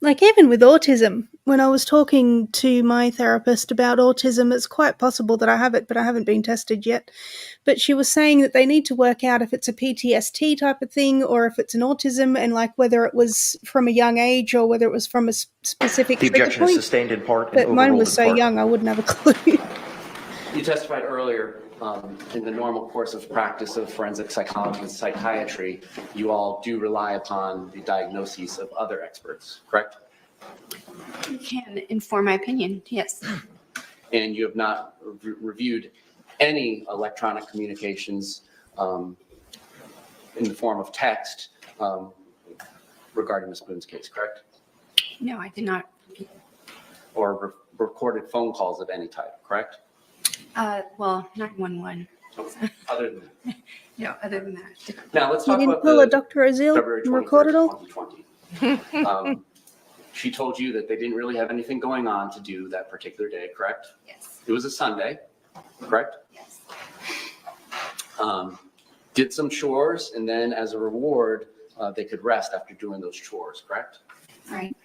Like even with autism, when I was talking to my therapist about autism, it's quite possible that I have it, but I haven't been tested yet. But she was saying that they need to work out if it's a PTSD type of thing or if it's an autism, and like whether it was from a young age or whether it was from a specific The trigger objection is point. sustained in part and But mine overruled was in so part. young I wouldn't have a clue. You testified earlier in the normal course of practice of forensic psychology and psychiatry, you all do rely upon the diagnoses of other experts, correct? You can inform my opinion, yes. And you have not reviewed any electronic communications in the form of text regarding Ms. Boone's case, correct? No, I did not. Or recorded phone calls of any type, correct? Well, 911. Other than that. No, other than that. Now, let's You talk didn't about pull a the Dr. Azil February and record it 23rd, all? 2020. She told you that they didn't really have anything going on to do that particular day, correct? Yes. It was a Sunday, correct? Yes. Did some chores, and then as a reward, they could rest after doing those chores, correct? Right.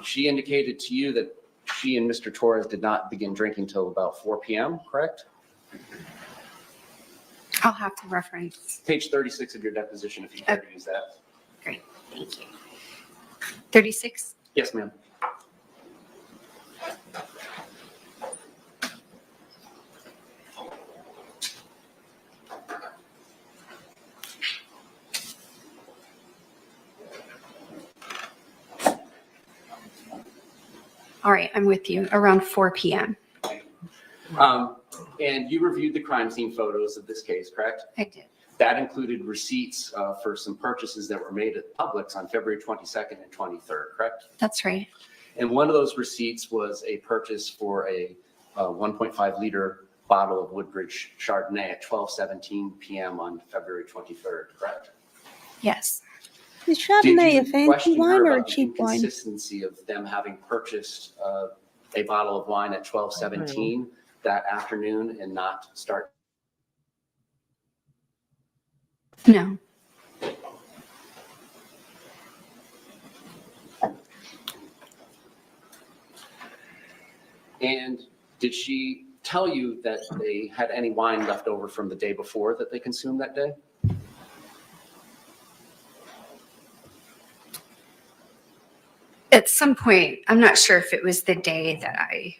She indicated to you that she and Mr. Torres did not begin drinking till about 4 p.m., correct? I'll have to reference. Page 36 of your deposition, if you care to use that. Great, thank you. 36? Yes, ma'am. All right, I'm with you, around 4 p.m. And you reviewed the crime scene photos of this case, correct? I did. That included receipts for some purchases that were made at Publix on February 22nd and 23rd, correct? That's right. And one of those receipts was a purchase for a 1.5 liter bottle of Woodbridge Chardonnay at 12:17 p.m. on February 23rd, correct? Yes. Is Chardonnay a fancy question wine her or a about the cheap wine? inconsistency of them having purchased a bottle of wine at 12:17 that afternoon and not start? No. And did she tell you that they had any wine left over from the day before that they consumed that day? At some point, I'm not sure if it was the day that I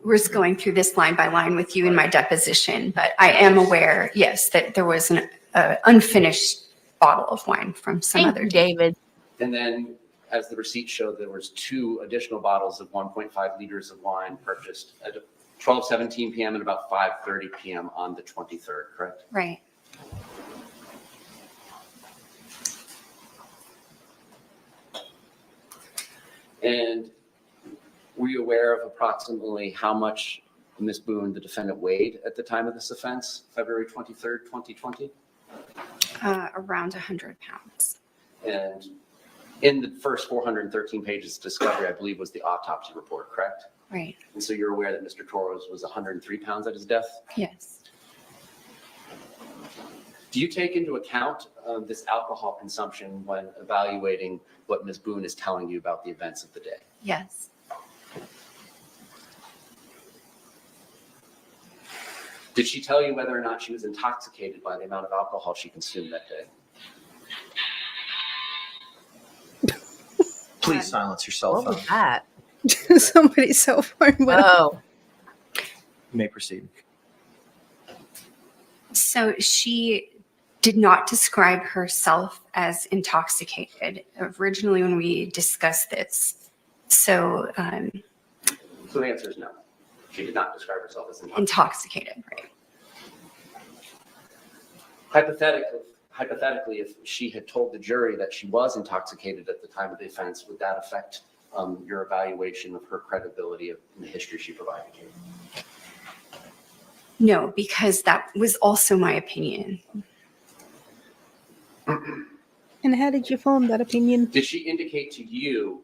was going through this line by line with you in my deposition, but I am aware, yes, that there was an unfinished bottle of wine from some Thank other you, day. David. And then, as the receipt showed, there was 2 additional bottles of 1.5 liters of wine purchased at 12:17 p.m. and about 5:30 p.m. on the 23rd, correct? Right. And were you aware of approximately how much Ms. Boone, the defendant, weighed at the time of this offense, February 23rd, 2020? Around 100 pounds. And in the first 413 pages of discovery, I believe, was the autopsy report, correct? Right. And so you're aware that Mr. Torres was 103 pounds at his death? Yes. Do you take into account this alcohol consumption when evaluating what Ms. Boone is telling you about the events of the day? Yes. Did she tell you whether or not she was intoxicated by the amount of alcohol she consumed that day? Please silence your cell What phone. was that? Somebody's cell phone went off. Oh, You may proceed. So she did not describe herself as intoxicated originally when we discussed this. So So the answer is no. She did not describe herself as intoxicated, right? Hypothetically, if she had told the jury that she was intoxicated at the time of the offense, would that affect your evaluation of her credibility in the history she provided you? No, because that was also my opinion. And how did you form that opinion? Did she indicate to you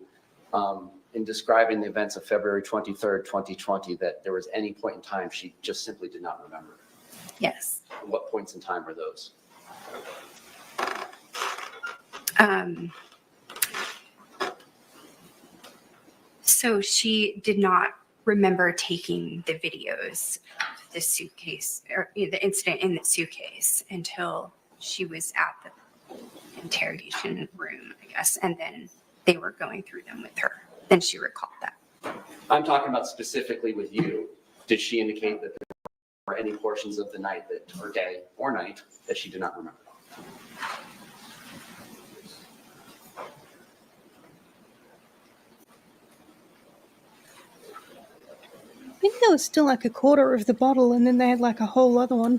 in describing the events of February 23rd, 2020, that there was any point in time she just simply did not remember? Yes. What points in time were those? So she did not remember taking the videos of the suitcase or the incident in the suitcase until she was at the interrogation room, I guess, and then they were going through them with her. Then she recalled that. I'm talking about specifically with you. Did she indicate that there were any portions of the night that, or day or night, that she did not remember? I think there was still like a quarter of the bottle, and then they had like a whole other one.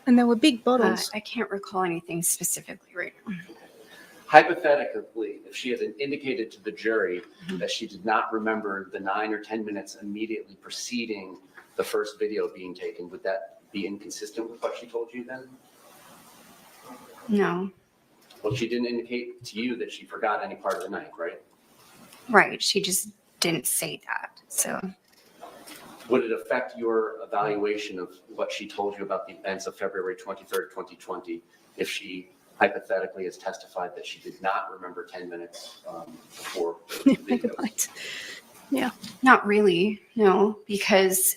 And they were big bottles. I can't recall anything specifically right now. Hypothetically, if she had indicated to the jury that she did not remember the 9 or 10 minutes immediately preceding the first video being taken, would that be inconsistent with what she told you then? No. Well, she didn't indicate to you that she forgot any part of the night, right? Right. She just didn't say that. So Would it affect your evaluation of what she told you about the events of February 23rd, 2020, if she hypothetically has testified that she did not remember 10 minutes before the Make a video? point. Yeah. not really, no, because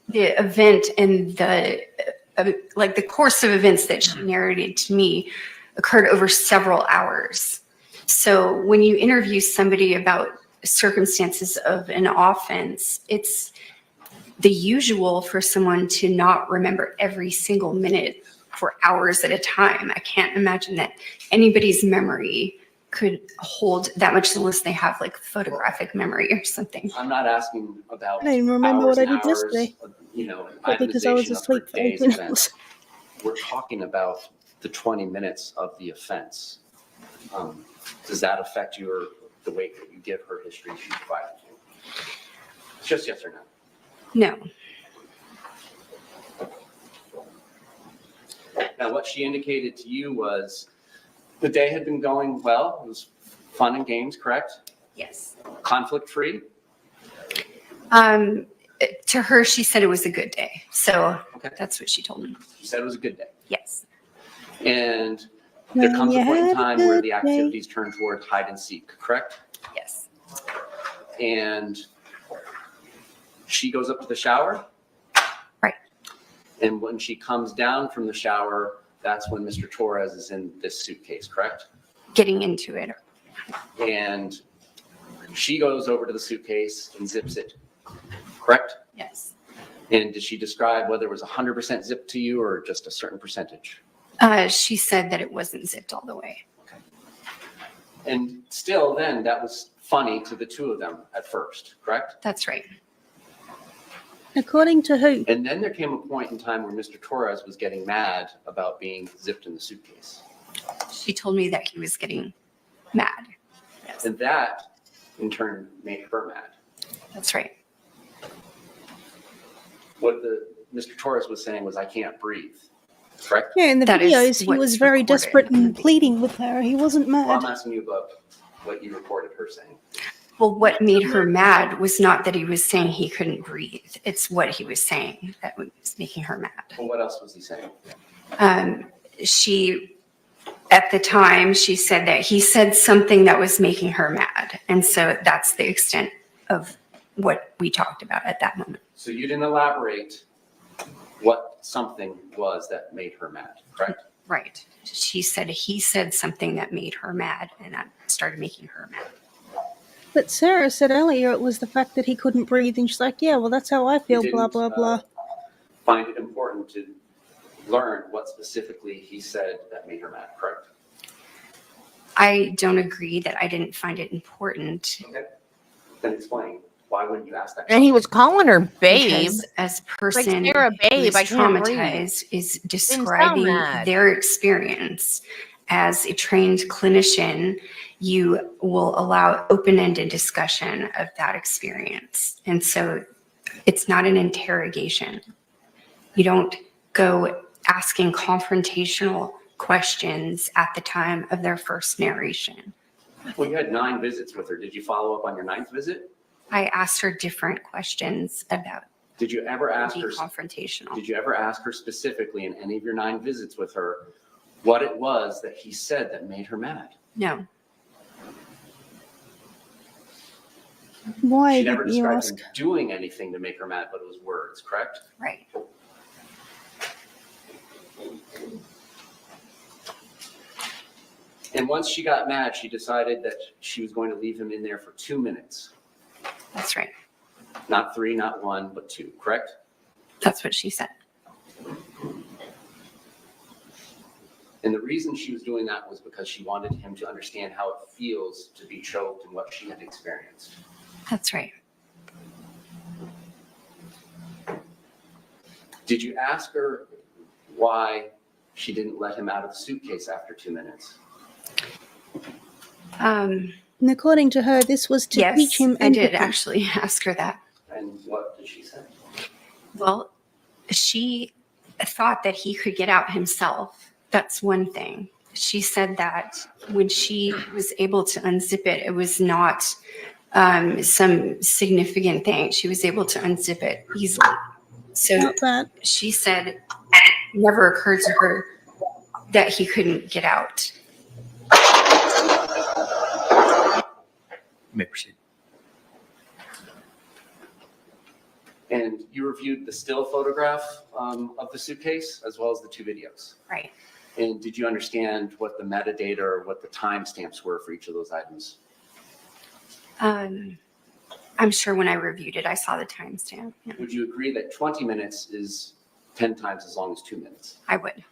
the event and the course of events that she narrated to me occurred over several hours. So when you interview somebody about circumstances of an offense, it's the usual for someone to not remember every single minute for hours at a time. I can't imagine that anybody's memory could hold that much unless they have like photographic memory or something. I'm not asking about I don't even remember hours what I and did hours yesterday. of, But because I was itemization of asleep her for day's 18 events. We're talking about the 20 minutes of the offense. Does that affect the weight that you give her history she provided you? It's just yes or no. No. Now, what she indicated to you was the day had been going well. It was fun and games, correct? Yes. Conflict-free? To her, she said it was a good day. So Okay. that's what she told me. She said it was a good day. Yes. And there When comes a you point in had a time where good the day. activities turn toward hide and seek, correct? Yes. And she goes up to the shower. Right. And when she comes down from the shower, that's when Mr. Torres is in this suitcase, correct? Getting into it. And she goes over to the suitcase and zips it, correct? Yes. And did she describe whether it was 100% zipped to you or just a certain percentage? She said that it wasn't zipped all the way. And still then, that was funny to the two of them at first, correct? That's right. According to who? And then there came a point in time where Mr. Torres was getting mad about being zipped in the suitcase. She told me that he was getting mad. Yes. And that, in turn, made her mad. That's right. What Mr. Torres was saying was, I can't breathe, correct? Yeah, in the That is videos, he what's was very recorded. desperate and pleading with her. He wasn't Well, I'm mad. asking you about what you reported her saying. Well, what made her mad was not that he was saying he couldn't breathe. It's what he was saying that was making her mad. Well, what else was he saying? At the time, she said that he said something that was making her mad. And so that's the extent of what we talked about at that moment. So you didn't elaborate what something was that made her mad, correct? Right. She said he said something that made her mad, and that started making her mad. But Sarah said earlier it was the fact that he couldn't breathe, and she's like, yeah, well, that's how I feel, You blah, didn't, blah, blah. Find it important to learn what specifically he said that made her mad, correct? I don't agree that I didn't find it important. Okay. Then explain. Why wouldn't you ask that? And he was calling her babe. Because as a person Like, Sarah, babe, who's I can't breathe. traumatized is sound describing mad. their experience. As a trained clinician, you will allow open-ended discussion of that experience. And so it's not an interrogation. You don't go asking confrontational questions at the time of their first narration. Well, you had 9 visits with her. Did you follow up on your 9th visit? I asked her different questions about Did you ever ask being her? confrontational. Did you ever ask her specifically in any of your 9 visits with her what it was that he said that made her mad? No. Why She never didn't you described ask? him doing anything to make her mad, but it was words, correct? Right. And once she got mad, she decided that she was going to leave him in there for 2 minutes. That's right. Not 3, not 1, but 2, correct? That's what she said. And the reason she was doing that was because she wanted him to understand how it feels to be choked and what she had experienced. That's right. Did you ask her why she didn't let him out of the suitcase after 2 minutes? And according to her, this was to Yes, teach him I did empathy. actually ask her that. And what did she say? Well, she thought that he could get out himself. That's one thing. She said that when she was able to unzip it, it was not some significant thing. She was able to unzip it easily. So Not that. she said it never occurred to her that he couldn't get out. You may proceed. And you reviewed the still photograph of the suitcase as well as the 2 videos. Right. And did you understand what the metadata or what the timestamps were for each of those items? I'm sure when I reviewed it, I saw the timestamp. Yeah. Would you agree that 20 minutes is 10 times as long as 2 minutes? I would.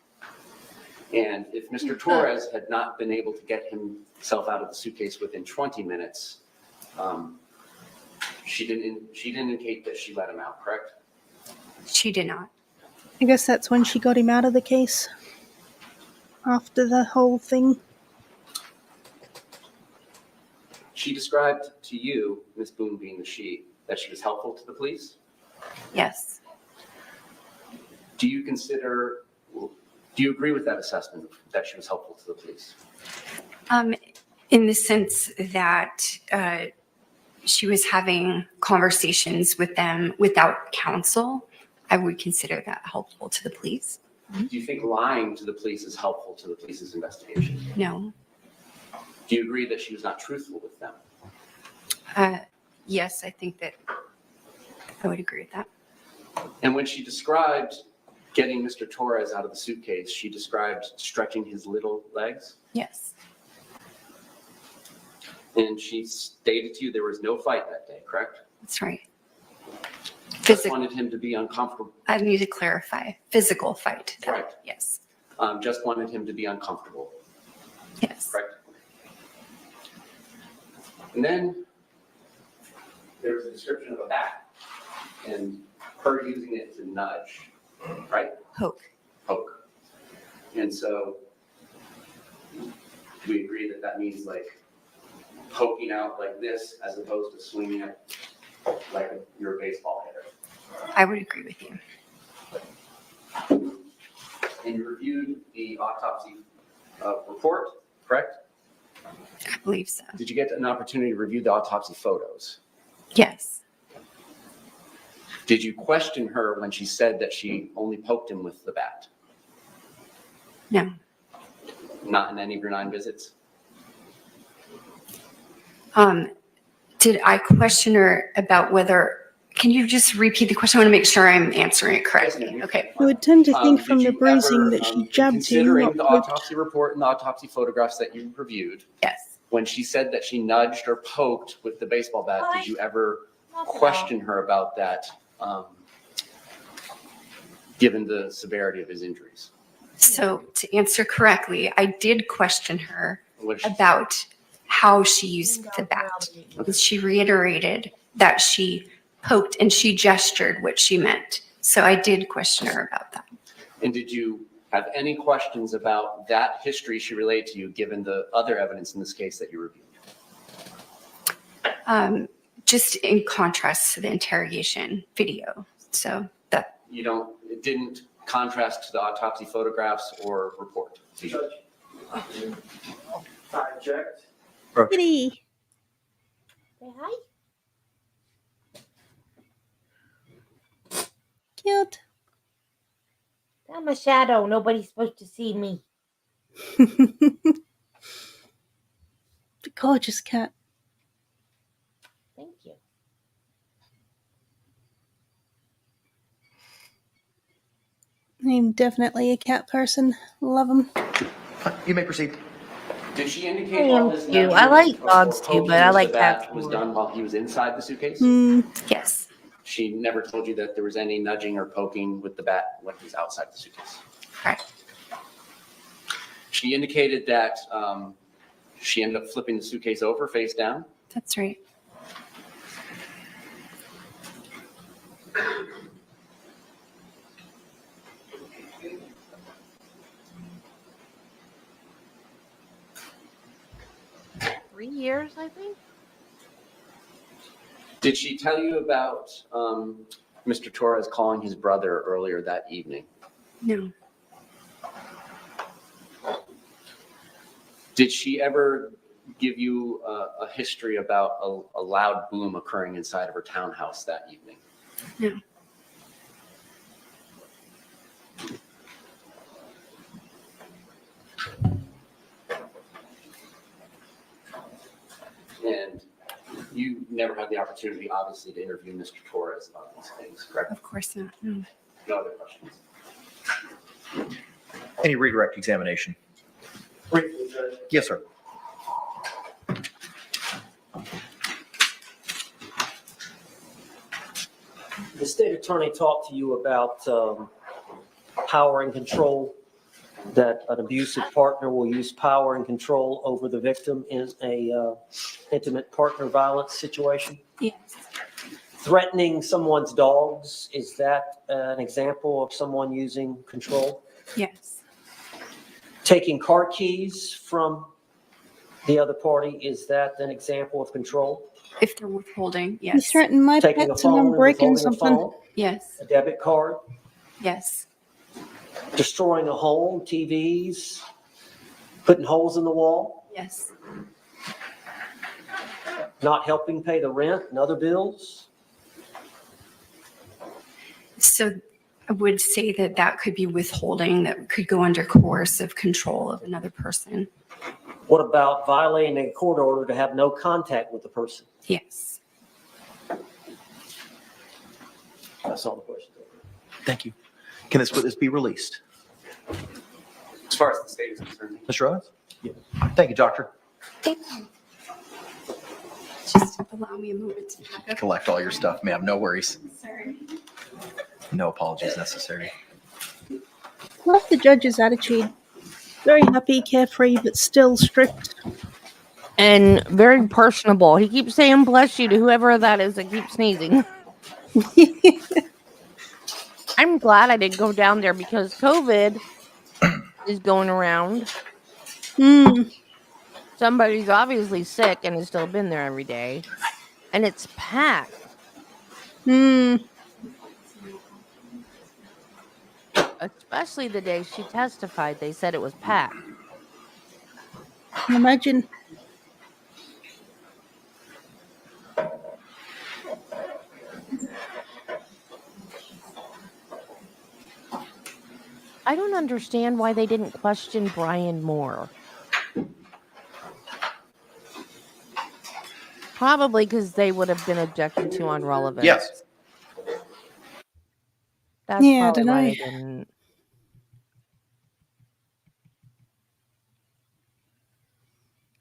And if Mr. Torres had not been able to get himself out of the suitcase within 20 minutes, she didn't indicate that she let him out, correct? She did not. I guess that's when she got him out of the case. After the whole thing. She described to you, Ms. Boone being the she, that she was helpful to the police. Yes. Do you agree with that assessment that she was helpful to the police? In the sense that she was having conversations with them without counsel, I would consider that helpful to the police. Do you think lying to the police is helpful to the police's investigation? No. Do you agree that she was not truthful with them? Yes, I think that I would agree with that. And when she described getting Mr. Torres out of the suitcase, she described stretching his little legs. Yes. And she stated to you there was no fight that day, correct? That's right. Just wanted him to be uncomfortable. I need to clarify. Physical fight. Right. Yes. Just wanted him to be uncomfortable. Yes. Correct. And then there was a description of a bat and her using it to nudge, right? Poke. Poke. And so do we agree that that means like poking out like this as opposed to swinging it like you're a baseball hitter? I would agree with you. And you reviewed the autopsy report, correct? I believe so. Did you get an opportunity to review the autopsy photos? Yes. Did you question her when she said that she only poked him with the bat? No. Not in any of your 9 visits? Did I question her about whether, can you just repeat the question? I want to make sure I'm answering it correctly. Okay. I would tend to think Did from the you bruising ever, that she in jabbed him, considering not the poked. autopsy report and the autopsy photographs that you reviewed, Yes. when she said that she nudged or poked with the baseball bat, did you ever question her about that, given the severity of his injuries? So to answer correctly, I did question her What did she about how she used the bat. And she reiterated that she poked and she gestured what she meant. So I did question her about that. And did you have any questions about that history she relayed to you, given the other evidence in this case that you reviewed? Just in contrast to the interrogation video. So that. It didn't contrast to the autopsy photographs or report? Judge. I object. Kitty. Say hi. Cute. I'm a shadow. Nobody's supposed to see me. The gorgeous cat. Thank you. I'm definitely a cat person. Love them. You may proceed. Did she I indicate am all this? too. I like dogs too, but I like cats was more. done while he was inside the suitcase? Yes. She never told you that there was any nudging or poking with the bat when he was outside the suitcase? Correct. She indicated that she ended up flipping the suitcase over face down. That's right. Three years, I think. Did she tell you about Mr. Torres calling his brother earlier that evening? No. Did she ever give you a history about a loud boom occurring inside of her townhouse that evening? No. And You never had the opportunity, obviously, to interview Mr. Torres about these things, correct? Of course not. No. No other questions? Any redirect examination? Briefly, Judge. Yes, sir. The state attorney talked to you about power and control, that an abusive partner will use power and control over the victim in a intimate partner violence situation. Yes. Threatening someone's dogs, is that an example of someone using control? Yes. Taking car keys from the other party, is that an example of control? If they're withholding, You yes. threaten my Taking a pets and phone I'm and breaking withholding a something. phone, Yes. a debit card, Yes. destroying a home, TVs, putting holes in the wall, Yes. not helping pay the rent and other bills. So I would say that that could be withholding, that could go under coercive control of another person. What about violating a court order to have no contact with the person? Yes. That's all the questions. Thank you. Can this witness be released? As far as the state is concerned. Mr. Owens? Thank you, doctor. Thank you. Just allow me a moment to pack up. Collect all your stuff, ma'am. No worries. Sorry. No apologies necessary. Love the judge's attitude. Very happy, carefree, but still strict. And very personable. He keeps saying bless you to whoever that is that keeps sneezing. I'm glad I didn't go down there because COVID is going around. Mm. Somebody's obviously sick and has still been there every day. And it's packed. Mm. Especially the day she testified, they said it was packed. Imagine. I don't understand why they didn't question Brian more. Probably because they would have been objected to on relevance. Yes. That's Yeah, I probably dunno. why they didn't.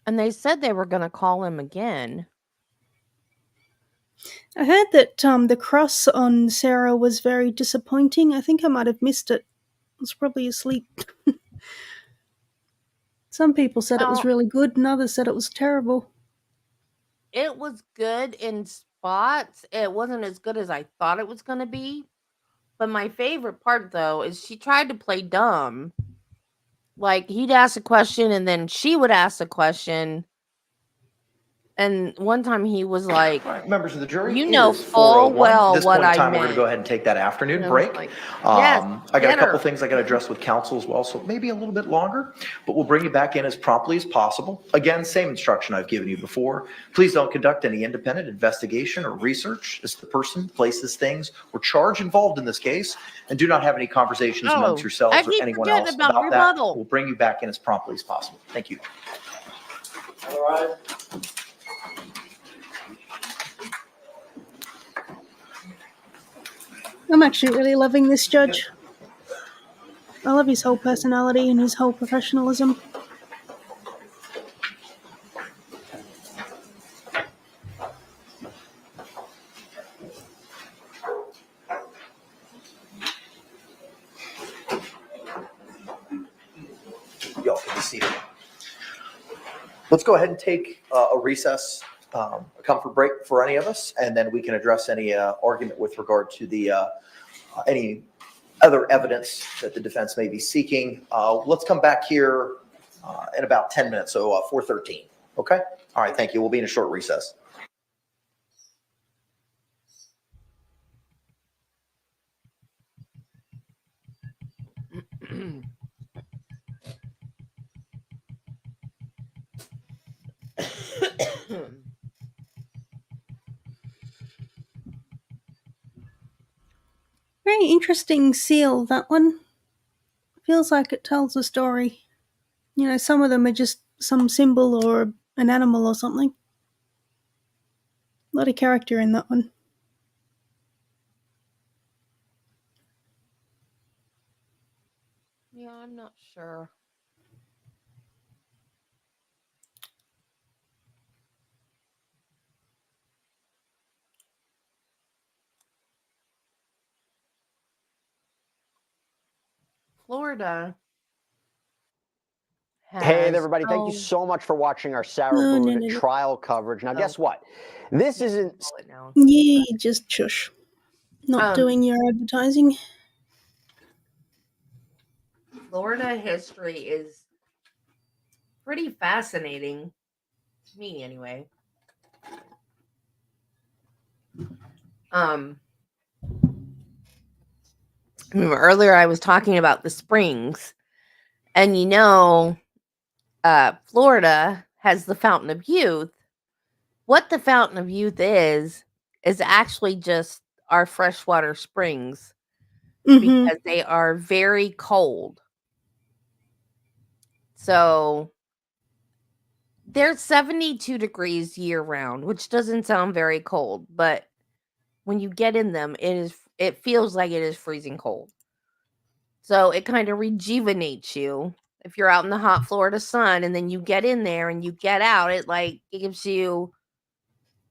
And they said they were going to call him again. I heard that the cross on Sarah was very disappointing. I think I might have missed it. I was probably asleep. Some people said it was Well- really good, and others said it was terrible. It was good in spots. It wasn't as good as I thought it was going to be. But my favorite part, though, is she tried to play dumb. Like, he'd ask a question, and then she would ask a question. And one time he was like, All right, members of the jury, you it know is full 4:01. well At this what point in I time, we're going to meant. go ahead and take that afternoon And I break. was like, yes, I got a get couple her. things I got to address with counsel as well, so maybe a little bit longer, but we'll bring you back in as promptly as possible. Again, same instruction I've given you before. Please don't conduct any independent investigation or research as to the person, places, things, or charge involved in this case, and do not have any conversations Oh, amongst yourselves I or keep anyone forgetting else about about that. rebuttal. We'll bring you back in as promptly as possible. Thank you. All right. I'm actually really loving this judge. I love his whole personality and his whole professionalism. Y'all can be seated. Let's go ahead and take a recess, a comfort break for any of us, and then we can address any argument with regard to the any other evidence that the defense may be seeking. Let's come back here in about 10 minutes, so 4:13. Okay? All right, thank you. We'll be in a short recess. Very interesting seal, that one. Feels like it tells a story. You know, some of them are just some symbol or an animal or something. A lot of character in that one. Yeah, I'm not sure. Florida Hey has everybody, thank you so much for watching our Sarah No, no, Boone no, no. trial coverage. Now Oh. guess what? This Yeah, isn't pull it now. Yeah, just shush. Not Um, doing your advertising. Florida history is pretty fascinating to me anyway. Earlier I was talking about the springs, and Florida has the Fountain of Youth. What the Fountain of Youth is actually just our freshwater springs because they are very cold. So they're 72 degrees year round, which doesn't sound very cold, but when you get in them, it feels like it is freezing cold. So it kind of rejuvenates you. If you're out in the hot Florida sun and then you get in there and you get out, it gives you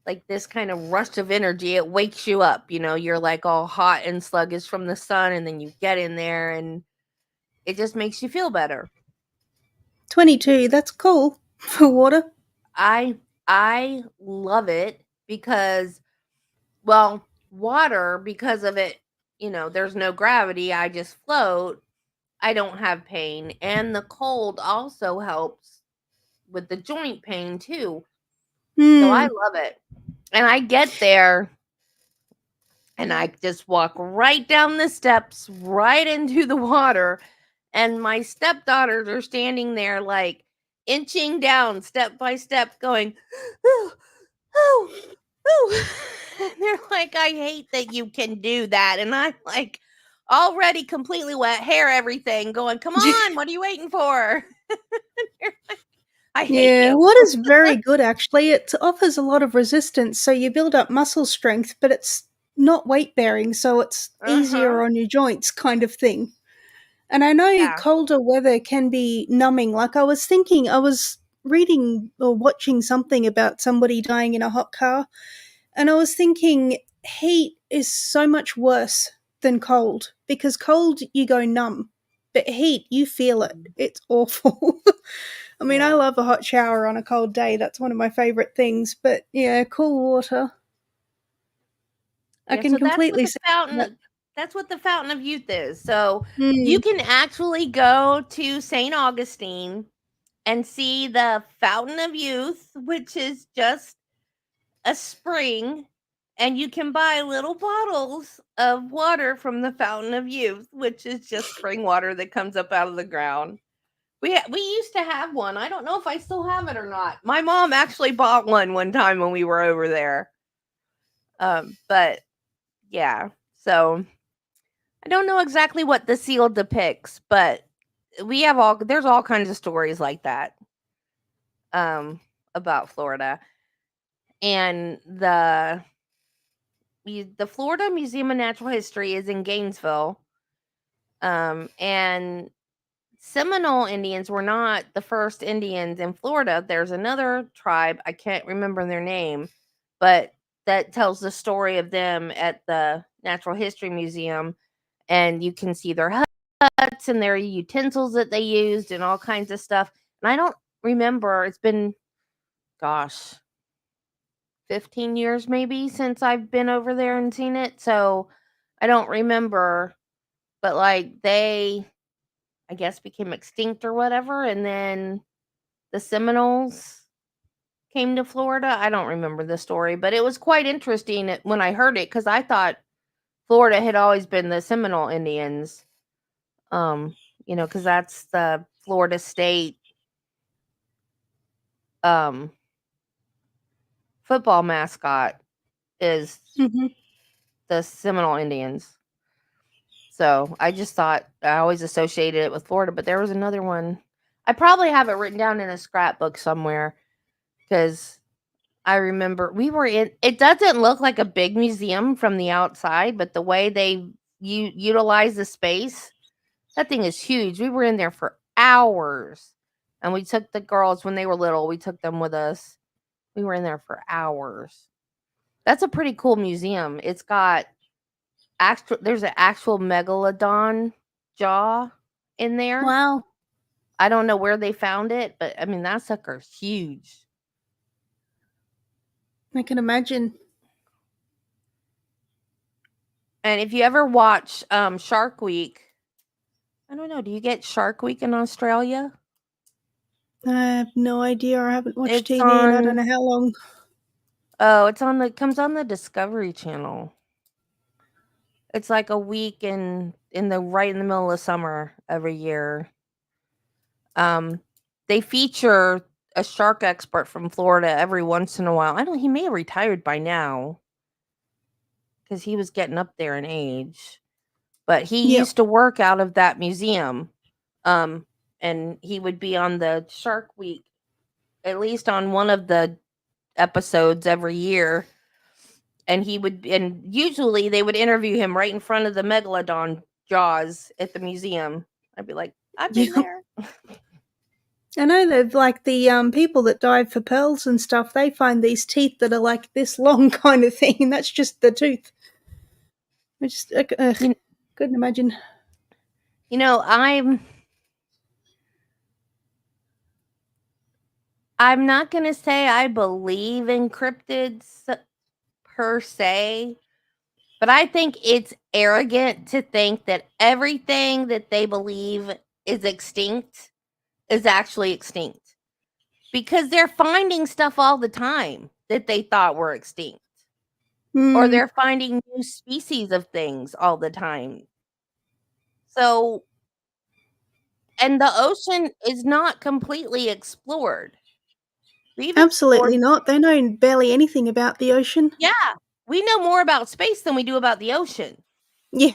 like this kind of rush of energy. It wakes you up, you're like all hot and sluggish from the sun, and then you get in there and it just makes you feel better. 22, that's cool for water. I love it because, well, water, because of it, there's no gravity. I just float. I don't have pain. And the cold also helps with the joint pain too. So I love it. And I get there and I just walk right down the steps, right into the water. And my stepdaughters are standing there, like inching down step by step, going, "Ooh, ooh, ooh." And they're like, "I hate that you can do that." And I'm like, already completely wet, hair, everything, going, "Come on, what are you waiting for?" I hate Yeah, you. water's very good actually. It offers a lot of resistance, so you build up muscle strength, but it's not weight bearing, so it's easier on your joints, kind of thing. And I know Yeah. colder weather can be numbing. Like I was reading or watching something about somebody dying in a hot car, and I was thinking heat is so much worse than cold because cold you go numb, but heat you feel it. It's awful. I mean, I love a hot shower on a cold day. That's one of my favorite things. But yeah, cool water. I Yeah, can so that's what completely the see that. fountain that's what the Fountain of Youth is. So you Mm. can actually go to St. Augustine and see the Fountain of Youth, which is just a spring, and you can buy little bottles of water from the Fountain of Youth, which is just spring water that comes up out of the ground. We used to have one. I don't know if I still have it or not. My mom actually bought one time when we were over there. But yeah. So I don't know exactly what the seal depicts, but there's all kinds of stories like that about Florida. And the Florida Museum of Natural History is in Gainesville. And Seminole Indians were not the first Indians in Florida. There's another tribe, I can't remember their name, but that tells the story of them at the Natural History Museum, and you can see their huts and their utensils that they used and all kinds of stuff. And I don't remember, it's been, gosh, 15 years maybe since I've been over there and seen it. So I don't remember, but like they, I guess, became extinct or whatever. And then the Seminoles came to Florida. I don't remember the story, but it was quite interesting when I heard it because I thought Florida had always been the Seminole Indians. Because that's the Florida State football mascot is the Seminole Indians. So I just thought I always associated it with Florida, but there was another one. I probably have it written down in a scrapbook somewhere because I remember we were in. It doesn't look like a big museum from the outside, but the way they utilize the space, that thing is huge. We were in there for hours, and we took the girls when they were little. We took them with us. We were in there for hours. That's a pretty cool museum. It's got actual. There's an actual megalodon jaw in there. Wow. I don't know where they found it, but I mean that sucker's huge. I can imagine. And if you ever watch Shark Week, I don't know, do you get Shark Week in Australia? I have no idea. I haven't watched It's TV in I don't on know how long. Oh, comes on the Discovery Channel. It's like a week in the right in the middle of summer every year. They feature a shark expert from Florida every once in a while. I don't he may have retired by now because he was getting up there in age. But he Yep. used to work out of that museum. And he would be on the Shark Week, at least on one of the episodes every year. And usually they would interview him right in front of the megalodon jaws at the museum. I'd be like, I've been Yep. there. I know they've like the people that dive for pearls and stuff, they find these teeth that are like this long kind of thing, and that's just the tooth. I just couldn't imagine. You know, I'm not going to say I believe in cryptids per se, but I think it's arrogant to think that everything that they believe is extinct is actually extinct. Because they're finding stuff all the time that they thought were extinct. Or they're finding new species of things all the time. So, and the ocean is not completely explored. We've Absolutely explored, not. They know barely anything about the ocean. yeah, we know more about space than we do about the ocean. Yeah.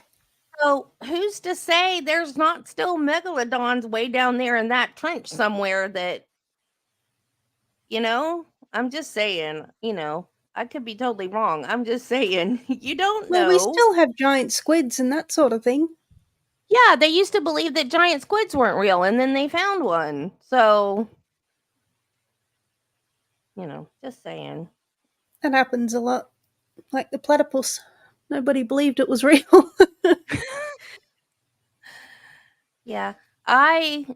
So, who's to say there's not still megalodons way down there in that trench somewhere that, I'm just saying, I could be totally wrong. I'm just saying, you don't Well, we know. still have giant squids and that sort of thing. Yeah, they used to believe that giant squids weren't real, and then they found one. So, just saying. That happens a lot. Like the platypus. Nobody believed it was real. Yeah. I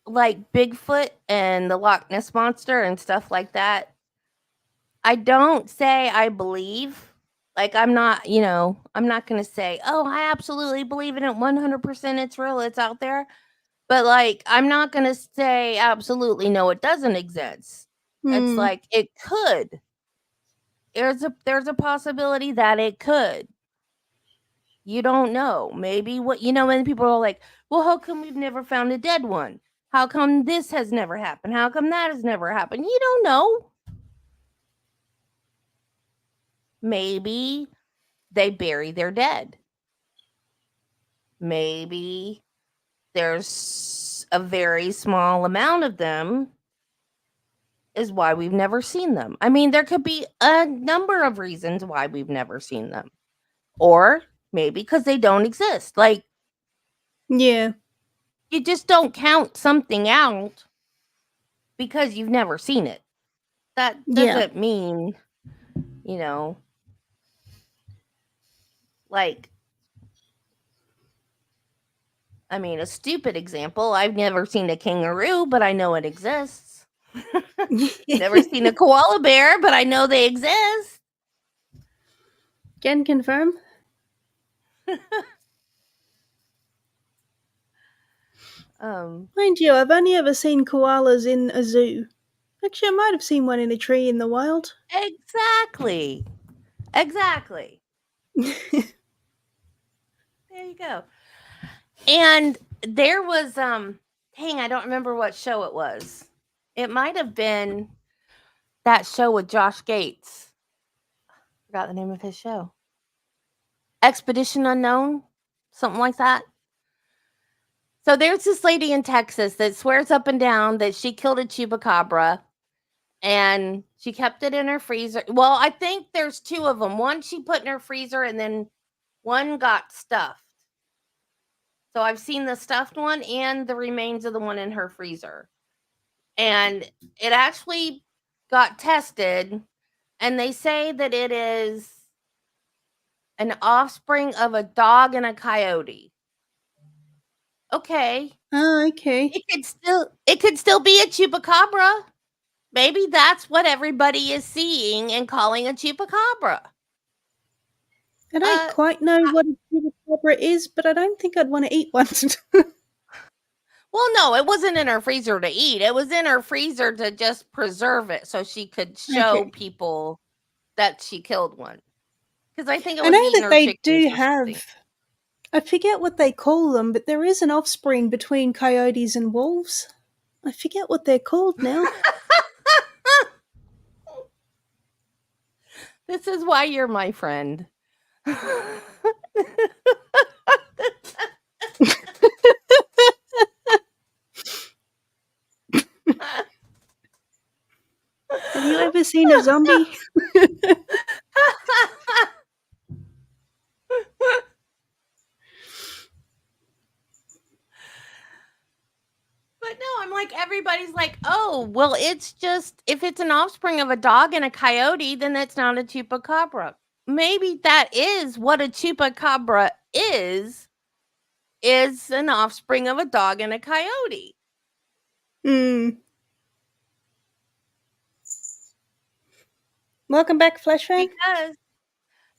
like Bigfoot and the Loch Ness monster and stuff like that. I don't say I believe. Like I'm not going to say, "Oh, I absolutely believe in it 100%, it's real, it's out there." But like I'm not going to say absolutely no, it doesn't exist. It's like it could. There's a possibility that it could. You don't know. Maybe when people are like, "Well, how come we've never found a dead one? How come this has never happened? How come that has never happened?" You don't know. Maybe they bury their dead. Maybe there's a very small amount of them is why we've never seen them. I mean, there could be a number of reasons why we've never seen them. Or maybe because they don't exist. Like, yeah. you just don't count something out because you've never seen it. That doesn't mean, like, I mean, a stupid example. I've never seen a kangaroo, but I know it exists. Never seen a koala bear, but I know they exist. Can confirm. Mind you, I've only ever seen koalas in a zoo. Actually, I might have seen one in a tree in the wild. Exactly. There you go. And there was dang, I don't remember what show it was. It might have been that show with Josh Gates. Forgot the name of his show. Expedition Unknown, something like that. So there's this lady in Texas that swears up and down that she killed a chupacabra and she kept it in her freezer. Well, I think there's two of them. One she put in her freezer and then one got stuffed. So I've seen the stuffed one and the remains of the one in her freezer. And it actually got tested, and they say that it is an offspring of a dog and a coyote. Okay. Oh, okay. It could still be a chupacabra. Maybe that's what everybody is seeing and calling a chupacabra. I don't quite know what a chupacabra is, but I don't think I'd want to eat one. Well, no, it wasn't in her freezer to eat. It was in her freezer to just preserve it so she could show Okay. people that she killed one. Because I think it I was know eating that her they chickens do or have, something. I forget what they call them, but there is an offspring between coyotes and wolves. I forget what they're called now. This is why you're my friend. Have you ever seen a zombie? But no, I'm like, everybody's like, oh, well, it's just, if it's an offspring of a dog and a coyote, then that's not a chupacabra. Maybe that is what a chupacabra is an offspring of a dog and a coyote. Hmm. Welcome back, Flash Fan. Because,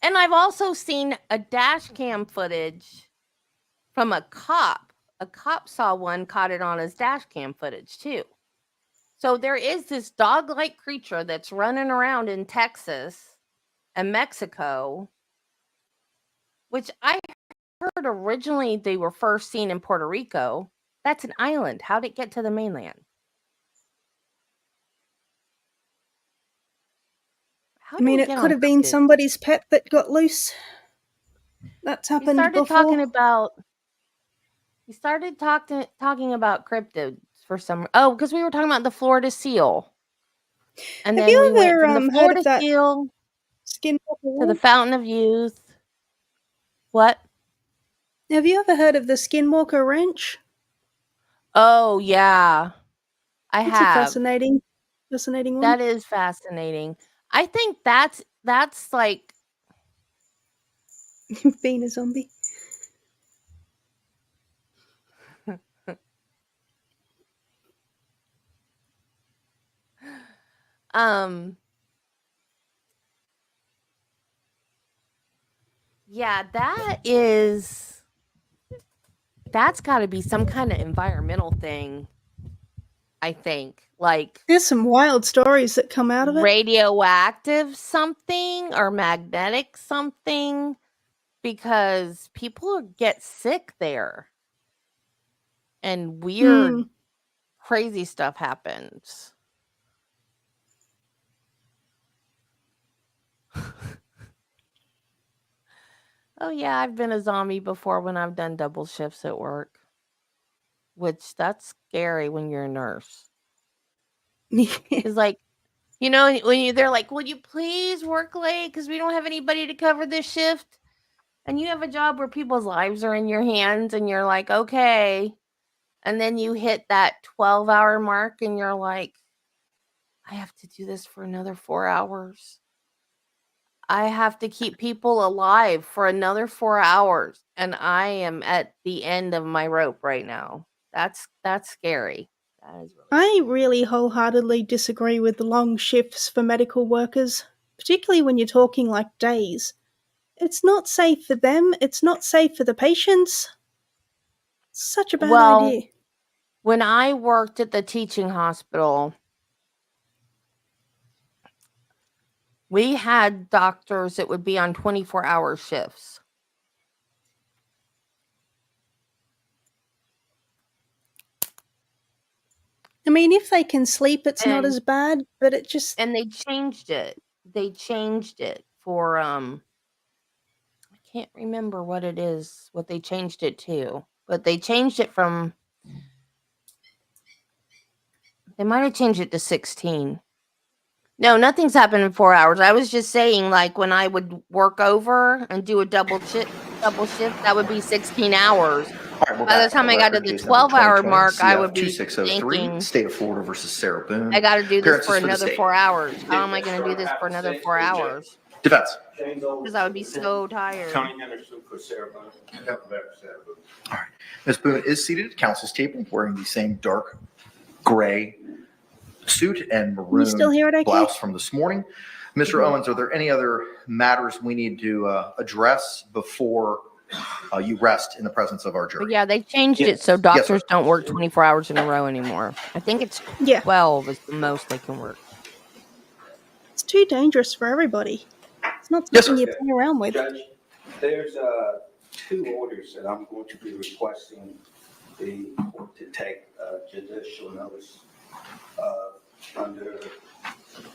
and I've also seen a dash cam footage from a cop. A cop saw one, caught it on his dash cam footage too. So there is this dog-like creature that's running around in Texas and Mexico, which I heard originally they were first seen in Puerto Rico. That's an island. How'd it get to the mainland? How I mean, it could have been somebody's pet that got loose. That's happened before. He started talking about cryptids for some. Because we were talking about the Florida seal, and Have then you we went ever from the heard Florida of that seal skinwalker to the ranch? Fountain of Youth. What? Have you ever heard of the Skinwalker Ranch? Oh yeah, I It's have. a fascinating one. That is fascinating. I think that's like being a zombie. Yeah, that's got to be some kind of environmental thing, I think. Like There's some wild stories that come out of it. radioactive something or magnetic something, because people get sick there and weird crazy stuff happens. Oh yeah, I've been a zombie before when I've done double shifts at work. Which that's scary when you're a nurse. It's like, when they're like, "Would you please work late because we don't have anybody to cover this shift?" And you have a job where people's lives are in your hands, and you're like, "Okay," and then you hit that 12-hour mark, and you're like, "I have to do this for another 4 hours. I have to keep people alive for another 4 hours, and I am at the end of my rope right now." That's scary. That is I really wholeheartedly disagree with the long shifts for medical workers, particularly when you're talking like days. It's not safe for them, it's not safe for the patients. Such a bad idea. When I worked at the teaching hospital, we had doctors that would be on 24-hour shifts. I mean, if they can sleep, it's not as bad, but it just... And they changed it. They changed it for, I can't remember what it is, what they changed it to. but they changed it from. They might have changed it to 16. No, nothing's happened in 4 hours. I was just saying, like when I would work over and do a double shift, that would be 16 hours. All right, we're By the back time on I got to record. the Case number 12-hour 2020, mark, I CF would be 2603, thinking, State of Florida versus Sarah Boone. I got to do this Appearances for the another state. 4 hours. How am I going to do this for another 4 hours? Defense. Because I would be so tired. Tony Henderson for Sarah Boone. All right. Ms. Boone is seated at counsel's table wearing the same dark gray suit and Can you still maroon hear it okay? blouse from this morning. Mr. Owens, are there any other matters we need to address before you rest in the presence of our But jury? yeah, they changed it so doctors don't work 24 hours in a row anymore. I think it's 12 is the most they can work. It's too dangerous for everybody. It's not something you play around with. Judge, there's 2 orders that I'm going to be requesting the court to take judicial notice under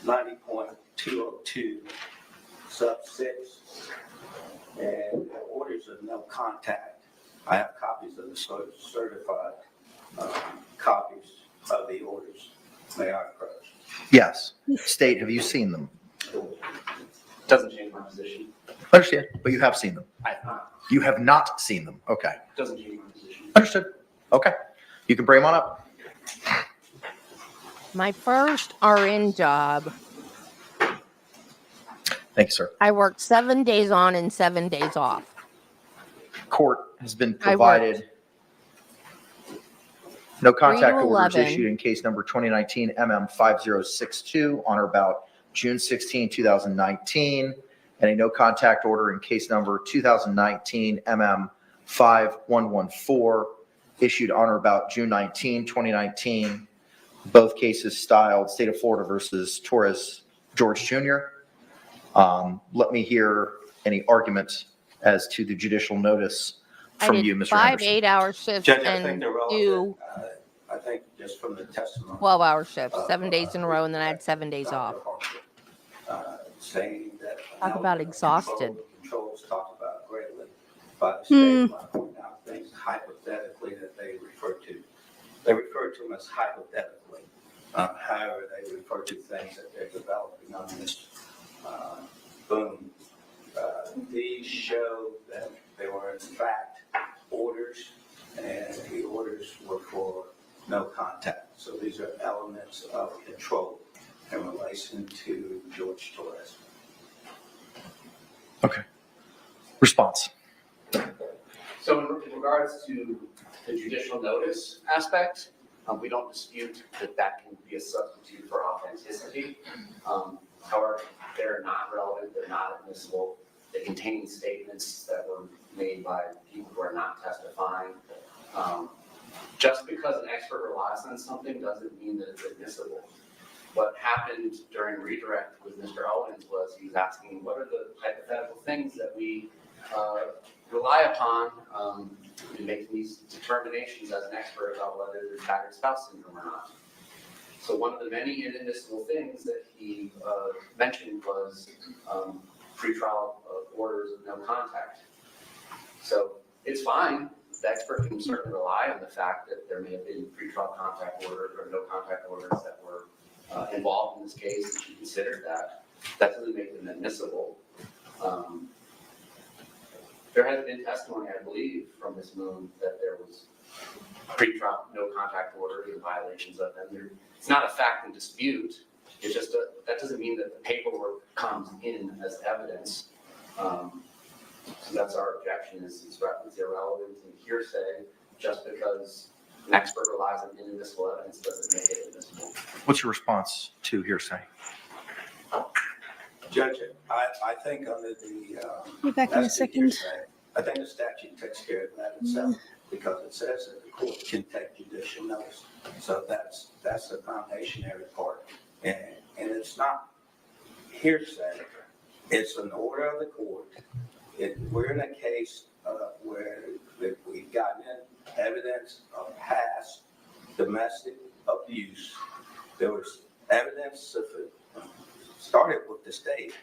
90.202 sub 6, and the orders of no contact. I have copies of the certified copies of the orders. May I approach? Yes. State, have you seen them? Doesn't change my position. Understand, but you have seen them. I have not. You have not seen them. Okay. Doesn't change my position. Understood. Okay. You can bring them on up. My first RN job, Thank you, sir. I worked 7 days on and 7 days off. Court has been I provided. No contact 3 to orders 11. issued in case number 2019 MM5062 on or about June 16, 2019, and a no contact order in case number 2019 MM5114 issued on or about June 19, 2019. Both cases styled State of Florida versus Torres George Jr. Let me hear any argument as to the judicial notice from you, Mr. 5 Henderson. 8-hour shifts Judge, I think and they're relevant. 2 I think just from the testimony. 12-hour shifts, 7 days in a row, and then I had 7 days off. Saying that. Talk about exhausted. Controls talked about greatly by the state, by pointing out things hypothetically that they refer to. They refer to them as hypothetically. However, they refer to things that they're developing on this boom. These show that they were in fact orders, and the orders were for no contact. So these are elements of control in relation to George Torres. Okay. Response. So in regards to the judicial notice aspect, we don't dispute that that can be a substitute for authenticity. However, they're not relevant, they're not admissible. They contain statements that were made by people who are not testifying. Just because an expert relies on something doesn't mean that it's admissible. What happened during redirect with Mr. Owens was he was asking, what are the hypothetical things that we rely upon in making these determinations as an expert about whether there's battered spouse syndrome or not. So one of the many inadmissible things that he mentioned was pretrial orders of no contact. So it's fine. The expert can certainly rely on the fact that there may have been pretrial contact orders or no contact orders that were involved in this case, and she considered that. That doesn't make them admissible. There has been testimony, I believe, from Ms. Moon that there was pretrial no contact orders and violations of them. It's not a fact in dispute. It's just that doesn't mean that the paperwork comes in as evidence. So that's our objection is it's irrelevant and hearsay just because an expert relies on inadmissible evidence doesn't make it admissible. What's your response to hearsay? Judge, I think under the. Be back in a second. I think the statute takes care of that itself because it says that the court can take judicial notice. So that's the foundationary part. And it's not hearsay. It's an order of the court. We're in a case where we've gotten evidence of past domestic abuse. There was evidence of it started with the state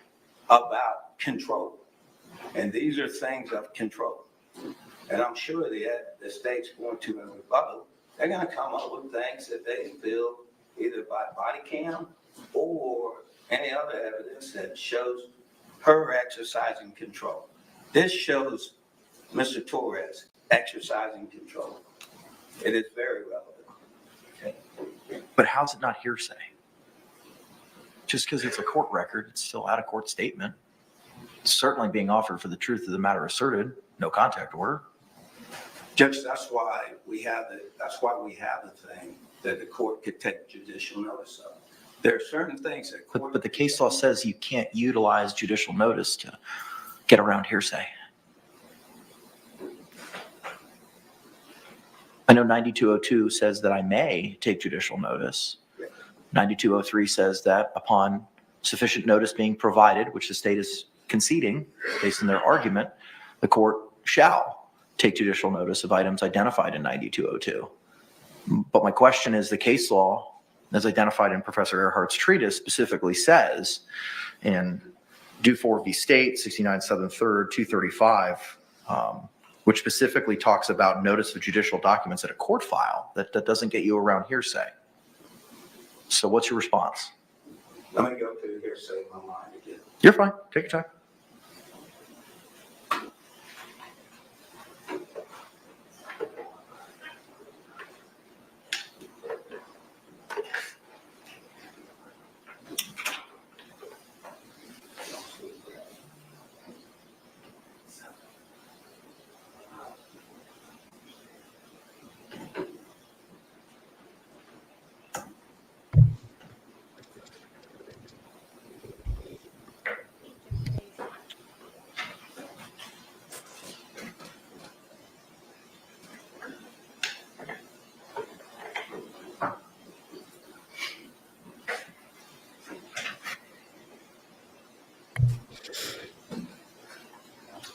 about control. And these are things of control. And I'm sure the state's going to, in rebuttal, they're going to come up with things that they feel either by body cam or any other evidence that shows her exercising control. This shows Mr. Torres exercising control. It is very relevant. But how's it not hearsay? Just because it's a court record, it's still out of court statement. It's certainly being offered for the truth of the matter asserted. No contact order. Judge, that's why we have the thing that the court could take judicial notice of. There are certain things that court. But the case law says you can't utilize judicial notice to get around hearsay. I know 9202 says that I may take judicial notice. 9203 says that upon sufficient notice being provided, which the state is conceding based on their argument, the court shall take judicial notice of items identified in 9202. But my question is, the case law, as identified in Professor Earhart's treatise, specifically says in Dufour v. State, 69 Southern 3rd, 235, which specifically talks about notice of judicial documents in a court file, that doesn't get you around hearsay. So what's your response? Let me go through hearsay in my mind again. You're fine. Take your time.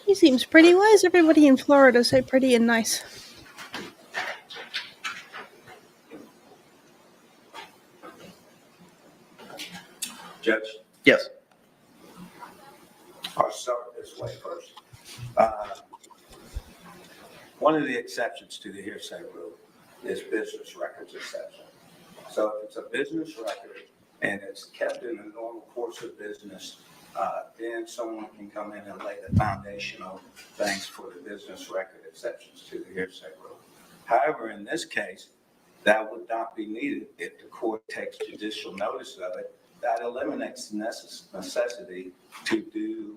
He seems pretty wise. Everybody in Florida is so pretty and nice. Judge? Yes. I'll start this way first. One of the exceptions to the hearsay rule is business records exception. So if it's a business record and it's kept in the normal course of business, then someone can come in and lay the foundational things for the business record exceptions to the hearsay rule. However, in this case, that would not be needed if the court takes judicial notice of it. That eliminates the necessity to do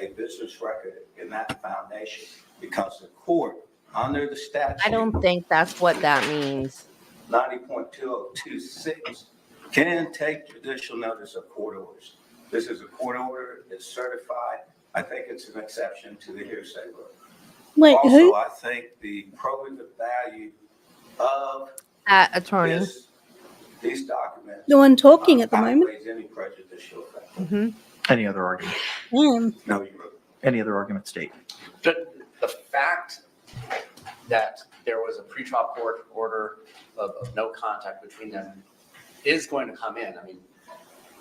a business record in that foundation, because the court, under the statute. I don't think that's what that means. 90.2026 can take judicial notice of court orders. This is a court order, it's certified. I think it's an exception to the hearsay rule. Wait, also, who? I think the probative value of That attorney. these documents. The one talking at the moment. outweighs any prejudicial effect. Mm-hmm. Any other argument? No, you wrote. Any other argument, state? The fact that there was a pretrial court order of no contact between them is going to come in. I mean,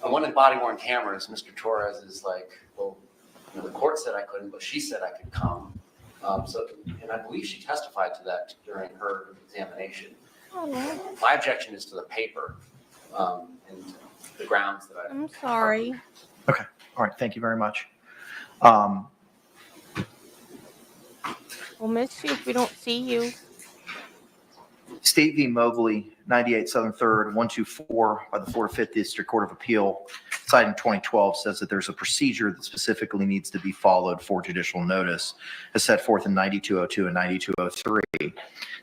on one of the body worn cameras, Mr. Torres is like, well, you know, the court said I couldn't, but she said I could come. And I believe she testified to that during her examination. My objection is to the paper and the grounds that I'm sorry. Okay. All right. Thank you very much. We'll miss you if we don't see you. State v. Mobley, 98 Southern 3rd, 124 by the Florida 5th District Court of Appeal, cited in 2012, says that there's a procedure that specifically needs to be followed for judicial notice, as set forth in 9202 and 9203.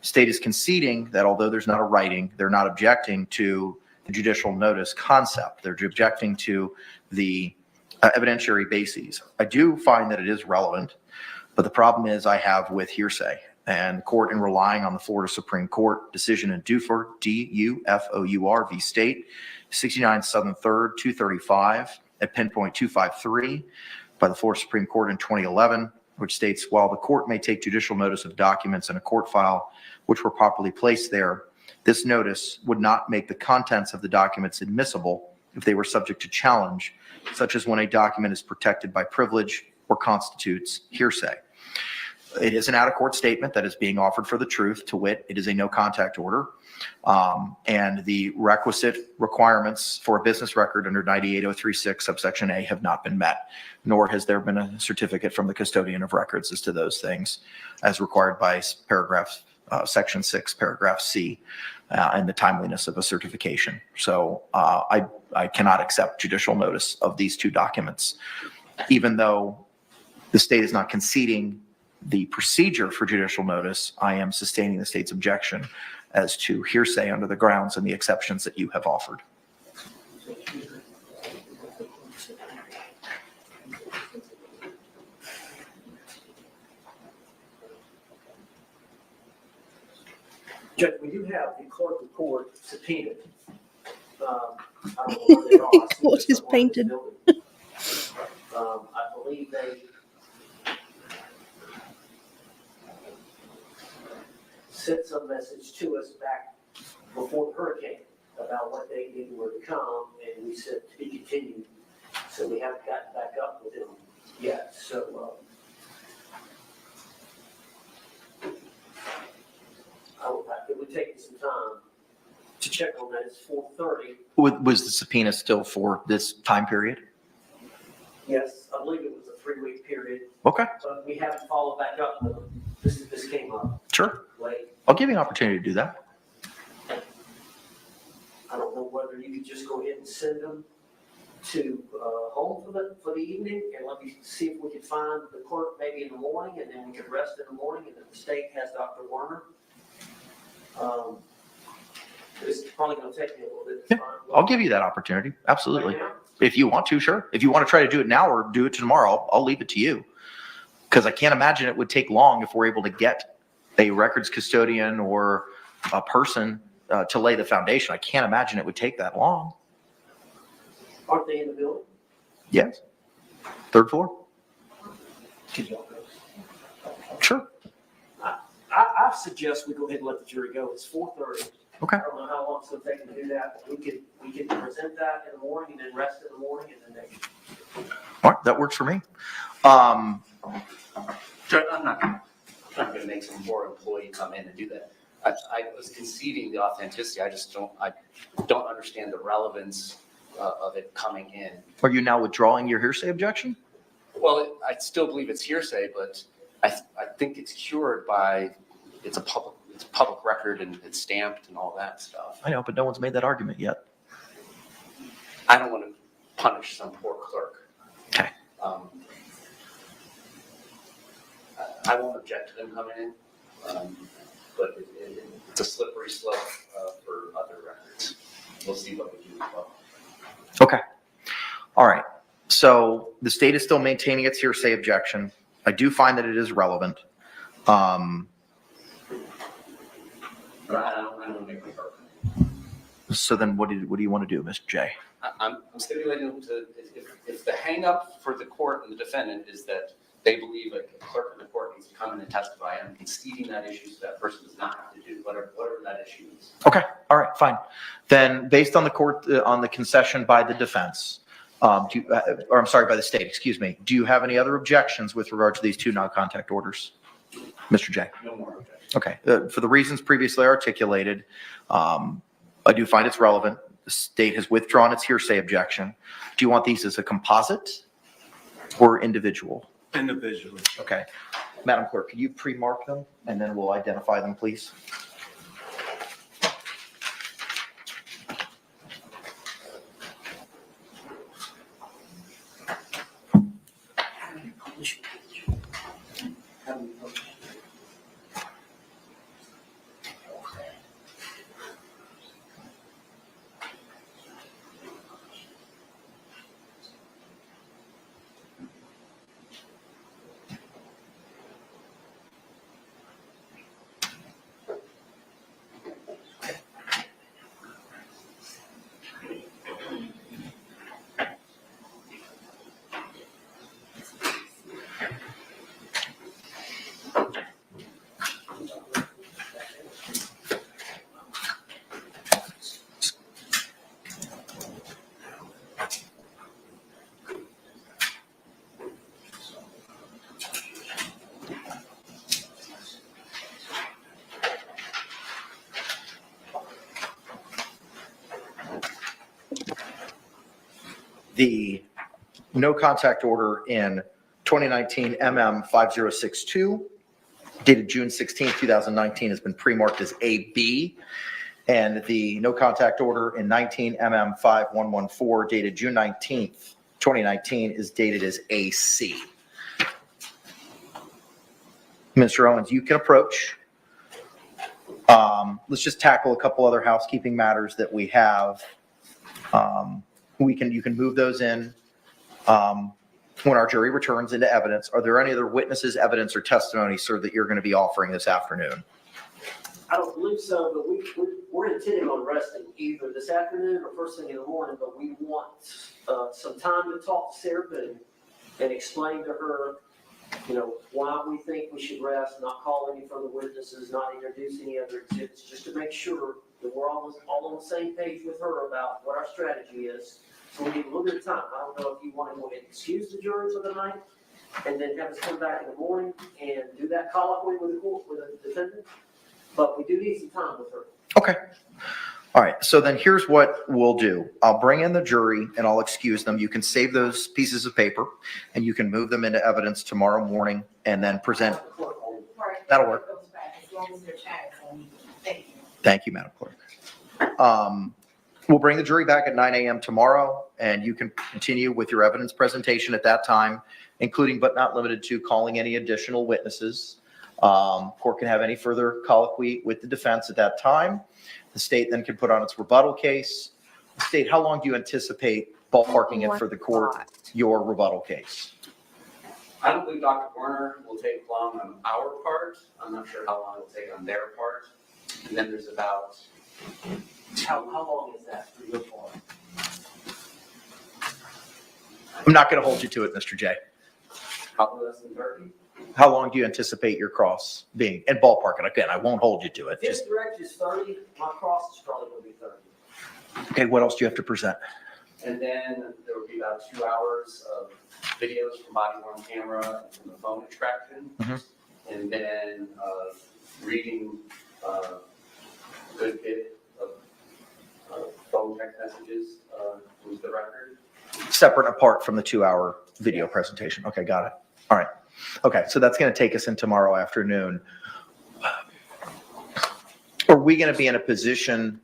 State is conceding that although there's not a writing, they're not objecting to the judicial notice concept. They're objecting to the evidentiary bases. I do find that it is relevant, but the problem is I have with hearsay. And the court, in relying on the Florida Supreme Court decision in Dufour, D-U-F-O-U-R v. State, 69 Southern 3rd, 235 at pinpoint 253 by the Florida Supreme Court in 2011, which states, while the court may take judicial notice of documents in a court file which were properly placed there, this notice would not make the contents of the documents admissible if they were subject to challenge, such as when a document is protected by privilege or constitutes hearsay. It is an out-of-court statement that is being offered for the truth. To wit, it is a no contact order. And the requisite requirements for a business record under 98036 subsection A have not been met, nor has there been a certificate from the custodian of records as to those things as required by section 6, paragraph C, and the timeliness of a certification. So I cannot accept judicial notice of these two documents, even though the state is not conceding the procedure for judicial notice. I am sustaining the state's objection as to hearsay under the grounds and the exceptions that you have offered. Judge, we do have the clerk of court subpoenaed. I don't know where they are. I see Court they're is somewhere in the painted. building. I believe they sent some message to us back before the hurricane about what they needed were to come, and we said to be continued. So we haven't gotten back up with them yet. So it would take me some time to check on that. It's 4:30. Was the subpoena still for this time period? Yes, I believe it was a 3-week period. Okay, But we haven't followed back up with them. This came up sure. late. I'll give you an opportunity to do that. I don't know whether you could just go ahead and send them to home for the evening, and let me see if we can find the clerk maybe in the morning, and then we can rest in the morning, and then the state has Dr. Werner. It's probably going to take me a little bit to find. I'll give you that opportunity. Absolutely. Right now? If you want to, sure. If you want to try to do it now or do it tomorrow, I'll leave it to you. Because I can't imagine it would take long if we're able to get a records custodian or a person to lay the foundation. I can't imagine it would take that long. Aren't they in the building? Yes. 3rd floor? Could y'all go? Sure. I suggest we go ahead and let the jury go. It's 4:30. Okay. I don't know how long it's going to take to do that. We can present that in the morning and then rest in the morning and then they. All right. That works for me. Judge, I'm not going to make some poor employee come in and do that. I was conceding the authenticity. I don't understand the relevance of it coming in. Are you now withdrawing your hearsay objection? Well, I still believe it's hearsay, but I think it's cured by it's a public record and it's stamped and all that stuff. I know, but no one's made that argument yet. I don't want to punish some poor clerk. Okay. I won't object to them coming in, but it's a slippery slope for other records. We'll see what we do as well. Okay. All right. So the state is still maintaining its hearsay objection. I do find that it is relevant. But I don't make my argument. So then what do you want to do, Mr. J? I'm stipulating to, if the hang up for the court and the defendant is that they believe a clerk in the court needs to come in and testify, I'm conceding that issue so that person does not have to do whatever that issue is. Okay. All right. Fine. Then based on the court, on the concession by the defense, by the state, excuse me, do you have any other objections with regard to these two non-contact orders? Mr. J? No more objections. Okay. For the reasons previously articulated, I do find it's relevant. The state has withdrawn its hearsay objection. Do you want these as a composite or individual? Individually. Okay. Madam Clerk, could you pre-mark them and then we'll identify them, please? the no contact order in 2019 MM 5062 dated June 16, 2019 has been pre-marked as AB. And the no contact order in 19 MM 5114 dated June 19th, 2019 is dated as AC. Mr. Owens, you can approach. Let's just tackle a couple other housekeeping matters that we have. You can move those in when our jury returns into evidence. Are there any other witnesses, evidence, or testimony, sir, that you're going to be offering this afternoon? I don't believe so, but we're intending on resting either this afternoon or first thing in the morning, but we want some time to talk to Sarah Boone and explain to her, why we think we should rest, not call any further witnesses, not introduce any other exhibits, just to make sure that we're all on the same page with her about what our strategy is. So we need a little bit of time. I don't know if you want to go ahead and excuse the jury for the night and then have us come back in the morning and do that colloquy with the court, with the defendant. But we do need some time with her. Okay. All right. So then here's what we'll do. I'll bring in the jury and I'll excuse them. You can save those pieces of paper and you can move them into evidence tomorrow morning and then present. That'll work. Thank you, Madam Clerk. We'll bring the jury back at 9 a.m. tomorrow and you can continue with your evidence presentation at that time, including but not limited to calling any additional witnesses. Court can have any further colloquy with the defense at that time. The state then can put on its rebuttal case. The state, how long do you anticipate ballparking it for the court, your rebuttal case? I don't believe Dr. Warner will take long on our part. I'm not sure how long it will take on their part. And then there's about... How long is that for your part? I'm not going to hold you to it, Mr. J. Probably less than 30. How long do you anticipate your cross being? And ballpark it. Again, I won't hold you to it. His direct is 30. My cross is probably going to be 30. Okay, what else do you have to present? And then there will be about 2 hours of videos from body worn camera and from the phone extraction. Mm-hmm. And then reading a good bit of phone text messages with the record. Separate and apart from the 2-hour video presentation. Okay, got it. All right. Okay, so that's going to take us in tomorrow afternoon. Are we going to be in a position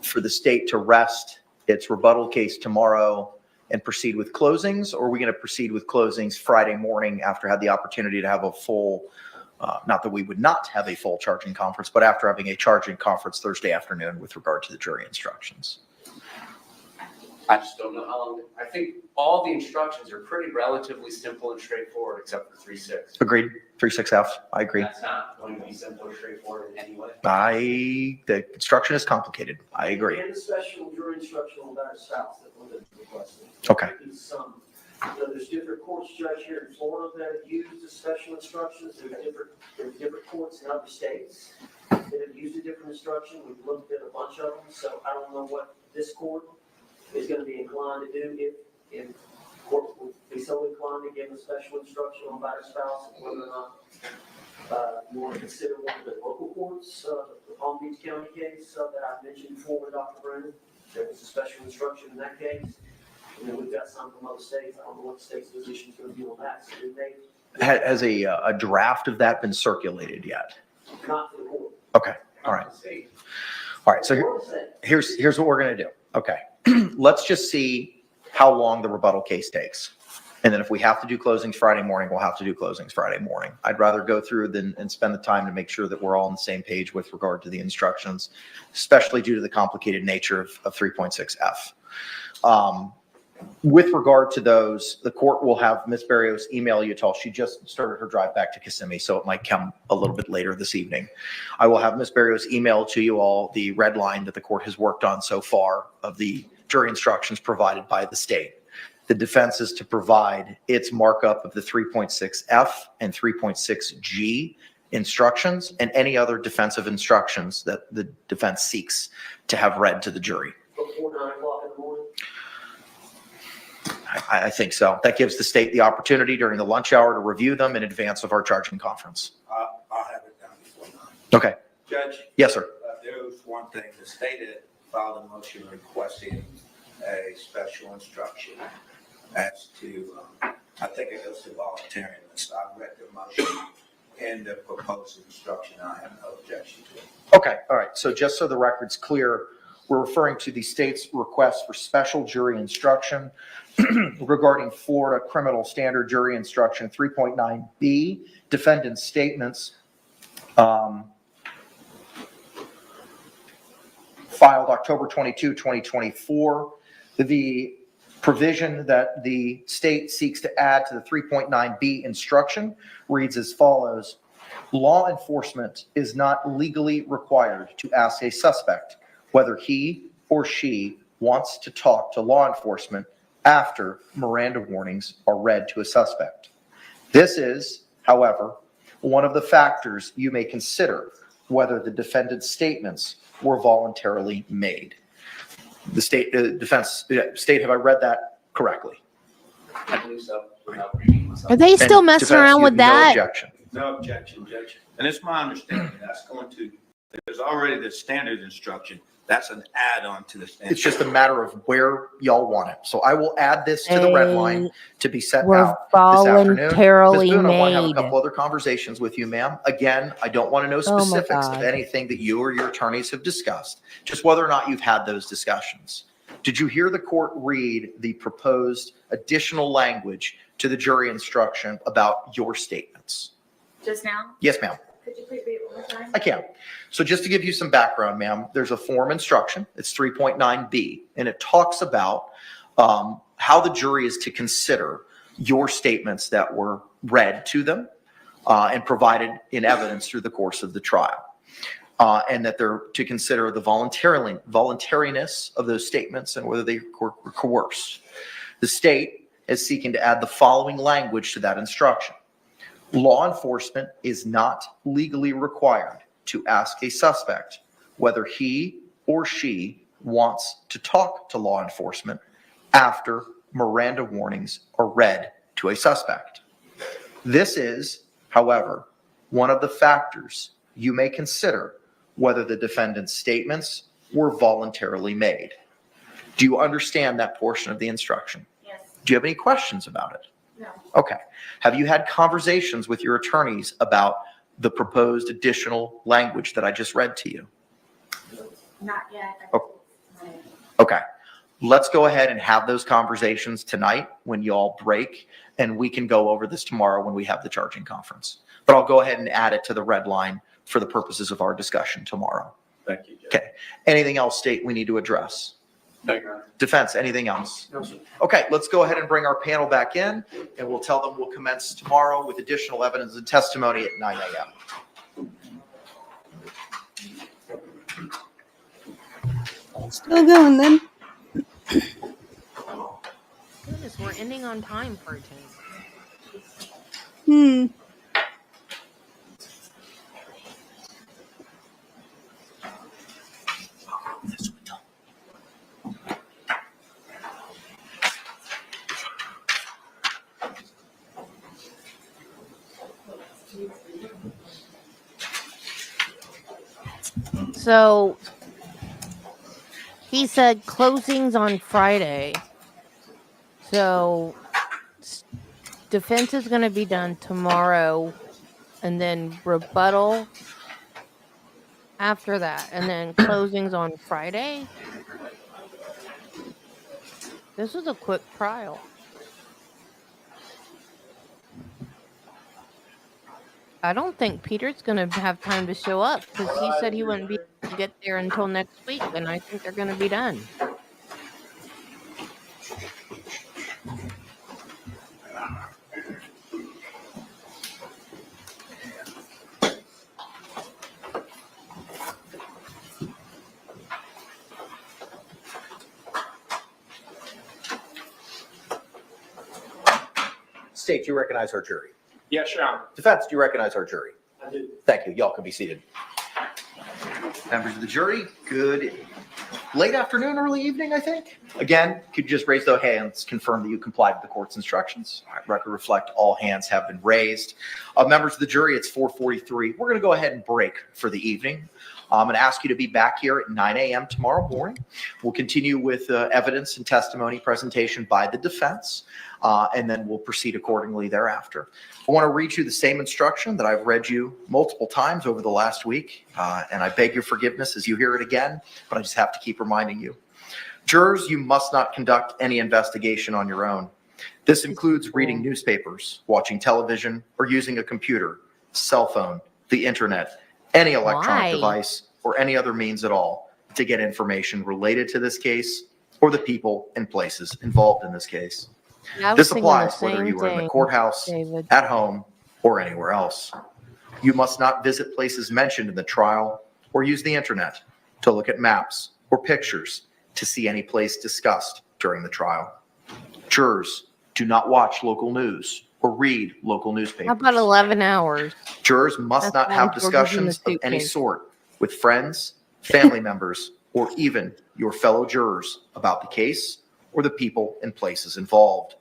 for the state to rest its rebuttal case tomorrow and proceed with closings? Or are we going to proceed with closings Friday morning after had the opportunity to have a full, not that we would not have a full charging conference, but after having a charging conference Thursday afternoon with regard to the jury instructions? I just don't know how long. I think all the instructions are pretty relatively simple and straightforward, except for 3.6. Agreed. 3.6F. I agree. That's not going to be simple or straightforward in any way. The instruction is complicated. I agree. And the special jury instruction on battered spouse that was requested. Okay. There's different courts, Judge, here in Florida that have used the special instructions. There's different courts in other states that have used a different instruction. We've looked at a bunch of them, so I don't know what this court is going to be inclined to do if court would be so inclined to give a special instruction on battered spouse, and whether or not you want to consider one of the local courts, the Palm Beach County case that I mentioned before with Dr. Brennan. There was a special instruction in that case. And then we've got some from other states. I don't know what the state's position is going to be on that. So Has a draft of that been circulated yet? not to the court. Okay. All right. All right. So here's what we're going to do. Okay. Let's just see how long the rebuttal case takes. And then if we have to do closings Friday morning, we'll have to do closings Friday morning. I'd rather go through and spend the time to make sure that we're all on the same page with regard to the instructions, especially due to the complicated nature of 3.6F. With regard to those, the court will have Ms. Barrios email you all. She just started her drive back to Kissimmee, so it might come a little bit later this evening. I will have Ms. Barrios email to you all the red line that the court has worked on so far of the jury instructions provided by the state. The defense is to provide its markup of the 3.6F and 3.6G instructions and any other defensive instructions that the defense seeks to have read to the jury. Before 9 o'clock in the morning? I think so. That gives the state the opportunity during the lunch hour to review them in advance of our charging conference. I'll have it done before 9. Okay. Judge? Yes, sir. There was one thing. The state had filed a motion requesting a special instruction as to, I think it goes to voluntariness. I read the motion and the proposed instruction. I have no objection to it. Okay, all right. So just so the record's clear, we're referring to the state's request for special jury instruction regarding Florida Criminal Standard Jury Instruction 3.9B, defendant's statements, filed October 22, 2024. The provision that the state seeks to add to the 3.9B instruction reads as follows. Law enforcement is not legally required to ask a suspect whether he or she wants to talk to law enforcement after Miranda warnings are read to a suspect. This is, however, one of the factors you may consider whether the defendant's statements were voluntarily made. The state defense state, have I read that correctly? I believe so. Without reading myself. Are they still And messing defense, around you with have no that? objection. No objection, Judge. And it's my understanding that's going to, there's already the standard instruction. That's an add-on to the standard. It's just a matter of where y'all want it. So I will add this to the red line to be sent Were out this afternoon. Ms. voluntarily Boone, I want to have a made. couple other conversations with you, ma'am. Again, I don't want to know Oh my specifics of God. anything that you or your attorneys have discussed, just whether or not you've had those discussions. Did you hear the court read the proposed additional language to the jury instruction about your statements? Just now? Yes, ma'am. Could you please read it one more time? I can. So just to give you some background, ma'am, there's a form instruction. It's 3.9B, and it talks about how the jury is to consider your statements that were read to them and provided in evidence through the course of the trial. And that they're to consider the voluntariness of those statements and whether they were coerced. The state is seeking to add the following language to that instruction. Law enforcement is not legally required to ask a suspect whether he or she wants to talk to law enforcement after Miranda warnings are read to a suspect. This is, however, one of the factors you may consider whether the defendant's statements were voluntarily made. Do you understand that portion of the instruction? Yes. Do you have any questions about it? No. Okay. Have you had conversations with your attorneys about the proposed additional language that I just read to you? Not yet. Oh. Okay. Let's go ahead and have those conversations tonight when you all break, and we can go over this tomorrow when we have the charging conference. But I'll go ahead and add it to the red line for the purposes of our discussion tomorrow. Thank you, Judge. Okay. Anything else, state, we need to address? Thank you. Defense, anything else? No, sir. Okay, let's go ahead and bring our panel back in, and we'll tell them we'll commence tomorrow with additional evidence and testimony at 9 a.m. Still going then. Goodness, we're ending on time for a change. So he said closings on Friday. So defense is going to be done tomorrow, and then rebuttal after that, and then closings on Friday. This was a quick trial. I don't think Peter's going to have time to show up because he said he wouldn't be able to get there until next week, and I think they're going to be done. State, do you recognize our jury? Yes, Your Honor. Defense, do you recognize our jury? I do. Thank you. Y'all can be seated. Members of the jury, good evening. late afternoon, early evening, I think. Again, could you just raise those hands, confirm that you complied with the court's instructions? All right, record reflect all hands have been raised. Members of the jury, it's 4:43. We're going to go ahead and break for the evening. I'm going to ask you to be back here at 9 a.m. tomorrow morning. We'll continue with evidence and testimony presentation by the defense, and then we'll proceed accordingly thereafter. I want to read you the same instruction that I've read you multiple times over the last week, and I beg your forgiveness as you hear it again, but I just have to keep reminding you. Jurors, you must not conduct any investigation on your own. This includes reading newspapers, watching television, or using a computer, cell phone, the internet, any electronic device, or any other means at all to get information related to this case or the people and places involved in this case. This applies whether you are in the courthouse, at home, or anywhere else. You must not visit places mentioned in the trial or use the internet to look at maps or pictures to see any place discussed during the trial. Jurors, do not watch local news or read local newspapers. How about 11 hours? Jurors must not have discussions of any sort with friends, family members, or even your fellow jurors about the case or the people and places involved.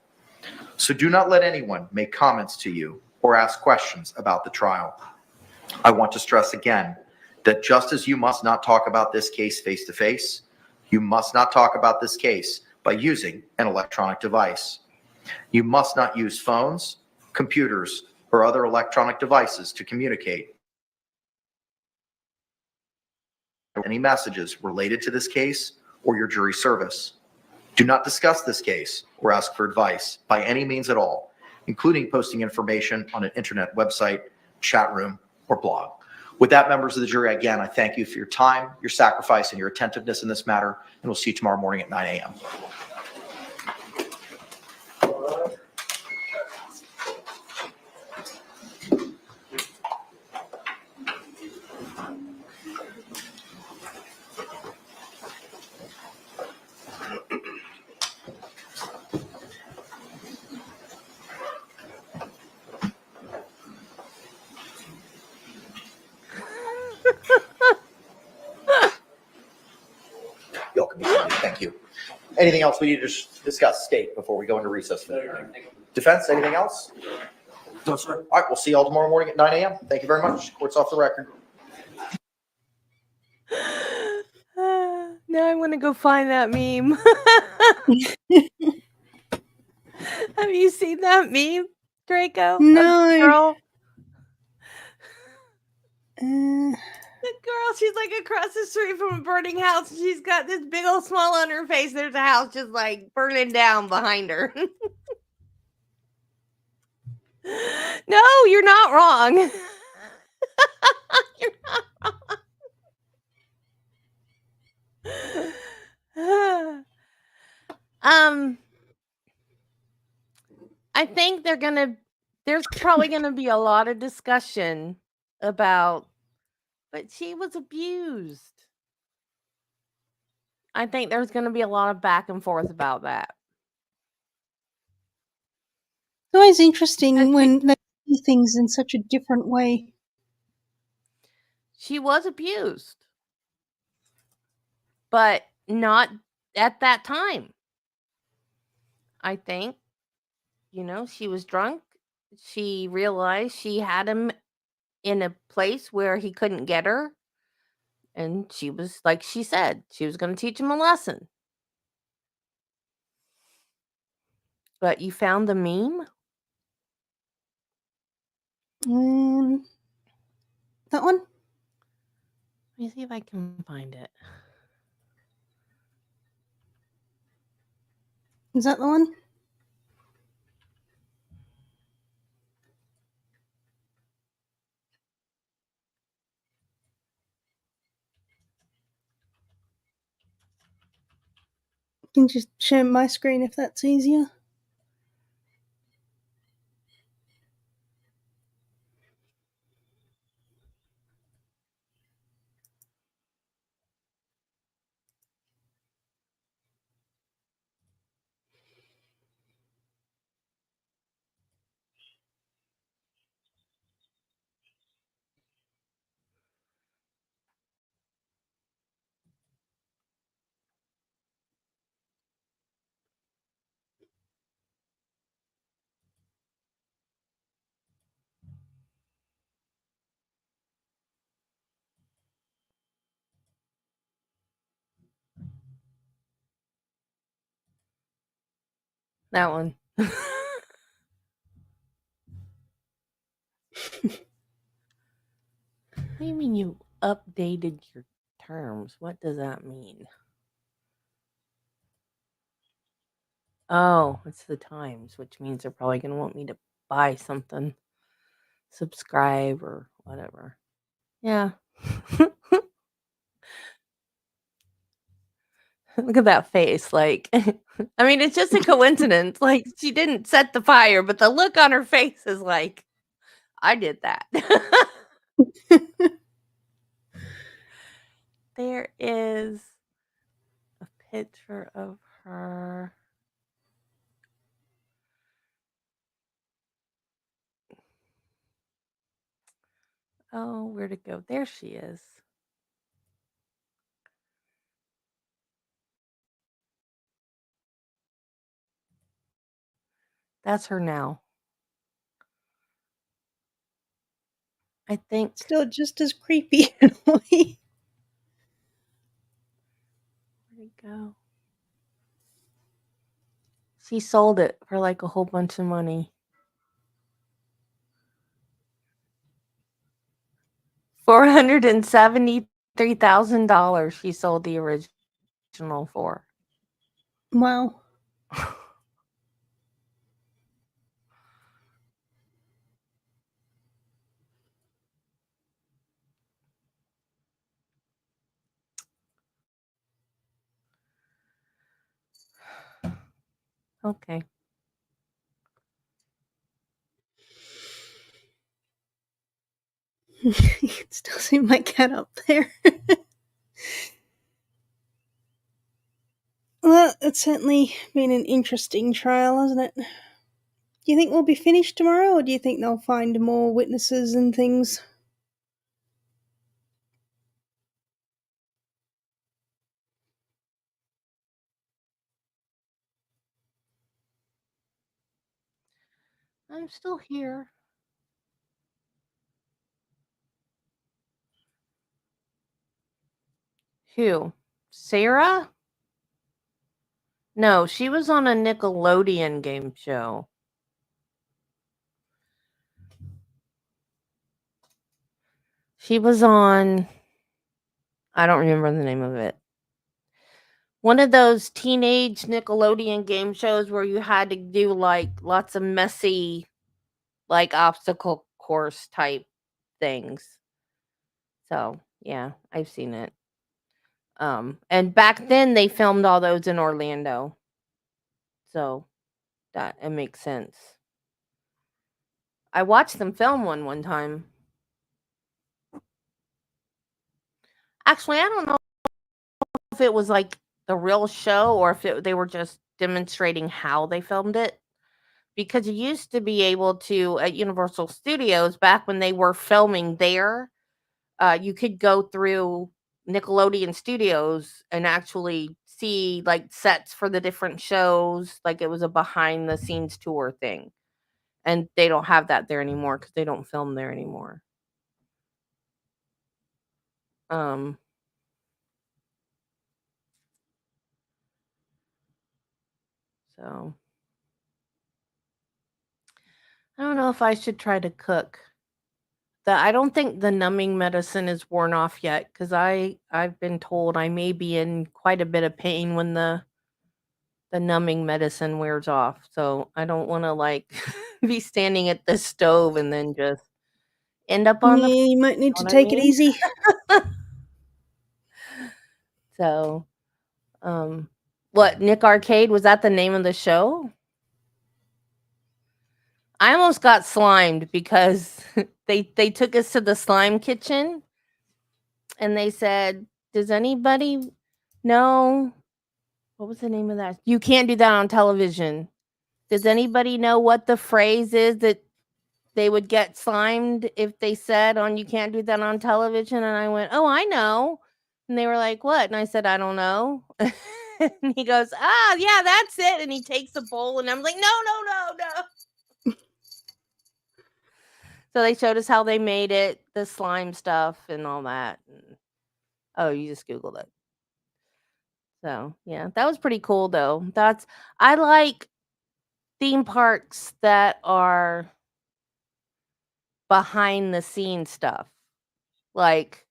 So do not let anyone make comments to you or ask questions about the trial. I want to stress again that just as you must not talk about this case face-to-face, you must not talk about this case by using an electronic device. You must not use phones, computers, or other electronic devices to communicate any messages related to this case or your jury service. Do not discuss this case or ask for advice by any means at all, including posting information on an internet website, chat room, or blog. With that, members of the jury, again, I thank you for your time, your sacrifice, and your attentiveness in this matter, and we'll see you tomorrow morning at 9 a.m. Y'all can be seated. Thank you. Anything else we need to discuss, state, before we go into recess for the hearing? Defense, anything else? No, sir. All right, we'll see y'all tomorrow morning at 9 a.m. Thank you very much. Court's off the record. Now I want to go find that meme. Have you seen that meme, Draco? No. Girl. Uh, The girl, she's like across the street from a burning house. And she's got this big old smile on her face. There's a house just like burning down behind her. No, you're not wrong. You're not wrong. I think there's probably gonna be a lot of discussion about, but she was abused. I think there's gonna be a lot of back and forth about that. it's always interesting when they see things in such a different way. She was abused, but not at that time. I think, she was drunk. She realized she had him in a place where he couldn't get her. And she was, like she said, she was going to teach him a lesson. But you found the meme? That one? Let me see if I can find it. Is that the one? I can just share my screen if that's easier. That one. What do you mean you updated your terms? What does that mean? Oh, it's the times, which means they're probably going to want me to buy something, subscribe or whatever. Yeah. Look at that face. Like, I mean, it's just a coincidence. Like, she didn't set the fire, but the look on her face is like, I did that. There is a picture of her. Oh, where'd it go? There she is. That's her now. I think. Still just as creepy in a way. Where'd it go? She sold it for like a whole bunch of money. $473,000 she sold the original for. Wow. Okay. You can still see my cat up there. Well, it's certainly been an interesting trial, hasn't it? Do you think we'll be finished tomorrow, or do you think they'll find more witnesses and things? I'm still here. Who? Sarah? No, she was on a Nickelodeon game show. She was on, I don't remember the name of it. One of those teenage Nickelodeon game shows where you had to do like lots of messy, like obstacle course type things. So, yeah, I've seen it. And back then they filmed all those in Orlando. So, that it makes sense. I watched them film one time. Actually, I don't know if it was like the real show or if they were just demonstrating how they filmed it. Because you used to be able to, at Universal Studios, back when they were filming there, you could go through Nickelodeon Studios and actually see like sets for the different shows. Like it was a behind the scenes tour thing. And they don't have that there anymore because they don't film there anymore. So I don't know if I should try to cook. I don't think the numbing medicine is worn off yet because I've been told I may be in quite a bit of pain when the numbing medicine wears off. So I don't want to like be standing at the stove and then just end up on Yeah, the. you might need You to know what I take it mean? easy. So, what Nick Arcade was that the name of the show? I almost got slimed because they took us to the slime kitchen and they said, "Does anybody know what was the name of that? You can't do that on television. Does anybody know what the phrase is that they would get slimed if they said on you can't do that on television?" And I went, "Oh, I know." And they were like, "What?" And I said, "I don't know." And he goes, "Ah, yeah, that's it." And he takes a bowl and I'm like, "No, no, no, no." So they showed us how they made it, the slime stuff and all that. And, oh, you just Googled it. So, yeah, that was pretty cool though. I like theme parks that are behind the scenes stuff. Like,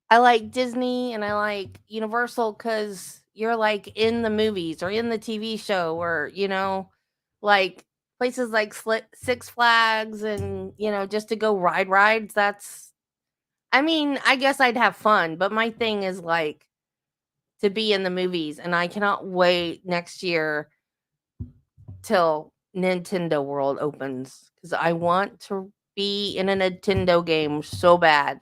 I like Disney and I like Universal because you're like in the movies or in the TV show, or, like places like Six Flags and, just to go ride rides. I guess I'd have fun, but my thing is like to be in the movies, and I cannot wait next year till Nintendo World opens because I want to be in a Nintendo game so bad.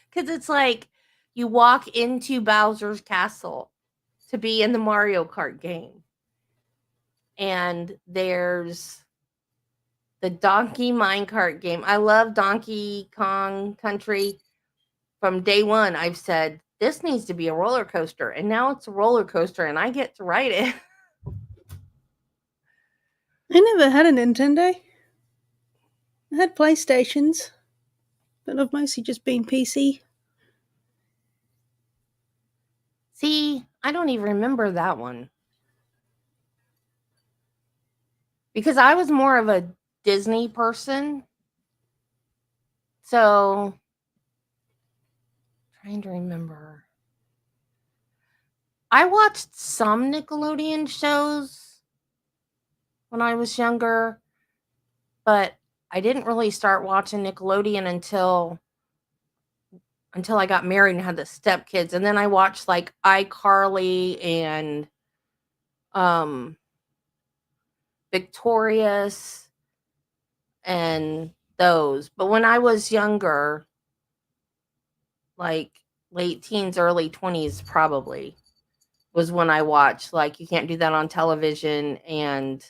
Because it's like you walk into Bowser's Castle to be in the Mario Kart game. And there's the Donkey Minecart game. I love Donkey Kong Country. From day one, I've said, this needs to be a roller coaster. And now it's a roller coaster and I get to ride it. I never had a Nintendo. I had PlayStations, but I've mostly just been PC. See, I don't even remember that one. Because I was more of a Disney person. So, trying to remember. I watched some Nickelodeon shows when I was younger, but I didn't really start watching Nickelodeon until I got married and had the stepkids. And then I watched like iCarly and Victorious and those. But when I was younger, like late teens, early 20s probably, was when I watched like You Can't Do That on Television and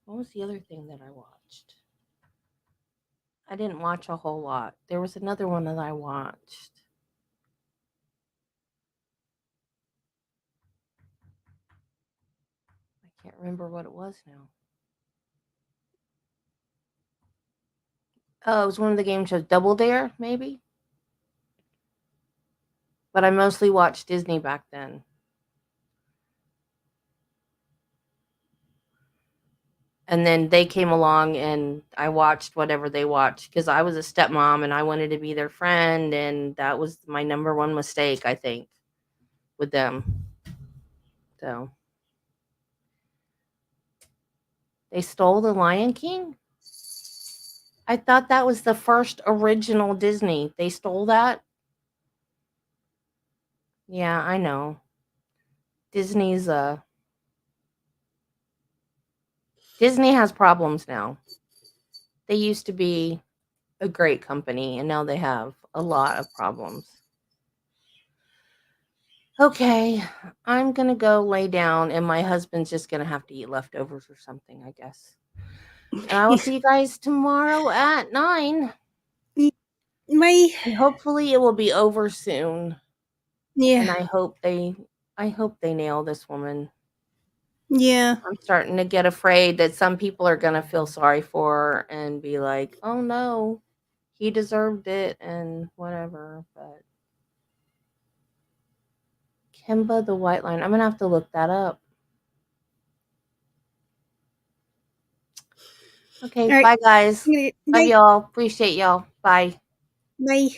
what was the other thing that I watched? I didn't watch a whole lot. There was another one that I watched. I can't remember what it was now. Oh, it was one of the game shows, Double Dare, maybe? But I mostly watched Disney back then. And then they came along and I watched whatever they watched because I was a stepmom and I wanted to be their friend. And that was my number one mistake, I think, with them. So they stole The Lion King? I thought that was the first original Disney. They stole that? Yeah, I know. Disney has problems now. They used to be a great company and now they have a lot of problems. Okay, I'm gonna go lay down and my husband's just gonna have to eat leftovers or something, I guess. And I will see you guys tomorrow at 9. And hopefully it will be over soon. Yeah. And I hope they nail this woman. Yeah. I'm starting to get afraid that some people are gonna feel sorry for her and be like, oh no, he deserved it and whatever. But Kimba the White Line, I'm gonna have to look that up. Okay, All right. bye guys. Bye. Love y'all. Appreciate y'all. Bye. Bye.